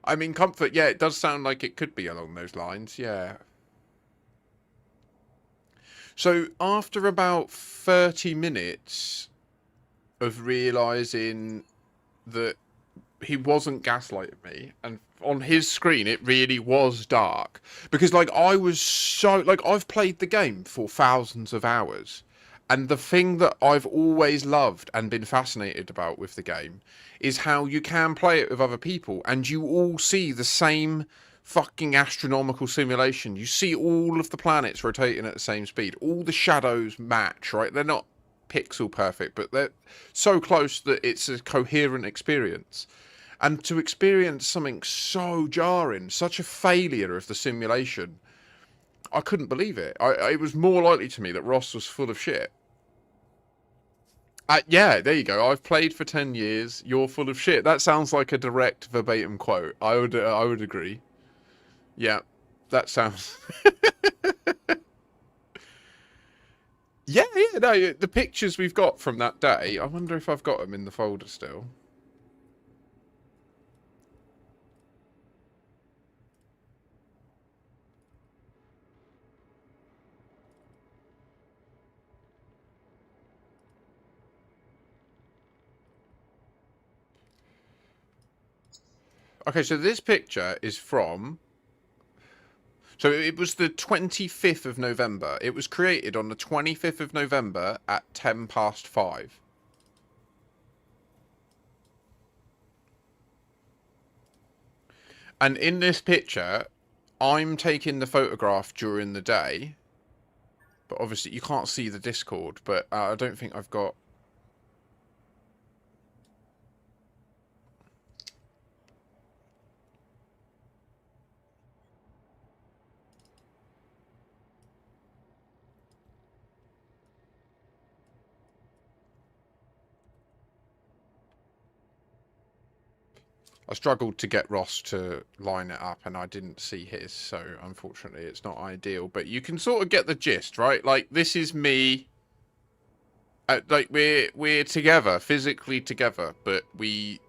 I mean, comfort, yeah, it does sound like it could be along those lines, yeah. So after about 30 minutes of realising that he wasn't gaslighting me, and on his screen it really was dark, because, like, I was so, like, I've played the game for thousands of hours, and the thing that I've always loved and been fascinated about with the game is how you can play it with other people and you all see the same fucking astronomical simulation. You see all of the planets rotating at the same speed. All the shadows match, right? They're not pixel perfect, but they're so close that it's a coherent experience. And to experience something so jarring, such a failure of the simulation, I couldn't believe it. It was more likely to me that Ross was full of shit. Yeah, there you go. I've played for 10 years. You're full of shit. That sounds like a direct verbatim quote. I would agree. Yeah, that sounds. Yeah, no, the pictures we've got from that day. I wonder if I've got them in the folder still. Okay, so this picture is from... So it was the 25th of November. It was created on the 25th of November at 5:10. And in this picture, I'm taking the photograph during the day. But obviously, you can't see the Discord. But I don't think I've got... I struggled to get Ross to line it up, and I didn't see his, so unfortunately it's not ideal. But you can sort of get the gist, right? Like, this is me. Like, we're together, physically together, but we're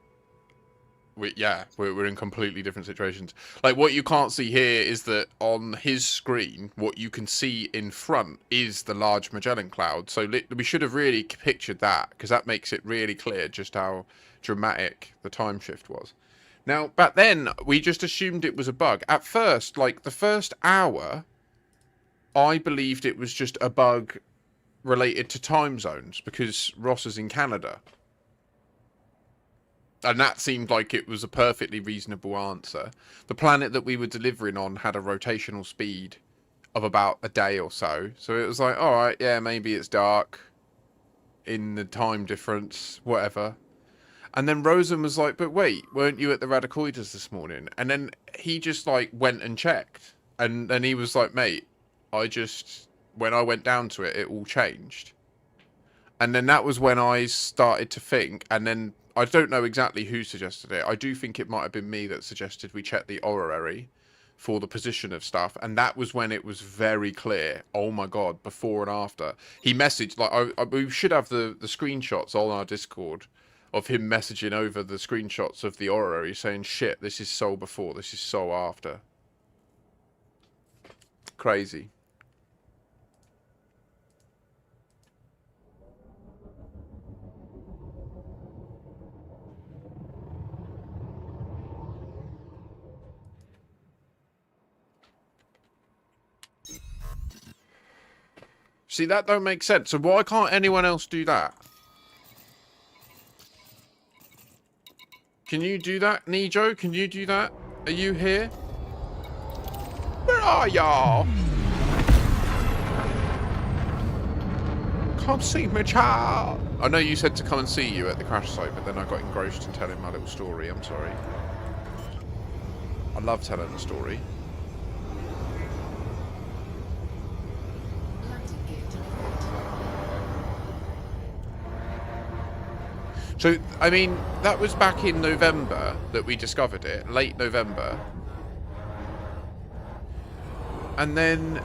in completely different situations. Like, what you can't see here is that on his screen, what you can see in front is the large Magellan cloud. So we should have really pictured that, because that makes it really clear just how dramatic the time shift was. Now, back then, we just assumed it was a bug. At first, like, the first hour, I believed it was just a bug related to time zones, because Ross is in Canada. And that seemed like it was a perfectly reasonable answer. The planet that we were delivering on had a rotational speed of about a day or so. So it was like, all right, yeah, maybe it's dark in the time difference, whatever. And then Rosen was like, but wait, weren't you at the Radicoidas this morning? And then he just, like, went and checked. And then he was like, mate, when I went down to it, it all changed. And then that was when I started to think, and then I don't know exactly who suggested it. I do think it might have been me that suggested we check the orrery for the position of stuff. And that was when it was very clear. Oh my God, before and after. He messaged, like, we should have the screenshots on our Discord of him messaging over the screenshots of the orrery saying, shit, this is so before, this is so after. Crazy. See, that don't make sense. So why can't anyone else do that? Can you do that, Nijo? Can you do that? Are you here? Where are y'all? Come see me, child. I know you said to come and see you at the crash site, but then I got engrossed in telling my little story. I'm sorry. I love telling a story. So, I mean, that was back in November that we discovered it, late November. And then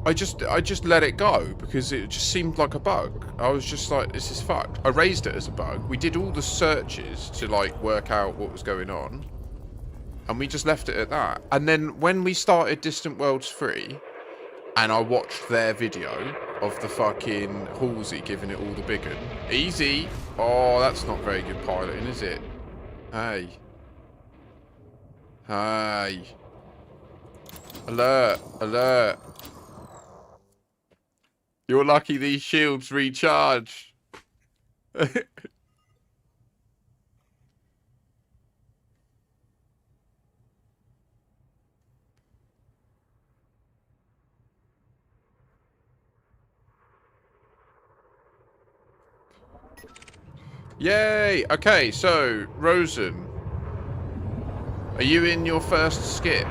I just let it go because it just seemed like a bug. I was just like, this is fucked. I raised it as a bug. We did all the searches to, like, work out what was going on. And we just left it at that. And then when we started Distant Worlds 3, and I watched their video of the fucking Halsey giving it all the big un. Easy. Oh, that's not very good piloting, is it? Hey. Hey. Alert. Alert. You're lucky these shields recharge. Yay! Okay, so, Rosen. Are you in your first skip?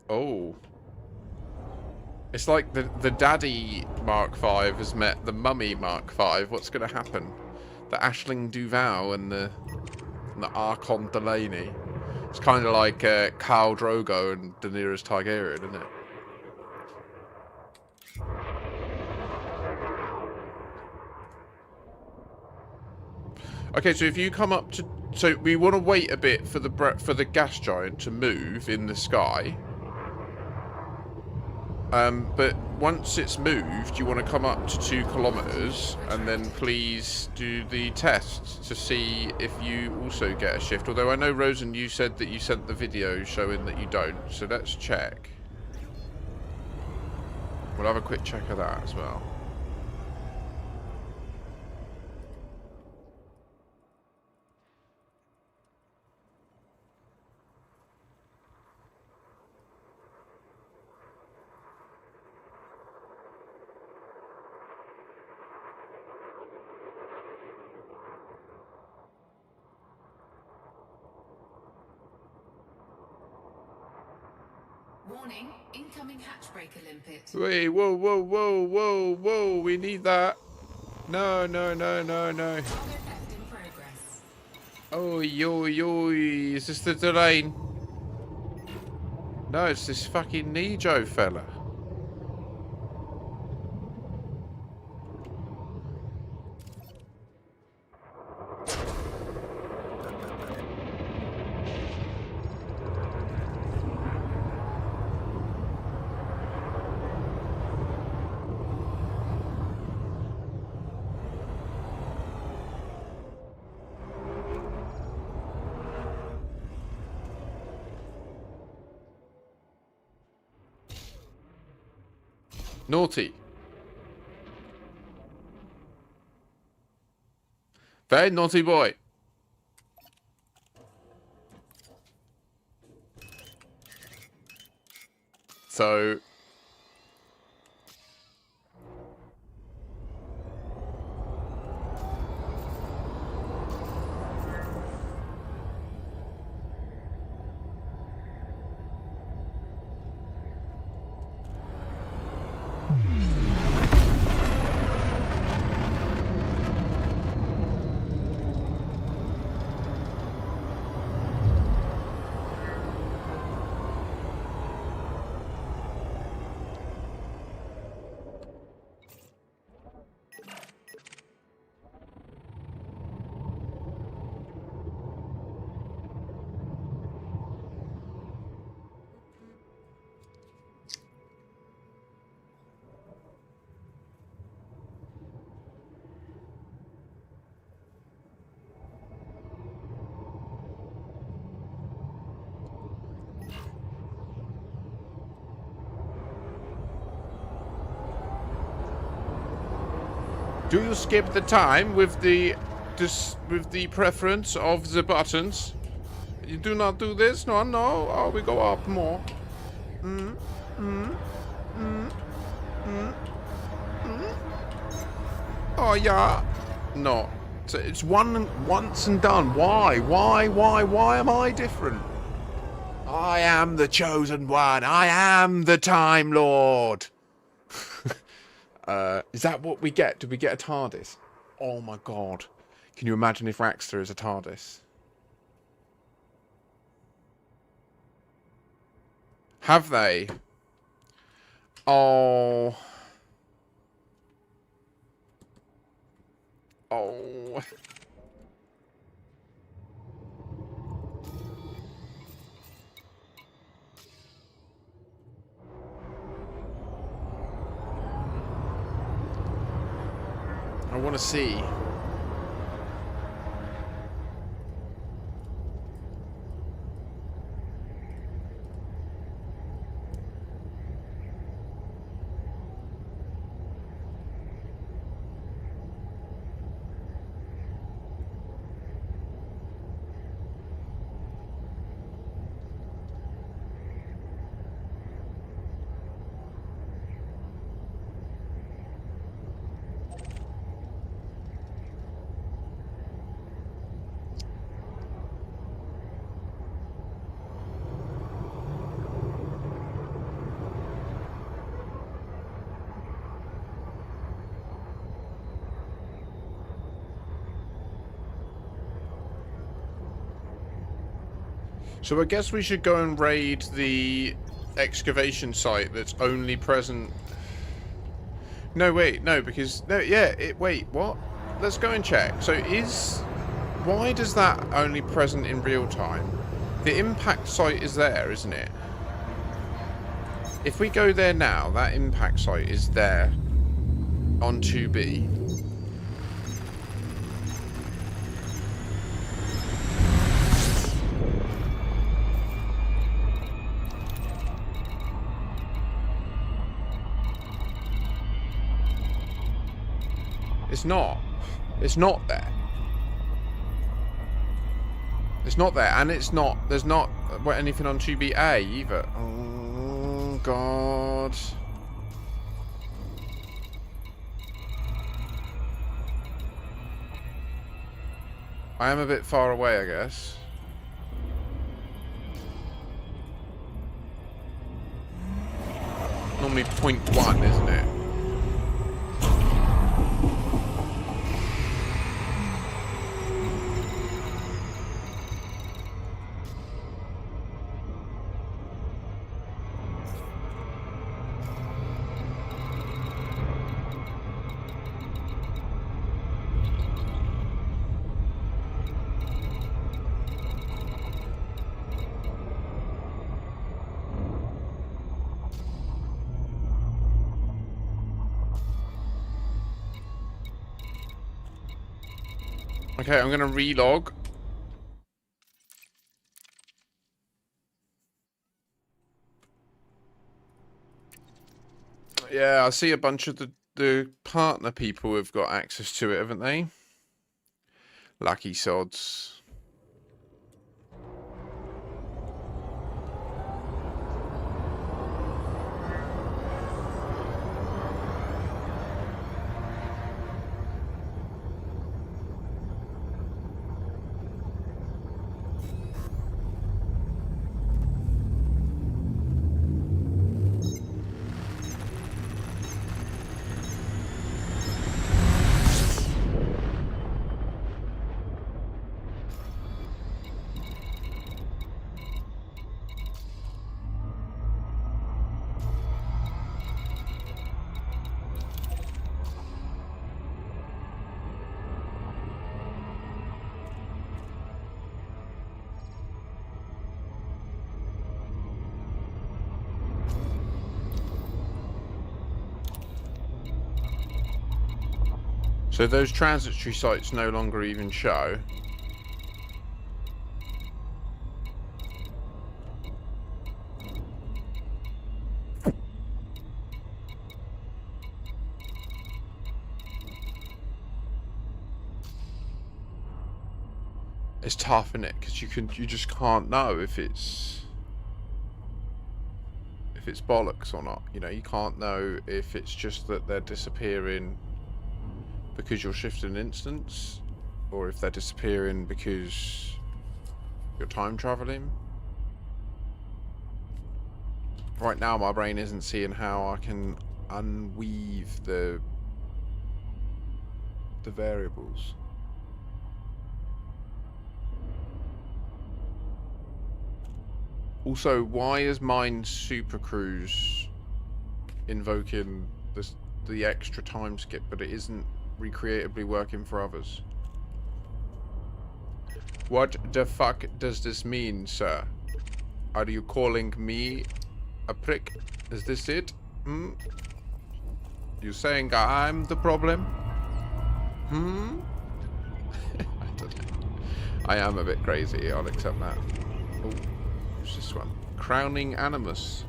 Oh. It's like the Daddy Mark V has met the Mummy Mark V. What's going to happen? The Aisling Duval and the Archon Delaney. It's kind of like Khal Drogo and Daenerys Targaryen, isn't it? Okay, so if you come up to... So we want to wait a bit for the gas giant to move in the sky. But once it's moved, you want to come up to 2 kilometers and then please do the test to see if you also get a shift. Although I know, Rosen, you said that you sent the video showing that you don't, so let's check. We'll have a quick check of that as well. Warning, incoming hatch breaker limpet. Wait, whoa, whoa, whoa, whoa, whoa, we need that. No, no, no, no, no. Cargo theft in progress. Oh, yo, yo, is this the terrain? No, it's this fucking Nijo fella. Naughty. Very naughty boy. So... Do you skip the time with the preference of the buttons? You do not do this? No, no. Oh, we go up more. Oh yeah. No. So it's once and done. Why? Why am I different? I am the chosen one. I am the Time Lord. Is that what we get? Do we get a TARDIS? Oh my god. Can you imagine if Raxter is a TARDIS? Have they? Oh. Oh. I want to see. So I guess we should go and raid the excavation site that's only present... No, wait, no, because... No, yeah, wait, what? Let's go and check. So why does that only present in real time? The impact site is there, isn't it? If we go there now, that impact site is there on 2B. It's not. It's not there. It's not there, and it's not. There's not anything on 2BA either. Oh God. I am a bit far away, I guess. Normally 0.1, isn't it? Okay, I'm gonna relog. Yeah, I see a bunch of the partner people have got access to it, haven't they? Lucky sods. So those transitory sites no longer even show. It's tough, isn't it? Because you just can't know if it's bollocks or not. You know, you can't know if it's just that they're disappearing because you're shifting an instance, or if they're disappearing because you're time traveling. Right now my brain isn't seeing how I can unweave the variables. Also, why is mine Super Cruise invoking the extra time skip, but it isn't recreatably working for others? What the fuck does this mean, sir? Are you calling me a prick? Is this it? Hmm? You saying I'm the problem? Hmm? I don't know. I am a bit crazy, I'll accept that. Oh, who's this one? Crowning Animus.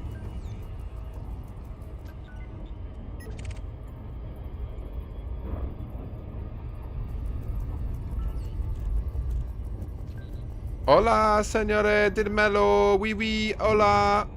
Hola, señore Dirmelo. Oui, oui, hola.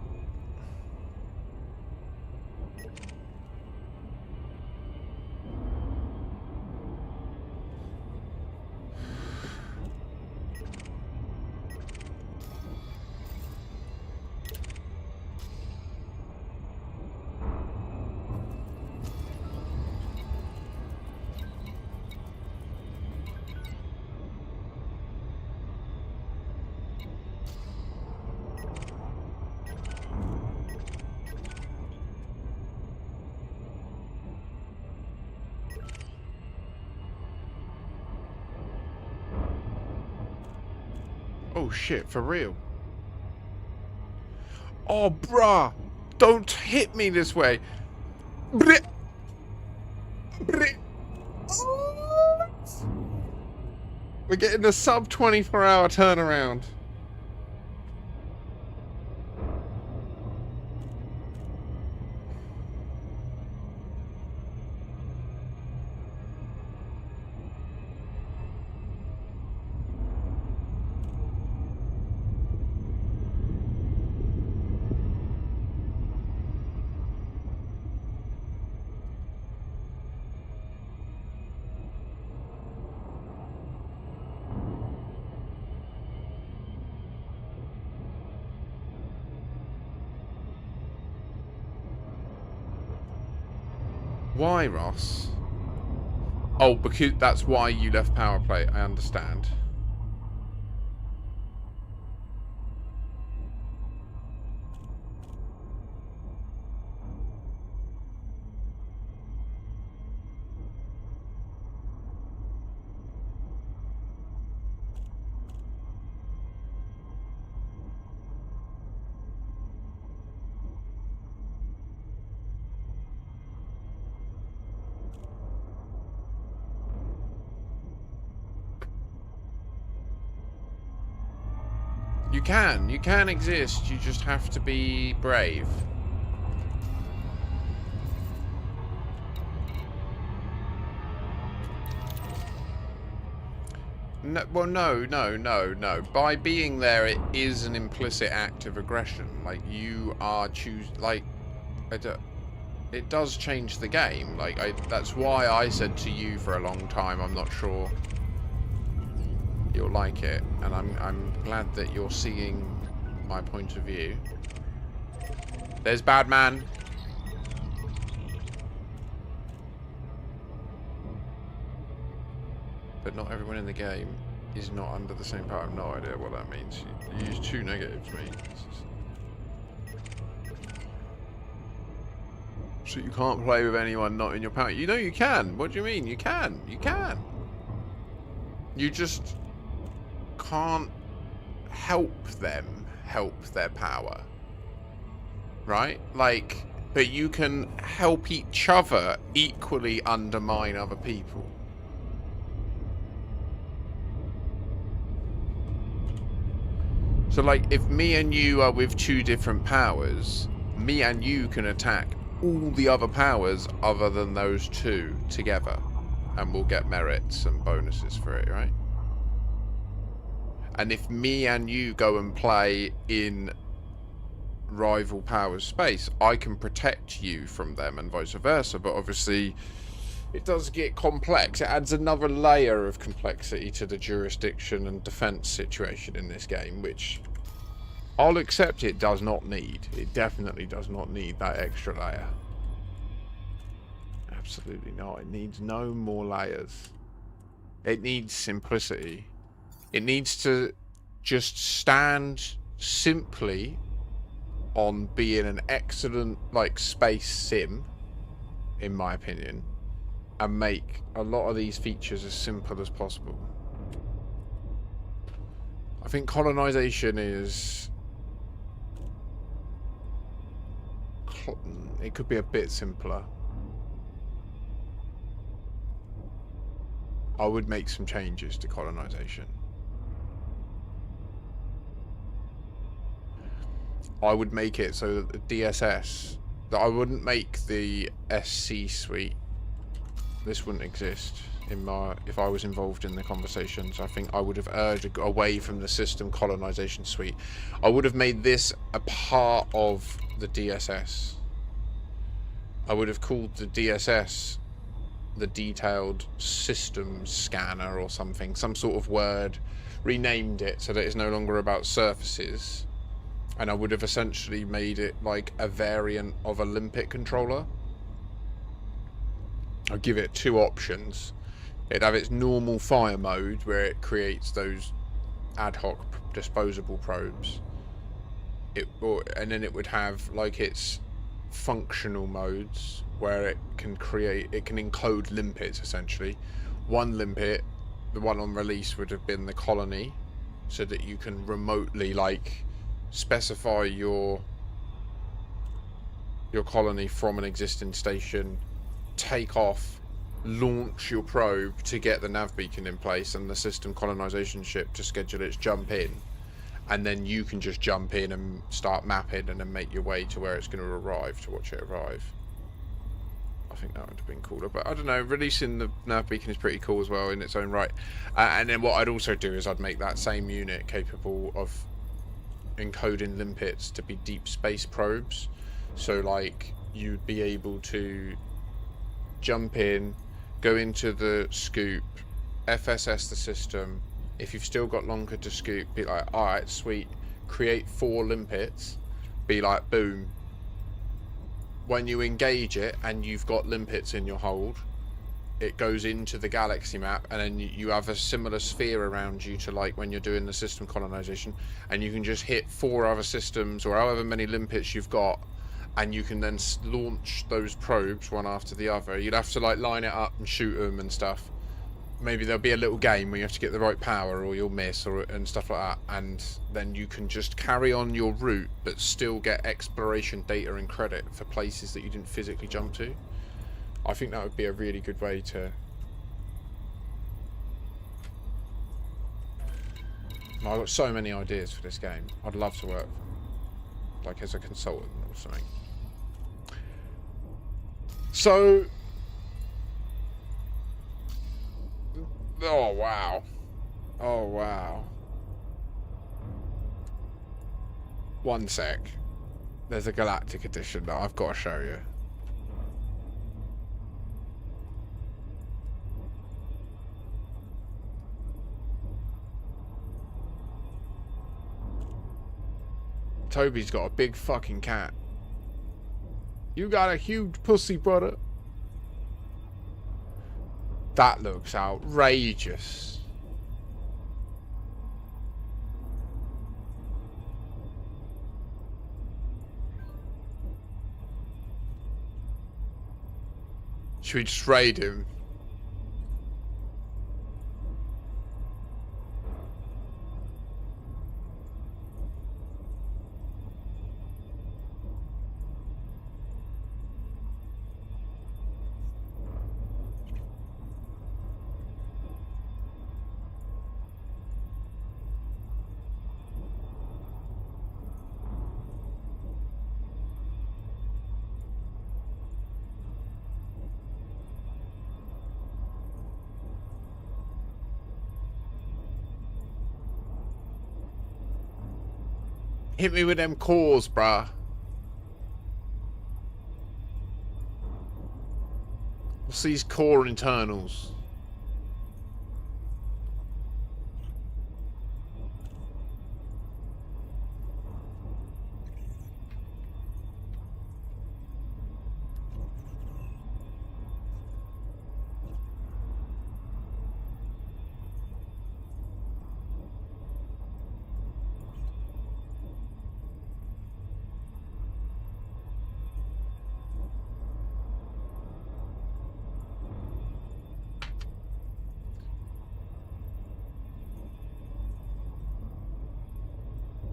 Oh shit, for real? Oh, bruh! Don't hit me this way. Brit. Brit. We're getting a sub 24-hour turnaround. Why, Ross? Oh, because that's why you left power play. I understand. You can exist, you just have to be brave. No, well, no. By being there, it is an implicit act of aggression. Like, you are it does change the game. Like, that's why I said to you for a long time, I'm not sure you'll like it, and I'm glad that you're seeing my point of view. There's bad man. But not everyone in the game is not under the same power. I have no idea what that means. You use two negatives, mate. So you can't play with anyone not in your power. You know you can. What do you mean? You can. You can. You just can't help them help their power, right? Like, but you can help each other equally undermine other people. So like, if me and you are with two different powers, me and you can attack all the other powers other than those two together, and we'll get merits and bonuses for it, right? And if me and you go and play in rival powers space, I can protect you from them and vice versa. But obviously, it does get complex. It adds another layer of complexity to the jurisdiction and defense situation in this game, which I'll accept it does not need. It definitely does not need that extra layer. Absolutely not. It needs no more layers. It needs simplicity. It needs to just stand simply on being an excellent, like, space sim, in my opinion, and make a lot of these features as simple as possible. I think colonization is... it could be a bit simpler. I would make some changes to colonization. I would make it so that the DSS, that I wouldn't make the SC suite. This wouldn't exist in my, if I was involved in the conversations. I think I would have urged away from the system colonization suite. I would have made this a part of the DSS. I would have called the DSS the detailed systems scanner or something, some sort of word, renamed it so that it's no longer about surfaces. And I would have essentially made it like a variant of a limpet controller. I'd give it two options. It'd have its normal fire mode where it creates those ad hoc disposable probes. And then it would have like its functional modes where it can encode limpets essentially. One limpet, the one on release, would have been the colony, so that you can remotely like specify your your colony from an existing station, take off, launch your probe to get the nav beacon in place and the system colonization ship to schedule its jump in, and then you can just jump in and start mapping and then make your way to where it's going to arrive to watch it arrive. I think that would have been cooler, but I don't know, releasing the nav beacon is pretty cool as well in its own right. And then what I'd also do is I'd make that same unit capable of encoding limpets to be deep space probes, so like you'd be able to jump in, go into the scoop, FSS the system. If you've still got longer to scoop, be like, alright, sweet, create 4 limpets, be like, boom. When you engage it and you've got limpets in your hold, it goes into the galaxy map, and then you have a similar sphere around you to like when you're doing the system colonization, and you can just hit 4 other systems or however many limpets you've got, and you can then launch those probes one after the other. You'd have to like line it up and shoot them and stuff. Maybe there'll be a little game where you have to get the right power or you'll miss and stuff like that, and then you can just carry on your route but still get exploration data and credit for places that you didn't physically jump to. I think that would be a really good way to... I've got so many ideas for this game. I'd love to work like as a consultant or something. So... Oh, wow. Oh, wow. One sec. There's a Galactic Edition that I've got to show you. Toby's got a big fucking cat. You got a huge pussy, brother. That looks outrageous. Should we just raid him? Hit me with them cores, bruh. What's these core internals?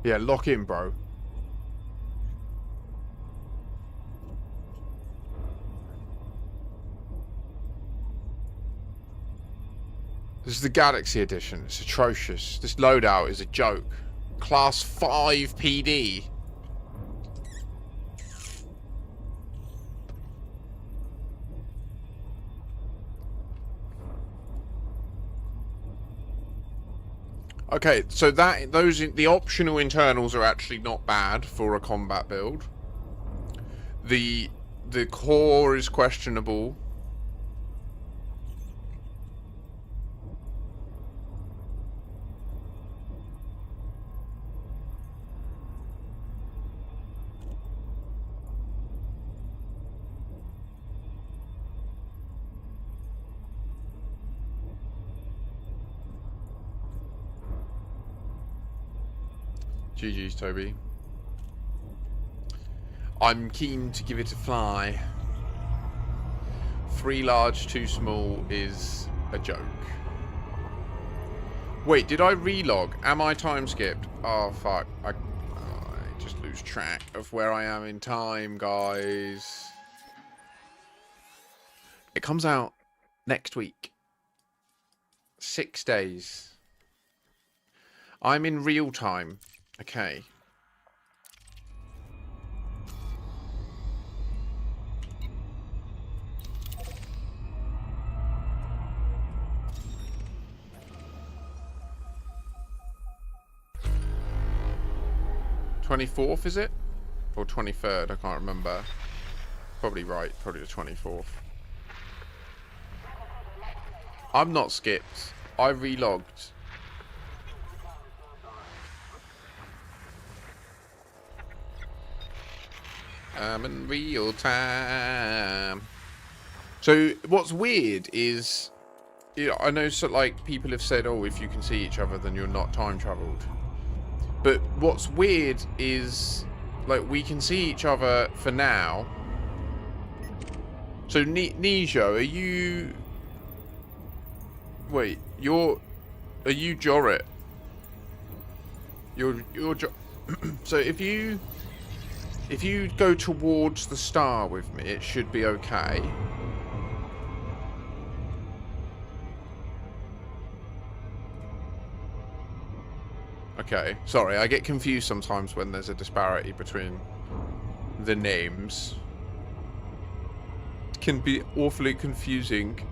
Yeah, lock in, bro. This is the Galaxy Edition. It's atrocious. This loadout is a joke. Class 5 PD. Okay, so the optional internals are actually not bad for a combat build. The core is questionable. GG's, Toby. I'm keen to give it a fly. 3 large, 2 small is a joke. Wait, did I relog? Am I time skipped? Oh, fuck. I just lose track of where I am in time, guys. It comes out next week. 6 days. I'm in real time. Okay. '24th, is it? Or 23rd? I can't remember. Probably right. Probably the 24th. I'm not skipped. I relogged. I'm in real time. So what's weird is, you know, I know like people have said, oh, if you can see each other, then you're not time traveled. But what's weird is, like, we can see each other for now. So Nijo, are you? Wait, are you Jorit? You're so if you go towards the star with me, it should be okay. Okay, sorry, I get confused sometimes when there's a disparity between the names. It can be awfully confusing.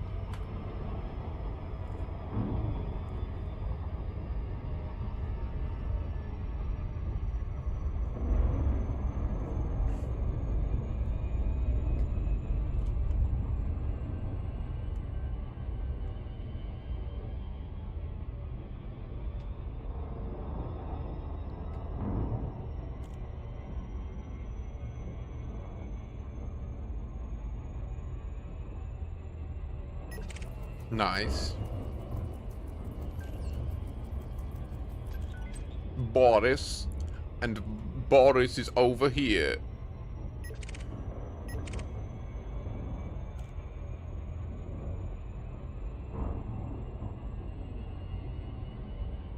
Nice. Boris. And Boris is over here.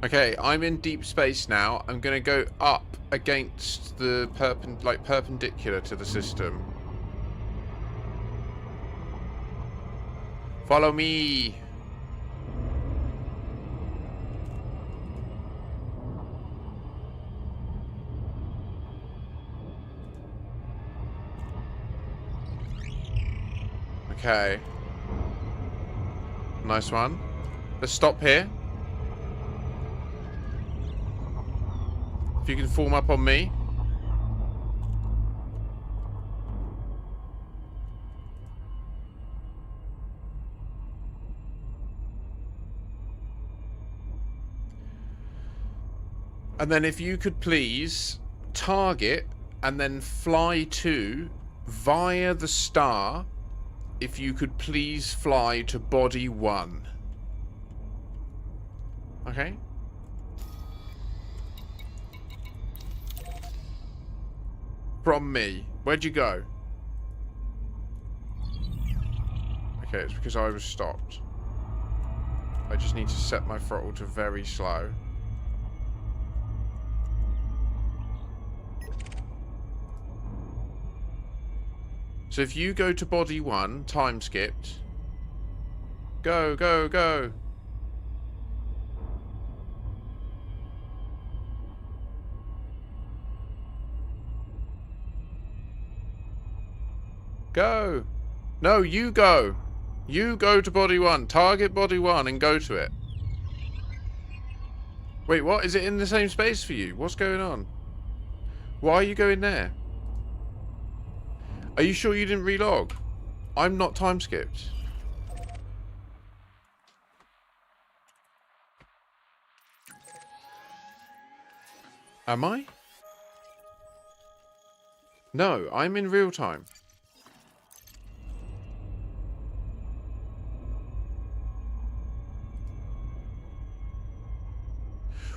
Okay, I'm in deep space now. I'm gonna go up against the perpendicular to the system. Follow me. Okay. Nice one. Let's stop here. If you can form up on me. And then if you could please target and then fly to via the star. If you could please fly to body 1. Okay. From me. Where'd you go? Okay, it's because I was stopped. I just need to set my throttle to very slow. So if you go to body 1, time skipped. Go, go, go. Go. No, you go. You go to body 1. Target body 1 and go to it. Wait, what? Is it in the same space for you? What's going on? Why are you going there? Are you sure you didn't relog? I'm not time skipped. Am I? No, I'm in real time.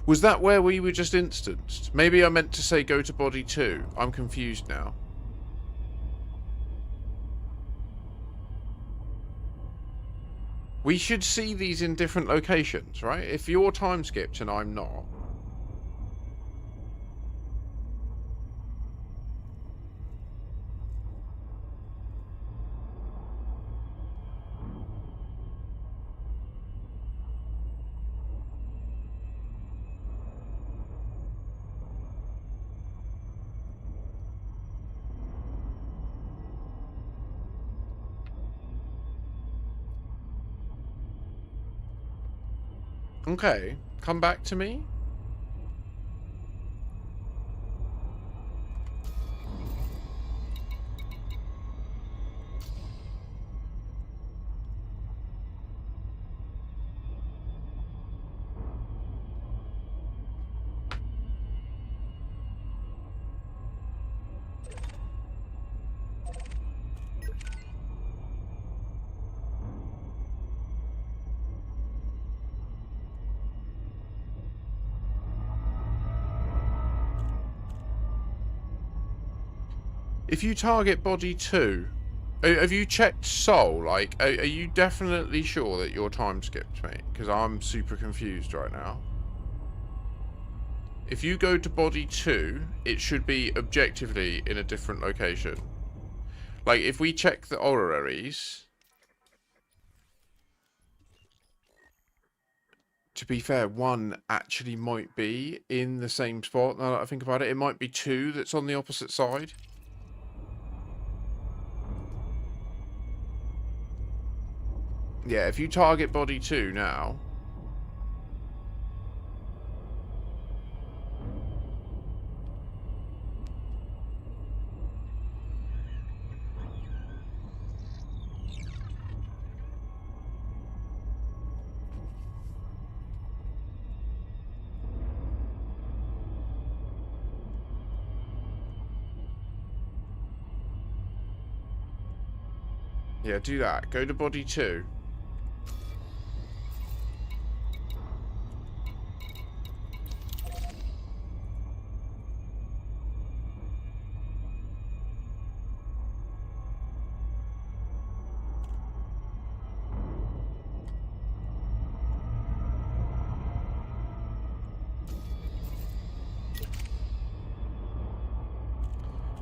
Was that where we were just instanced? Maybe I meant to say go to body 2. I'm confused now. We should see these in different locations, right? If you're time skipped and I'm not. Okay, come back to me. If you target body 2, have you checked soul? Like, are you definitely sure that your time skipped, mate? Because I'm super confused right now. If you go to body 2, it should be objectively in a different location. Like, if we check the oraries... To be fair, 1 actually might be in the same spot, now that I think about it. It might be 2 that's on the opposite side. Yeah, if you target body 2 now... Yeah, do that. Go to body 2.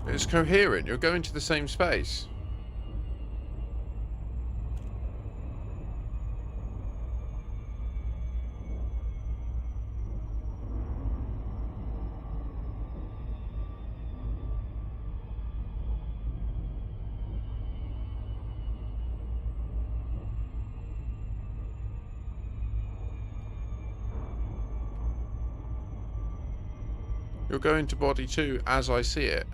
It's coherent. You're going to the same space. You're going to body 2 as I see it.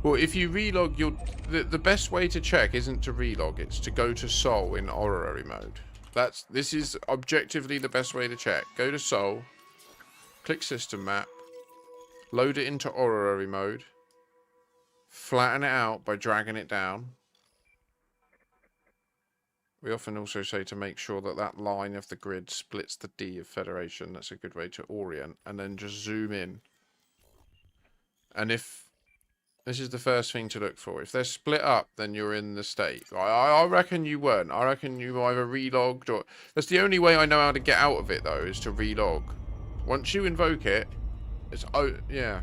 Well, if you relog your... The best way to check isn't to relog, it's to go to Soul in orrery mode. This is objectively the best way to check. Go to Soul, click System Map, load it into orrery mode, flatten it out by dragging it down. We often also say to make sure that that line of the grid splits the D of Federation. That's a good way to orient. And then just zoom in. And if... This is the first thing to look for. If they're split up, then you're in the state. I reckon you weren't. I reckon you either relogged or... That's the only way I know how to get out of it, though, is to relog. Once you invoke it, it's... Oh, yeah.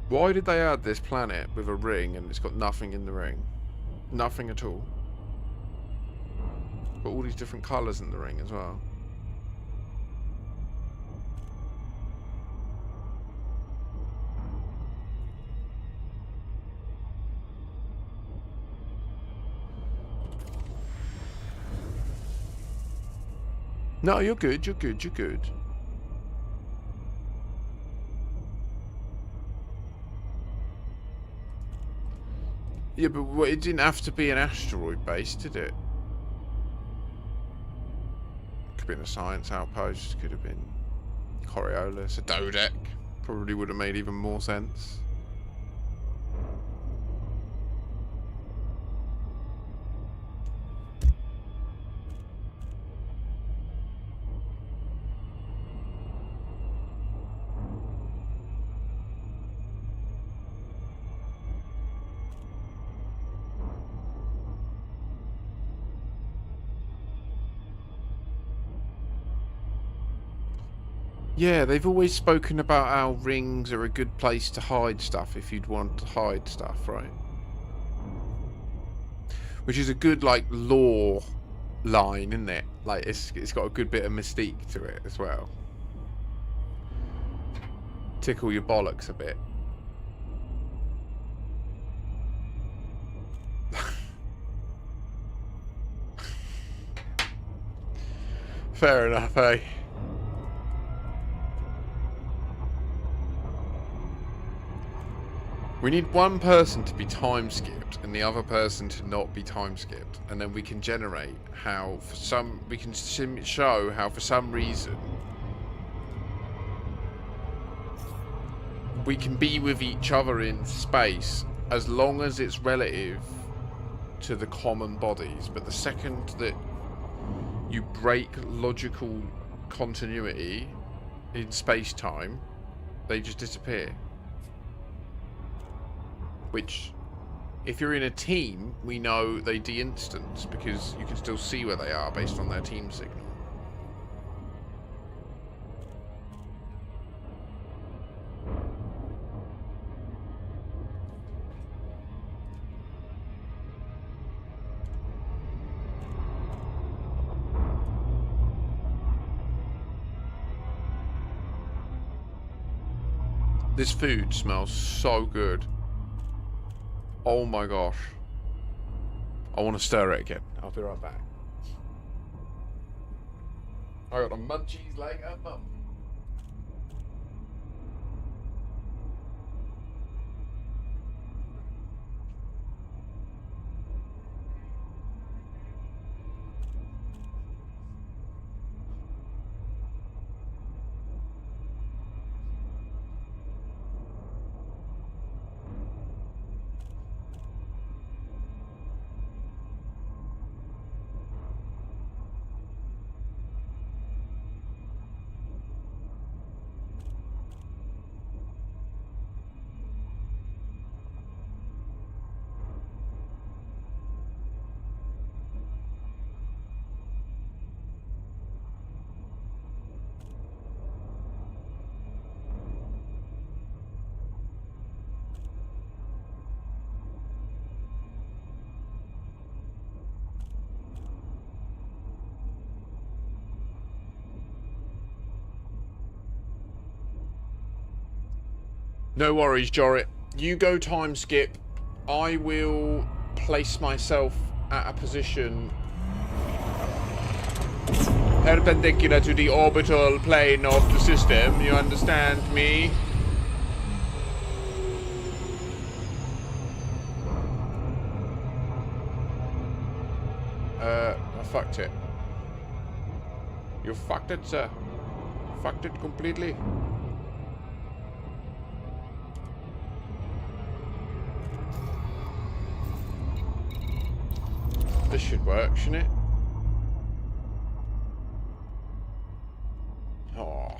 Why did they add this planet with a ring and it's got nothing in the ring? Nothing at all. But all these different colours in the ring as well. No, you're good, you're good, you're good. Yeah, but it didn't have to be an asteroid base, did it? Could have been a science outpost, could have been Coriolis, a Dodec. Probably would have made even more sense. Yeah, they've always spoken about how rings are a good place to hide stuff if you'd want to hide stuff, right? Which is a good, like, lore line, isn't it? Like, it's got a good bit of mystique to it as well. Tickle your bollocks a bit. Fair enough, eh? We need one person to be time skipped and the other person to not be time skipped, and then we can generate how for some we can show how for some reason we can be with each other in space as long as it's relative to the common bodies, but the second that you break logical continuity in space-time, they just disappear. Which, if you're in a team, we know they de-instance because you can still see where they are based on their team signal. This food smells so good. Oh my gosh. I want to stir it again. I'll be right back. I got the munchies like a mum. No worries, Jorrit. You go time skip. I will place myself at a position perpendicular to the orbital plane of the system. You understand me? I fucked it. You fucked it, sir. Fucked it completely. This should work, shouldn't it? Oh.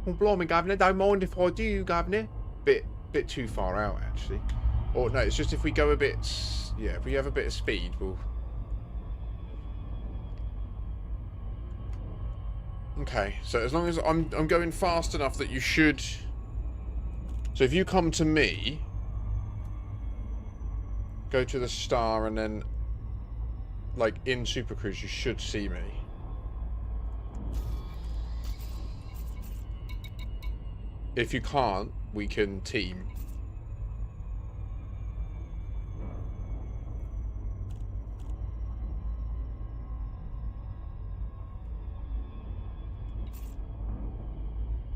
Well, blimey, Governor, don't mind if I do, Governor. Bit too far out, actually. Or no, it's just if we go a bit, yeah, if we have a bit of speed, we'll. Okay, so as long as I'm going fast enough that you should. So if you come to me. Go to the star and then, like, in Super Cruise, you should see me. If you can't, we can team.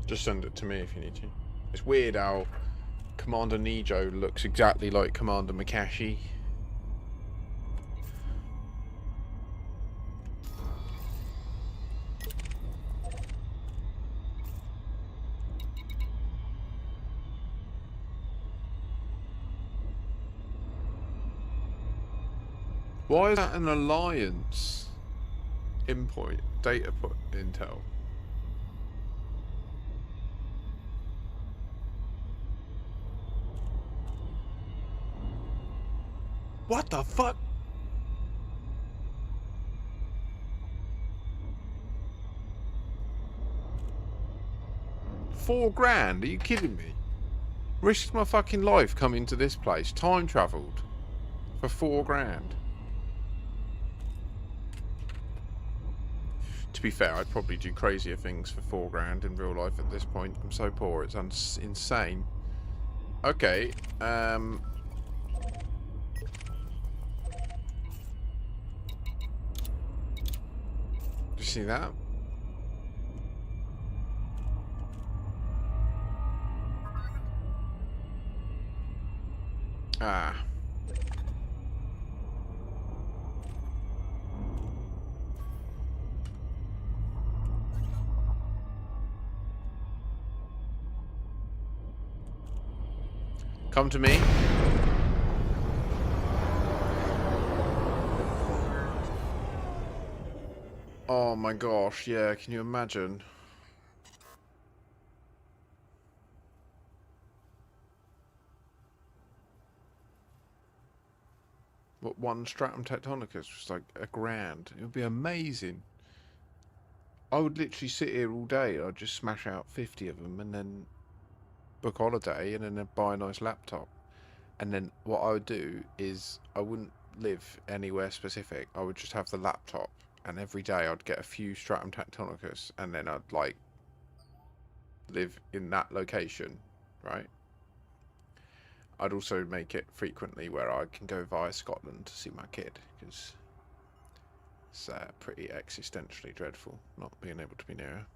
Just send it to me if you need to. It's weird how Commander Nijo looks exactly like Commander Makashi. Why is that an alliance endpoint data put intel? What the fuck? 4 grand? Are you kidding me? Risked my fucking life coming to this place. Time travelled for 4 grand. To be fair, I'd probably do crazier things for 4 grand in real life at this point. I'm so poor, it's insane. Okay, do you see that? Ah. Come to me. Oh my gosh, yeah, can you imagine? What, one stratum tectonicus was like $1 grand. It would be amazing. I would literally sit here all day. I'd just smash out 50 of them and then book holiday and then I'd buy a nice laptop. And then what I would do is I wouldn't live anywhere specific. I would just have the laptop, and every day I'd get a few stratum tectonicus, and then I'd like live in that location, right? I'd also make it frequently where I can go via Scotland to see my kid, because it's pretty existentially dreadful not being able to be near her.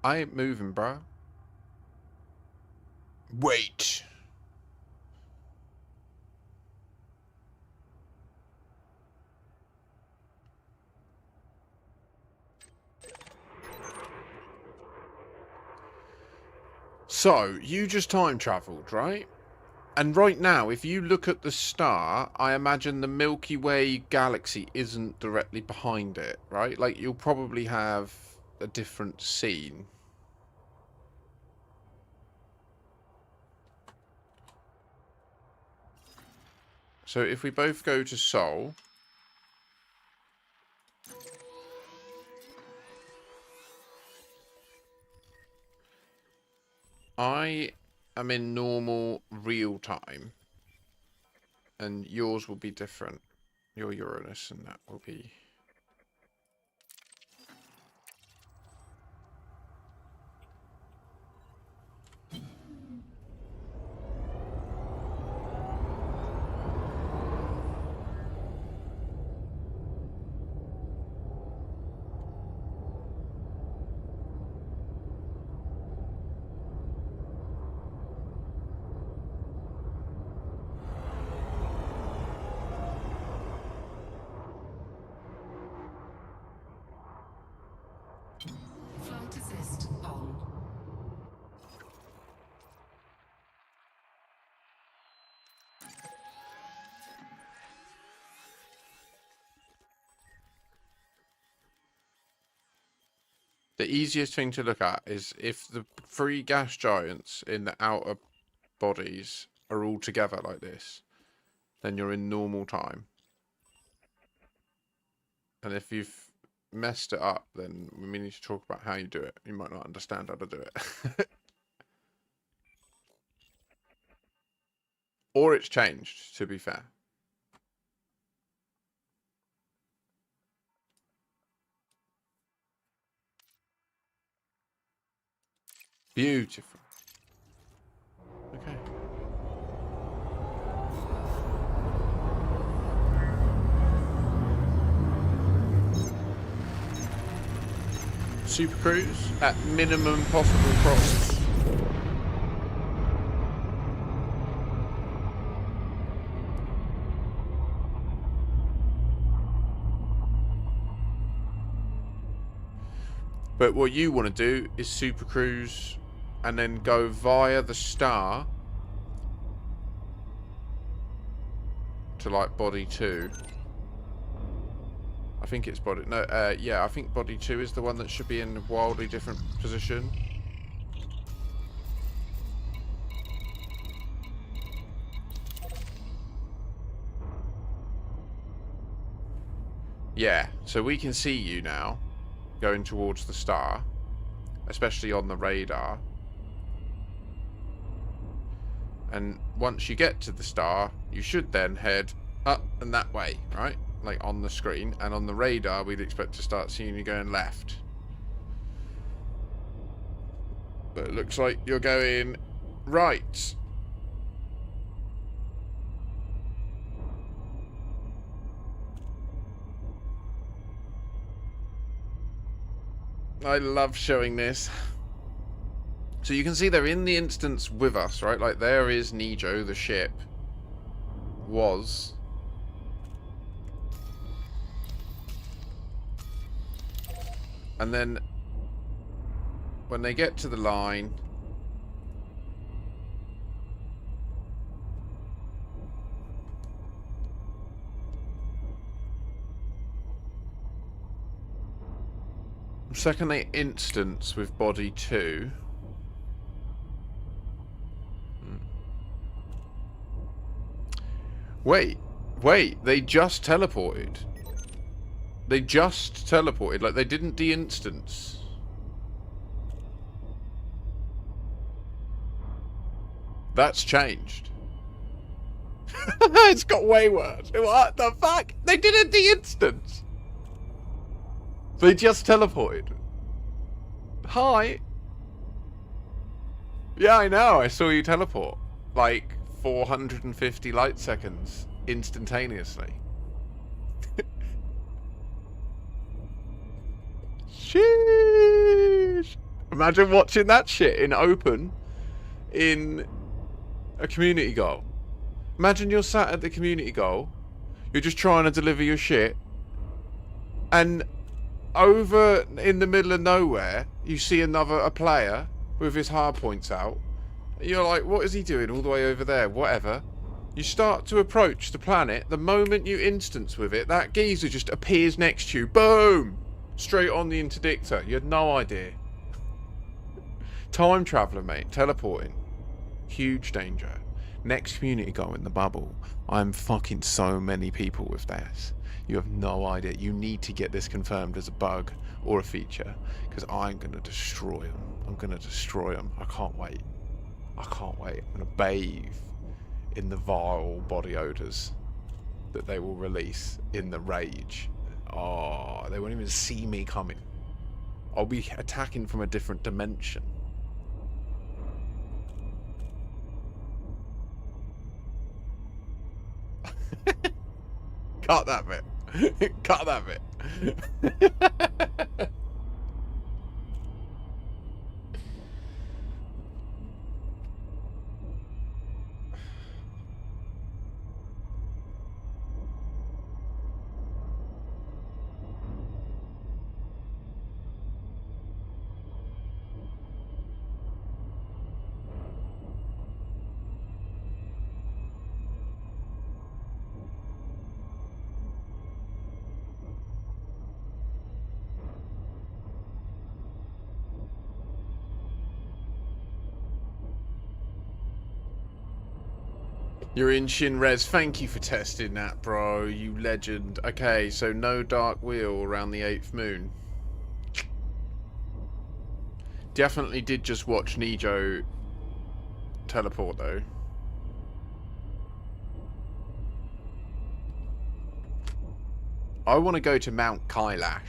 I ain't moving, bro. Wait. So, you just time travelled, right? And right now, if you look at the star, I imagine the Milky Way galaxy isn't directly behind it, right? Like, you'll probably have a different scene. So if we both go to Sol, I am in normal real time, and yours will be different. Your Uranus, and that will be... Flight assist on. The easiest thing to look at is if the 3 gas giants in the outer bodies are all together like this, then you're in normal time. And if you've messed it up, then we need to talk about how you do it. You might not understand how to do it. Or it's changed, to be fair. Beautiful. Okay. Super cruise at minimum possible costs. But what you want to do is super cruise and then go via the star to like body 2. I think it's body... No, yeah, I think body 2 is the one that should be in a wildly different position. Yeah, so we can see you now going towards the star, especially on the radar. And once you get to the star, you should then head up and that way, right? Like on the screen. And on the radar, we'd expect to start seeing you going left. But it looks like you're going right. I love showing this. So you can see they're in the instance with us, right? Like there is Nijo, the ship. Was. And then when they get to the line, second they instance with body 2. Wait, they just teleported. They just teleported, like they didn't de-instance. That's changed. It's got way worse. What the fuck? They didn't de-instance. They just teleported. Hi. Yeah, I know. I saw you teleport. Like 450 light seconds instantaneously. Sheesh. Imagine watching that shit in open in a community goal. Imagine you're sat at the community goal. You're just trying to deliver your shit. And over in the middle of nowhere, you see a player with his hard points out. You're like, what is he doing all the way over there? Whatever. You start to approach the planet. The moment you instance with it, that geezer just appears next to you. Boom! Straight on the interdictor. You had no idea. Time traveller, mate. Teleporting. Huge danger. Next community goal in the bubble. I'm fucking so many people with this. You have no idea. You need to get this confirmed as a bug or a feature. Because I'm going to destroy them. I'm going to destroy them. I can't wait. I can't wait. I'm going to bathe in the vile body odours that they will release in the rage. Oh, they won't even see me coming. I'll be attacking from a different dimension. Cut that bit. Cut that bit. You're in Shinrez. Thank you for testing that, bro. You legend. Okay, so no dark wheel around the 8th moon. Definitely did just watch Nijo teleport, though. I want to go to Mount Kailash.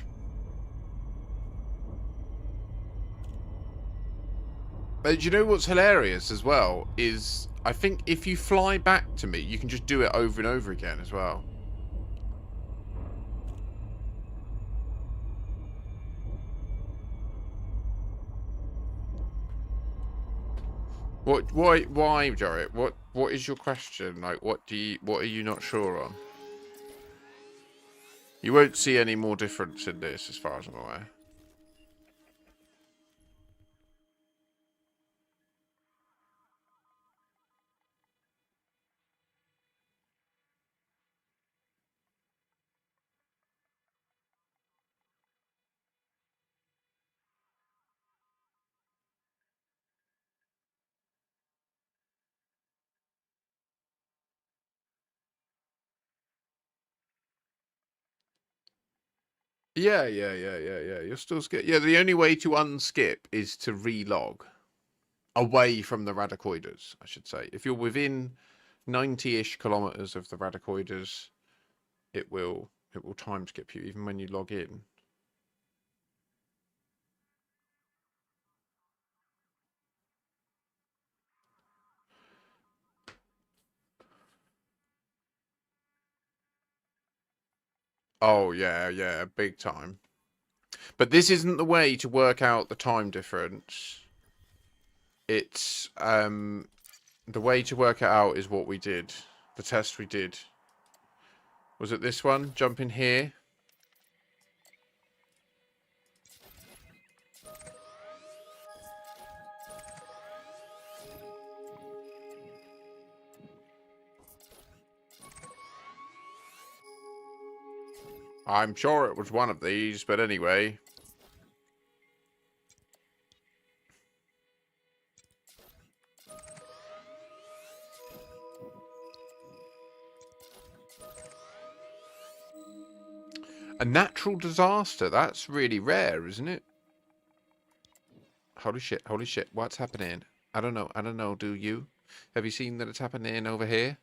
But do you know what's hilarious as well is I think if you fly back to me, you can just do it over and over again as well. Why, Jarrett? What is your question? Like, what are you not sure on? You won't see any more difference in this, as far as I'm aware. Yeah. You're still skip. Yeah, the only way to unskip is to relog away from the Radicoidas, I should say. If you're within 90-ish kilometers of the Radicoidas, it will time skip you even when you log in. Oh yeah, big time. But this isn't the way to work out the time difference. It's the way to work it out is what we did. The test we did. Was it this one? Jump in here. I'm sure it was one of these, but anyway. A natural disaster. That's really rare, isn't it? Holy shit, what's happening? I don't know, do you? Have you seen that it's happening over here?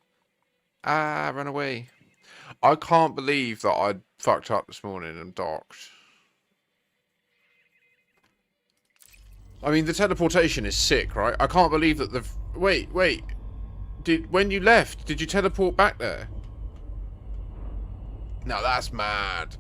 Ah, run away. I can't believe that I fucked up this morning and docked. I mean, the teleportation is sick, right? I can't believe that the... Wait. When you left, did you teleport back there? No, that's mad.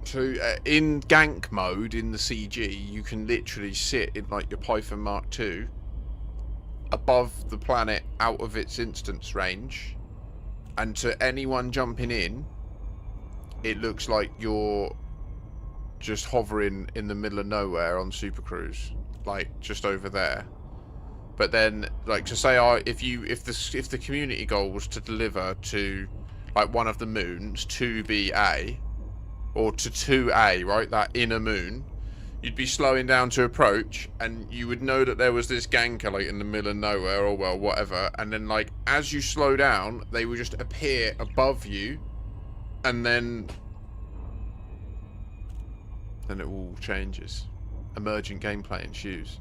So, in gank mode, in the CG, you can literally sit in, like, your Python Mark II above the planet out of its instance range, and to anyone jumping in, it looks like you're just hovering in the middle of nowhere on Super Cruise, like just over there. But then, like, to say, if the community goal was to deliver to like one of the moons, 2BA, or to 2A, right, that inner moon, you'd be slowing down to approach, and you would know that there was this ganker, like, in the middle of nowhere, or, well, whatever, and then, like, as you slow down, they would just appear above you, and then it all changes. Emergent gameplay ensues.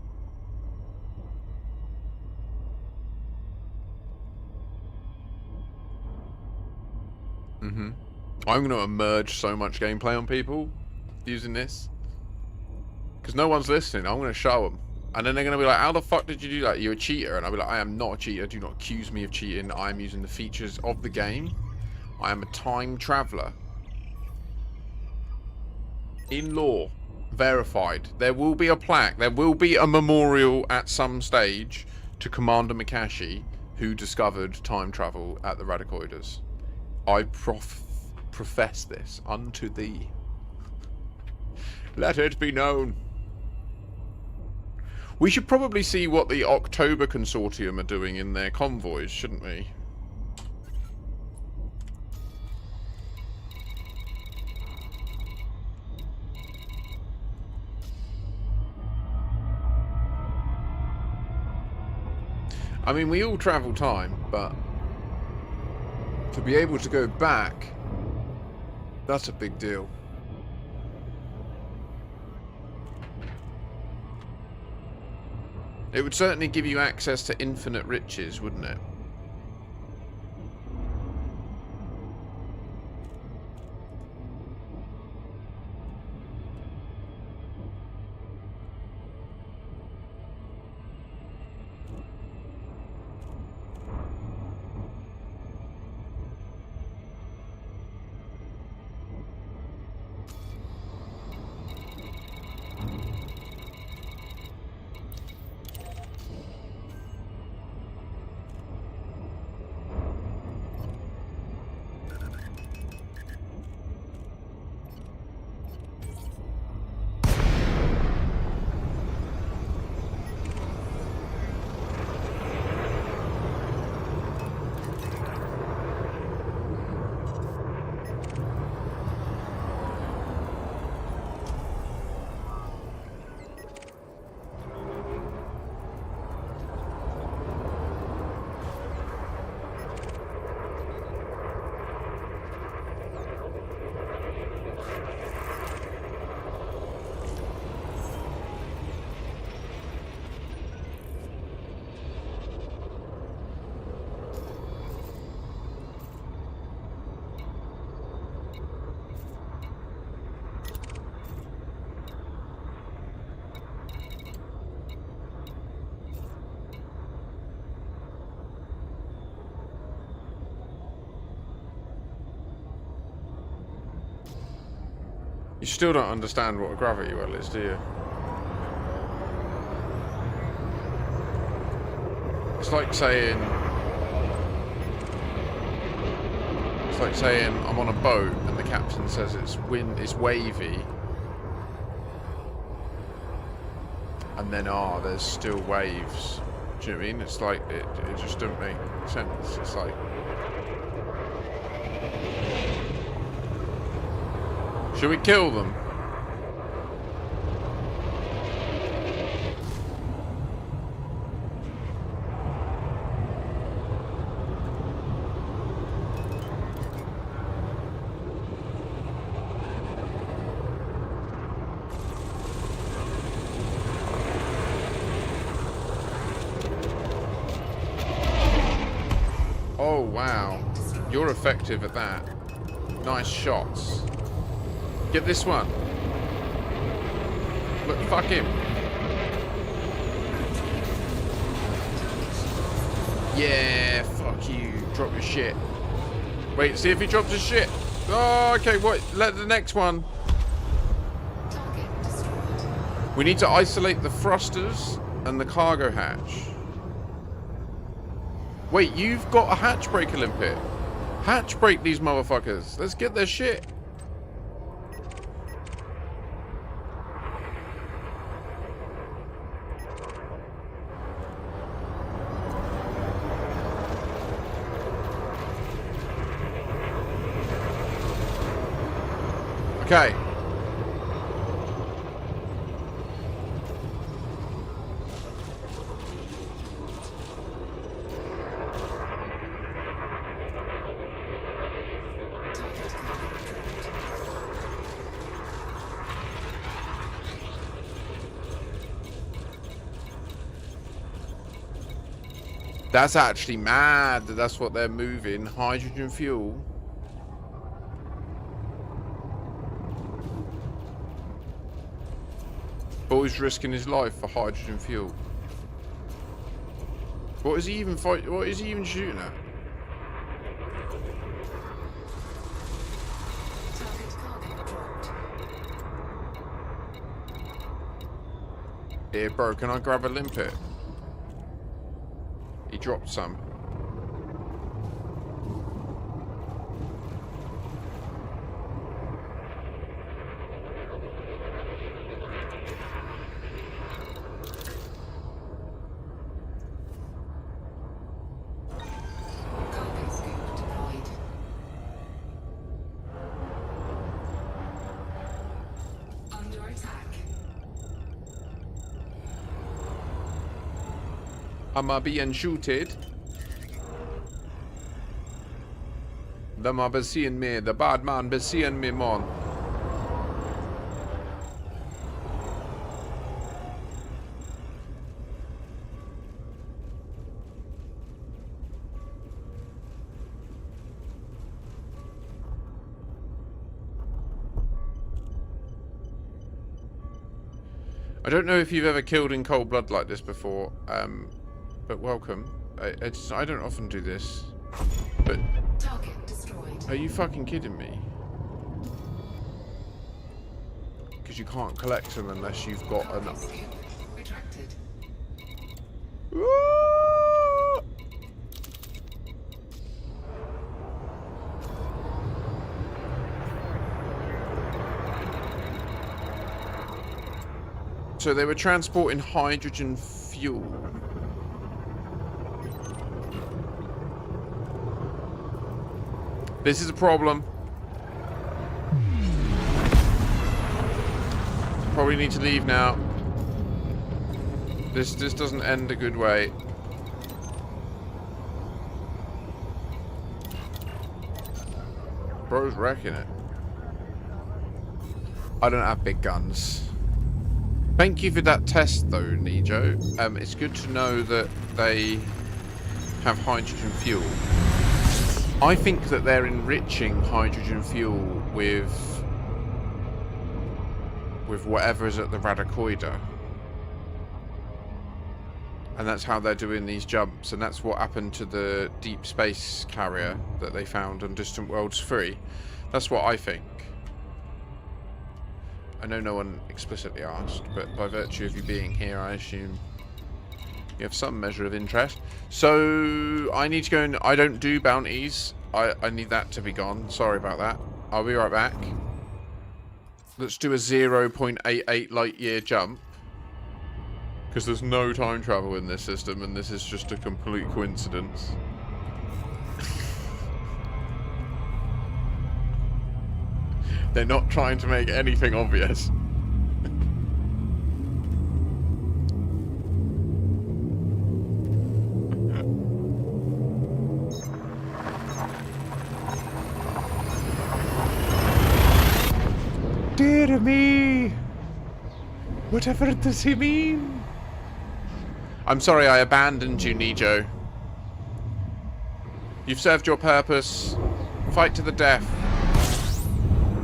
I'm going to emerge so much gameplay on people using this. Because no one's listening. I'm going to show them. And then they're going to be like, how the fuck did you do that? You're a cheater. And I'll be like, I am not a cheater. Do not accuse me of cheating. I am using the features of the game. I am a time traveller. In law. Verified. There will be a plaque. There will be a memorial at some stage to Commander Makashi, who discovered time travel at the Radicoidas. I profess this unto thee. Let it be known. We should probably see what the October Consortium are doing in their convoys, shouldn't we? I mean, we all travel time, but to be able to go back, that's a big deal. It would certainly give you access to infinite riches, wouldn't it? You still don't understand what a gravity well is, do you? It's like saying... It's like saying I'm on a boat and the captain says it's wavy. And then, there's still waves. Do you know what I mean? It's like, it just don't make sense. It's like... Should we kill them? Oh, wow. You're effective at that. Nice shots. Get this one. Look, fuck him. Yeah, fuck you. Drop your shit. Wait, see if he drops his shit. Oh, okay, what? Let the next one. Target destroyed. We need to isolate the thrusters and the cargo hatch. Wait, you've got a hatch break, Olympic. Hatch break these motherfuckers. Let's get their shit. Okay. That's actually mad that that's what they're moving. Hydrogen fuel. Boy's risking his life for hydrogen fuel. What is he even what is he even shooting at? Target cargo dropped. Here, bro, can I grab a limpet? He dropped some. Cargo scoop deployed. Under attack. Am I being shooted? Them are be seeing me. The bad man be seeing me, man. I don't know if you've ever killed in cold blood like this before, but welcome. I don't often do this, but Target destroyed. are you fucking kidding me? Because you can't collect them unless you've got Cargo enough. scoop retracted. So they were transporting hydrogen fuel. This is a problem. Probably need to leave now. This doesn't end a good way. Bro's wrecking it. I don't have big guns. Thank you for that test though, Nijo. It's good to know that they have hydrogen fuel. I think that they're enriching hydrogen fuel with whatever is at the Radicoida. And that's how they're doing these jumps, and that's what happened to the deep space carrier that they found on Distant Worlds 3. That's what I think. I know no one explicitly asked, but by virtue of you being here, I assume you have some measure of interest. So, I need to go and... I don't do bounties. I need that to be gone. Sorry about that. I'll be right back. Let's do a 0.88 light year jump. Because there's no time travel in this system, and this is just a complete coincidence. They're not trying to make anything obvious. Dear me! Whatever does he mean? I'm sorry I abandoned you, Nijo. You've served your purpose. Fight to the death.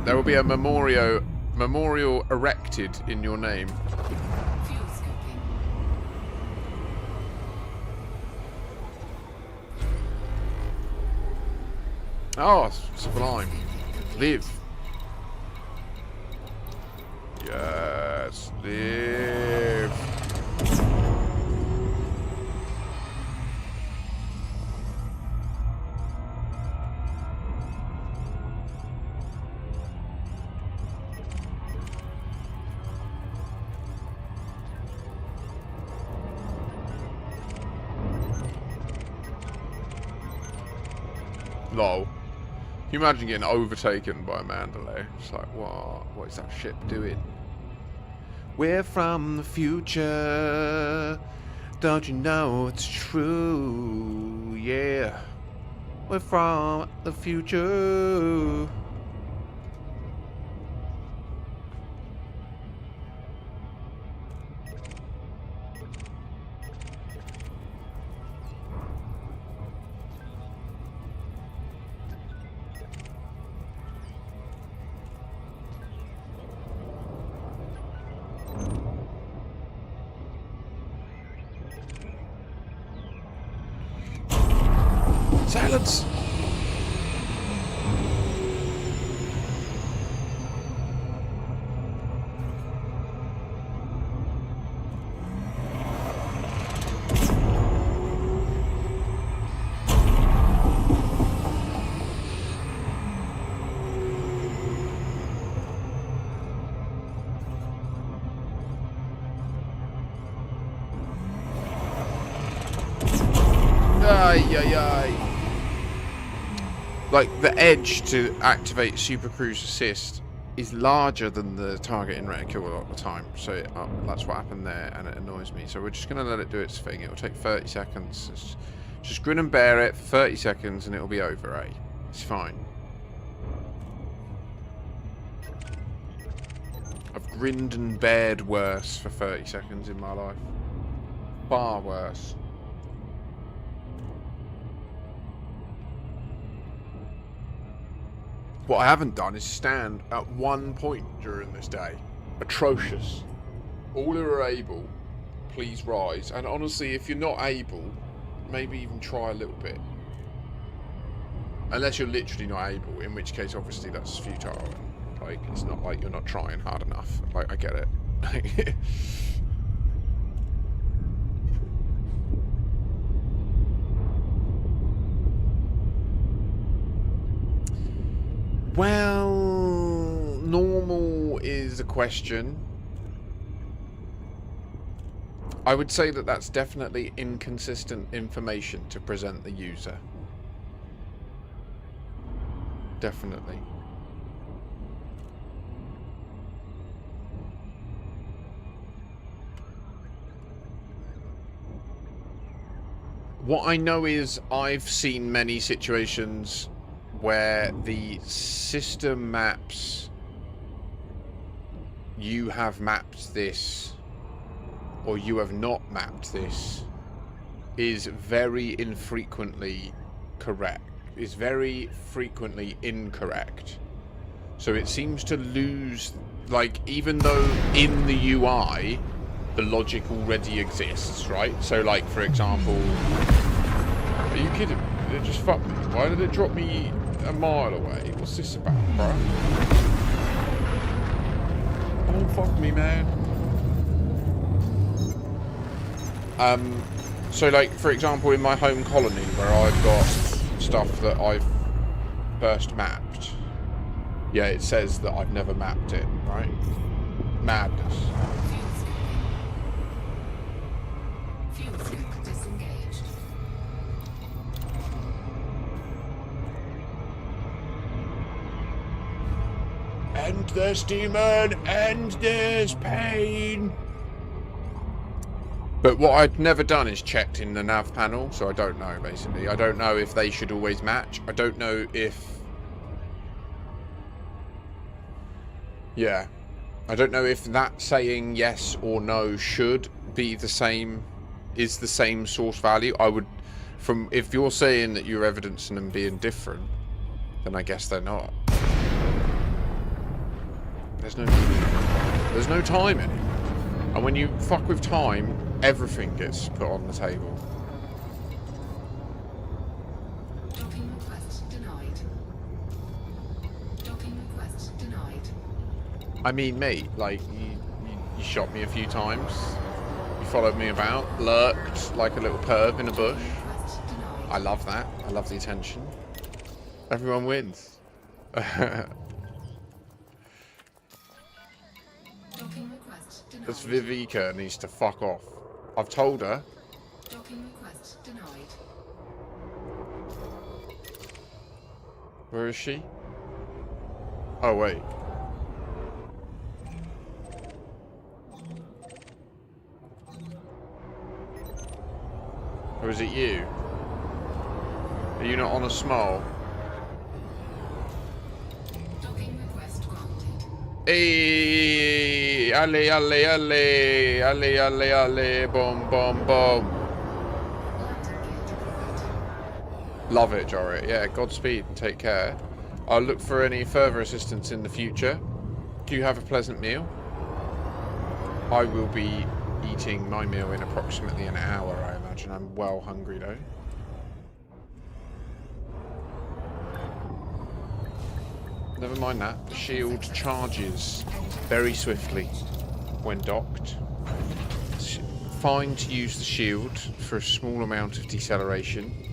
There will be a memorial erected in your name. Fuel scoping. Oh, sublime. Live. Yes, live. Lol. Can you imagine getting overtaken by a Mandalay? It's like, what is that ship doing? We're from the future. Don't you know it's true? Yeah. We're from the future. Silence! Ay, ay, ay. Like, the edge to activate Super Cruise Assist is larger than the target in reticule a lot of the time. So that's what happened there, and it annoys me. So we're just going to let it do its thing. It'll take 30 seconds. Just grin and bear it for 30 seconds, and it'll be over, eh? It's fine. I've grinned and bared worse for 30 seconds in my life. Far worse. What I haven't done is stand at one point during this day. Atrocious. All who are able, please rise. And honestly, if you're not able, maybe even try a little bit. Unless you're literally not able, in which case, obviously, that's futile. Like, it's not like you're not trying hard enough. Like, I get it. Well, normal is a question. I would say that that's definitely inconsistent information to present the user. Definitely. What I know is I've seen many situations where the system maps, you have mapped this, or you have not mapped this, is very infrequently correct. Is very frequently incorrect. So it seems to lose, like, even though in the UI the logic already exists, right? So, like, for example, are you kidding me? It just fucked me. Why did it drop me a mile away? What's this about, bro? Oh, fuck me, man. So, like, for example, in my home colony, where I've got stuff that I've first mapped, yeah, it says that I've never mapped it, right? Madness. Fuel scope disengaged. End this demon! End this pain! But what I'd never done is checked in the nav panel, so I don't know, basically. I don't know if they should always match. I don't know if... Yeah. I don't know if that saying yes or no should be the same, is the same source value. I would... If you're saying that you're evidencing them being different, then I guess they're not. There's no time in it. And when you fuck with time, everything gets put on the table. Docking request denied. Docking request denied. I mean, mate, like, you shot me a few times. You followed me about, lurked like a little perv in a bush. Request denied. I love that. I love the attention. Everyone wins. Docking request denied. This Viveka needs to fuck off. I've told her. Docking request denied. Where is she? Oh, wait. Or is it you? Are you not on a small? Docking request granted. Hey, alley, alley, alley, alley, alley, alley, boom, boom, boom. Landing gear deployed. Love it, Jory. Yeah, Godspeed and take care. I'll look for any further assistance in the future. Do you have a pleasant meal? I will be eating my meal in approximately an hour, I imagine. I'm well hungry, though. Never mind that. The shield charges very swiftly when docked. It's fine to use the shield for a small amount of deceleration.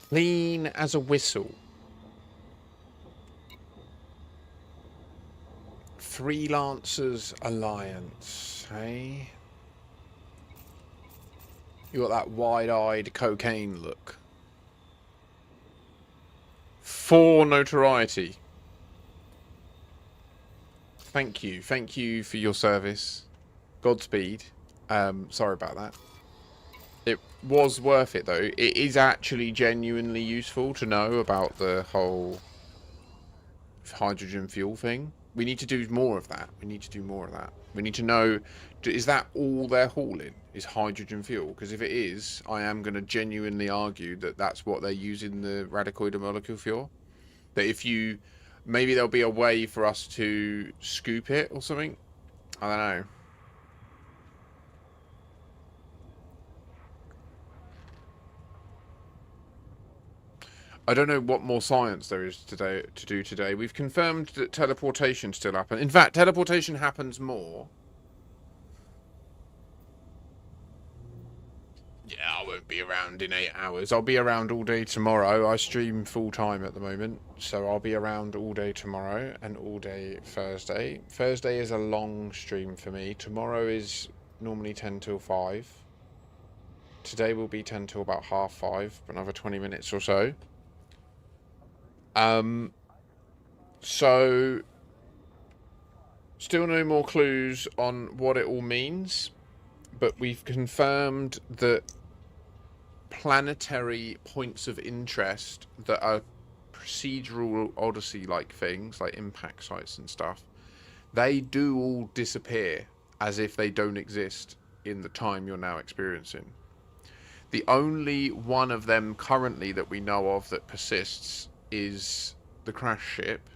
Lean as a whistle. Freelancers Alliance, hey? You got that wide-eyed cocaine look. 4 notoriety. Thank you for your service. Godspeed. Sorry about that. It was worth it, though. It is actually genuinely useful to know about the whole hydrogen fuel thing. We need to do more of that. We need to do more of that. We need to know, is that all they're hauling, is hydrogen fuel? Because if it is, I am going to genuinely argue that that's what they're using the Radicoida molecule for. That if you... Maybe there'll be a way for us to scoop it or something. I don't know. I don't know what more science there is today to do today. We've confirmed that teleportation still happens. In fact, teleportation happens more. Yeah, I won't be around in 8 hours. I'll be around all day tomorrow. I stream full time at the moment, so I'll be around all day tomorrow and all day Thursday. Thursday is a long stream for me. Tomorrow is normally 10 till 5. Today will be 10 till about 5:30, another 20 minutes or so. So still no more clues on what it all means, but we've confirmed that planetary points of interest that are procedural Odyssey-like things, like impact sites and stuff, they do all disappear as if they don't exist in the time you're now experiencing. The only one of them currently that we know of that persists is the crash ship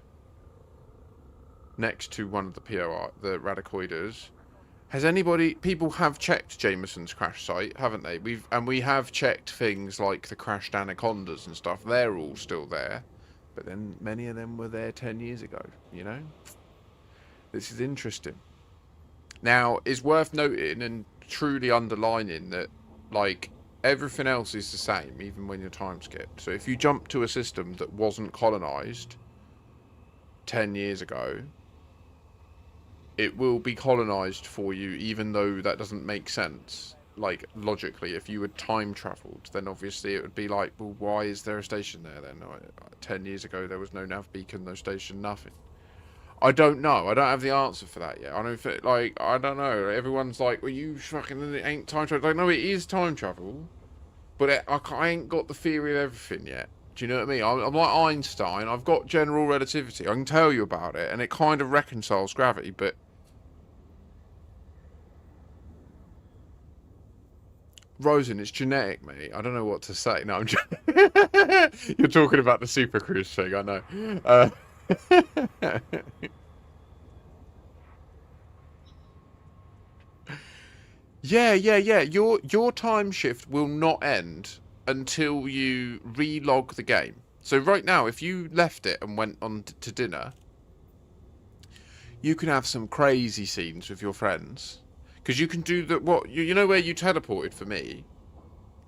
next to one of the POR, the Radicoidas. Has people have checked Jameson's crash site, haven't they? We have checked things like the crashed anacondas and stuff. They're all still there, but then many of them were there 10 years ago. You know, this is interesting. Now, it's worth noting and truly underlining that, like, everything else is the same, even when you're time skipped. So if you jump to a system that wasn't colonized 10 years ago, it will be colonized for you, even though that doesn't make sense. Like, logically, if you had time traveled, then obviously it would be like, well, why is there a station there then? 10 years ago, there was no nav beacon, no station, nothing. I don't know. I don't have the answer for that yet. I don't feel like, I don't know. Everyone's like, well, you fucking, it ain't time travel. Like, no, it is time travel. But I ain't got the theory of everything yet. Do you know what I mean? I'm like Einstein. I've got general relativity. I can tell you about it, and it kind of reconciles gravity, but... Rosen, it's genetic, mate. I don't know what to say. No, I'm just... You're talking about the Super Cruise thing, I know. Yeah. Your time shift will not end until you relog the game. So right now, if you left it and went on to dinner, you can have some crazy scenes with your friends. Because you can do you know where you teleported for me?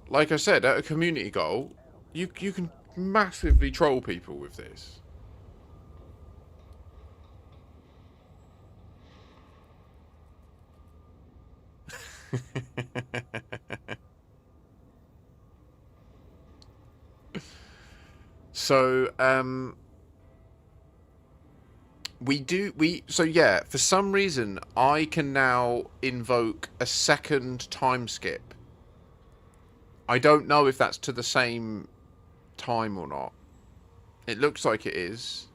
Like I said, at a community goal, you can massively troll people with this. So, so yeah, for some reason, I can now invoke a second time skip. I don't know if that's to the same time or not. It looks like it is.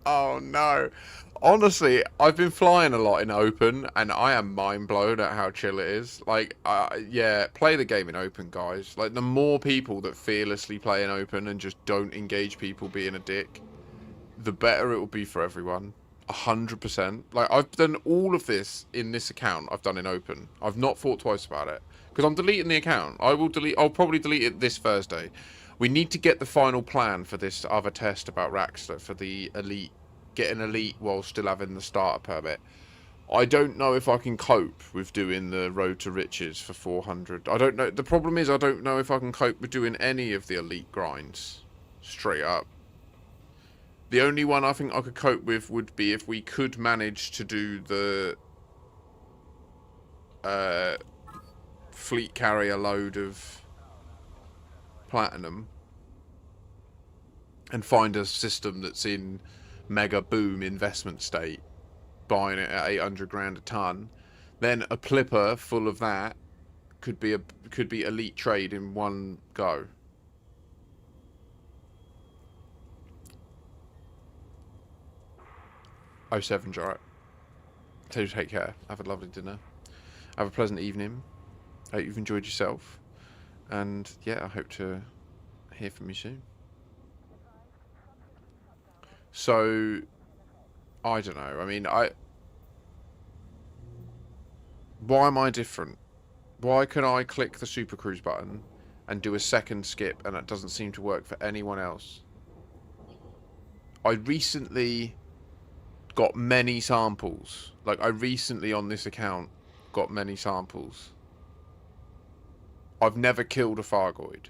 Oh no. Honestly, I've been flying a lot in open, and I am mind blown at how chill it is. Like, yeah, play the game in open, guys. Like, the more people that fearlessly play in open and just don't engage people being a dick, the better it will be for everyone. 100%. Like, I've done all of this in this account. I've done in open. I've not thought twice about it because I'm deleting the account. I'll probably delete it this Thursday. We need to get the final plan for this other test about Raxter for the elite. Get an elite while still having the starter permit. I don't know if I can cope with doing the road to riches for 400. I don't know. The problem is I don't know if I can cope with doing any of the elite grinds. Straight up. The only one I think I could cope with would be if we could manage to do the fleet carrier load of platinum and find a system that's in mega boom investment state, buying it at 800 grand a ton. Then a plipper full of that could be elite trade in one go. Oh, 7, Jarrett. So take care. Have a lovely dinner. Have a pleasant evening. Hope you've enjoyed yourself. And yeah, I hope to hear from you soon. So, I don't know. I mean, why am I different? Why can I click the Super Cruise button and do a second skip and it doesn't seem to work for anyone else? I recently got many samples. Like, I recently on this account got many samples. I've never killed a Fargoid.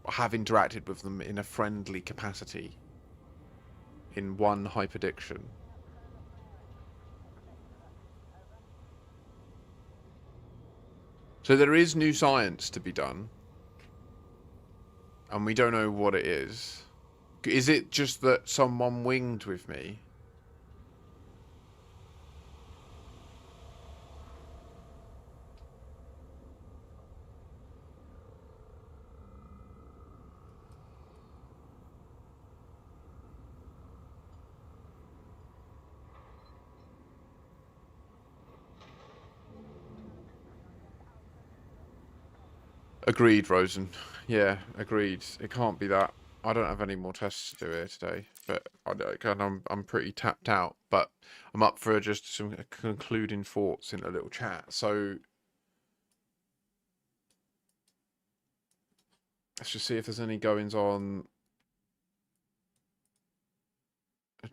I have interacted with them in a friendly capacity in one hyperdiction. So there is new science to be done, and we don't know what it is. Is it just that someone winged with me? Agreed, Rosen. Yeah, agreed. It can't be that. I don't have any more tests to do here today, but I'm pretty tapped out. But I'm up for just some concluding thoughts in a little chat. So let's just see if there's any goings on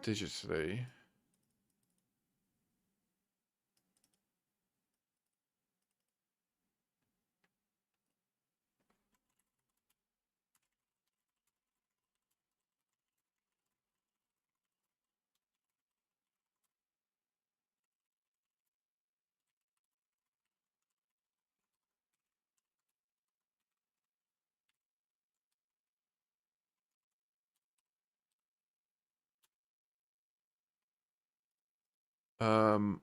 digitally. Um,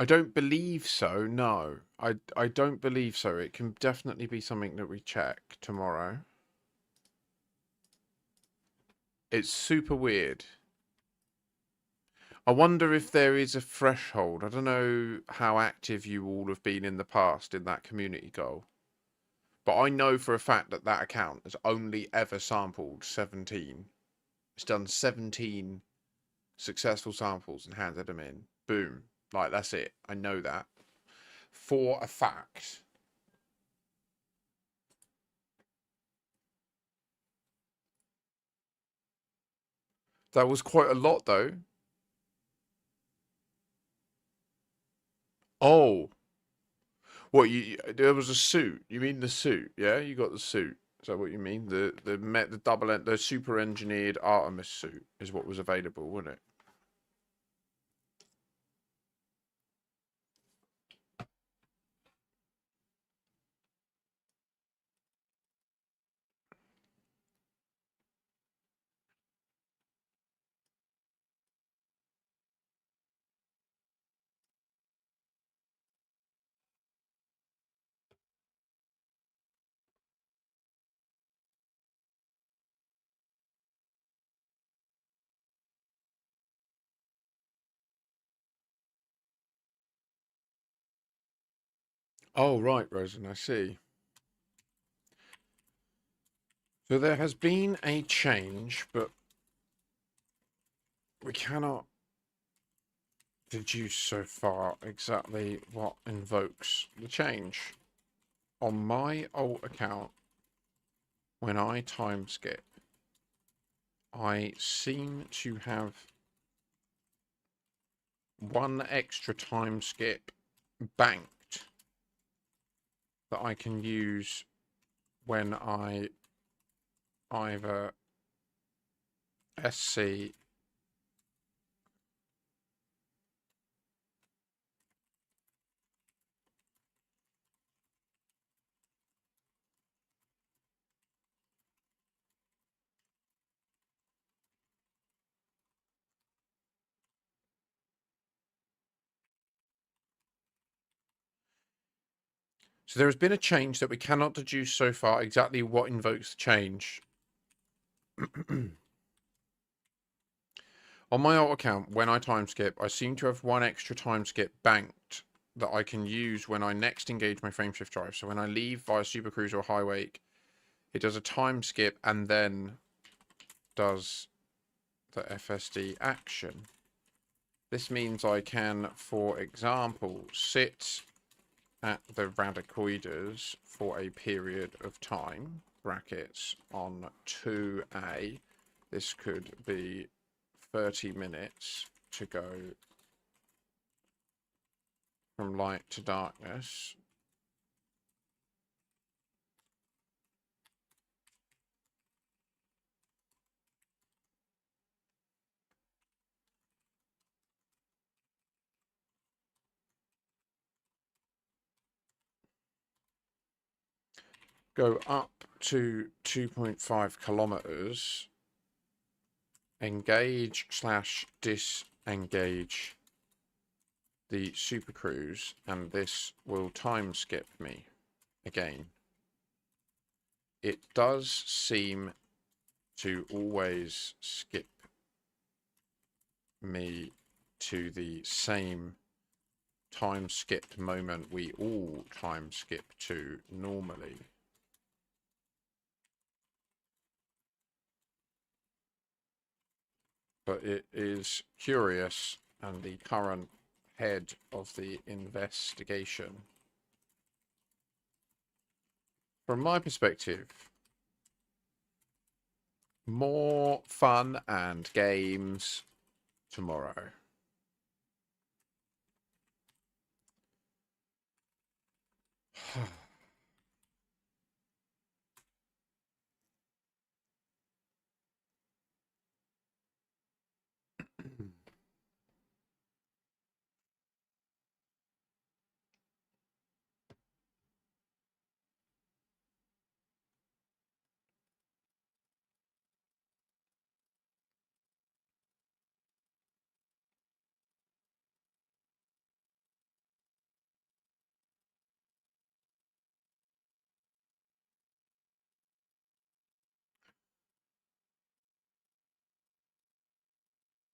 I don't believe so. No, I don't believe so. It can definitely be something that we check tomorrow. It's super weird. I wonder if there is a threshold. I don't know how active you all have been in the past in that community goal, but I know for a fact that that account has only ever sampled 17. It's done 17 successful samples and handed them in. Boom. Like, that's it. I know that for a fact. That was quite a lot, though. Oh, what there was a suit. You mean the suit? Yeah, you got the suit. Is that what you mean? The super engineered Artemis suit is what was available, wasn't it? Oh, right, Rosen, I see. So there has been a change, but we cannot deduce so far exactly what invokes the change. On my alt account, when I time skip, I seem to have one extra time skip banked that I can use when I either SC So there has been a change that we cannot deduce so far exactly what invokes the change. On my alt account, when I time skip, I seem to have one extra time skip banked that I can use when I next engage my frameshift drive. So when I leave via Supercruise or High Wake, it does a time skip and then does the FSD action. This means I can, for example, sit at the Radicoidas for a period of time, brackets, on 2A. This could be 30 minutes to go from light to darkness. Go up to 2.5 kilometers, engage / disengage the super cruise, and this will time skip me again. It does seem to always skip me to the same time skipped moment we all time skip to normally. But it is curious, and the current head of the investigation, from my perspective, more fun and games tomorrow.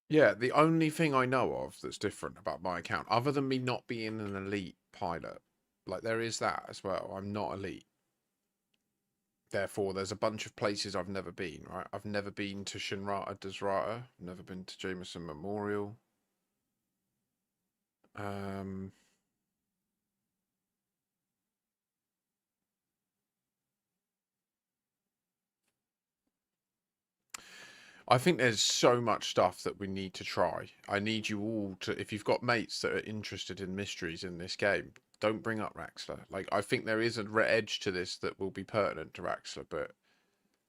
Yeah, the only thing I know of that's different about my account, other than me not being an elite pilot, like there is that as well. I'm not elite. Therefore, there's a bunch of places I've never been, right? I've never been to Shinrata Desrata. I've never been to Jameson Memorial. I think there's so much stuff that we need to try. I need you all to, if you've got mates that are interested in mysteries in this game, don't bring up Raxler. Like, I think there is a edge to this that will be pertinent to Raxler, but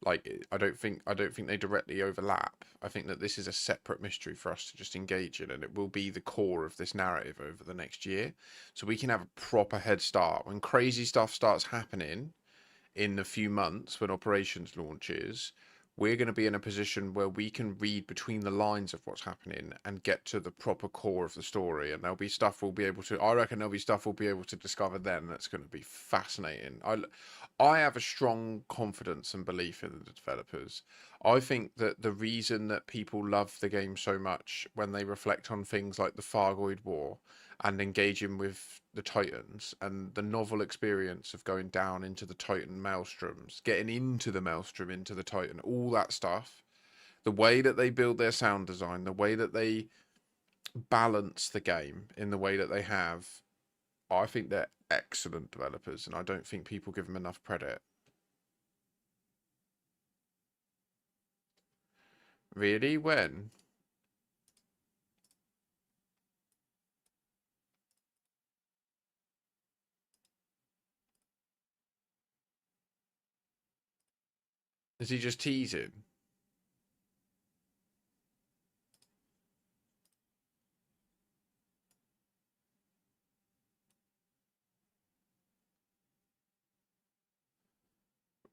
like, I don't think they directly overlap. I think that this is a separate mystery for us to just engage in, and it will be the core of this narrative over the next year. So we can have a proper head start when crazy stuff starts happening in a few months when operations launches. We're going to be in a position where we can read between the lines of what's happening and get to the proper core of the story. And there'll be stuff we'll be able to, I reckon there'll be stuff we'll be able to discover then that's going to be fascinating. I have a strong confidence and belief in the developers. I think that the reason that people love the game so much when they reflect on things like the Fargoid War and engaging with the Titans and the novel experience of going down into the Titan maelstroms, getting into the maelstrom, into the Titan, all that stuff, the way that they build their sound design, the way that they balance the game in the way that they have, I think they're excellent developers, and I don't think people give them enough credit. Really? When? Is he just teasing?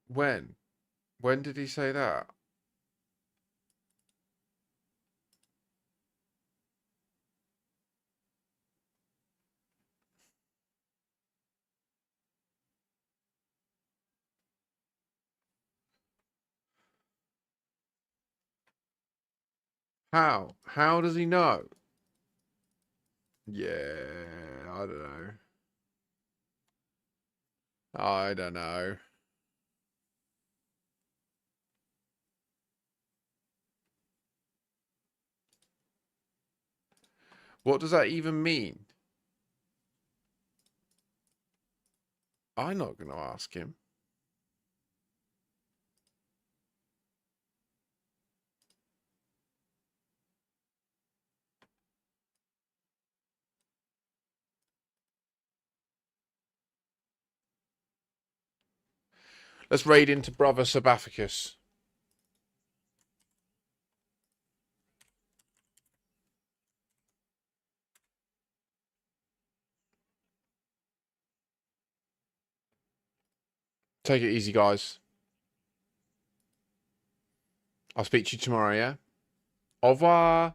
When? When did he say that? How? How does he know? Yeah, I don't know. I don't know. What does that even mean? I'm not going to ask him. Let's raid into Brother Sabathicus. Take it easy, guys. I'll speak to you tomorrow, yeah? Au revoir.